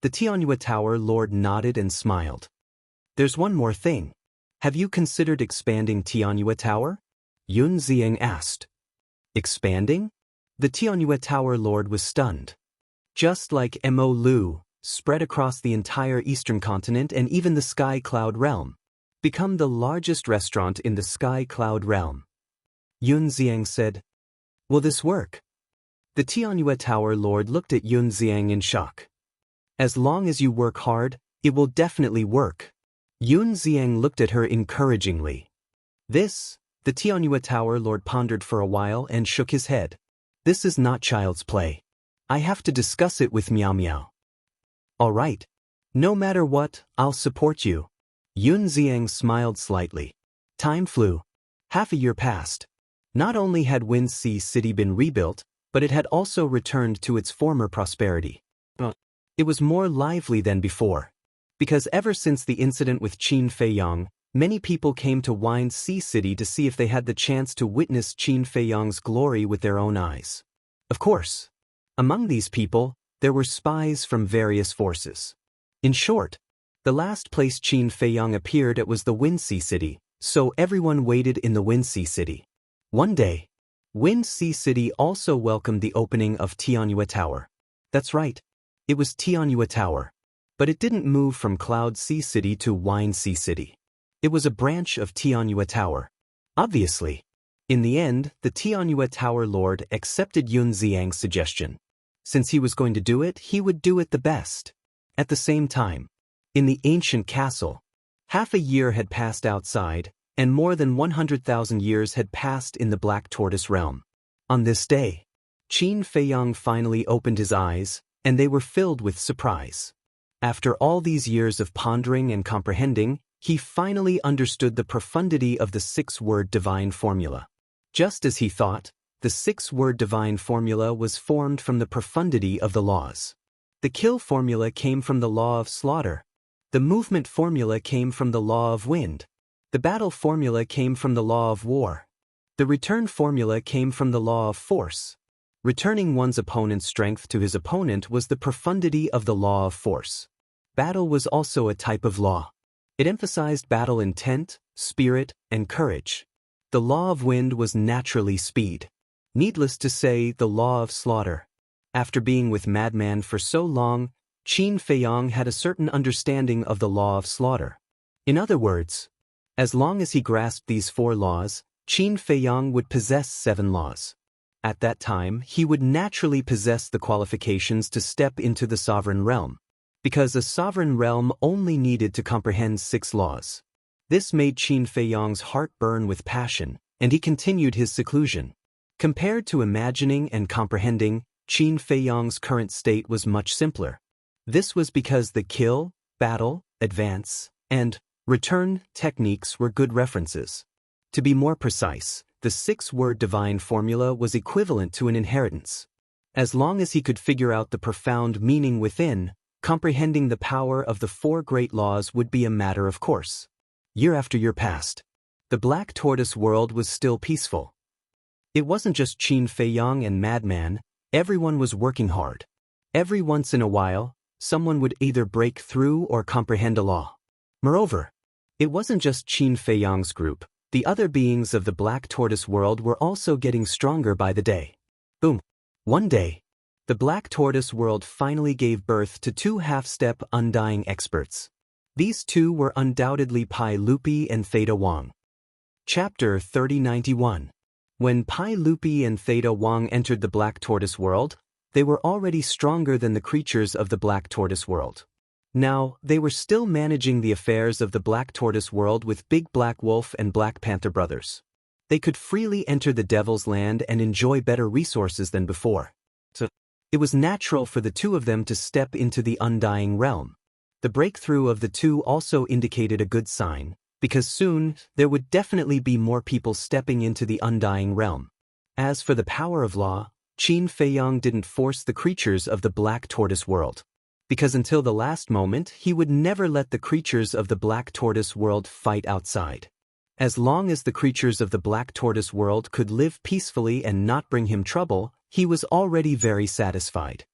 The Tianyue Tower Lord nodded and smiled. There's one more thing. Have you considered expanding Tianyue Tower? Yun Xiang asked. Expanding? The Tianyue Tower Lord was stunned. Just like Mo Lu, spread across the entire eastern continent and even the Sky Cloud realm. Become the largest restaurant in the Sky Cloud realm. Yun Xiang said. Will this work? The Tianyue Tower Lord looked at Yun Xiang in shock. As long as you work hard, it will definitely work. Yun Xiang looked at her encouragingly. The Tianyue Tower Lord pondered for a while and shook his head. This is not child's play. I have to discuss it with Miao Miao. All right. No matter what, I'll support you. Yun Xiang smiled slightly. Time flew. Half a year passed. Not only had Wind Sea City been rebuilt, but it had also returned to its former prosperity. It was more lively than before. Because ever since the incident with Qin Feiyang, many people came to Wind Sea City to see if they had the chance to witness Qin Feiyang's glory with their own eyes. Of course, among these people, there were spies from various forces. In short, the last place Qin Feiyang appeared at was the Wind Sea City, so everyone waited in the Wind Sea City. One day, Wind Sea City also welcomed the opening of Tianyue Tower. That's right, it was Tianyue Tower. But it didn't move from Cloud Sea City to Wind Sea City. It was a branch of Tianyue Tower. Obviously, in the end, the Tianyue Tower Lord accepted Yun Xiang's suggestion. Since he was going to do it, he would do it the best. At the same time, in the ancient castle, half a year had passed outside, and more than 100,000 years had passed in the Black Tortoise realm. On this day, Qin Feiyang finally opened his eyes, and they were filled with surprise. After all these years of pondering and comprehending, he finally understood the profundity of the six-word divine formula. Just as he thought, the six-word divine formula was formed from the profundity of the laws. The kill formula came from the law of slaughter. The movement formula came from the law of wind. The battle formula came from the law of war. The return formula came from the law of force. Returning one's opponent's strength to his opponent was the profundity of the law of force. Battle was also a type of law. It emphasized battle intent, spirit, and courage. The law of wind was naturally speed. Needless to say, the law of slaughter. After being with Madman for so long, Qin Feiyang had a certain understanding of the law of slaughter. In other words, as long as he grasped these four laws, Qin Feiyang would possess 7 laws. At that time, he would naturally possess the qualifications to step into the sovereign realm, because a sovereign realm only needed to comprehend 6 laws. This made Qin Feiyang's heart burn with passion, and he continued his seclusion. Compared to imagining and comprehending, Qin Feiyang's current state was much simpler. This was because the kill, battle, advance, and Return techniques were good references. To be more precise, the 6-word divine formula was equivalent to an inheritance. As long as he could figure out the profound meaning within, comprehending the power of the 4 great laws would be a matter of course. Year after year passed. The Black Tortoise world was still peaceful. It wasn't just Qin Feiyang and Madman, everyone was working hard. Every once in a while, someone would either break through or comprehend a law. Moreover, it wasn't just Qin Feiyang's group, the other beings of the Black Tortoise world were also getting stronger by the day. Boom. One day, the Black Tortoise world finally gave birth to 2 half-step undying experts. These 2 were undoubtedly Pai Lupi and Theta Wang. Chapter 3091. When Pai Lupi and Theta Wang entered the Black Tortoise world, they were already stronger than the creatures of the Black Tortoise world. Now, they were still managing the affairs of the Black Tortoise world with Big Black Wolf and Black Panther brothers. They could freely enter the Devil's Land and enjoy better resources than before. So, it was natural for the 2 of them to step into the Undying Realm. The breakthrough of the 2 also indicated a good sign, because soon, there would definitely be more people stepping into the Undying Realm. As for the power of law, Qin Feiyang didn't force the creatures of the Black Tortoise world. Because until the last moment, he would never let the creatures of the Black Tortoise world fight outside. As long as the creatures of the Black Tortoise world could live peacefully and not bring him trouble, he was already very satisfied.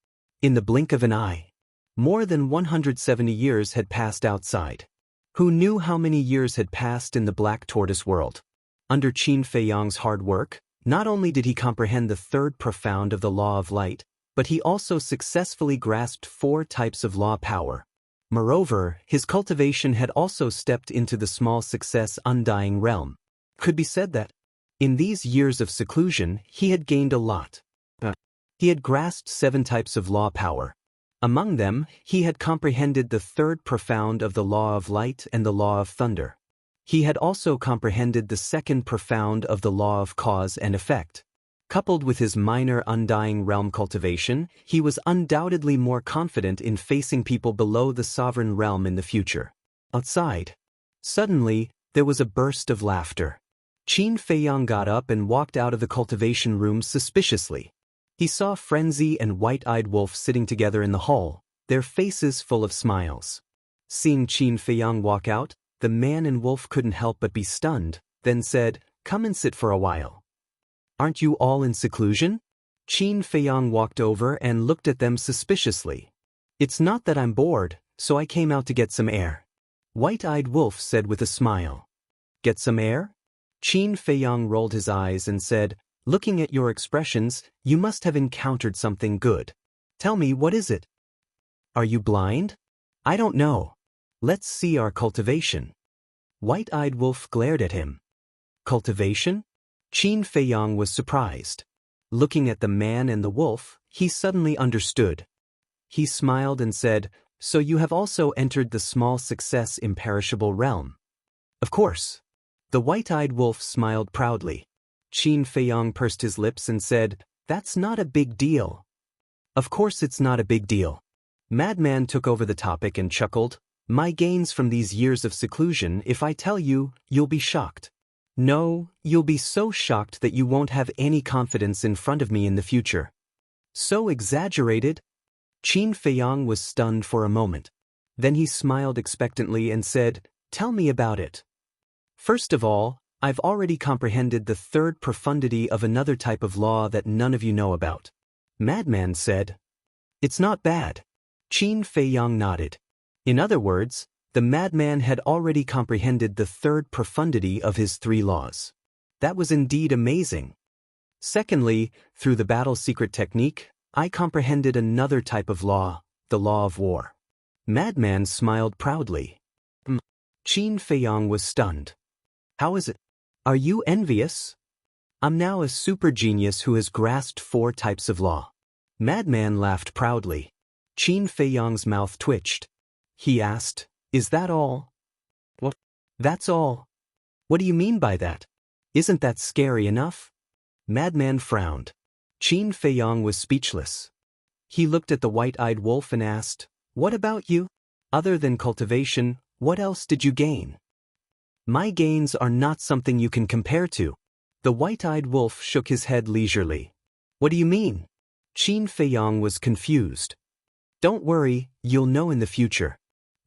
In the blink of an eye, more than 170 years had passed outside. Who knew how many years had passed in the Black Tortoise world? Under Qin Feiyang's hard work, not only did he comprehend the 3rd profound of the law of light, but he also successfully grasped 4 types of law power. Moreover, his cultivation had also stepped into the small success undying realm. Could be said that, in these years of seclusion, he had gained a lot. He had grasped 7 types of law power. Among them, he had comprehended the 3rd profound of the law of light and the law of thunder. He had also comprehended the 2nd profound of the law of cause and effect. Coupled with his minor undying realm cultivation, he was undoubtedly more confident in facing people below the sovereign realm in the future. Outside, suddenly, there was a burst of laughter. Qin Feiyang got up and walked out of the cultivation room suspiciously. He saw Frenzy and White-Eyed Wolf sitting together in the hall, their faces full of smiles. Seeing Qin Feiyang walk out, the man and wolf couldn't help but be stunned, then said, "Come and sit for a while." "Aren't you all in seclusion?" Qin Feiyang walked over and looked at them suspiciously. "It's not that I'm bored, so I came out to get some air," White-Eyed Wolf said with a smile. "Get some air?" Qin Feiyang rolled his eyes and said, "Looking at your expressions, you must have encountered something good. Tell me, what is it?" "Are you blind?" "I don't know. Let's see our cultivation." White-Eyed Wolf glared at him. "Cultivation?" Qin Feiyang was surprised. Looking at the man and the wolf, he suddenly understood. He smiled and said, "So you have also entered the small success imperishable realm?" "Of course." The White-Eyed Wolf smiled proudly. Qin Feiyang pursed his lips and said, "That's not a big deal." "Of course it's not a big deal." Madman took over the topic and chuckled, "My gains from these years of seclusion, if I tell you, you'll be shocked. No, you'll be so shocked that you won't have any confidence in front of me in the future." "So exaggerated?" Qin Feiyang was stunned for a moment. Then he smiled expectantly and said, "Tell me about it." "First of all, I've already comprehended the 3rd profundity of another type of law that none of you know about." Madman said. "It's not bad." Qin Feiyang nodded. In other words, the madman had already comprehended the 3rd profundity of his 3 laws. That was indeed amazing. Secondly, through the battle secret technique, I comprehended another type of law, the law of war. Madman smiled proudly. Qin Feiyang was stunned. "How is it? Are you envious? I'm now a super genius who has grasped 4 types of law." Madman laughed proudly. Qin Feiyang's mouth twitched. He asked, "Is that all?" "What? That's all? What do you mean by that? Isn't that scary enough?" Madman frowned. Qin Feiyang was speechless. He looked at the White-Eyed Wolf and asked, "What about you? Other than cultivation, what else did you gain?" My gains are not something you can compare to. The white-eyed wolf shook his head leisurely. What do you mean? Qin Feiyong was confused. Don't worry, you'll know in the future.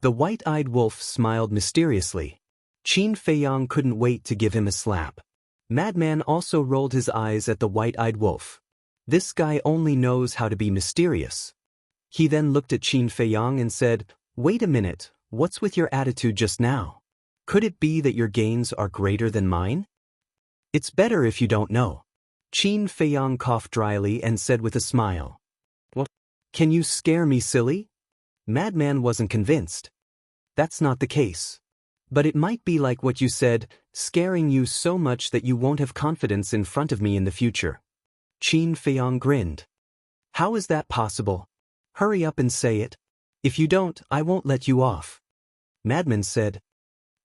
The white-eyed wolf smiled mysteriously. Qin Feiyong couldn't wait to give him a slap. Madman also rolled his eyes at the white-eyed wolf. This guy only knows how to be mysterious. He then looked at Qin Feiyong and said, Wait a minute, what's with your attitude just now? Could it be that your gains are greater than mine? It's better if you don't know. Qin Feiyong coughed dryly and said with a smile. What? Can you scare me, silly? Madman wasn't convinced. That's not the case. But it might be like what you said, scaring you so much that you won't have confidence in front of me in the future. Qin Feiyong grinned. How is that possible? Hurry up and say it. If you don't, I won't let you off. Madman said.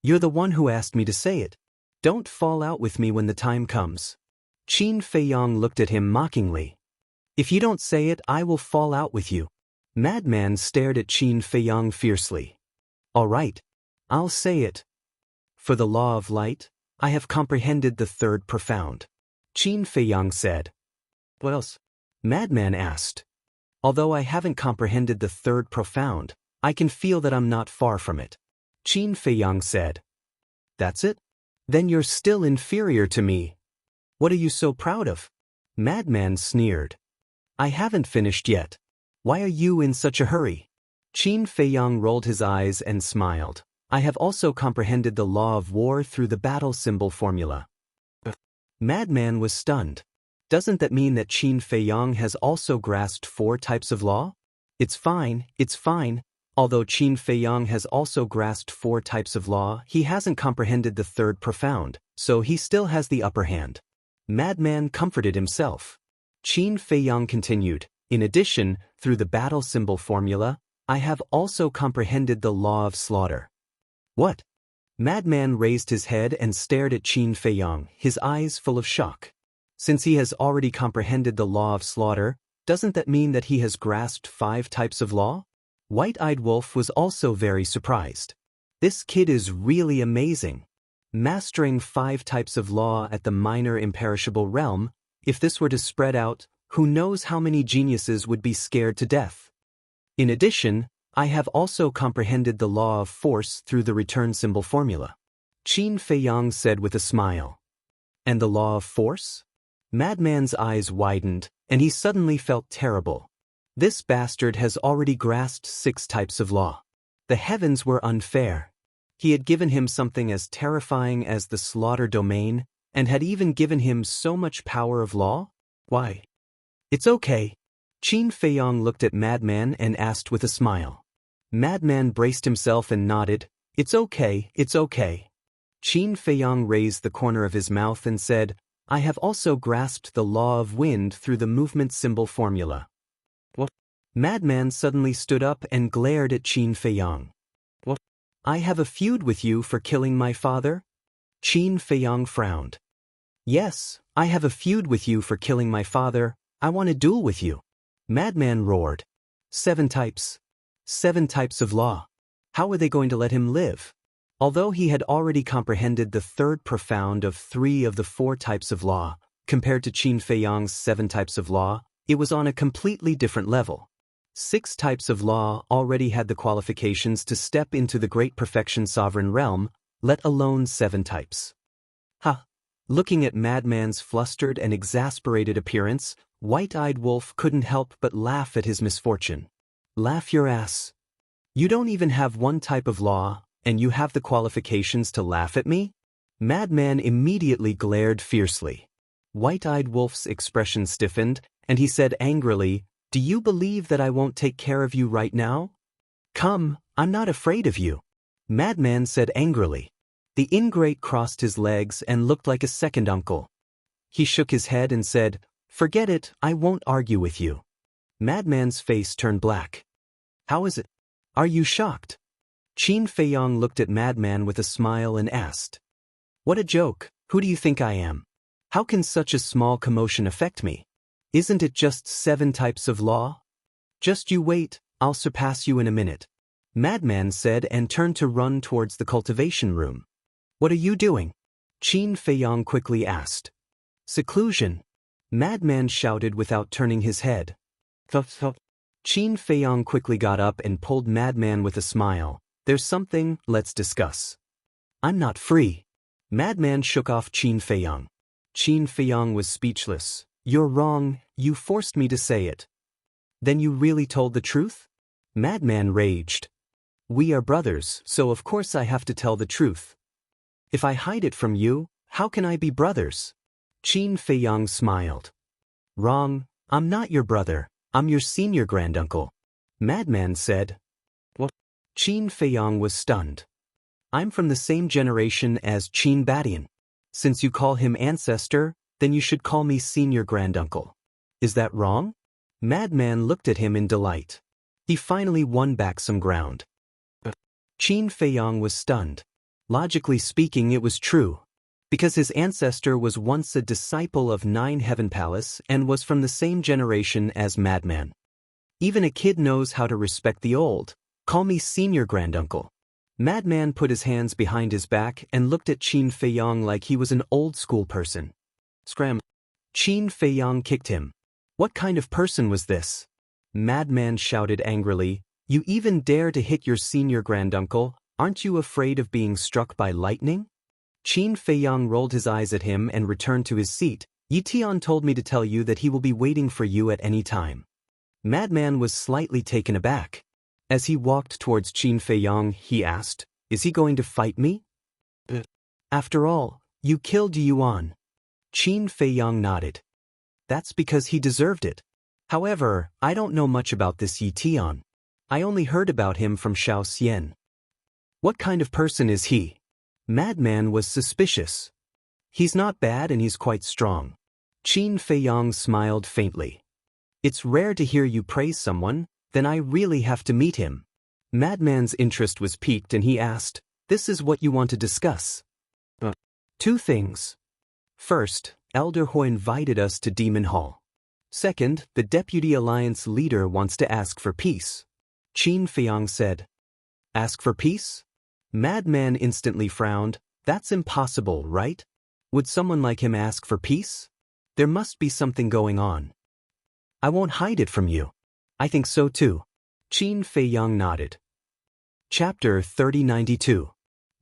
You're the one who asked me to say it. Don't fall out with me when the time comes. Qin Feiyong looked at him mockingly. If you don't say it, I will fall out with you. Madman stared at Qin Feiyong fiercely. All right. I'll say it. For the law of light, I have comprehended the third profound. Qin Feiyong said. What else? Madman asked. Although I haven't comprehended the third profound, I can feel that I'm not far from it. Qin Feiyong said. That's it? Then you're still inferior to me. What are you so proud of? Madman sneered. I haven't finished yet. Why are you in such a hurry? Qin Feiyong rolled his eyes and smiled. I have also comprehended the law of war through the battle symbol formula. Madman was stunned. Doesn't that mean that Qin Feiyong has also grasped 4 types of law? It's fine. Although Qin Feiyong has also grasped 4 types of law, he hasn't comprehended the third profound, so he still has the upper hand. Madman comforted himself. Qin Feiyong continued, in addition, through the battle symbol formula, I have also comprehended the law of slaughter. What? Madman raised his head and stared at Qin Feiyong, his eyes full of shock. Since he has already comprehended the law of slaughter, doesn't that mean that he has grasped 5 types of law? White-eyed Wolf was also very surprised. This kid is really amazing. Mastering 5 types of law at the minor imperishable realm, if this were to spread out, who knows how many geniuses would be scared to death. In addition, I have also comprehended the law of force through the return symbol formula. Qin Feiyong said with a smile. And the law of force? Madman's eyes widened, and he suddenly felt terrible. This bastard has already grasped 6 types of law. The heavens were unfair. He had given him something as terrifying as the slaughter domain, and had even given him so much power of law? Why? It's okay. Qin Feiyong looked at Madman and asked with a smile. Madman braced himself and nodded. It's okay. Qin Feiyong raised the corner of his mouth and said, I have also grasped the law of wind through the movement symbol formula. What? Madman suddenly stood up and glared at Qin Feiyong. What? I have a feud with you for killing my father? Qin Feiyong frowned. Yes, I have a feud with you for killing my father. I want to duel with you. Madman roared. 7 types. 7 types of law. How are they going to let him live? Although he had already comprehended the third profound of 3 of the 4 types of law, compared to Qin Feiyong's 7 types of law, it was on a completely different level. 6 types of law already had the qualifications to step into the great perfection sovereign realm, let alone 7 types. Ha! Looking at Madman's flustered and exasperated appearance, White-eyed Wolf couldn't help but laugh at his misfortune. Laugh your ass. You don't even have 1 type of law, and you have the qualifications to laugh at me? Madman immediately glared fiercely. White-eyed Wolf's expression stiffened, and he said angrily, Do you believe that I won't take care of you right now? Come, I'm not afraid of you. Madman said angrily. The ingrate crossed his legs and looked like a second uncle. He shook his head and said, Forget it, I won't argue with you. Madman's face turned black. How is it? Are you shocked? Qin Feiyong looked at Madman with a smile and asked. What a joke, who do you think I am? How can such a small commotion affect me? Isn't it just 7 types of law? Just you wait, I'll surpass you in a minute. Madman said and turned to run towards the cultivation room. What are you doing? Qin Feiyang quickly asked. Seclusion. Madman shouted without turning his head. Qin Feiyang quickly got up and pulled Madman with a smile. There's something, let's discuss. I'm not free. Madman shook off Qin Feiyang. Qin Feiyang was speechless. You're wrong, you forced me to say it. Then you really told the truth? Madman raged. We are brothers, so of course I have to tell the truth. If I hide it from you, how can I be brothers? Qin Feiyang smiled. Wrong, I'm not your brother, I'm your senior granduncle. Madman said. What? Qin Feiyang was stunned. I'm from the same generation as Qin Badian. Since you call him ancestor, then you should call me senior granduncle. Is that wrong? Madman looked at him in delight. He finally won back some ground. Qin Feiyang was stunned. Logically speaking, it was true. Because his ancestor was once a disciple of Nine Heaven Palace and was from the same generation as Madman. Even a kid knows how to respect the old. Call me senior granduncle. Madman put his hands behind his back and looked at Qin Feiyang like he was an old-school person. Scram. Qin Feiyang kicked him. What kind of person was this? Madman shouted angrily. You even dare to hit your senior granduncle? Aren't you afraid of being struck by lightning? Qin Feiyang rolled his eyes at him and returned to his seat. Yi Tian told me to tell you that he will be waiting for you at any time. Madman was slightly taken aback. As he walked towards Qin Feiyang, he asked, Is he going to fight me? After all, you killed Yuan. Qin Feiyang nodded. That's because he deserved it. However, I don't know much about this Yi Tian. I only heard about him from Xiao Xian. What kind of person is he? Madman was suspicious. He's not bad and he's quite strong. Qin Feiyang smiled faintly. It's rare to hear you praise someone, then I really have to meet him. Madman's interest was piqued and he asked, This is what you want to discuss? Two things. First, Elder Hui invited us to Demon Hall. Second, the Deputy Alliance leader wants to ask for peace. Qin Feiyang said. Ask for peace? Madman instantly frowned. That's impossible, right? Would someone like him ask for peace? There must be something going on. I won't hide it from you. I think so too. Qin Feiyang nodded. Chapter 3092.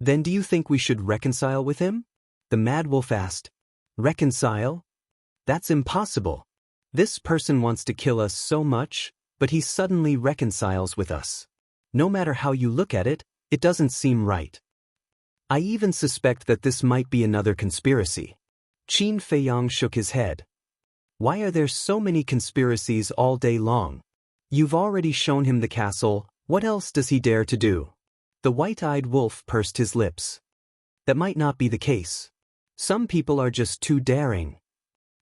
Then do you think we should reconcile with him? The Mad Wolf asked. Reconcile? That's impossible. This person wants to kill us so much, but he suddenly reconciles with us. No matter how you look at it, it doesn't seem right. I even suspect that this might be another conspiracy. Qin Feiyang shook his head. Why are there so many conspiracies all day long? You've already shown him the castle, what else does he dare to do? The white-eyed wolf pursed his lips. That might not be the case. Some people are just too daring.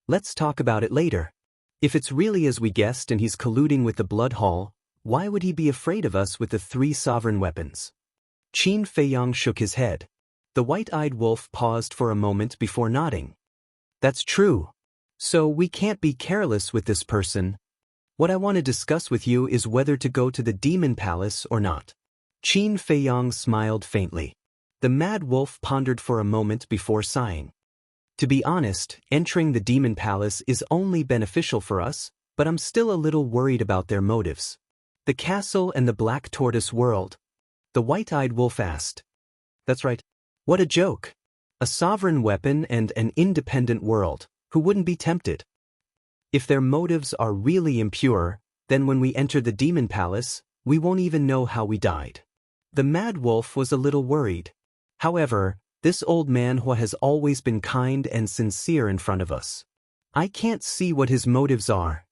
Let's talk about it later. If it's really as we guessed and he's colluding with the Blood Hall, why would he be afraid of us with the 3 sovereign weapons? Qin Feiyang shook his head. The white-eyed wolf paused for a moment before nodding. That's true. So we can't be careless with this person. What I want to discuss with you is whether to go to the Demon Palace or not. Qin Feiyang smiled faintly. The Mad Wolf pondered for a moment before sighing. To be honest, entering the Demon Palace is only beneficial for us, but I'm still a little worried about their motives. The castle and the Black Tortoise world. The white-eyed wolf asked. That's right. What a joke. A sovereign weapon and an independent world. Who wouldn't be tempted? If their motives are really impure, then when we enter the Demon Palace, we won't even know how we died. The Mad Wolf was a little worried. However, this old man who has always been kind and sincere in front of us. I can't see what his motives are.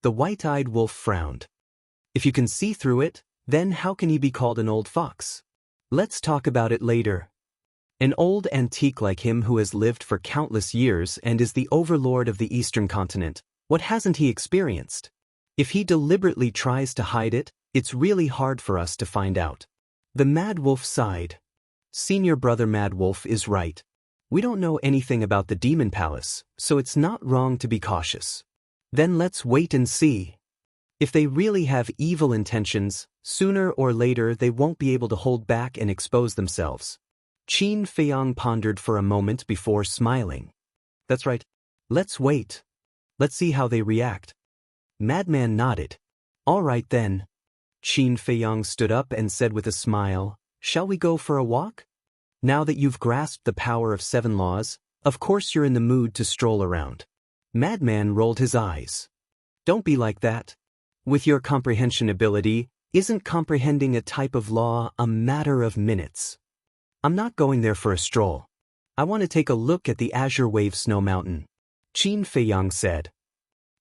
The white-eyed wolf frowned. If you can see through it, then how can he be called an old fox? Let's talk about it later. An old antique like him who has lived for countless years and is the overlord of the Eastern continent, what hasn't he experienced? If he deliberately tries to hide it, it's really hard for us to find out. The Mad Wolf sighed. Senior brother Mad Wolf is right. We don't know anything about the Demon Palace, so it's not wrong to be cautious. Then let's wait and see. If they really have evil intentions, sooner or later they won't be able to hold back and expose themselves. Qin Feiyang pondered for a moment before smiling. That's right. Let's wait. Let's see how they react. Madman nodded. All right then. Qin Feiyang stood up and said with a smile, shall we go for a walk? Now that you've grasped the power of 7 laws, of course you're in the mood to stroll around. Madman rolled his eyes. Don't be like that. With your comprehension ability, isn't comprehending a type of law a matter of minutes? I'm not going there for a stroll. I want to take a look at the Azure Wave Snow Mountain. Qin Feiyang said.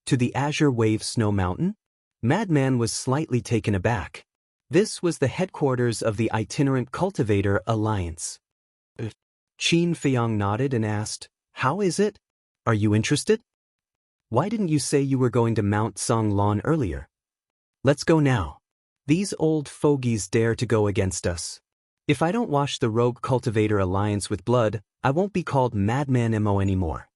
To the Azure Wave Snow Mountain? Madman was slightly taken aback. This was the headquarters of the Itinerant Cultivator Alliance. Qin Feiyang nodded and asked, how is it? Are you interested? Why didn't you say you were going to Mount Songlan earlier? Let's go now. These old fogies dare to go against us. If I don't wash the Rogue Cultivator Alliance with blood, I won't be called Madman Mo anymore.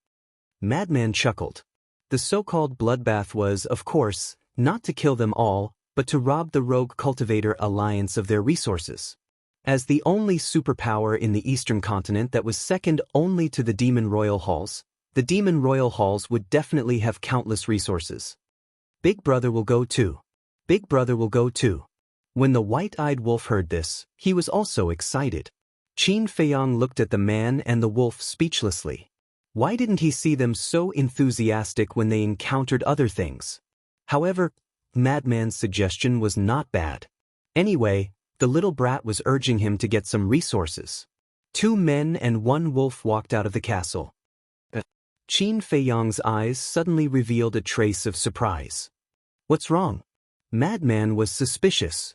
Madman chuckled. The so-called bloodbath was, of course, not to kill them all, but to rob the Rogue Cultivator Alliance of their resources. As the only superpower in the Eastern continent that was second only to the Demon Royal Halls, the Demon Royal Halls would definitely have countless resources. Big Brother will go too. Big Brother will go too. When the white-eyed wolf heard this, he was also excited. Qin Feiyang looked at the man and the wolf speechlessly. Why didn't he see them so enthusiastic when they encountered other things? However, Madman's suggestion was not bad. Anyway, the little brat was urging him to get some resources. 2 men and 1 wolf walked out of the castle. Qin Feiyang's eyes suddenly revealed a trace of surprise. What's wrong? Madman was suspicious.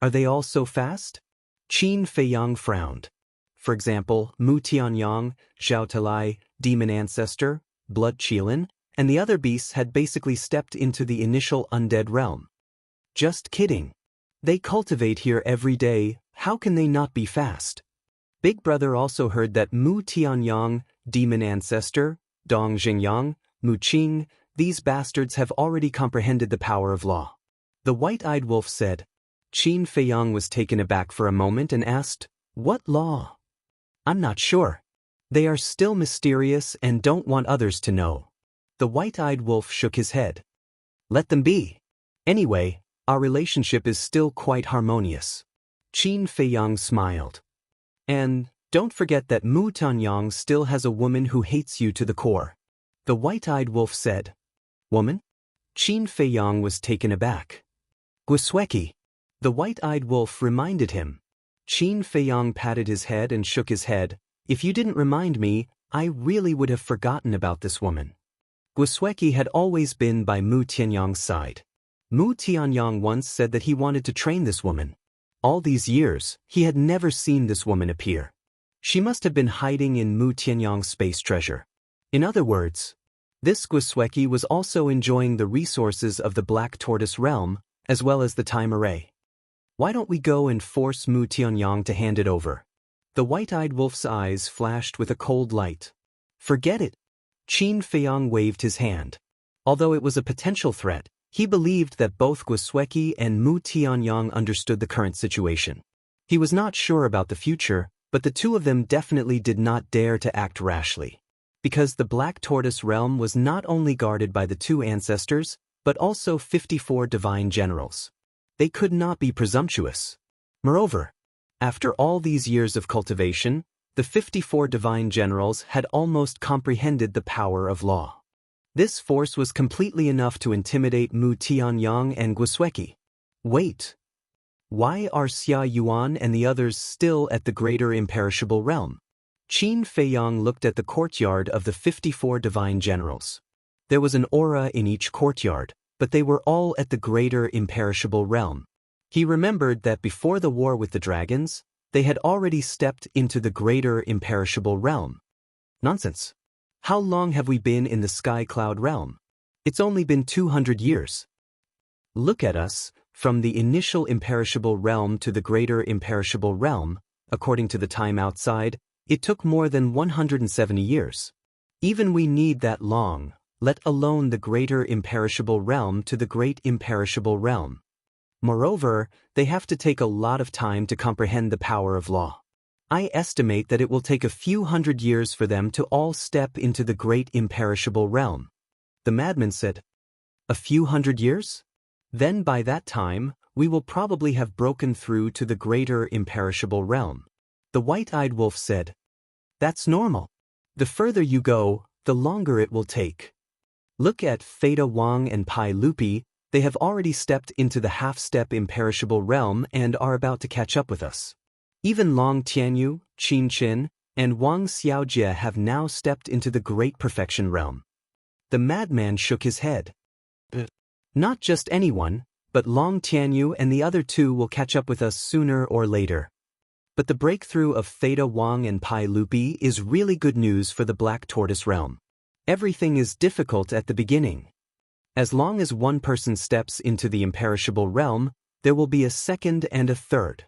Are they all so fast? Qin Feiyang frowned. For example, Mu Tianyang, Zhao Talai, Demon Ancestor, Blood Qilin, and the other beasts had basically stepped into the initial undead realm. Just kidding. They cultivate here every day, how can they not be fast? Big Brother also heard that Mu Tianyang, Demon Ancestor, Dong Xingyang, Mu Qing, these bastards have already comprehended the power of law. The white-eyed wolf said. Qin Feiyang was taken aback for a moment and asked, what law? I'm not sure. They are still mysterious and don't want others to know. The white-eyed wolf shook his head. Let them be. Anyway, our relationship is still quite harmonious. Qin Feiyang smiled. And don't forget that Mu Tianyang still has a woman who hates you to the core. The white-eyed wolf said. Woman? Qin Feiyang was taken aback. Gwisweki. The white-eyed wolf reminded him. Qin Feiyang patted his head and shook his head. If you didn't remind me, I really would have forgotten about this woman. Gwisweki had always been by Mu Tianyang's side. Mu Tianyang once said that he wanted to train this woman. All these years, he had never seen this woman appear. She must have been hiding in Mu Tianyang's space treasure. In other words, this Gwisweki was also enjoying the resources of the Black Tortoise realm, as well as the time array. Why don't we go and force Mu Tianyang to hand it over? The white-eyed wolf's eyes flashed with a cold light. Forget it. Qin Feiyang waved his hand. Although it was a potential threat, he believed that both Gwisweki and Mu Tianyang understood the current situation. He was not sure about the future, but the two of them definitely did not dare to act rashly. Because the Black Tortoise realm was not only guarded by the 2 ancestors, but also 54 divine generals. They could not be presumptuous. Moreover, after all these years of cultivation, the 54 divine generals had almost comprehended the power of law. This force was completely enough to intimidate Mu Tianyang and Gwisweki. Wait. Why are Xia Yuan and the others still at the greater imperishable realm? Qin Feiyang looked at the courtyard of the 54 divine generals. There was an aura in each courtyard, but they were all at the greater imperishable realm. He remembered that before the war with the dragons, they had already stepped into the greater imperishable realm. Nonsense. How long have we been in the Sky Cloud realm? It's only been 200 years. Look at us, from the initial imperishable realm to the greater imperishable realm, according to the time outside, it took more than 170 years. Even we need that long, let alone the greater imperishable realm to the great imperishable realm. Moreover, they have to take a lot of time to comprehend the power of law. I estimate that it will take a few hundred years for them to all step into the great imperishable realm. The madman said, A few hundred years? Then by that time, we will probably have broken through to the greater imperishable realm. The white-eyed wolf said, That's normal. The further you go, the longer it will take. Look at Theta Wang and Pai Lupi. They have already stepped into the half-step imperishable realm and are about to catch up with us. Even Long Tianyu, Qin Qin, and Wang Xiaojie have now stepped into the great perfection realm. The madman shook his head. Not just anyone, but Long Tianyu and the other two will catch up with us sooner or later. But the breakthrough of Theta Wang and Pai Lupi is really good news for the Black Tortoise realm. Everything is difficult at the beginning. As long as one person steps into the imperishable realm, there will be a second and a third.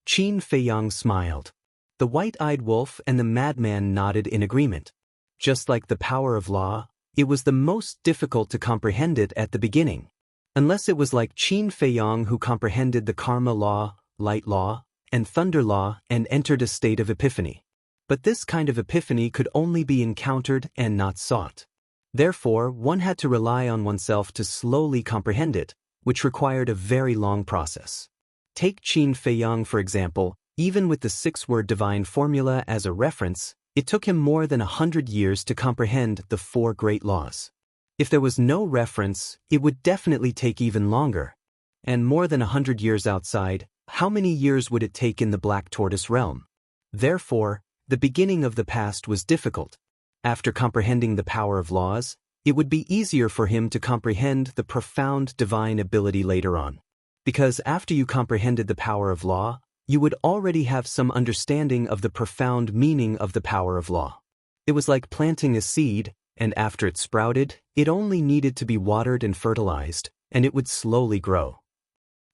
Qin Feiyang smiled. The white-eyed wolf and the madman nodded in agreement. Just like the power of law, it was the most difficult to comprehend it at the beginning. Unless it was like Qin Feiyang who comprehended the karma law, light law, and thunder law and entered a state of epiphany. But this kind of epiphany could only be encountered and not sought. Therefore, one had to rely on oneself to slowly comprehend it, which required a very long process. Take Qin Feiyang for example. Even with the 6-word divine formula as a reference, it took him more than 100 years to comprehend the 4 great laws. If there was no reference, it would definitely take even longer. And more than 100 years outside, how many years would it take in the Black Tortoise realm? Therefore, the beginning of the past was difficult. After comprehending the power of laws, it would be easier for him to comprehend the profound divine ability later on. Because after you comprehended the power of law, you would already have some understanding of the profound meaning of the power of law. It was like planting a seed, and after it sprouted, it only needed to be watered and fertilized, and it would slowly grow.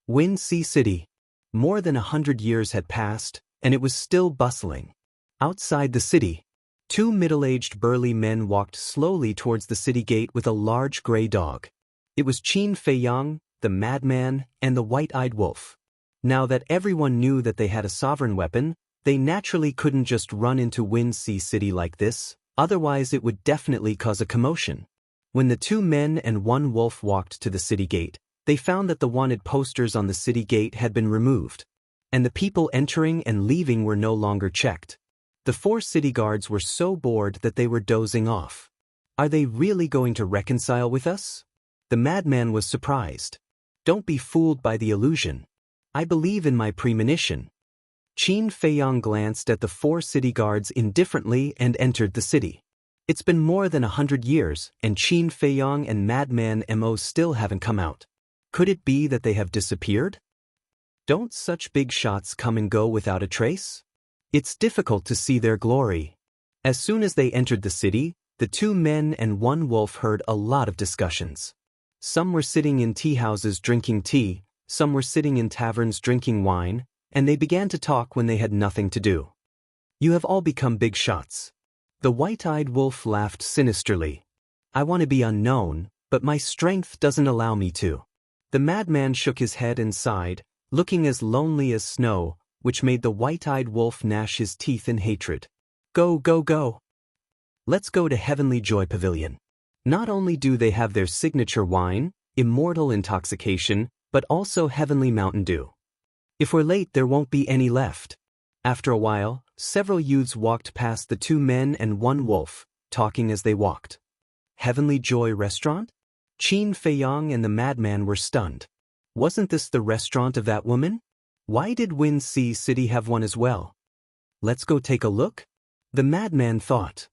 Wind Sea City. More than 100 years had passed, and it was still bustling. Outside the city, 2 middle-aged burly men walked slowly towards the city gate with a large gray dog. It was Qin Feiyang, the madman, and the white-eyed wolf. Now that everyone knew that they had a sovereign weapon, they naturally couldn't just run into Wind Sea City like this, otherwise it would definitely cause a commotion. When the 2 men and 1 wolf walked to the city gate, they found that the wanted posters on the city gate had been removed, and the people entering and leaving were no longer checked. The 4 city guards were so bored that they were dozing off. Are they really going to reconcile with us? The madman was surprised. Don't be fooled by the illusion. I believe in my premonition. Qin Feiyang glanced at the 4 city guards indifferently and entered the city. It's been more than 100 years, and Qin Feiyang and Madman Mo still haven't come out. Could it be that they have disappeared? Don't such big shots come and go without a trace? It's difficult to see their glory. As soon as they entered the city, the 2 men and 1 wolf heard a lot of discussions. Some were sitting in tea houses drinking tea, some were sitting in taverns drinking wine, and they began to talk when they had nothing to do. You have all become big shots. The white-eyed wolf laughed sinisterly. I want to be unknown, but my strength doesn't allow me to. The madman shook his head and sighed, looking as lonely as snow, which made the white-eyed wolf gnash his teeth in hatred. Go, go, go. Let's go to Heavenly Joy Pavilion. Not only do they have their signature wine, Immortal Intoxication, but also Heavenly Mountain Dew. If we're late, there won't be any left. After a while, several youths walked past the 2 men and 1 wolf, talking as they walked. Heavenly Joy Restaurant? Qin Feiyang and the madman were stunned. Wasn't this the restaurant of that woman? Why did Wind Sea City have one as well? Let's go take a look? The madman thought.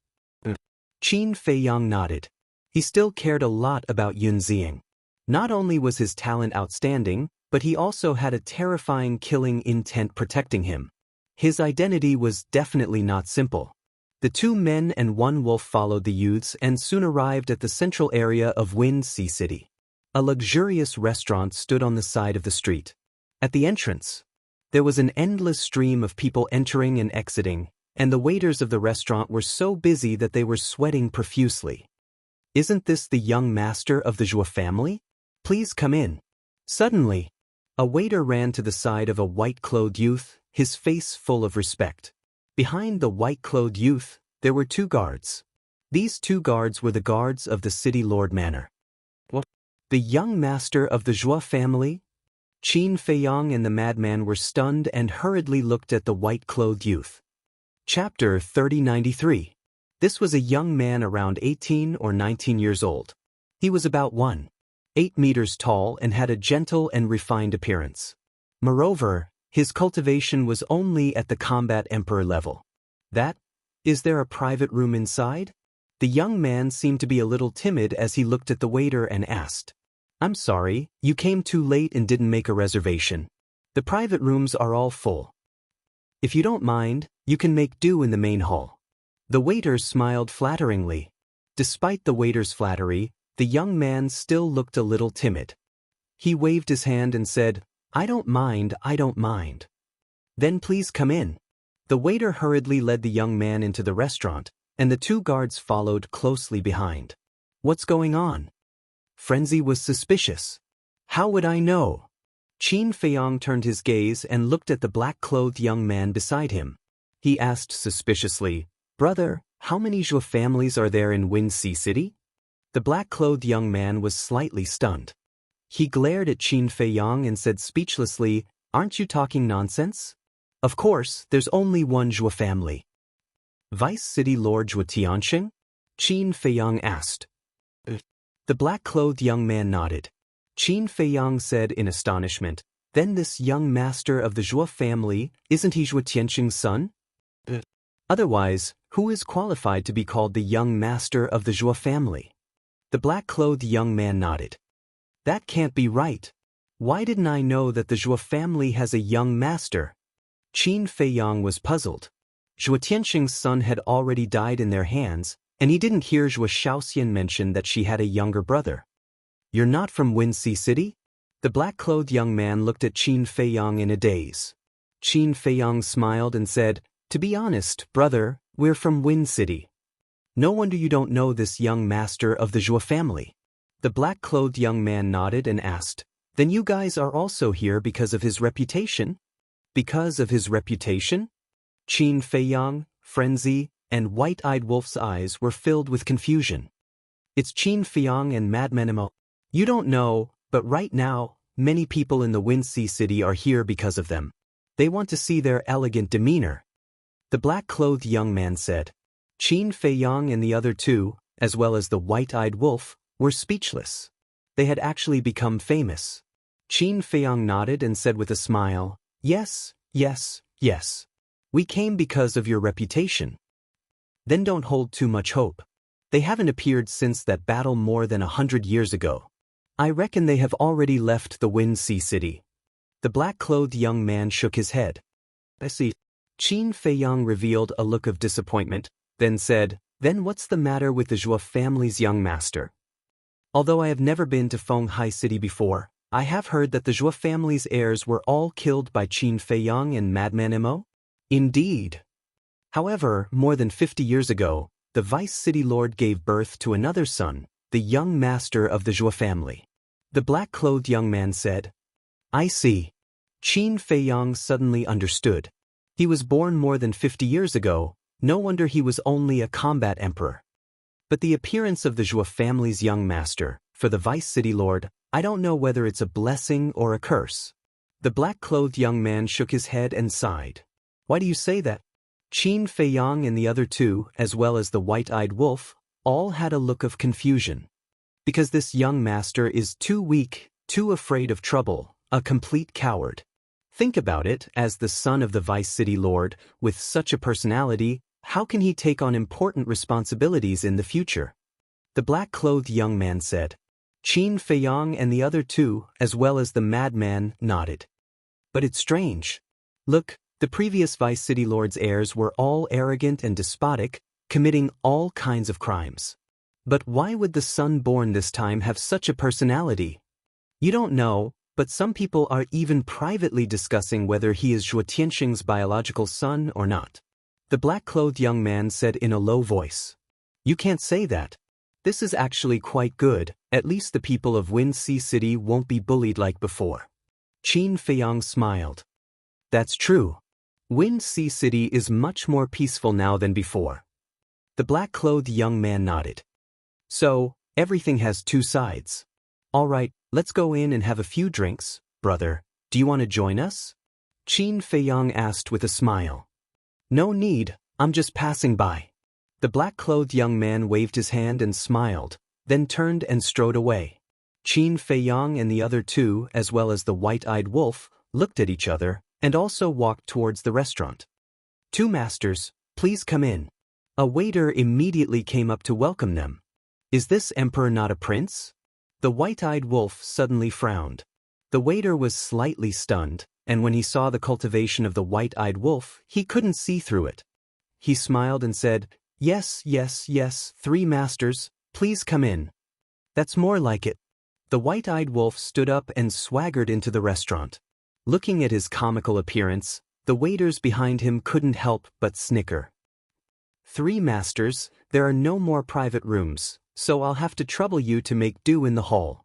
Qin Feiyang nodded. He still cared a lot about Yun Ziying. Not only was his talent outstanding, but he also had a terrifying killing intent protecting him. His identity was definitely not simple. The 2 men and 1 wolf followed the youths and soon arrived at the central area of Wind Sea City. A luxurious restaurant stood on the side of the street. At the entrance, there was an endless stream of people entering and exiting, and the waiters of the restaurant were so busy that they were sweating profusely. Isn't this the young master of the Zhou family? Please come in. Suddenly, a waiter ran to the side of a white-clothed youth, his face full of respect. Behind the white-clothed youth, there were 2 guards. These 2 guards were the guards of the city lord manor. What? The young master of the Zhua family? Qin Feiyang and the madman were stunned and hurriedly looked at the white-clothed youth. Chapter 3093. This was a young man around 18 or 19 years old. He was about 1.8 meters tall and had a gentle and refined appearance. Moreover, his cultivation was only at the combat emperor level. Is there a private room inside? The young man seemed to be a little timid as he looked at the waiter and asked, "I'm sorry, you came too late and didn't make a reservation. The private rooms are all full. If you don't mind, you can make do in the main hall." The waiter smiled flatteringly. Despite the waiter's flattery, the young man still looked a little timid. He waved his hand and said, I don't mind. Then please come in." The waiter hurriedly led the young man into the restaurant, and the 2 guards followed closely behind. "What's going on?" Frenzy was suspicious. "How would I know?" Qin Feiyang turned his gaze and looked at the black-clothed young man beside him. He asked suspiciously, "Brother, how many Zhou families are there in Winxi City?" The black-clothed young man was slightly stunned. He glared at Qin Feiyang and said speechlessly, "Aren't you talking nonsense? Of course, there's only one Zhou family." "Vice City Lord Zhou Tianqing?" Qin Feiyang asked. The black-clothed young man nodded. Qin Feiyang said in astonishment, "Then this young master of the Zhou family, isn't he Zhou Tianqing's son? Otherwise, who is qualified to be called the young master of the Zhou family?" The black-clothed young man nodded. "That can't be right. Why didn't I know that the Zhou family has a young master?" Qin Feiyang was puzzled. Zhou Tianqing's son had already died in their hands, and he didn't hear Zhou Shaoxian mention that she had a younger brother. "You're not from Winxi City?" The black-clothed young man looked at Qin Feiyang in a daze. Qin Feiyang smiled and said, "To be honest, brother, we're from Win City." "No wonder you don't know this young master of the Zhou family." The black-clothed young man nodded and asked, "Then you guys are also here because of his reputation?" "Because of his reputation?" Qin Feiyang, Frenzy, and White-Eyed Wolf's eyes were filled with confusion. "It's Qin Feiyang and Madman Imo. You don't know, but right now, many people in the Winxi City are here because of them. They want to see their elegant demeanor." The black-clothed young man said. Qin Feiyang and the other 2, as well as the White-Eyed Wolf, were speechless. They had actually become famous. Qin Feiyang nodded and said with a smile, Yes. We came because of your reputation." "Then don't hold too much hope. They haven't appeared since that battle more than 100 years ago. I reckon they have already left the Winxi City." The black-clothed young man shook his head. "I see." Qin Feiyang revealed a look of disappointment, then said, "Then what's the matter with the Zhou family's young master? Although I have never been to Fenghai City before, I have heard that the Zhou family's heirs were all killed by Qin Feiyang and Madman Mo." "Indeed. However, more than 50 years ago, the Vice City Lord gave birth to another son, the young master of the Zhou family." The black-clothed young man said. "I see." Qin Feiyang suddenly understood. He was born more than 50 years ago, no wonder he was only a combat emperor. But the appearance of the Zhou family's young master, for the Vice City Lord, I don't know whether it's a blessing or a curse. The black-clothed young man shook his head and sighed. "Why do you say that?" Qin Feiyang and the other 2, as well as the White-Eyed Wolf, all had a look of confusion. "Because this young master is too weak, too afraid of trouble, a complete coward. Think about it, as the son of the Vice City Lord, with such a personality, how can he take on important responsibilities in the future?" The black-clothed young man said. Qin Feiyang and the other 2, as well as the madman, nodded. "But it's strange. Look, the previous Vice City Lord's heirs were all arrogant and despotic, committing all kinds of crimes. But why would the son born this time have such a personality? You don't know, but some people are even privately discussing whether he is Zhou Tianqing's biological son or not." The black-clothed young man said in a low voice. "You can't say that. This is actually quite good, at least the people of Winxi City won't be bullied like before." Qin Feiyang smiled. "That's true. Wind Sea City is much more peaceful now than before. The black-clothed young man nodded. So, everything has two sides. All right, let's go in and have a few drinks, brother. Do you want to join us? Qin Feiyang asked with a smile. No need, I'm just passing by. The black-clothed young man waved his hand and smiled, then turned and strode away. Qin Feiyang and the other two, as well as the white-eyed wolf, looked at each other and also walked towards the restaurant. Two masters, please come in. A waiter immediately came up to welcome them. Is this emperor not a prince? The white-eyed wolf suddenly frowned. The waiter was slightly stunned, and when he saw the cultivation of the white-eyed wolf, he couldn't see through it. He smiled and said, Yes, yes, yes, three masters, please come in. That's more like it. The white-eyed wolf stood up and swaggered into the restaurant. Looking at his comical appearance, the waiters behind him couldn't help but snicker. Three masters, there are no more private rooms, so I'll have to trouble you to make do in the hall.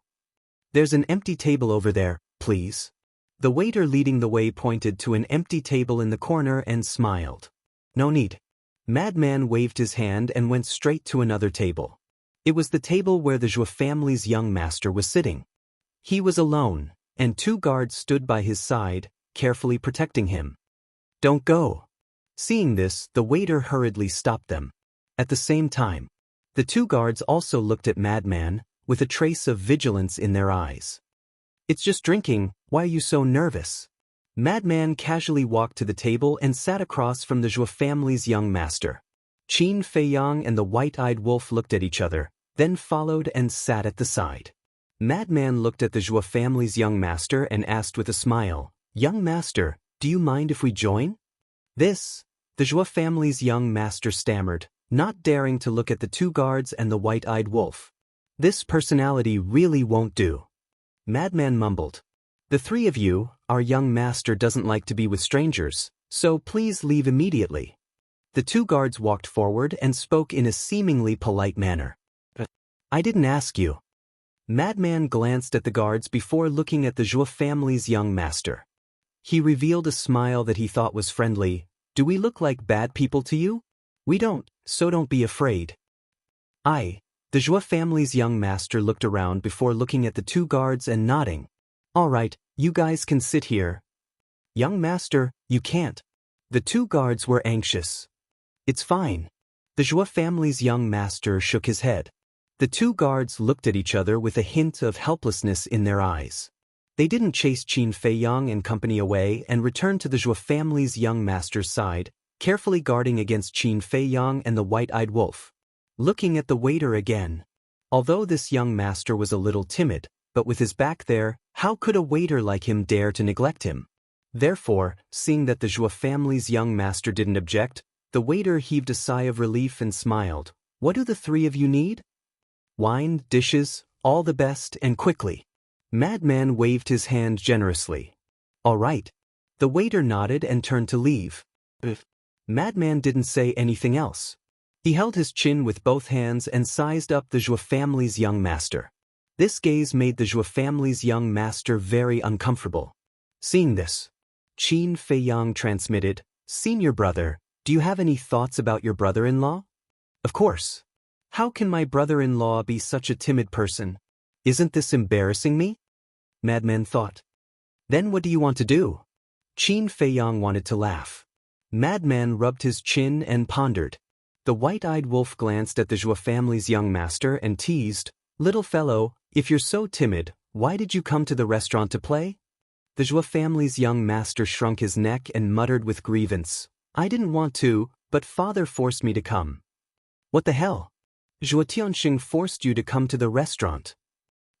There's an empty table over there, please. The waiter leading the way pointed to an empty table in the corner and smiled. No need. Madman waved his hand and went straight to another table. It was the table where the Zhou family's young master was sitting. He was alone, and two guards stood by his side, carefully protecting him. Don't go. Seeing this, the waiter hurriedly stopped them. At the same time, the two guards also looked at Madman, with a trace of vigilance in their eyes. It's just drinking, why are you so nervous? Madman casually walked to the table and sat across from the Zhou family's young master. Qin Feiyang and the white-eyed wolf looked at each other, then followed and sat at the side. Madman looked at the Zhou family's young master and asked with a smile, Young master, do you mind if we join? The Zhou family's young master stammered, not daring to look at the two guards and the white-eyed wolf. This personality really won't do. Madman mumbled. The three of you, our young master doesn't like to be with strangers, so please leave immediately. The two guards walked forward and spoke in a seemingly polite manner. I didn't ask you. Madman glanced at the guards before looking at the Zhou family's young master. He revealed a smile that he thought was friendly. Do we look like bad people to you? We don't, so don't be afraid. The Zhou family's young master looked around before looking at the two guards and nodding. All right, you guys can sit here. Young master, you can't. The two guards were anxious. It's fine. The Zhou family's young master shook his head. The two guards looked at each other with a hint of helplessness in their eyes. They didn't chase Qin Feiyang and company away and returned to the Zhou family's young master's side, carefully guarding against Qin Feiyang and the white-eyed wolf. Looking at the waiter again. Although this young master was a little timid, but with his back there, how could a waiter like him dare to neglect him? Therefore, seeing that the Zhou family's young master didn't object, the waiter heaved a sigh of relief and smiled. What do the three of you need? Wine, dishes, all the best and quickly. Madman waved his hand generously. All right. The waiter nodded and turned to leave. Madman didn't say anything else. He held his chin with both hands and sized up the Zhou family's young master. This gaze made the Zhou family's young master very uncomfortable. Seeing this, Qin Feiyang transmitted, Senior brother, do you have any thoughts about your brother-in-law? Of course. How can my brother-in-law be such a timid person? Isn't this embarrassing me? Madman thought. Then what do you want to do? Qin Feiyang wanted to laugh. Madman rubbed his chin and pondered. The white-eyed wolf glanced at the Zhou family's young master and teased, Little fellow, if you're so timid, why did you come to the restaurant to play? The Zhou family's young master shrunk his neck and muttered with grievance, I didn't want to, but father forced me to come. What the hell? Zhou Tianxing forced you to come to the restaurant.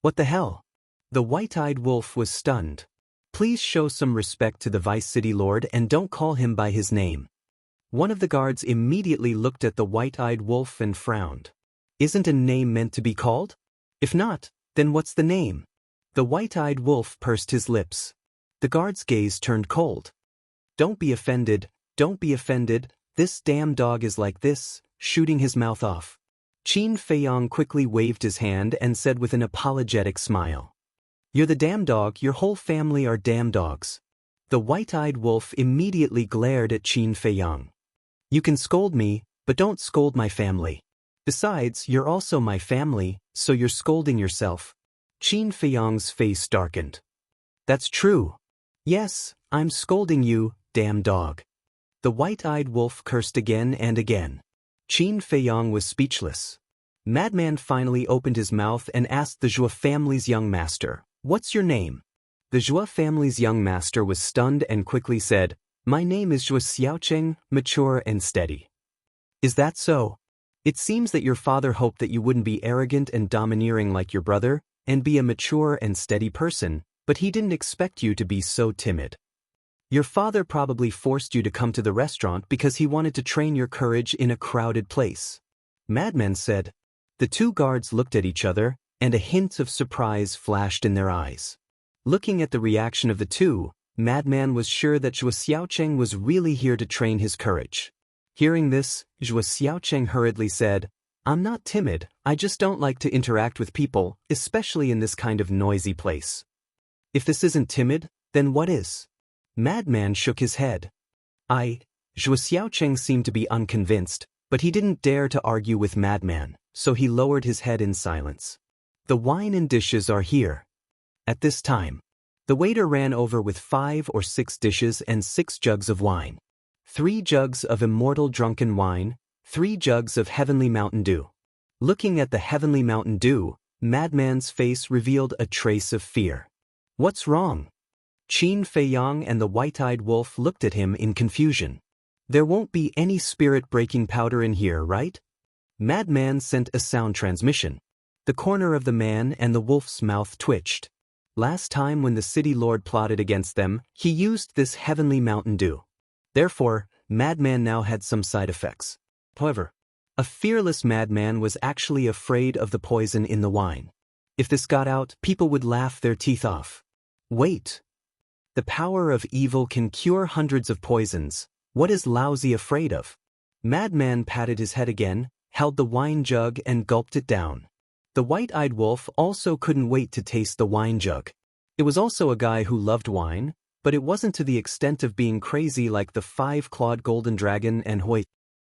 What the hell? The white-eyed wolf was stunned. Please show some respect to the Vice City Lord and don't call him by his name. One of the guards immediately looked at the white-eyed wolf and frowned. Isn't a name meant to be called? If not, then what's the name? The white-eyed wolf pursed his lips. The guard's gaze turned cold. Don't be offended, this damn dog is like this, shooting his mouth off. Qin Feiyang quickly waved his hand and said with an apologetic smile. You're the damn dog, your whole family are damn dogs. The white-eyed wolf immediately glared at Qin Feiyang. You can scold me, but don't scold my family. Besides, you're also my family, so you're scolding yourself. Qin Feiyang's face darkened. That's true. Yes, I'm scolding you, damn dog. The white-eyed wolf cursed again and again. Qin Feiyang was speechless. Madman finally opened his mouth and asked the Zhua family's young master, "What's your name?" The Zhua family's young master was stunned and quickly said, "My name is Zhua Xiaocheng, mature and steady." Is that so? It seems that your father hoped that you wouldn't be arrogant and domineering like your brother, and be a mature and steady person, but he didn't expect you to be so timid. Your father probably forced you to come to the restaurant because he wanted to train your courage in a crowded place. Madman said. The two guards looked at each other, and a hint of surprise flashed in their eyes. Looking at the reaction of the two, Madman was sure that Zhua Xiaocheng was really here to train his courage. Hearing this, Zhua Xiaocheng hurriedly said, "I'm not timid, I just don't like to interact with people, especially in this kind of noisy place." If this isn't timid, then what is? Madman shook his head. Zhua Xiaocheng seemed to be unconvinced, but he didn't dare to argue with Madman, so he lowered his head in silence. The wine and dishes are here. At this time, the waiter ran over with 5 or 6 dishes and 6 jugs of wine. 3 jugs of immortal drunken wine, 3 jugs of heavenly Mountain Dew. Looking at the heavenly Mountain Dew, Madman's face revealed a trace of fear. What's wrong? Qin Feiyang and the white-eyed wolf looked at him in confusion. There won't be any spirit-breaking powder in here, right? Madman sent a sound transmission. The corner of the man and the wolf's mouth twitched. Last time when the city lord plotted against them, he used this heavenly Mountain Dew. Therefore, Madman now had some side effects. However, a fearless madman was actually afraid of the poison in the wine. If this got out, people would laugh their teeth off. Wait. The power of evil can cure hundreds of poisons. What is Lousy afraid of? Madman patted his head again, held the wine jug and gulped it down. The white-eyed wolf also couldn't wait to taste the wine jug. It was also a guy who loved wine, but it wasn't to the extent of being crazy like the 5-clawed golden dragon and Hoi.